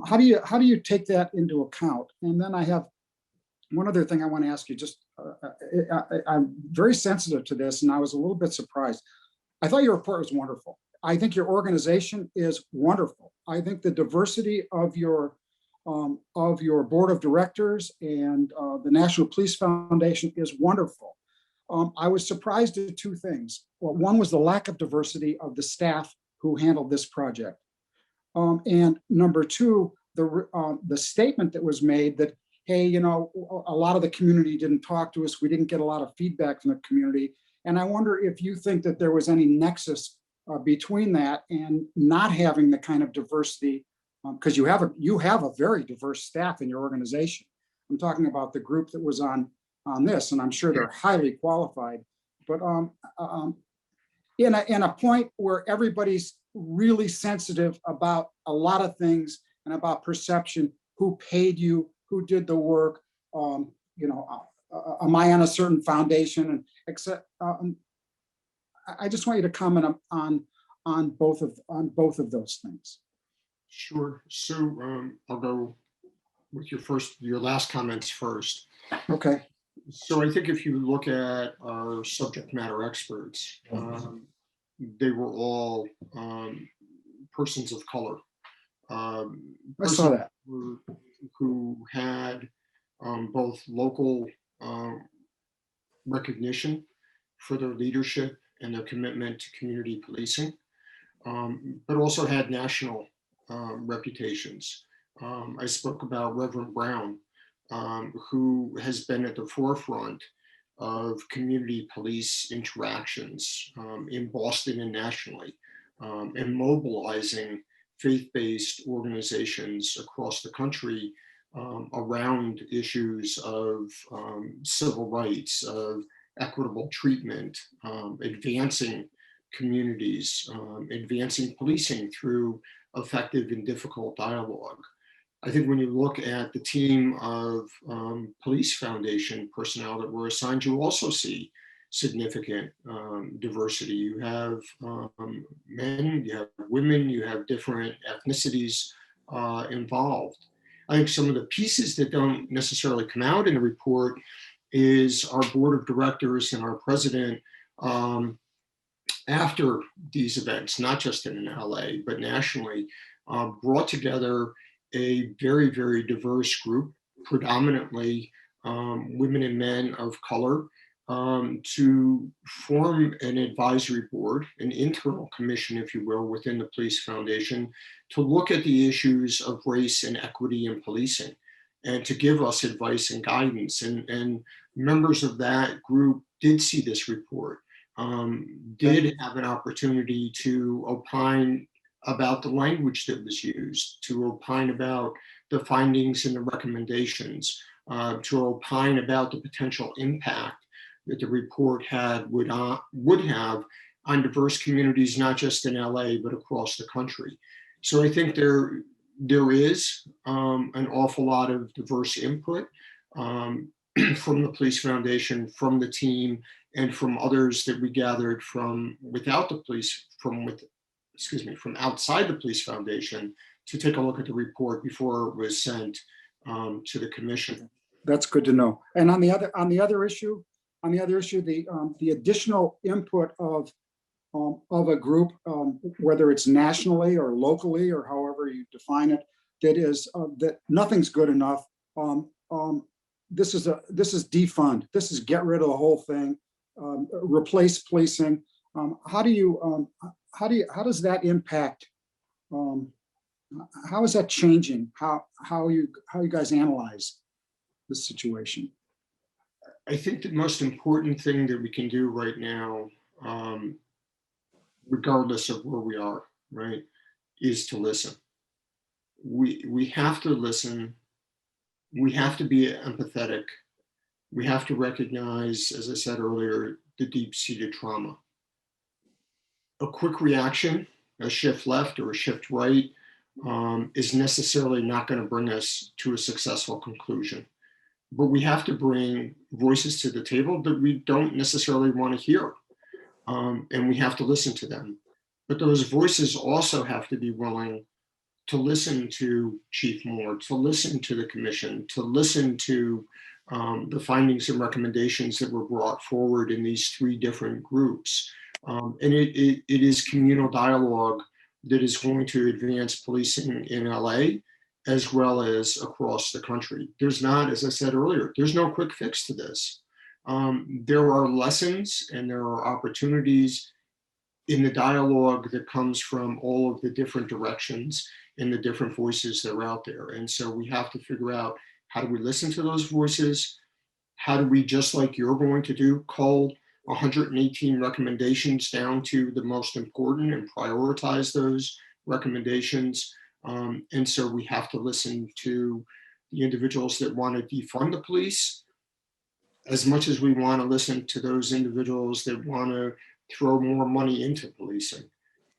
how do you take that into account? And then I have one other thing I want to ask you. Just I'm very sensitive to this, and I was a little bit surprised. I thought your report was wonderful. I think your organization is wonderful. I think the diversity of your board of directors and the National Police Foundation is wonderful. I was surprised at two things. Well, one was the lack of diversity of the staff who handled this project. And number two, the statement that was made that, hey, a lot of the community didn't talk to us. We didn't get a lot of feedback from the community. And I wonder if you think that there was any nexus between that and not having the kind of diversity, because you have a very diverse staff in your organization. I'm talking about the group that was on this, and I'm sure they're highly qualified. But in a point where everybody's really sensitive about a lot of things and about perception, who paid you, who did the work, am I on a certain foundation, and except I just want you to comment on both of those things. Sure. So I'll go with your last comments first. Okay. So I think if you look at our subject matter experts, they were all persons of color. I saw that. Who had both local recognition for their leadership and their commitment to community policing, but also had national reputations. I spoke about Reverend Brown, who has been at the forefront of community police interactions in Boston and nationally, and mobilizing faith-based organizations across the country around issues of civil rights, of equitable treatment, advancing communities, advancing policing through effective and difficult dialogue. I think when you look at the team of Police Foundation personnel that were assigned, you also see significant diversity. You have men, you have women, you have different ethnicities involved. I think some of the pieces that don't necessarily come out in the report is our board of directors and our president after these events, not just in LA, but nationally, brought together a very, very diverse group, predominantly women and men of color, to form an advisory board, an internal commission, if you will, within the Police Foundation, to look at the issues of race and equity in policing and to give us advice and guidance. And members of that group did see this report, did have an opportunity to opine about the language that was used, to opine about the findings and the recommendations, to opine about the potential impact that the report would have on diverse communities, not just in LA, but across the country. So I think there is an awful lot of diverse input from the Police Foundation, from the team, and from others that we gathered from outside the Police Foundation to take a look at the report before it was sent to the commission. That's good to know. And on the other issue, the additional input of a group, whether it's nationally or locally or however you define it, that nothing's good enough. This is defund. This is get rid of the whole thing, replace policing. How does that impact? How is that changing? How you guys analyze the situation? I think the most important thing that we can do right now, regardless of where we are, right, is to listen. We have to listen. We have to be empathetic. We have to recognize, as I said earlier, the deep-seated trauma. A quick reaction, a shift left or a shift right, is necessarily not going to bring us to a successful conclusion. But we have to bring voices to the table that we don't necessarily want to hear, and we have to listen to them. But those voices also have to be willing to listen to Chief Moore, to listen to the commission, to listen to the findings and recommendations that were brought forward in these three different groups. And it is communal dialogue that is going to advance policing in LA as well as across the country. There's not, as I said earlier, there's no quick fix to this. There are lessons and there are opportunities in the dialogue that comes from all of the different directions and the different voices that are out there. And so we have to figure out, how do we listen to those voices? How do we, just like you're going to do, cull 118 recommendations down to the most important and prioritize those recommendations? And so we have to listen to the individuals that want to defund the police as much as we want to listen to those individuals that want to throw more money into policing.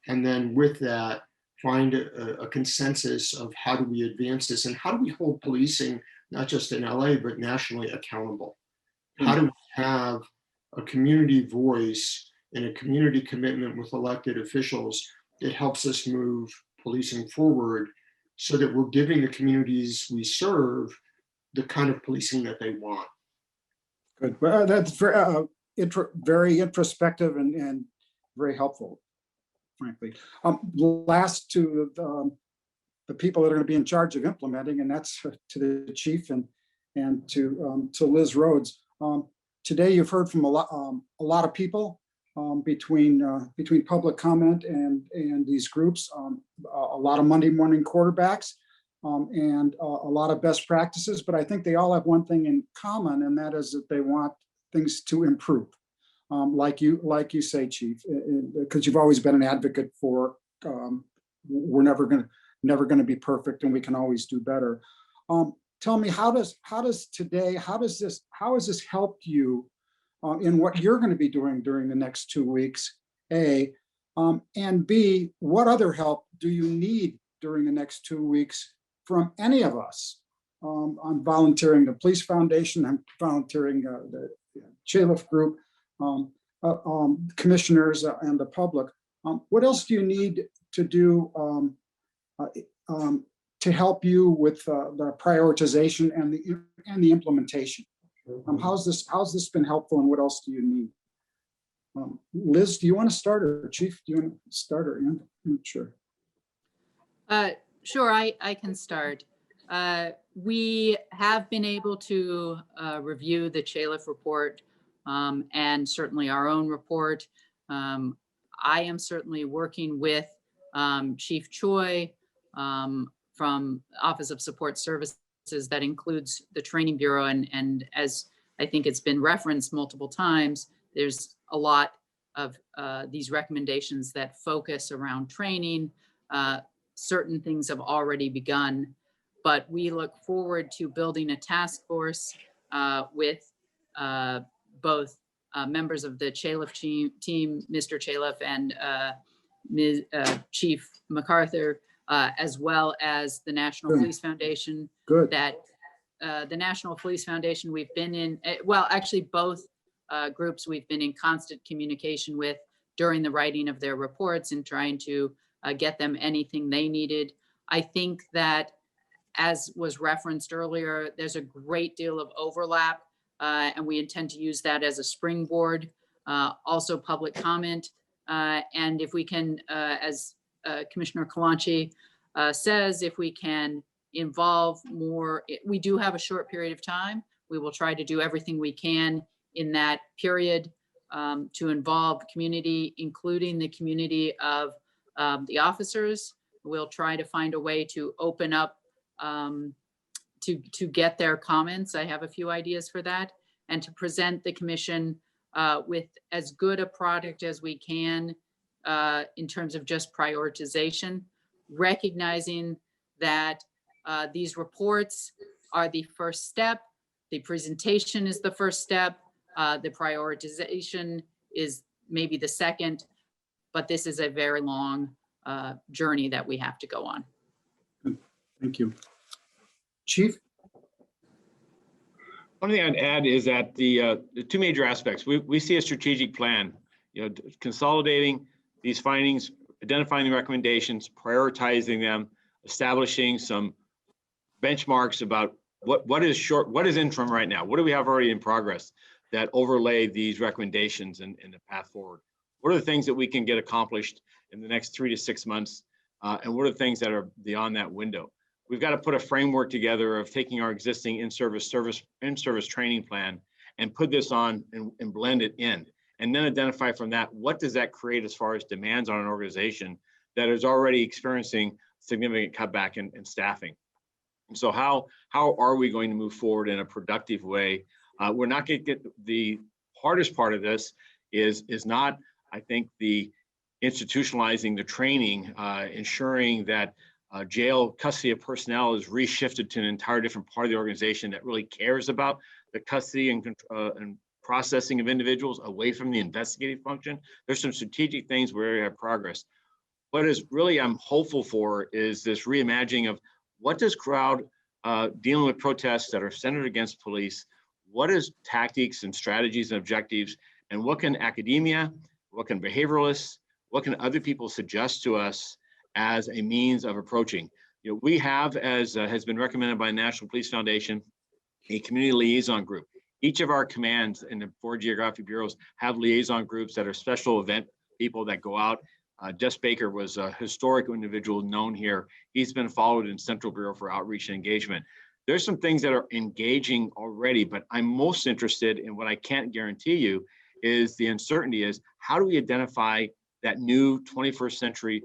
And then with that, find a consensus of how do we advance this and how do we hold policing, not just in LA, but nationally accountable? How do we have a community voice and a community commitment with elected officials that helps us move policing forward so that we're giving the communities we serve the kind of policing that they want? Good. Well, that's very introspective and very helpful, frankly. Last to the people that are going to be in charge of implementing, and that's to the chief and to Liz Rhodes. Today, you've heard from a lot of people between public comment and these groups. A lot of Monday morning quarterbacks and a lot of best practices. But I think they all have one thing in common, and that is that they want things to improve. Like you say, Chief, because you've always been an advocate for we're never going to be perfect, and we can always do better. Tell me, how has this helped you in what you're going to be doing during the next 2 weeks? A, and B, what other help do you need during the next 2 weeks from any of us. I'm volunteering the Police Foundation, I'm volunteering the Chaleff Group, commissioners and the public. What else do you need to do to help you with the prioritization and the implementation? How's this been helpful, and what else do you need? Liz, do you want to start, or Chief, do you want to start, or Ann? I'm not sure. Sure, I can start. We have been able to review the Chaleff report and certainly our own report. I am certainly working with Chief Choi from Office of Support Services, that includes the Training Bureau. And as I think it's been referenced multiple times, there's a lot of these recommendations that focus around training. Certain things have already begun, but we look forward to building a task force with both members of the Chaleff team, Mr. Chaleff and Chief MacArthur, as well as the National Police Foundation. Good. That the National Police Foundation, we've been in, well, actually both groups we've been in constant communication with during the writing of their reports and trying to get them anything they needed. I think that, as was referenced earlier, there's a great deal of overlap, and we intend to use that as a springboard. Also public comment, and if we can, as Commissioner Kalanchi says, if we can involve more, we do have a short period of time. We will try to do everything we can in that period to involve community, including the community of the officers. We'll try to find a way to open up to get their comments. I have a few ideas for that, and to present the commission with as good a product as we can in terms of just prioritization, recognizing that these reports are the first step. The presentation is the first step. The prioritization is maybe the second, but this is a very long journey that we have to go on. Thank you. Chief? One thing I'd add is that the two major aspects, we see a strategic plan, consolidating these findings, identifying the recommendations, prioritizing them, establishing some benchmarks about what is interim right now, what do we have already in progress that overlay these recommendations and the path forward. What are the things that we can get accomplished in the next 3 to 6 months, and what are the things that are beyond that window? We've got to put a framework together of taking our existing in-service training plan and put this on and blend it in, and then identify from that, what does that create as far as demands on an organization that is already experiencing significant cutback in staffing. And so how are we going to move forward in a productive way? We're not going to get, the hardest part of this is not, I think, the institutionalizing the training, ensuring that jail custody of personnel is reshifted to an entire different part of the organization that really cares about the custody and processing of individuals away from the investigative function. There's some strategic things where we have progress. What is really I'm hopeful for is this reimagining of what does crowd dealing with protests that are centered against police, what is tactics and strategies and objectives, and what can academia, what can behavioralists, what can other people suggest to us as a means of approaching? We have, as has been recommended by the National Police Foundation, a community liaison group. Each of our commands in the 4 geographic bureaus have liaison groups that are special event people that go out. Jess Baker was a historic individual known here. He's been followed in Central Bureau for Outreach and Engagement. There's some things that are engaging already, but I'm most interested in what I can't guarantee you is the uncertainty is how do we identify that new 21st century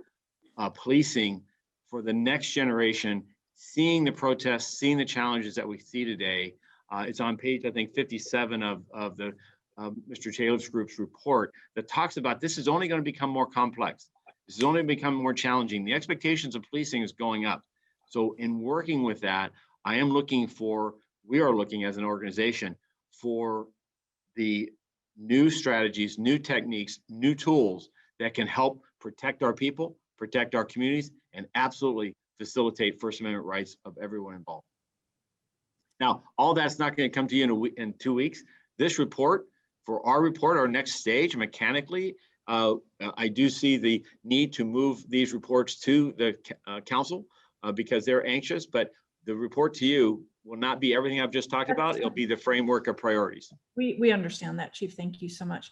policing for the next generation, seeing the protests, seeing the challenges that we see today. It's on page, I think, 57 of the Mr. Chaleff's group's report that talks about this is only going to become more complex. This is only going to become more challenging. The expectations of policing is going up. So in working with that, I am looking for, we are looking as an organization for the new strategies, new techniques, new tools that can help protect our people, protect our communities, and absolutely facilitate First Amendment rights of everyone involved. Now, all that's not going to come to you in 2 weeks. This report, for our report, our next stage, mechanically, I do see the need to move these reports to the council because they're anxious, but the report to you will not be everything I've just talked about. It'll be the framework of priorities. We understand that, Chief. Thank you so much.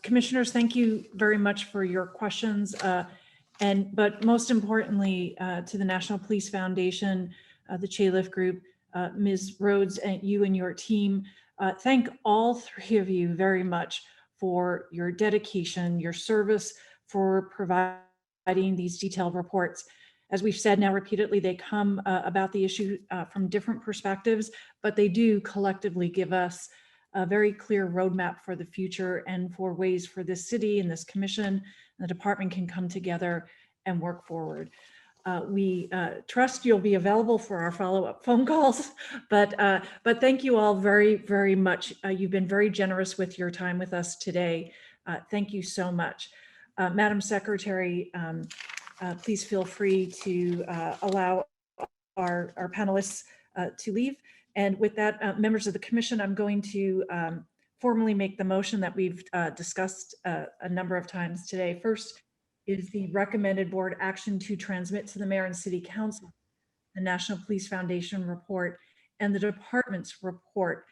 Commissioners, thank you very much for your questions. But most importantly, to the National Police Foundation, the Chaleff Group, Ms. Rhodes, and you and your team, thank all three of you very much for your dedication, your service, for providing these detailed reports. As we've said now repeatedly, they come about the issue from different perspectives, but they do collectively give us a very clear roadmap for the future and for ways for this city and this commission and the department can come together and work forward. We trust you'll be available for our follow-up phone calls, but thank you all very, very much. You've been very generous with your time with us today. Thank you so much. Madam Secretary, please feel free to allow our panelists to leave. And with that, members of the commission, I'm going to formally make the motion that we've discussed a number of times today. First is the recommended board action to transmit to the mayor and city council the National Police Foundation report and the department's report,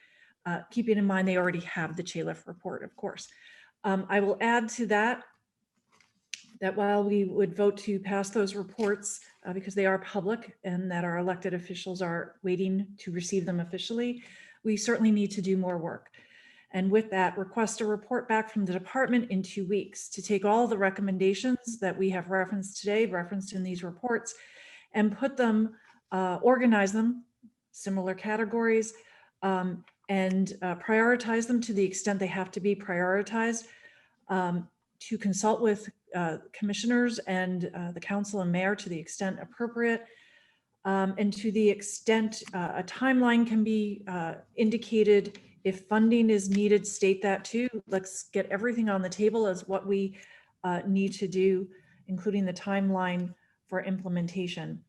keeping in mind they already have the Chaleff report, of course. I will add to that while we would vote to pass those reports because they are public and that our elected officials are waiting to receive them officially, we certainly need to do more work. And with that, request a report back from the department in 2 weeks to take all the recommendations that we have referenced today, referenced in these reports, and put them, organize them, similar categories, and prioritize them to the extent they have to be prioritized, to consult with commissioners and the council and mayor to the extent appropriate, and to the extent a timeline can be indicated. If funding is needed, state that too. Let's get everything on the table as what we need to do, including the timeline for implementation.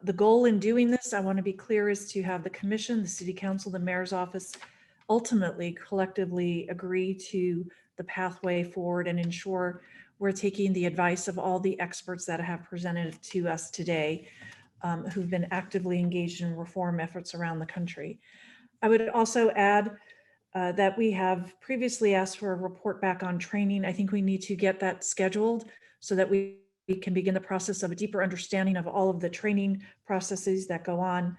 The goal in doing this, I want to be clear, is to have the commission, the city council, the mayor's office ultimately collectively agree to the pathway forward and ensure we're taking the advice of all the experts that have presented to us today, who've been actively engaged in reform efforts around the country. I would also add that we have previously asked for a report back on training. I think we need to get that scheduled so that we can begin the process of a deeper understanding of all of the training processes that go on.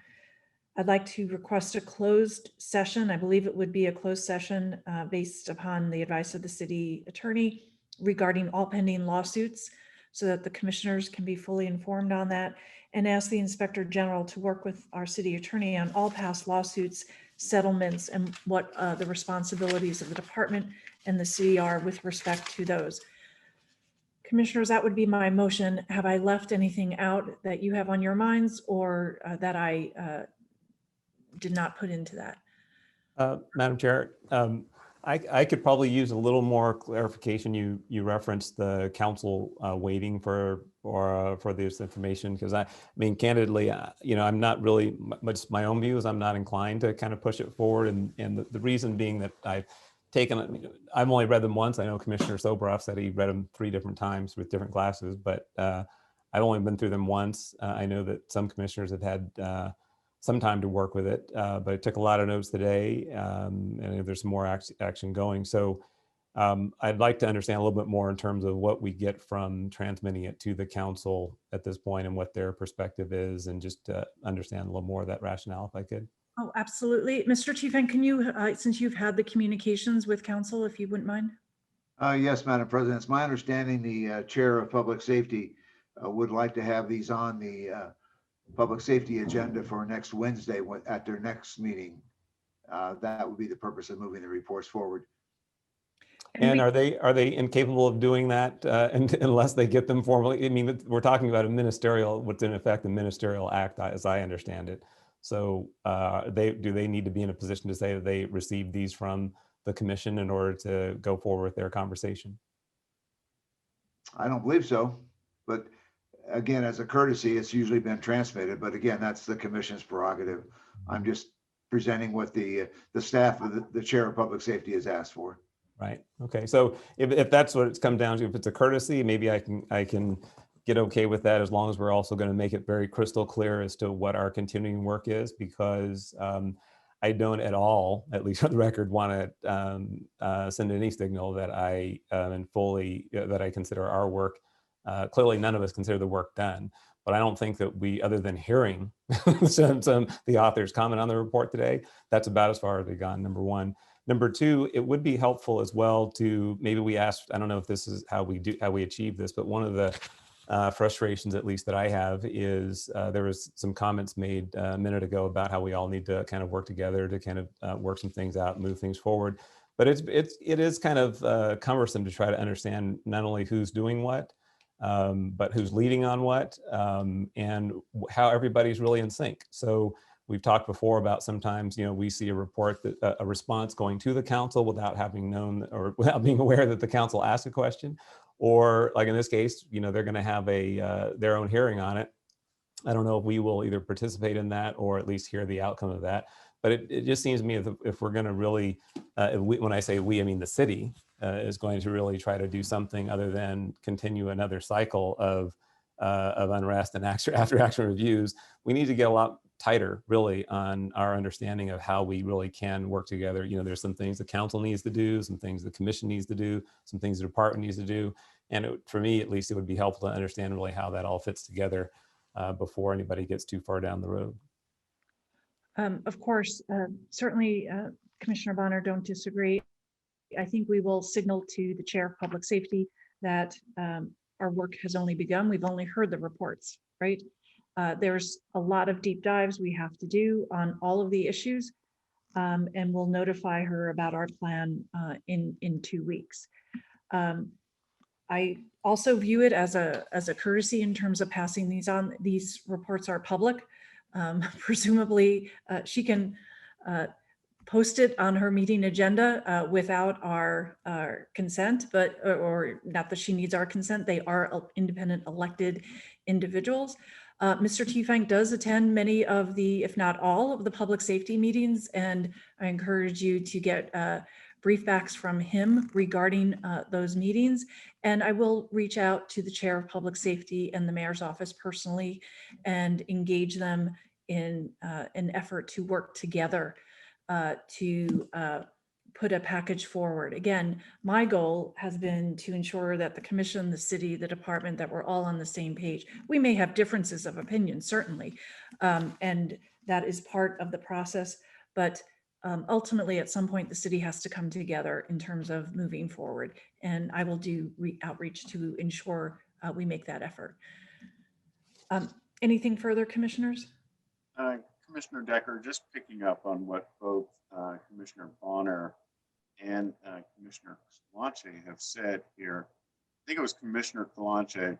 I'd like to request a closed session. I believe it would be a closed session based upon the advice of the city attorney regarding all pending lawsuits so that the commissioners can be fully informed on that, and ask the Inspector General to work with our city attorney on all past lawsuits, settlements, and what the responsibilities of the department and the city are with respect to those. Commissioners, that would be my motion. Have I left anything out that you have on your minds or that I did not put into that? Madam Chair, I could probably use a little more clarification. You referenced the council waiting for this information because I mean, candidly, I'm not really much my own views. I'm not inclined to kind of push it forward, and the reason being that I've only read them once. I know Commissioner Sobroff said he read them 3 different times with different classes, but I've only been through them once. I know that some commissioners have had some time to work with it, but I took a lot of notes today, and there's some more action going. So I'd like to understand a little bit more in terms of what we get from transmitting it to the council at this point and what their perspective is, and just to understand a little more of that rationale, if I could. Oh, absolutely. Mr. Chiefan, can you, since you've had the communications with council, if you wouldn't mind? Yes, Madam President. It's my understanding the Chair of Public Safety would like to have these on the public safety agenda for next Wednesday at their next meeting. That would be the purpose of moving the reports forward. And are they incapable of doing that unless they get them formally? I mean, we're talking about what's in effect a ministerial act, as I understand it. So do they need to be in a position to say that they received these from the commission in order to go forward with their conversation? I don't believe so, but again, as a courtesy, it's usually been transmitted, but again, that's the commission's prerogative. I'm just presenting what the staff of the chair of public safety has asked for. Right. Okay. So if that's what it's come down to, if it's a courtesy, maybe I can get okay with that, as long as we're also going to make it very crystal clear as to what our continuing work is, because I don't at all, at least on the record, want to send any signal that I am fully, that I consider our work. Clearly, none of us consider the work done, but I don't think that we, other than hearing the author's comment on the report today, that's about as far as we've gone, number one. Number two, it would be helpful as well to, maybe we ask, I don't know if this is how we achieve this, but one of the frustrations, at least that I have, is there was some comments made a minute ago about how we all need to kind of work together to kind of work some things out, move things forward. But it is kind of cumbersome to try to understand not only who's doing what, but who's leading on what, and how everybody's really in sync. So we've talked before about sometimes, we see a report, that a response going to the council without having known or without being aware that the council asked a question, or like in this case, they're going to have their own hearing on it. I don't know if we will either participate in that or at least hear the outcome of that. But it just seems to me if we're going to really, when I say we, I mean the city is going to really try to do something other than continue another cycle of unrest and after action reviews, we need to get a lot tighter really on our understanding of how we really can work together. There's some things the council needs to do, some things the commission needs to do, some things the department needs to do. And for me, at least, it would be helpful to understand really how that all fits together before anybody gets too far down the road. Of course, certainly, Commissioner Bonner, don't disagree. I think we will signal to the chair of public safety that our work has only begun. We've only heard the reports, right? There's a lot of deep dives we have to do on all of the issues, and we'll notify her about our plan in 2 weeks. I also view it as a courtesy in terms of passing these on. These reports are public. Presumably, she can post it on her meeting agenda without our consent, or not that she needs our consent. They are independent elected individuals. Mr. Tiefenk does attend many of the, if not all, of the public safety meetings, and I encourage you to get briefbacks from him regarding those meetings. And I will reach out to the chair of public safety and the mayor's office personally and engage them in an effort to work together to put a package forward. Again, my goal has been to ensure that the commission, the city, the department, that we're all on the same page. We may have differences of opinion, certainly, and that is part of the process, but ultimately at some point the city has to come together in terms of moving forward, and I will do outreach to ensure we make that effort. Anything further, commissioners? Commissioner Decker, just picking up on what both Commissioner Bonner and Commissioner Kalanche have said here. I think it was Commissioner Kalanche,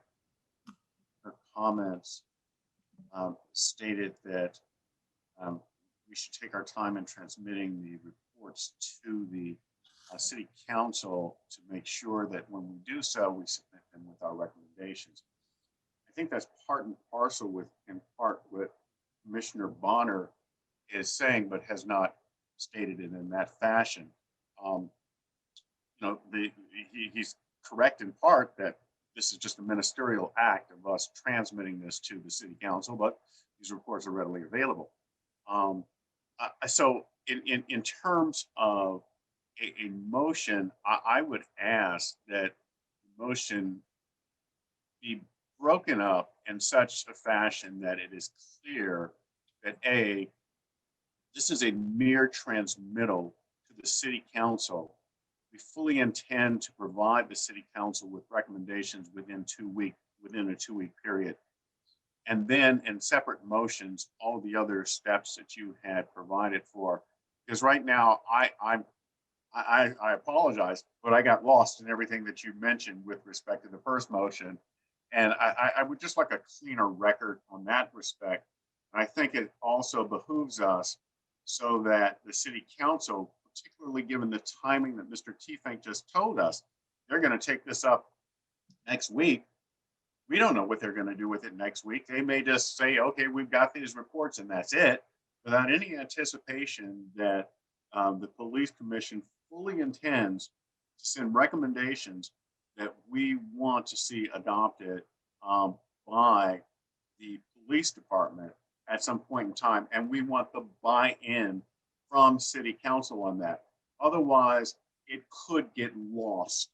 her comments stated that we should take our time in transmitting the reports to the city council to make sure that when we do so, we submit them with our recommendations. I think that's part and parcel with, in part, what Commissioner Bonner is saying, but has not stated it in that fashion. He's correct in part that this is just a ministerial act of us transmitting this to the city council, but these reports are readily available. So in terms of a motion, I would ask that the motion be broken up in such a fashion that it is clear that this is a mere transmittal to the city council. We fully intend to provide the city council with recommendations within a 2-week period. And then in separate motions, all the other steps that you had provided for. Because right now, I apologize, but I got lost in everything that you mentioned with respect to the first motion. And I would just like a cleaner record on that respect. And I think it also behooves us so that the city council, particularly given the timing that Mr. Tiefenk just told us, they're going to take this up next week. We don't know what they're going to do with it next week. They may just say, okay, we've got these reports and that's it, without any anticipation that the police commission fully intends to send recommendations that we want to see adopted by the police department at some point in time. And we want the buy-in from city council on that. Otherwise, it could get lost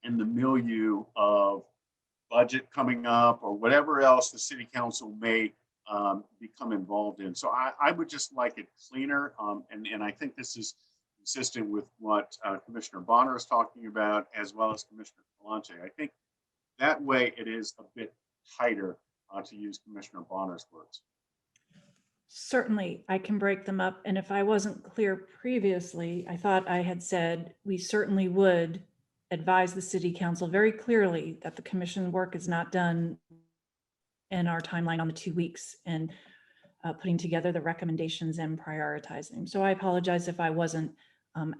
in the milieu of budget coming up or whatever else the city council may become involved in. So I would just like it cleaner. And I think this is consistent with what Commissioner Bonner is talking about, as well as Commissioner Galante. I think that way it is a bit tighter, to use Commissioner Bonner's words. Certainly, I can break them up. And if I wasn't clear previously, I thought I had said we certainly would advise the city council very clearly that the commission work is not done in our timeline on the 2 weeks and putting together the recommendations and prioritizing. So I apologize if I wasn't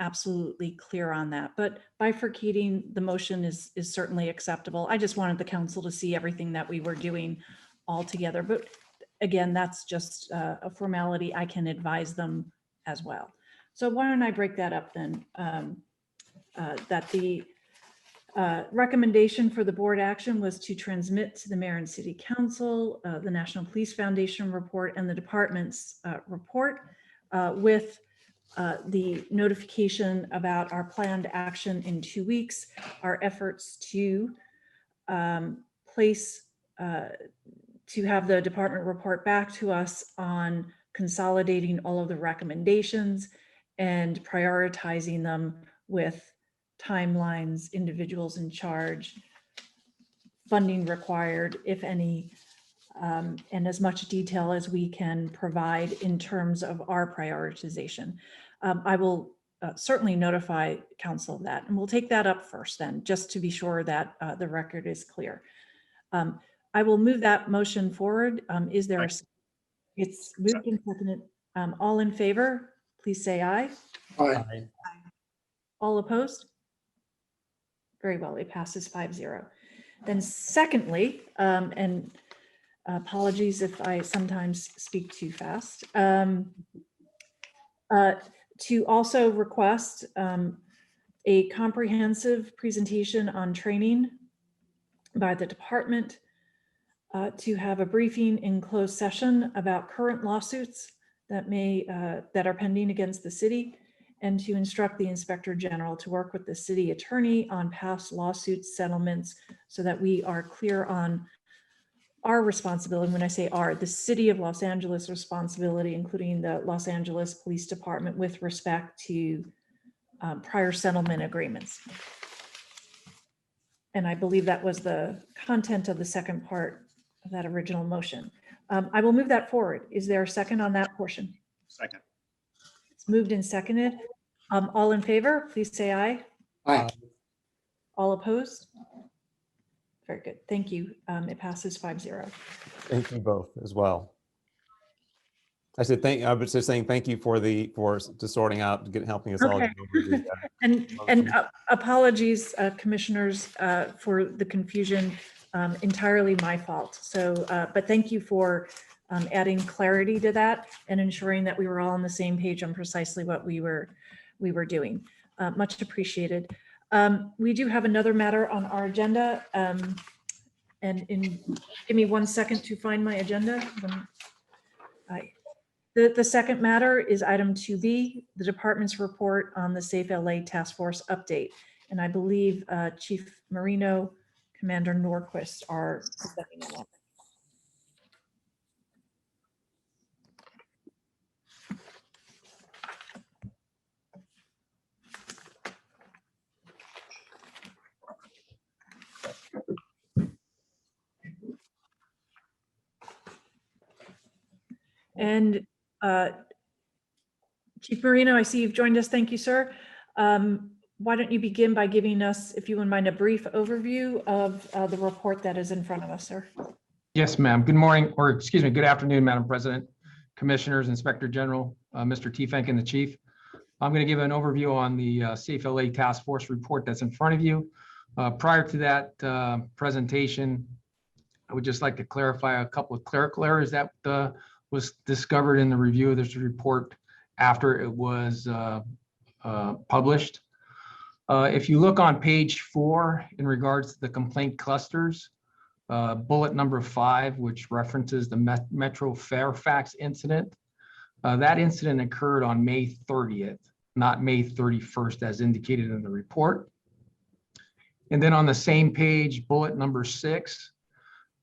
absolutely clear on that, but bifurcating the motion is certainly acceptable. I just wanted the council to see everything that we were doing all together. But again, that's just a formality. I can advise them as well. So why don't I break that up then? That the recommendation for the board action was to transmit to the mayor and city council the National Police Foundation report and the department's report with the notification about our planned action in 2 weeks, our efforts to to have the department report back to us on consolidating all of the recommendations and prioritizing them with timelines, individuals in charge, funding required, if any, and as much detail as we can provide in terms of our prioritization. I will certainly notify council of that, and we'll take that up first then, just to be sure that the record is clear. I will move that motion forward. Is there it's moved and seconded. All in favor, please say aye. Aye. All opposed? Very well, it passes 5-0. Then secondly, and apologies if I sometimes speak too fast, to also request a comprehensive presentation on training by the department, to have a briefing in closed session about current lawsuits that are pending against the city, and to instruct the Inspector General to work with the city attorney on past lawsuit settlements so that we are clear on our responsibility. When I say our, the city of Los Angeles responsibility, including the Los Angeles Police Department with respect to prior settlement agreements. And I believe that was the content of the second part of that original motion. I will move that forward. Is there a second on that portion? Second. It's moved and seconded. All in favor, please say aye. Aye. All opposed? Very good. Thank you. It passes 5-0. Thank you both as well. I was just saying thank you for sorting out, helping us all. Okay. Get over the, and apologies, commissioners, for the confusion. Entirely my fault. So, but thank you for adding clarity to that and ensuring that we were all on the same page on precisely what we were doing. Much appreciated. We do have another matter on our agenda, and give me 1 second to find my agenda. The second matter is item 2B, the department's report on the Safe LA Task Force update. And I believe Chief Marino, Commander Norquist are presenting that. And Chief Marino, I see you've joined us. Thank you, sir. Why don't you begin by giving us, if you wouldn't mind, a brief overview of the report that is in front of us, sir. Yes, ma'am. Good morning, or excuse me, good afternoon, Madam President, Commissioners, Inspector General, Mr. Tiefenk, and the Chief. I'm going to give an overview on the Safe LA Task Force report that's in front of you. Prior to that presentation, I would just like to clarify a couple of clerical errors that was discovered in the review of this report after it was published. If you look on page 4 in regards to the complaint clusters, bullet number 5, which references the Metro Fairfax incident, that incident occurred on May 30th, not May 31st as indicated in the report. And then on the same page, bullet number 6,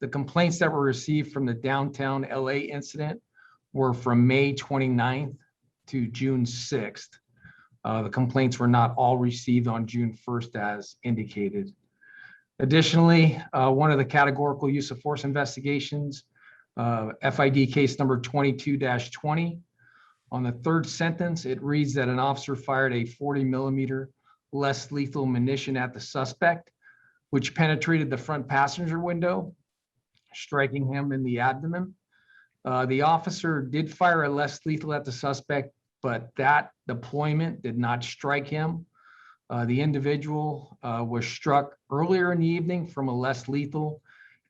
the complaints that were received from the downtown LA incident were from May 29th to June 6th. The complaints were not all received on June 1st as indicated. Additionally, one of the categorical use of force investigations, FID case number 22-20, on the third sentence, it reads that an officer fired a 40mm less lethal munition at the suspect, which penetrated the front passenger window, striking him in the abdomen. The officer did fire a less lethal at the suspect, but that deployment did not strike him. The individual was struck earlier in the evening from a less lethal,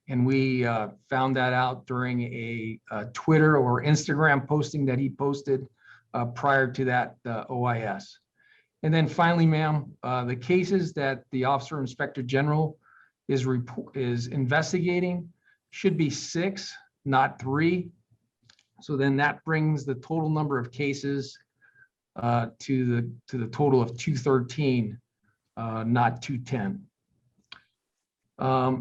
and we found that out during a Twitter or Instagram posting that he posted prior to that OIS. And then finally, ma'am, the cases that the Officer Inspector General is investigating should be 6, not 3. So then that brings the total number of cases to the total of 213, not 210.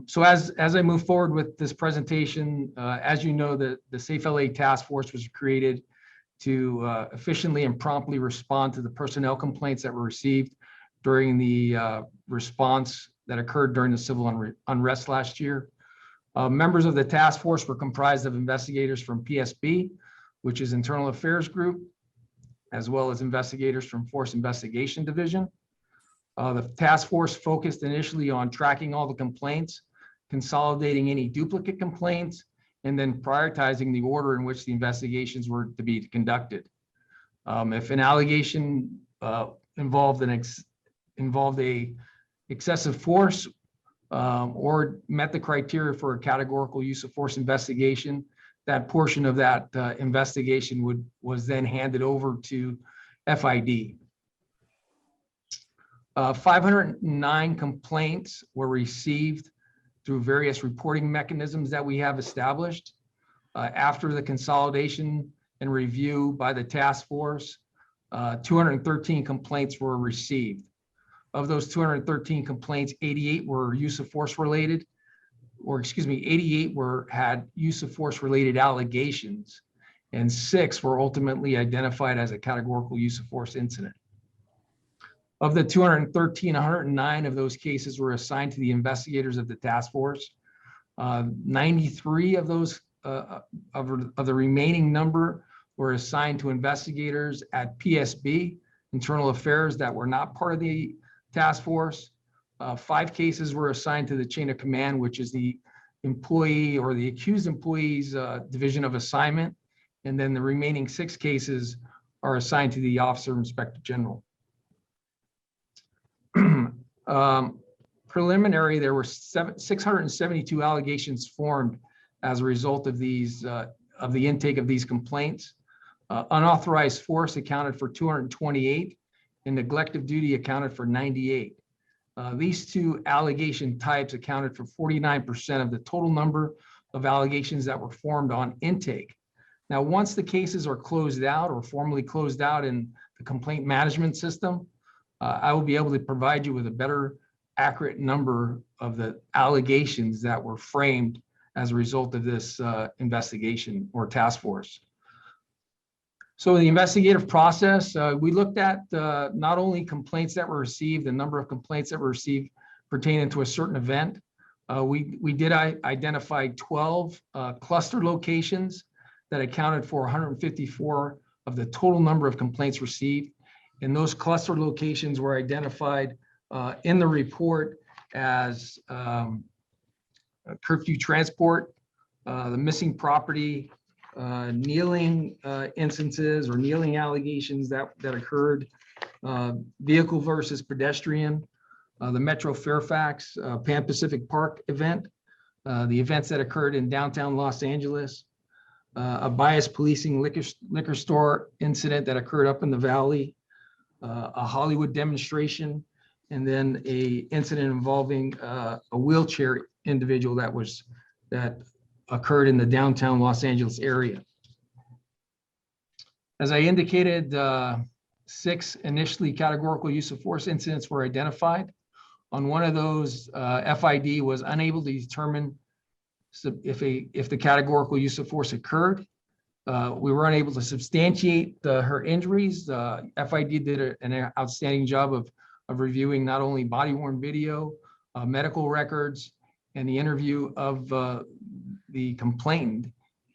So as I move forward with this presentation, as you know, the Safe LA Task Force was created to efficiently and promptly respond to the personnel complaints that were received during the response that occurred during the civil unrest last year. Members of the task force were comprised of investigators from PSB, which is Internal Affairs Group, as well as investigators from Force Investigation Division. The task force focused initially on tracking all the complaints, consolidating any duplicate complaints, and then prioritizing the order in which the investigations were to be conducted. If an allegation involved a excessive force or met the criteria for a categorical use of force investigation, that portion of that investigation was then handed over to FID. 509 complaints were received through various reporting mechanisms that we have established. After the consolidation and review by the task force, 213 complaints were received. Of those 213 complaints, 88 were use of force related, or excuse me, 88 had use of force related allegations, and 6 were ultimately identified as a categorical use of force incident. Of the 213, 109 of those cases were assigned to the investigators of the task force. 93 of those of the remaining number were assigned to investigators at PSB, Internal Affairs, that were not part of the task force. 5 cases were assigned to the chain of command, which is the employee or the accused employee's division of assignment. And then the remaining 6 cases are assigned to the Officer Inspector General. Preliminary, there were 672 allegations formed as a result of these of the intake of these complaints. Unauthorized force accounted for 228, and neglect of duty accounted for 98. These 2 allegation types accounted for 49% of the total number of allegations that were formed on intake. Now, once the cases are closed out or formally closed out in the complaint management system, I will be able to provide you with a better accurate number of the allegations that were framed as a result of this investigation or task force. So the investigative process, we looked at not only complaints that were received, the number of complaints that were received pertaining to a certain event. We did identify 12 cluster locations that accounted for 154 of the total number of complaints received. And those cluster locations were identified in the report as curfew transport, the missing property, kneeling instances or kneeling allegations that occurred, vehicle versus pedestrian, the Metro Fairfax Pan Pacific Park event, the events that occurred in downtown Los Angeles, a bias policing liquor store incident that occurred up in the valley, a Hollywood demonstration, and then a incident involving a wheelchair individual that occurred in the downtown Los Angeles area. As I indicated, 6 initially categorical use of force incidents were identified. On one of those, FID was unable to determine if the categorical use of force occurred. We were unable to substantiate her injuries. FID did an outstanding job of reviewing not only body-worn video, medical records, and the interview of the complainant.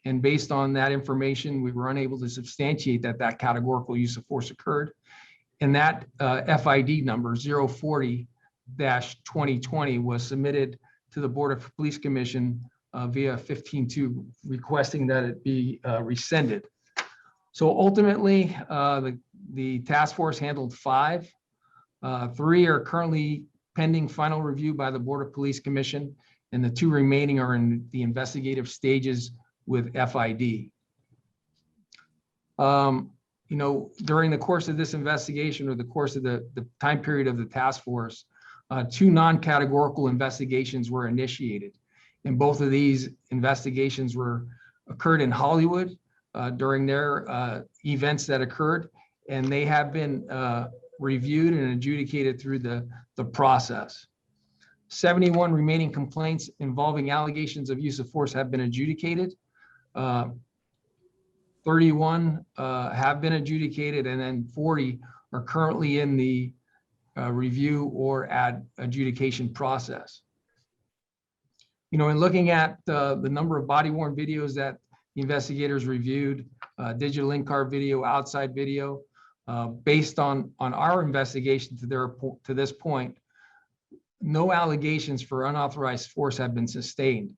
And based on that information, we were unable to substantiate that categorical use of force occurred. And that FID number 040-2020 was submitted to the Board of Police Commission via 15-2, requesting that it be rescinded. So ultimately, the task force handled 5. 3 are currently pending final review by the Board of Police Commission, and the 2 remaining are in the investigative stages with FID. During the course of this investigation, or the course of the time period of the task force, 2 non-categorical investigations were initiated. And both of these investigations occurred in Hollywood during their events that occurred, and they have been reviewed and adjudicated through the process. 71 remaining complaints involving allegations of use of force have been adjudicated. 31 have been adjudicated, and then 40 are currently in the review or adjudication process. In looking at the number of body-worn videos that the investigators reviewed, digital in-car video, outside video, based on our investigation to this point, no allegations for unauthorized force have been sustained.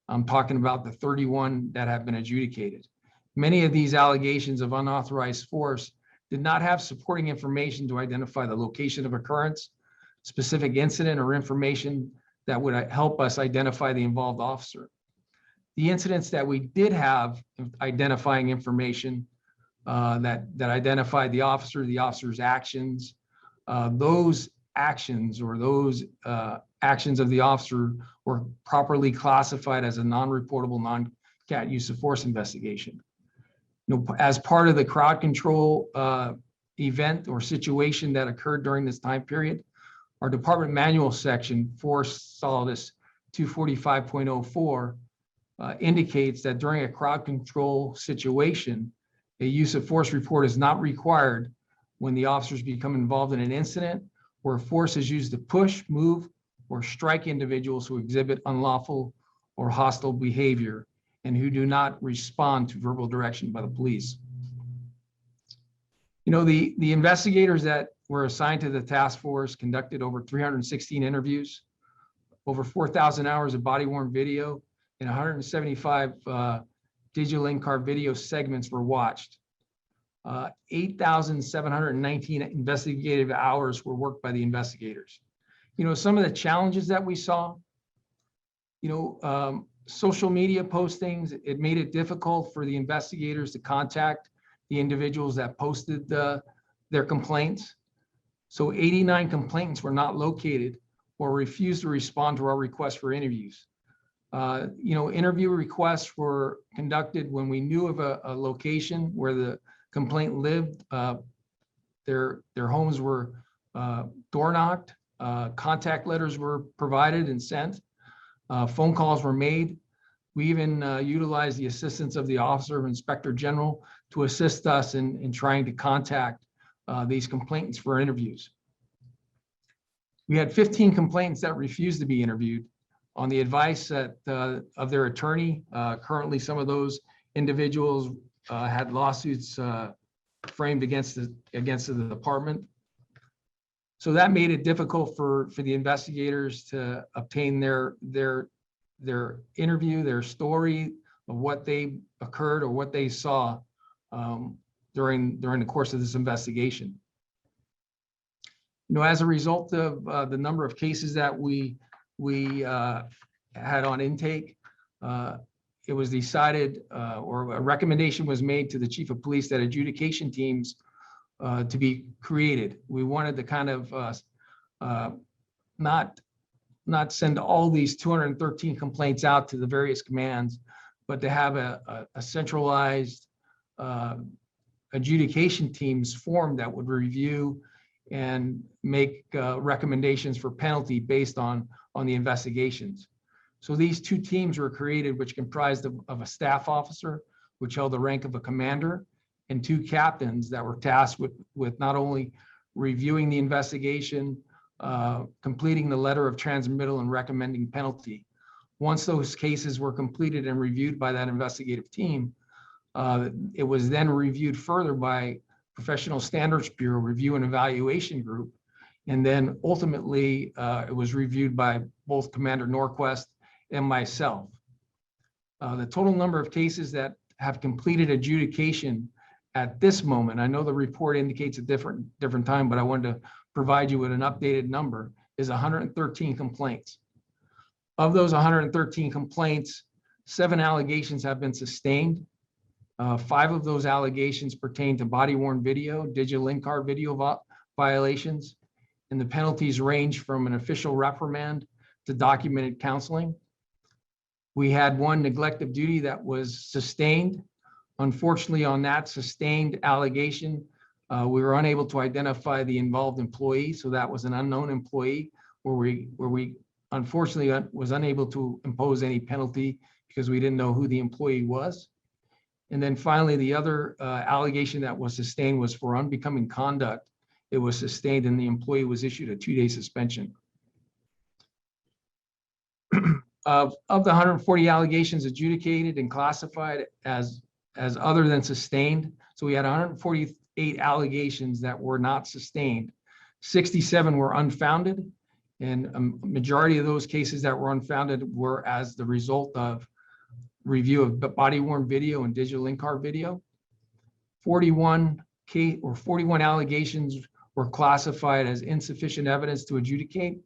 I'm talking about the 31 that have been adjudicated. Many of these allegations of unauthorized force did not have supporting information to identify the location of occurrence, specific incident, or information that would help us identify the involved officer. The incidents that we did have identifying information that identified the officer's actions, those actions or those actions of the officer were properly classified as a non-reportable non-cat use of force investigation. As part of the crowd control event or situation that occurred during this time period, our department manual section, Force Solidus 245.04, indicates that during a crowd control situation, a use of force report is not required when the officers become involved in an incident where force is used to push, move, or strike individuals who exhibit unlawful or hostile behavior and who do not respond to verbal direction by the police. The investigators that were assigned to the task force conducted over 316 interviews, over 4,000 hours of body-worn video, and 175 digital in-car video segments were watched. 8,719 investigative hours were worked by the investigators. Some of the challenges that we saw, social media postings, it made it difficult for the investigators to contact the individuals that posted their complaints. So 89 complainants were not located or refused to respond to our request for interviews. Interview requests were conducted when we knew of a location where the complainant lived. Their homes were door knocked, contact letters were provided and sent, phone calls were made. We even utilized the assistance of the Officer of Inspector General to assist us in trying to contact these complainants for interviews. We had 15 complainants that refused to be interviewed on the advice of their attorney. Currently, some of those individuals had lawsuits framed against the department. So that made it difficult for the investigators to obtain their interview, their story of what they occurred or what they saw during the course of this investigation. As a result of the number of cases that we had on intake, it was decided, or a recommendation was made to the chief of police that adjudication teams to be created. We wanted to kind of not send all these 213 complaints out to the various commands, but to have a centralized adjudication teams formed that would review and make recommendations for penalty based on the investigations. So these two teams were created, which comprised of a staff officer, which held the rank of a commander, and two captains that were tasked with not only reviewing the investigation, completing the letter of transmittal, and recommending penalty. Once those cases were completed and reviewed by that investigative team, it was then reviewed further by Professional Standards Bureau Review and Evaluation Group. And then ultimately, it was reviewed by both Commander Norquist and myself. The total number of cases that have completed adjudication at this moment, I know the report indicates a different time, but I wanted to provide you with an updated number, is 113 complaints. Of those 113 complaints, 7 allegations have been sustained. 5 of those allegations pertain to body-worn video, digital in-car video violations, and the penalties range from an official reprimand to documented counseling. We had 1 neglect of duty that was sustained. Unfortunately, on that sustained allegation, we were unable to identify the involved employee, so that was an unknown employee where we unfortunately was unable to impose any penalty because we didn't know who the employee was. And then finally, the other allegation that was sustained was for unbecoming conduct. It was sustained and the employee was issued a 2-day suspension. Of the 140 allegations adjudicated and classified as other than sustained, so we had 148 allegations that were not sustained. 67 were unfounded, and a majority of those cases that were unfounded were as the result of review of body-worn video and digital in-car video. 41 allegations were classified as insufficient evidence to adjudicate.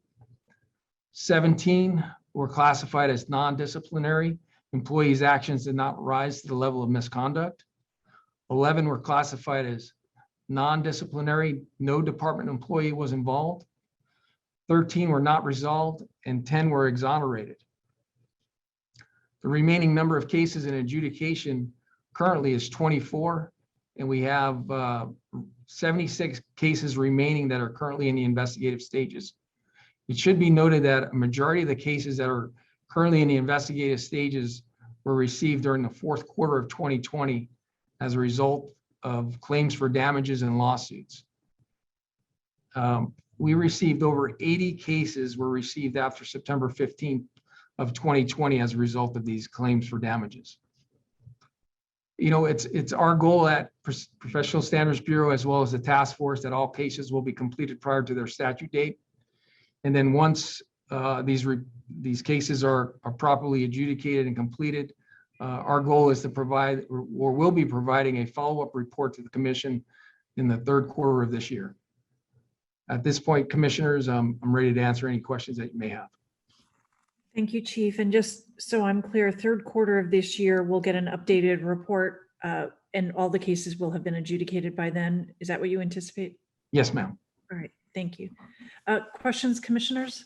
17 were classified as non-disciplinary. Employees' actions did not rise to the level of misconduct. 11 were classified as non-disciplinary. No department employee was involved. 13 were not resolved, and 10 were exonerated. The remaining number of cases in adjudication currently is 24, and we have 76 cases remaining that are currently in the investigative stages. It should be noted that a majority of the cases that are currently in the investigative stages were received during the fourth quarter of 2020 as a result of claims for damages and lawsuits. We received over 80 cases were received after September 15th of 2020 as a result of these claims for damages. It's our goal at Professional Standards Bureau, as well as the task force, that all cases will be completed prior to their statute date. And then once these cases are properly adjudicated and completed, our goal is to provide, or will be providing, a follow-up report to the commission in the third quarter of this year. At this point, commissioners, I'm ready to answer any questions that you may have. Thank you, Chief. And just so I'm clear, third quarter of this year, we'll get an updated report and all the cases will have been adjudicated by then. Is that what you anticipate? Yes, ma'am. All right, thank you. Questions, commissioners?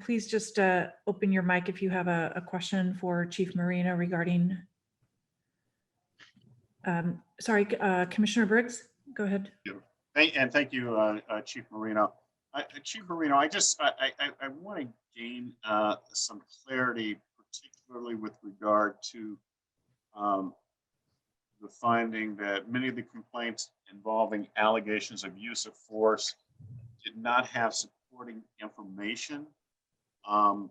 Please just open your mic if you have a question for Chief Marino regarding, Commissioner Briggs, go ahead. And thank you, Chief Marino. Chief Marino, I want to gain some clarity, particularly with regard to the finding that many of the complaints involving allegations of use of force did not have supporting information to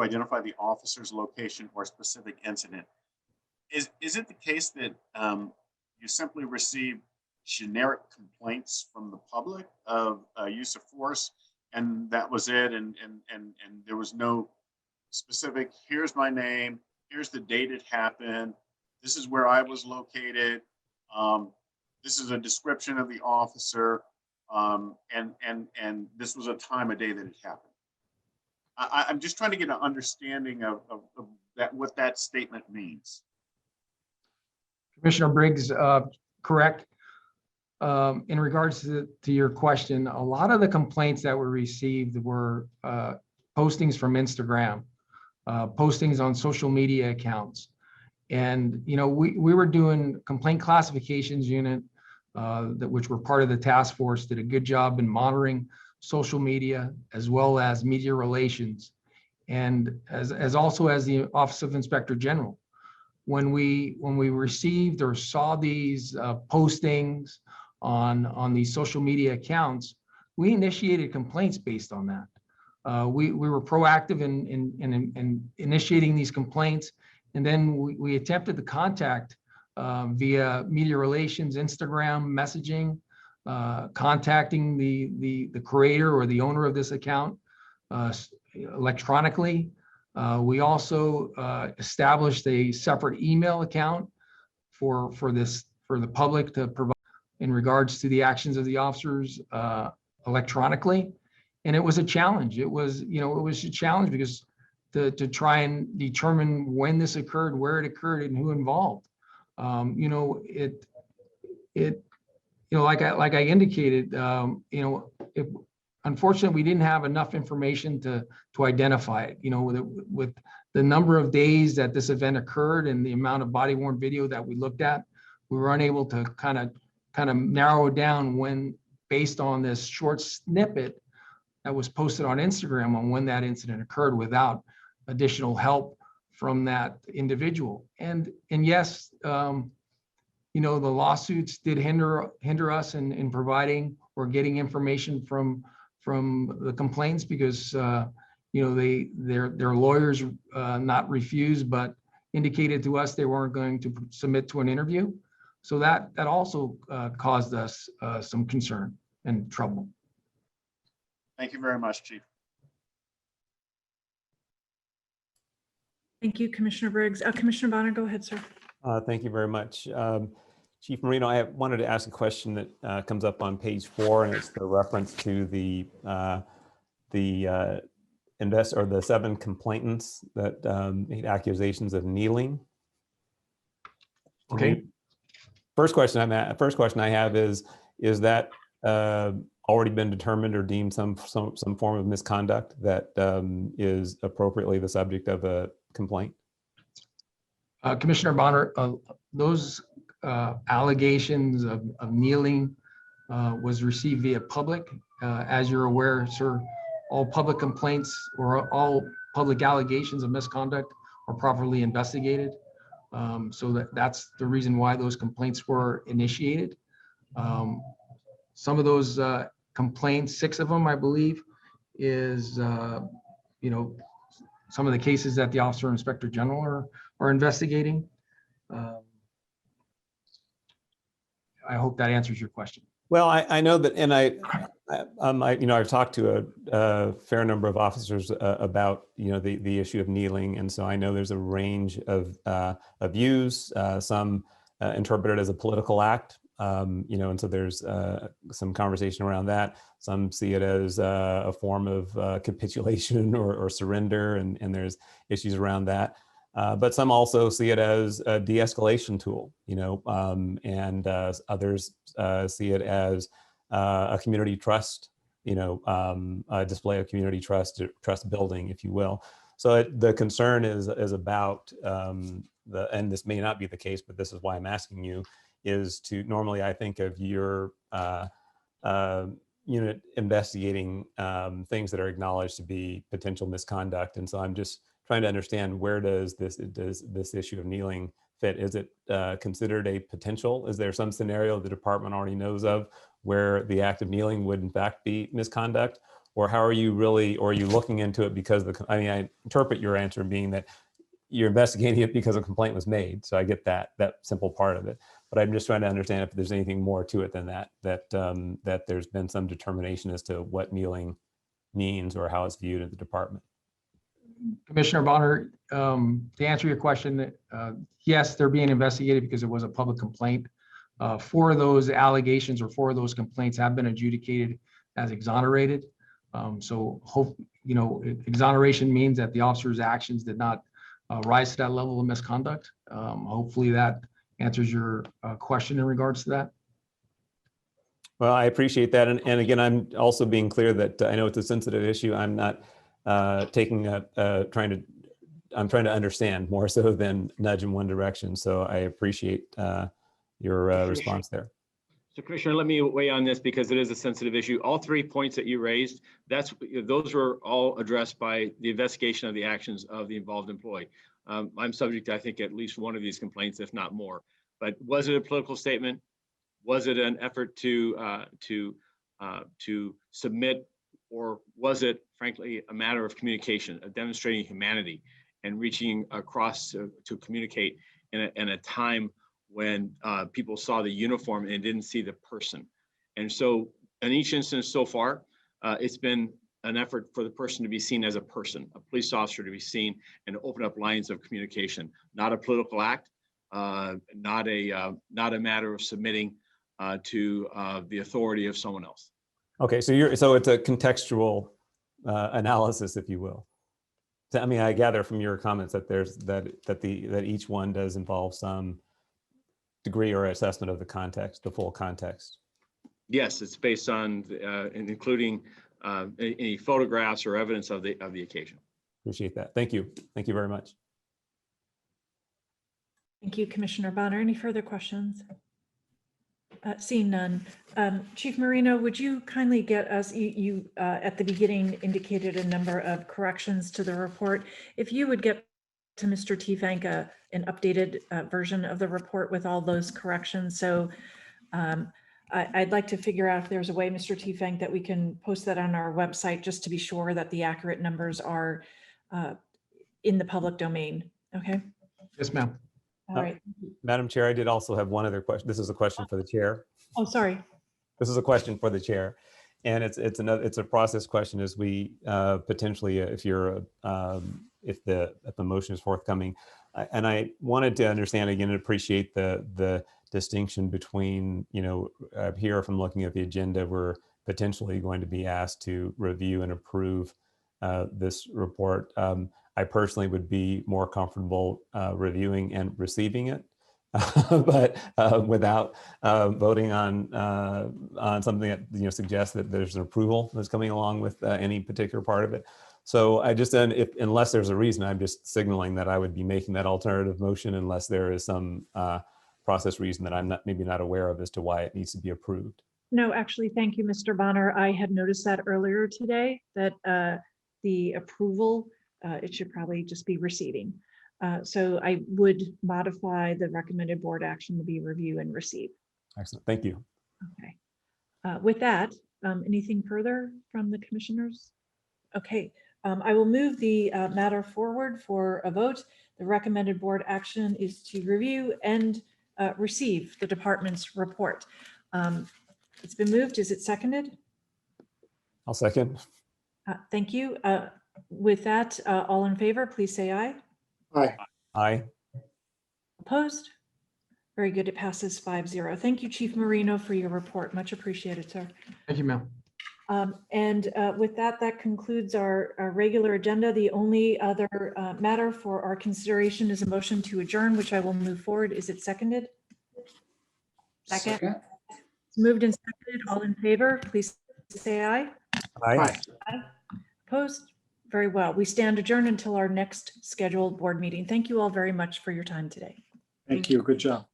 identify the officer's location or specific incident. Is it the case that you simply received generic complaints from the public of use of force, and that was it, and there was no specific, here's my name, here's the date it happened, this is where I was located, this is a description of the officer, And this was a time of day that it happened. I'm just trying to get an understanding of that, what that statement means. Commissioner Briggs, correct. In regards to your question, a lot of the complaints that were received were postings from Instagram, postings on social media accounts. And, you know, we were doing complaint classifications unit, which were part of the task force, did a good job in monitoring social media as well as media relations. And as also as the Office of Inspector General. When we received or saw these postings on these social media accounts, we initiated complaints based on that. We were proactive in initiating these complaints, and then we attempted to contact via media relations, Instagram messaging, contacting the creator or the owner of this account electronically. We also established a separate email account for the public to provide in regards to the actions of the officers electronically. And it was a challenge. It was a challenge because to try and determine when this occurred, where it occurred, and who involved. Like I indicated, unfortunately, we didn't have enough information to identify it. With the number of days that this event occurred and the amount of body-worn video that we looked at, we were unable to kind of narrow it down when, based on this short snippet that was posted on Instagram, on when that incident occurred without additional help from that individual. And yes, the lawsuits did hinder us in providing or getting information from the complaints because their lawyers not refused, but indicated to us they weren't going to submit to an interview. So that also caused us some concern and trouble. Thank you very much, Chief. Thank you, Commissioner Briggs. Commissioner Bonner, go ahead, sir. Thank you very much. Chief Marino, I wanted to ask a question that comes up on page 4, and it's the reference to the 7 complainants that made accusations of kneeling. Okay. First question I have is that already been determined or deemed some form of misconduct that is appropriately the subject of a complaint? Commissioner Bonner, those allegations of kneeling was received via public. As you're aware, sir, all public complaints or all public allegations of misconduct are properly investigated. So that's the reason why those complaints were initiated. Some of those complaints, 6 of them, I believe, is some of the cases that the Officer of Inspector General are investigating. I hope that answers your question. Well, I know that, and I've talked to a fair number of officers about the issue of kneeling, and so I know there's a range of views. Some interpret it as a political act, and so there's some conversation around that. Some see it as a form of capitulation or surrender, and there's issues around that. But some also see it as a de-escalation tool, and others see it as a community trust, a display of community trust building, if you will. So the concern is about and this may not be the case, but this is why I'm asking you, is to normally I think of your unit investigating things that are acknowledged to be potential misconduct, and so I'm just trying to understand, where does this issue of kneeling fit? Is it considered a potential? Is there some scenario the department already knows of where the act of kneeling would in fact be misconduct? Or how are you really, or are you looking into it because I interpret your answer being that you're investigating it because a complaint was made. So I get that simple part of it. But I'm just trying to understand if there's anything more to it than that there's been some determination as to what kneeling means or how it's viewed in the department. Commissioner Bonner, to answer your question, yes, they're being investigated because it was a public complaint. 4 of those allegations or 4 of those complaints have been adjudicated as exonerated. So hope, exoneration means that the officer's actions did not rise to that level of misconduct. Hopefully that answers your question in regards to that. Well, I appreciate that. And again, I'm also being clear that I know it's a sensitive issue. I'm not I'm trying to understand more so than nudge in one direction. So I appreciate your response there. So Commissioner, let me weigh on this because it is a sensitive issue. All 3 points that you raised, those were all addressed by the investigation of the actions of the involved employee. I'm subject to, I think, at least one of these complaints, if not more. But was it a political statement? Was it an effort to submit, or was it, frankly, a matter of communication, of demonstrating humanity and reaching across to communicate in a time when people saw the uniform and didn't see the person? And so in each instance so far, it's been an effort for the person to be seen as a person, a police officer to be seen and to open up lines of communication, not a political act, not a matter of submitting to the authority of someone else. Okay, so it's a contextual analysis, if you will. So, I mean, I gather from your comments that that each one does involve some degree or assessment of the context, the full context. Yes, it's based on including any photographs or evidence of the occasion. Appreciate that. Thank you. Thank you very much. Thank you, Commissioner Bonner. Any further questions? Seeing none. Chief Marino, would you kindly get us, you at the beginning indicated a number of corrections to the report. If you would get to Mr. Tifanka an updated version of the report with all those corrections. So I'd like to figure out if there's a way, Mr. Tifank, that we can post that on our website just to be sure that the accurate numbers are in the public domain. Okay. Yes, ma'am. All right. Madam Chair, I did also have one other question. This is a question for the chair. Oh, sorry. This is a question for the chair, and it's a process question as we potentially, if the motion is forthcoming, and I wanted to understand again and appreciate the distinction between, here, if I'm looking at the agenda, we're potentially going to be asked to review and approve this report. I personally would be more comfortable reviewing and receiving it, but without voting on something that suggests that there's an approval that's coming along with any particular part of it. So I just, unless there's a reason, I'm just signaling that I would be making that alternative motion unless there is some process reason that I'm maybe not aware of as to why it needs to be approved. No, actually, thank you, Mr. Bonner. I had noticed that earlier today, that the approval, it should probably just be receiving. So I would modify the recommended board action to be review and receive. Excellent, thank you. Okay. With that, anything further from the commissioners? Okay, I will move the matter forward for a vote. The recommended board action is to review and receive the department's report. It's been moved. Is it seconded? I'll second. Thank you. With that, all in favor, please say aye. Aye. Aye. Opposed? Very good. It passes 5-0. Thank you, Chief Marino, for your report. Much appreciated, sir. Thank you, ma'am. And with that, that concludes our regular agenda. The only other matter for our consideration is a motion to adjourn, which I will move forward. Is it seconded? Second. It's moved and seconded. All in favor, please say aye. Aye. Aye. Opposed? Very well. We stand adjourned until our next scheduled board meeting. Thank you all very much for your time today. Thank you. Good job.